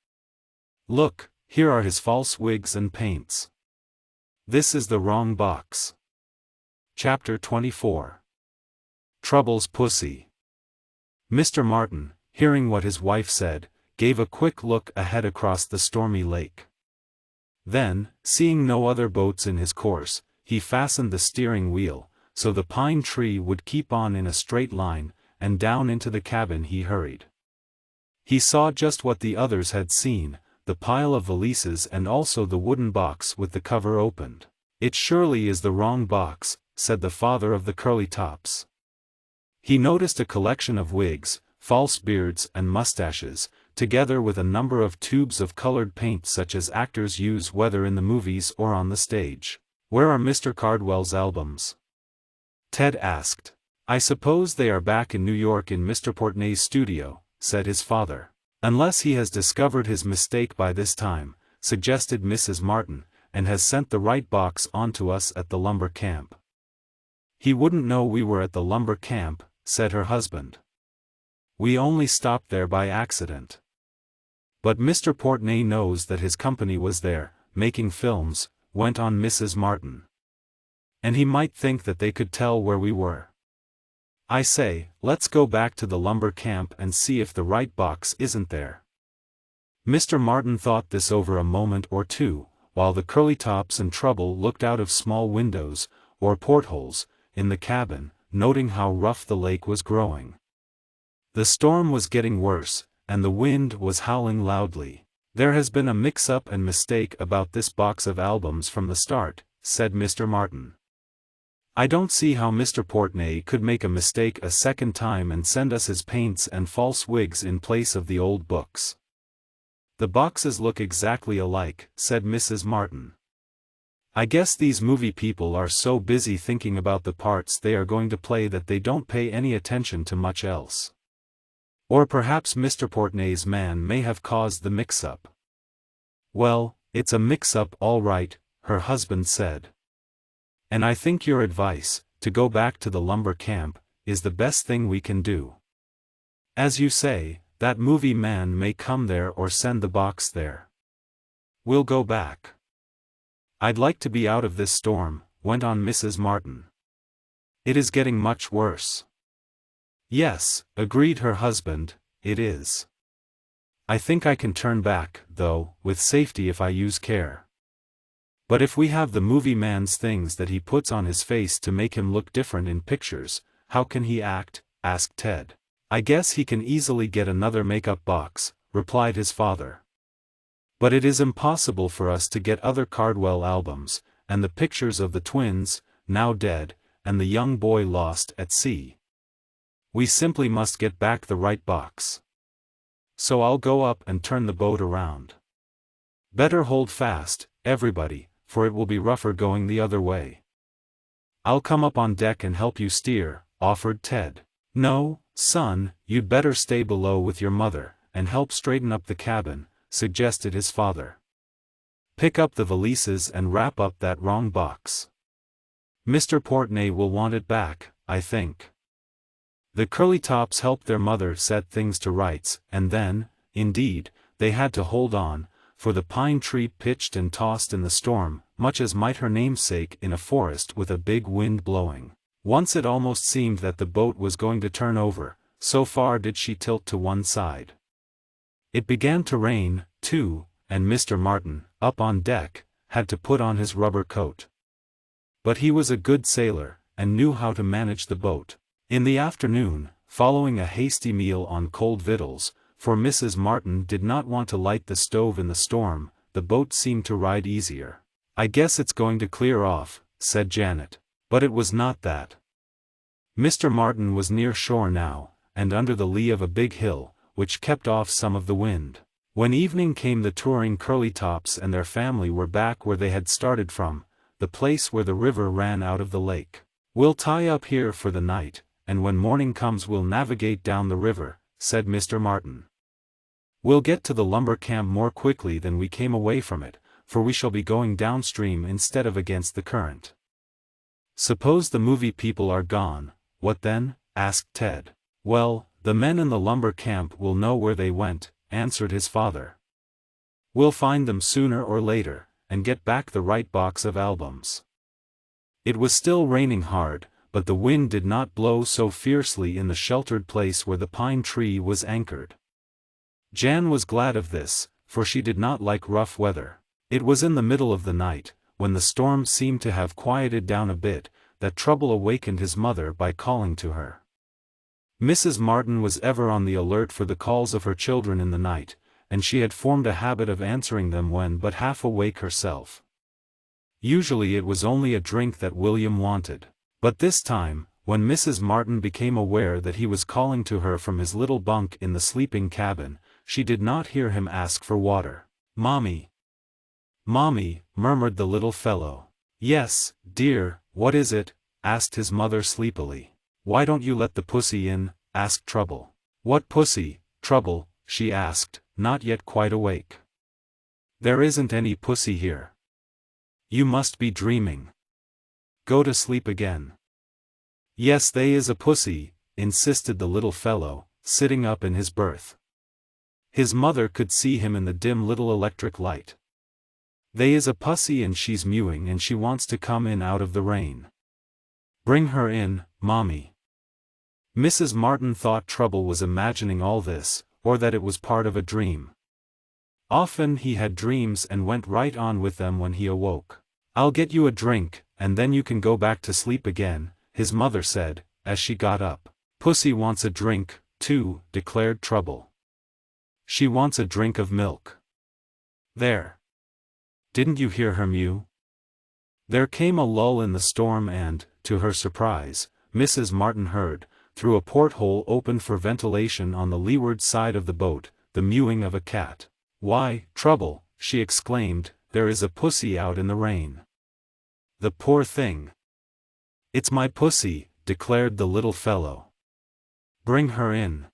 Look, here are his false wigs and paints. This is the wrong box. Chapter 24. Trouble's Pussy. Mr. Martin, hearing what his wife said, gave a quick look ahead across the stormy lake. Then, seeing no other boats in his course, he fastened the steering wheel, so the pine tree would keep on in a straight line, and down into the cabin he hurried. He saw just what the others had seen, the pile of valises and also the wooden box with the cover opened. It surely is the wrong box, said the father of the Curlytops. He noticed a collection of wigs, false beards and mustaches, together with a number of tubes of colored paint such as actors use whether in the movies or on the stage. Where are Mr. Cardwell's albums? Ted asked. I suppose they are back in New York in Mr. Portney's studio, said his father. Unless he has discovered his mistake by this time, suggested Mrs. Martin, and has sent the right box on to us at the lumber camp. He wouldn't know we were at the lumber camp, said her husband. We only stopped there by accident. But Mr. Portney knows that his company was there, making films, went on Mrs. Martin. And he might think that they could tell where we were. I say, let's go back to the lumber camp and see if the right box isn't there. Mr. Martin thought this over a moment or two, while the Curlytops and Trouble looked out of small windows, or portholes, in the cabin, noting how rough the lake was growing. The storm was getting worse, and the wind was howling loudly. There has been a mix-up and mistake about this box of albums from the start, said Mr. Martin. I don't see how Mr. Portney could make a mistake a second time and send us his paints and false wigs in place of the old books. The boxes look exactly alike, said Mrs. Martin. I guess these movie people are so busy thinking about the parts they are going to play that they don't pay any attention to much else. Or perhaps Mr. Portney's man may have caused the mix-up. Well, it's a mix-up all right, her husband said. And I think your advice, to go back to the lumber camp, is the best thing we can do. As you say, that movie man may come there or send the box there. We'll go back. I'd like to be out of this storm, went on Mrs. Martin. It is getting much worse. Yes, agreed her husband, it is. I think I can turn back, though, with safety if I use care. But if we have the movie man's things that he puts on his face to make him look different in pictures, how can he act? Asked Ted. I guess he can easily get another makeup box, replied his father. But it is impossible for us to get other Cardwell albums, and the pictures of the twins, now dead, and the young boy lost at sea. We simply must get back the right box. So I'll go up and turn the boat around. Better hold fast, everybody, for it will be rougher going the other way. I'll come up on deck and help you steer, offered Ted. No, son, you'd better stay below with your mother, and help straighten up the cabin, suggested his father. Pick up the valises and wrap up that wrong box. Mr. Portney will want it back, I think. The Curlytops helped their mother set things to rights, and then, indeed, they had to hold on, for the pine tree pitched and tossed in the storm, much as might her namesake in a forest with a big wind blowing. Once it almost seemed that the boat was going to turn over, so far did she tilt to one side. It began to rain, too, and Mr. Martin, up on deck, had to put on his rubber coat. But he was a good sailor, and knew how to manage the boat. In the afternoon, following a hasty meal on cold victuals, for Mrs. Martin did not want to light the stove in the storm, the boat seemed to ride easier. I guess it's going to clear off, said Janet. But it was not that. Mr. Martin was near shore now, and under the lee of a big hill, which kept off some of the wind. When evening came, the touring Curlytops and their family were back where they had started from, the place where the river ran out of the lake. We'll tie up here for the night, and when morning comes we'll navigate down the river, said Mr. Martin. We'll get to the lumber camp more quickly than we came away from it, for we shall be going downstream instead of against the current. Suppose the movie people are gone, what then? Asked Ted. Well, the men in the lumber camp will know where they went, answered his father. We'll find them sooner or later, and get back the right box of albums. It was still raining hard, but the wind did not blow so fiercely in the sheltered place where the pine tree was anchored. Jan was glad of this, for she did not like rough weather. It was in the middle of the night, when the storm seemed to have quieted down a bit, that Trouble awakened his mother by calling to her. Mrs. Martin was ever on the alert for the calls of her children in the night, and she had formed a habit of answering them when but half awake herself. Usually it was only a drink that William wanted. But this time, when Mrs. Martin became aware that he was calling to her from his little bunk in the sleeping cabin, she did not hear him ask for water. Mommy. Mommy, murmured the little fellow. Yes, dear, what is it? Asked his mother sleepily. Why don't you let the pussy in? Asked Trouble. What pussy, Trouble? She asked, not yet quite awake. There isn't any pussy here. You must be dreaming. Go to sleep again. Yes, they is a pussy, insisted the little fellow, sitting up in his berth. His mother could see him in the dim little electric light. They is a pussy and she's mewing and she wants to come in out of the rain. Bring her in, Mommy. Mrs. Martin thought Trouble was imagining all this, or that it was part of a dream. Often he had dreams and went right on with them when he awoke. I'll get you a drink, and then you can go back to sleep again, his mother said, as she got up. Pussy wants a drink, too, declared Trouble. She wants a drink of milk. There. Didn't you hear her mew? There came a lull in the storm and, to her surprise, Mrs. Martin heard, through a porthole opened for ventilation on the leeward side of the boat, the mewing of a cat. Why, Trouble, she exclaimed, there is a pussy out in the rain. The poor thing. It's my pussy, declared the little fellow. Bring her in.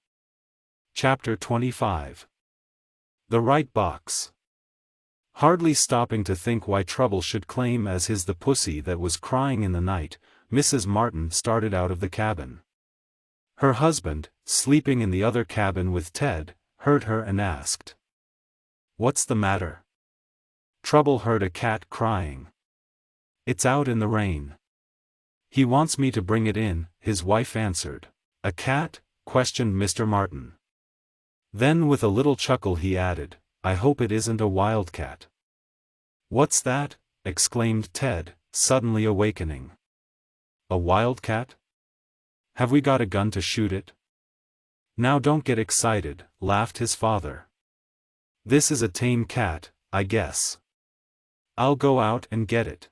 Chapter 25. The Right Box. Hardly stopping to think why Trouble should claim as his the pussy that was crying in the night, Mrs. Martin started out of the cabin. Her husband, sleeping in the other cabin with Ted, heard her and asked, "What's the matter?" Trouble heard a cat crying. "It's out in the rain. He wants me to bring it in," his wife answered. "A cat?" questioned Mr. Martin. Then with a little chuckle he added, "I hope it isn't a wildcat." "What's that?" exclaimed Ted, suddenly awakening. "A wildcat? Have we got a gun to shoot it?" "Now don't get excited," laughed his father. "This is a tame cat, I guess. I'll go out and get it."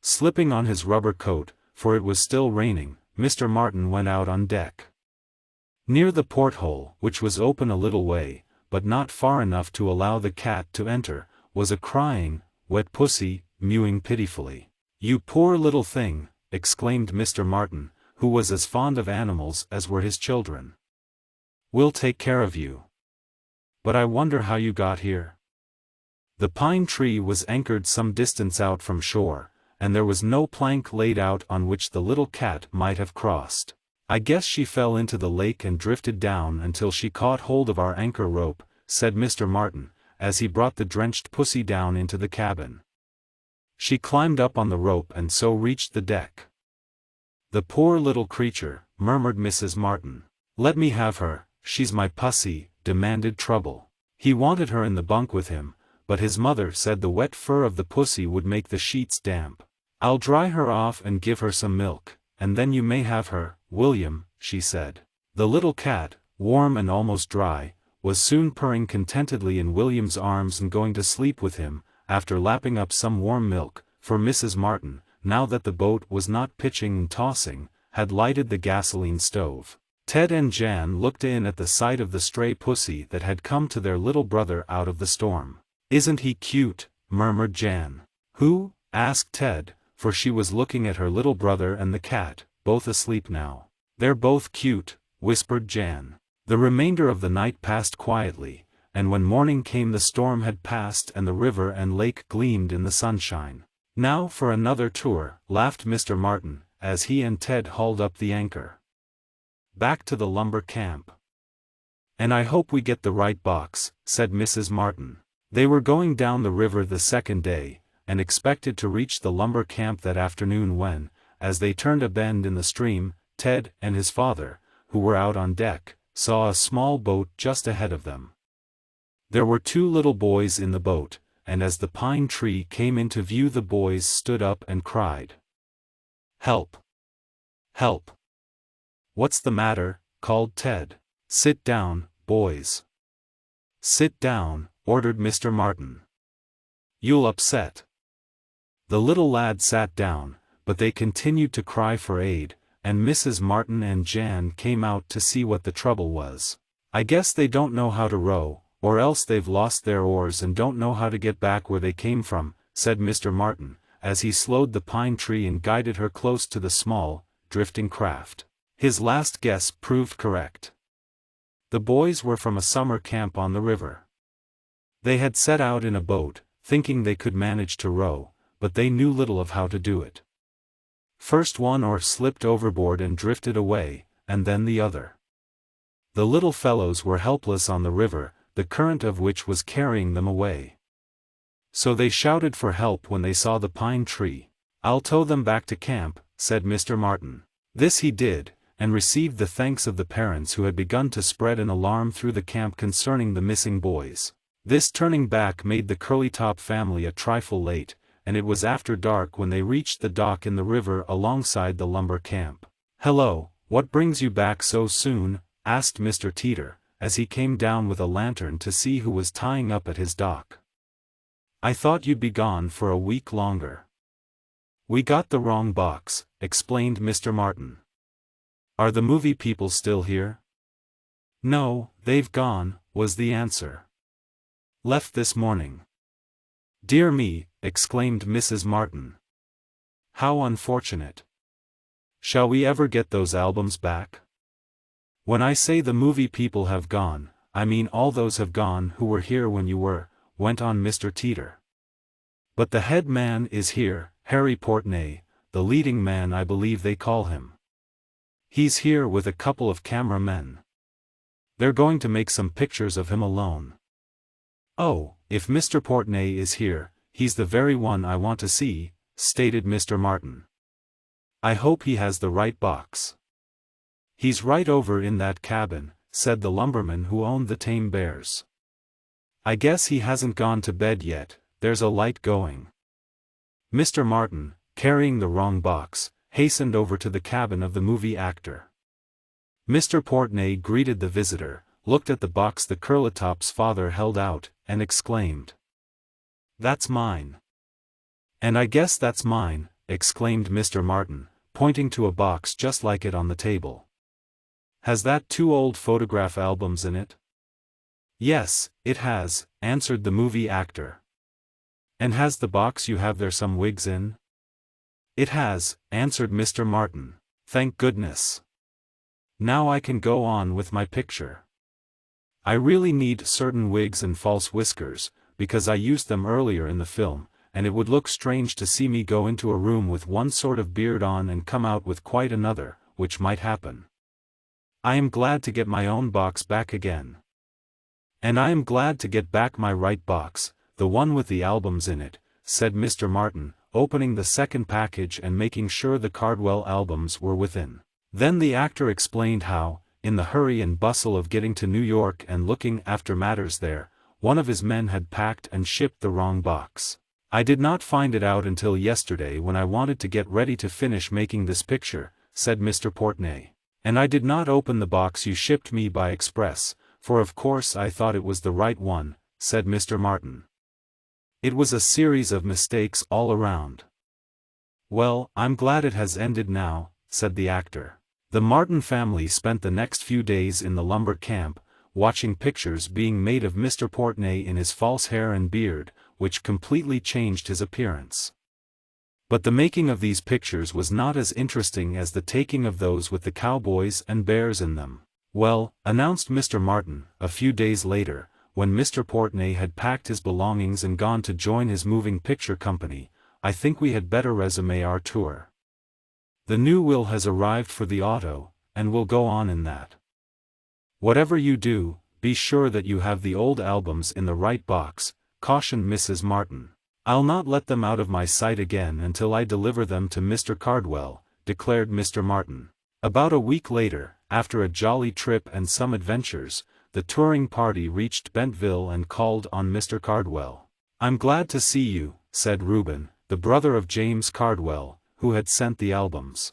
Slipping on his rubber coat, for it was still raining, Mr. Martin went out on deck. Near the porthole, which was open a little way, but not far enough to allow the cat to enter, was a crying, wet pussy, mewing pitifully. "You poor little thing," exclaimed Mr. Martin, who was as fond of animals as were his children. "We'll take care of you. But I wonder how you got here." The pine tree was anchored some distance out from shore, and there was no plank laid out on which the little cat might have crossed. "I guess she fell into the lake and drifted down until she caught hold of our anchor rope," said Mr. Martin, as he brought the drenched pussy down into the cabin. "She climbed up on the rope and so reached the deck." "The poor little creature," murmured Mrs. Martin. "Let me have her, she's my pussy," demanded Trouble. He wanted her in the bunk with him, but his mother said the wet fur of the pussy would make the sheets damp. "I'll dry her off and give her some milk, and then you may have her, William," she said. The little cat, warm and almost dry, was soon purring contentedly in William's arms and going to sleep with him, after lapping up some warm milk, for Mrs. Martin, now that the boat was not pitching and tossing, had lighted the gasoline stove. Ted and Jan looked in at the sight of the stray pussy that had come to their little brother out of the storm. "Isn't he cute?" murmured Jan. "Who?" asked Ted, for she was looking at her little brother and the cat, both asleep now. "They're both cute," whispered Jan. The remainder of the night passed quietly, and when morning came the storm had passed and the river and lake gleamed in the sunshine. "Now for another tour," laughed Mr. Martin, as he and Ted hauled up the anchor. "Back to the lumber camp." "And I hope we get the right box," said Mrs. Martin. They were going down the river the second day, and expected to reach the lumber camp that afternoon when, as they turned a bend in the stream, Ted and his father, who were out on deck, saw a small boat just ahead of them. There were two little boys in the boat, and as the pine tree came into view the boys stood up and cried, "Help! Help!" "What's the matter?" called Ted. "Sit down, boys. Sit down," ordered Mr. Martin. "You'll upset." The little lad sat down, but they continued to cry for aid, and Mrs. Martin and Jan came out to see what the trouble was. "I guess they don't know how to row, or else they've lost their oars and don't know how to get back where they came from," said Mr. Martin, as he slowed the pine tree and guided her close to the small, drifting craft. His last guess proved correct. The boys were from a summer camp on the river. They had set out in a boat, thinking they could manage to row, but they knew little of how to do it. First one oar slipped overboard and drifted away, and then the other. The little fellows were helpless on the river, the current of which was carrying them away. So they shouted for help when they saw the pine tree. "I'll tow them back to camp," said Mr. Martin. This he did, and received the thanks of the parents who had begun to spread an alarm through the camp concerning the missing boys. This turning back made the Curlytop family a trifle late, and it was after dark when they reached the dock in the river alongside the lumber camp. "Hello, what brings you back so soon?" asked Mr. Teeter, as he came down with a lantern to see who was tying up at his dock. "I thought you'd be gone for a week longer." "We got the wrong box," explained Mr. Martin. "Are the movie people still here?" "No, they've gone," was the answer. "Left this morning." "Dear me," exclaimed Mrs. Martin. "How unfortunate. Shall we ever get those albums back?" "When I say the movie people have gone, I mean all those have gone who were here when you were," went on Mr. Teeter. "But the head man is here, Harry Portney, the leading man I believe they call him. He's here with a couple of camera men. They're going to make some pictures of him alone." "Oh, if Mr. Portney is here, he's the very one I want to see," stated Mr. Martin. "I hope he has the right box." "He's right over in that cabin," said the lumberman who owned the tame bears. "I guess he hasn't gone to bed yet, there's a light going." Mr. Martin, carrying the wrong box, hastened over to the cabin of the movie actor. Mr. Portney greeted the visitor, looked at the box the Curlytop's father held out, and exclaimed, "That's mine." "And I guess that's mine," exclaimed Mr. Martin, pointing to a box just like it on the table. "Has that 2 old photograph albums in it?" "Yes, it has," answered the movie actor. "And has the box you have there some wigs in?" "It has," answered Mr. Martin. "Thank goodness. Now I can go on with my picture. I really need certain wigs and false whiskers, because I used them earlier in the film, and it would look strange to see me go into a room with one sort of beard on and come out with quite another, which might happen. I am glad to get my own box back again. And I am glad to get back my right box, the one with the albums in it," said Mr. Martin, opening the second package and making sure the Cardwell albums were within. Then the actor explained how, in the hurry and bustle of getting to New York and looking after matters there, one of his men had packed and shipped the wrong box. "I did not find it out until yesterday when I wanted to get ready to finish making this picture," said Mr. Portney. "And I did not open the box you shipped me by express, for of course I thought it was the right one," said Mr. Martin. "It was a series of mistakes all around." "Well, I'm glad it has ended now," said the actor. The Martin family spent the next few days in the lumber camp, watching pictures being made of Mr. Portney in his false hair and beard, which completely changed his appearance. But the making of these pictures was not as interesting as the taking of those with the cowboys and bears in them. "Well," announced Mr. Martin, a few days later, when Mr. Portney had packed his belongings and gone to join his moving picture company, "I think we had better resume our tour. The new will has arrived for the auto, and we'll go on in that. Whatever you do, be sure that you have the old albums in the right box," cautioned Mrs. Martin. "I'll not let them out of my sight again until I deliver them to Mr. Cardwell," declared Mr. Martin. About a week later, after a jolly trip and some adventures, the touring party reached Bentville and called on Mr. Cardwell. "I'm glad to see you," said Reuben, the brother of James Cardwell, who had sent the albums.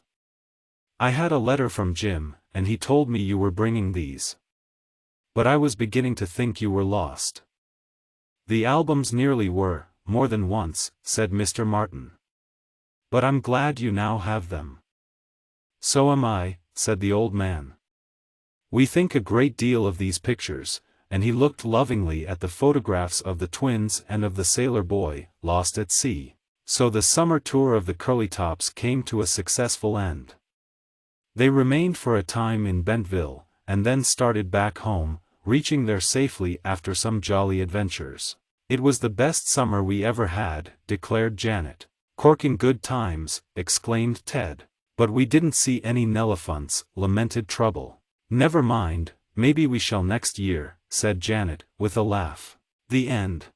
"I had a letter from Jim, and he told me you were bringing these. But I was beginning to think you were lost." "The albums nearly were, more than once," said Mr. Martin. "But I'm glad you now have them." "So am I," said the old man. "We think a great deal of these pictures," and he looked lovingly at the photographs of the twins and of the sailor boy, lost at sea. So the summer tour of the Curlytops came to a successful end. They remained for a time in Bentville, and then started back home, reaching there safely after some jolly adventures. It was the best summer we ever had, declared Janet. Corking good times, exclaimed Ted. But we didn't see any Nelephants, lamented Trouble. Never mind, maybe we shall next year, said Janet, with a laugh. The end.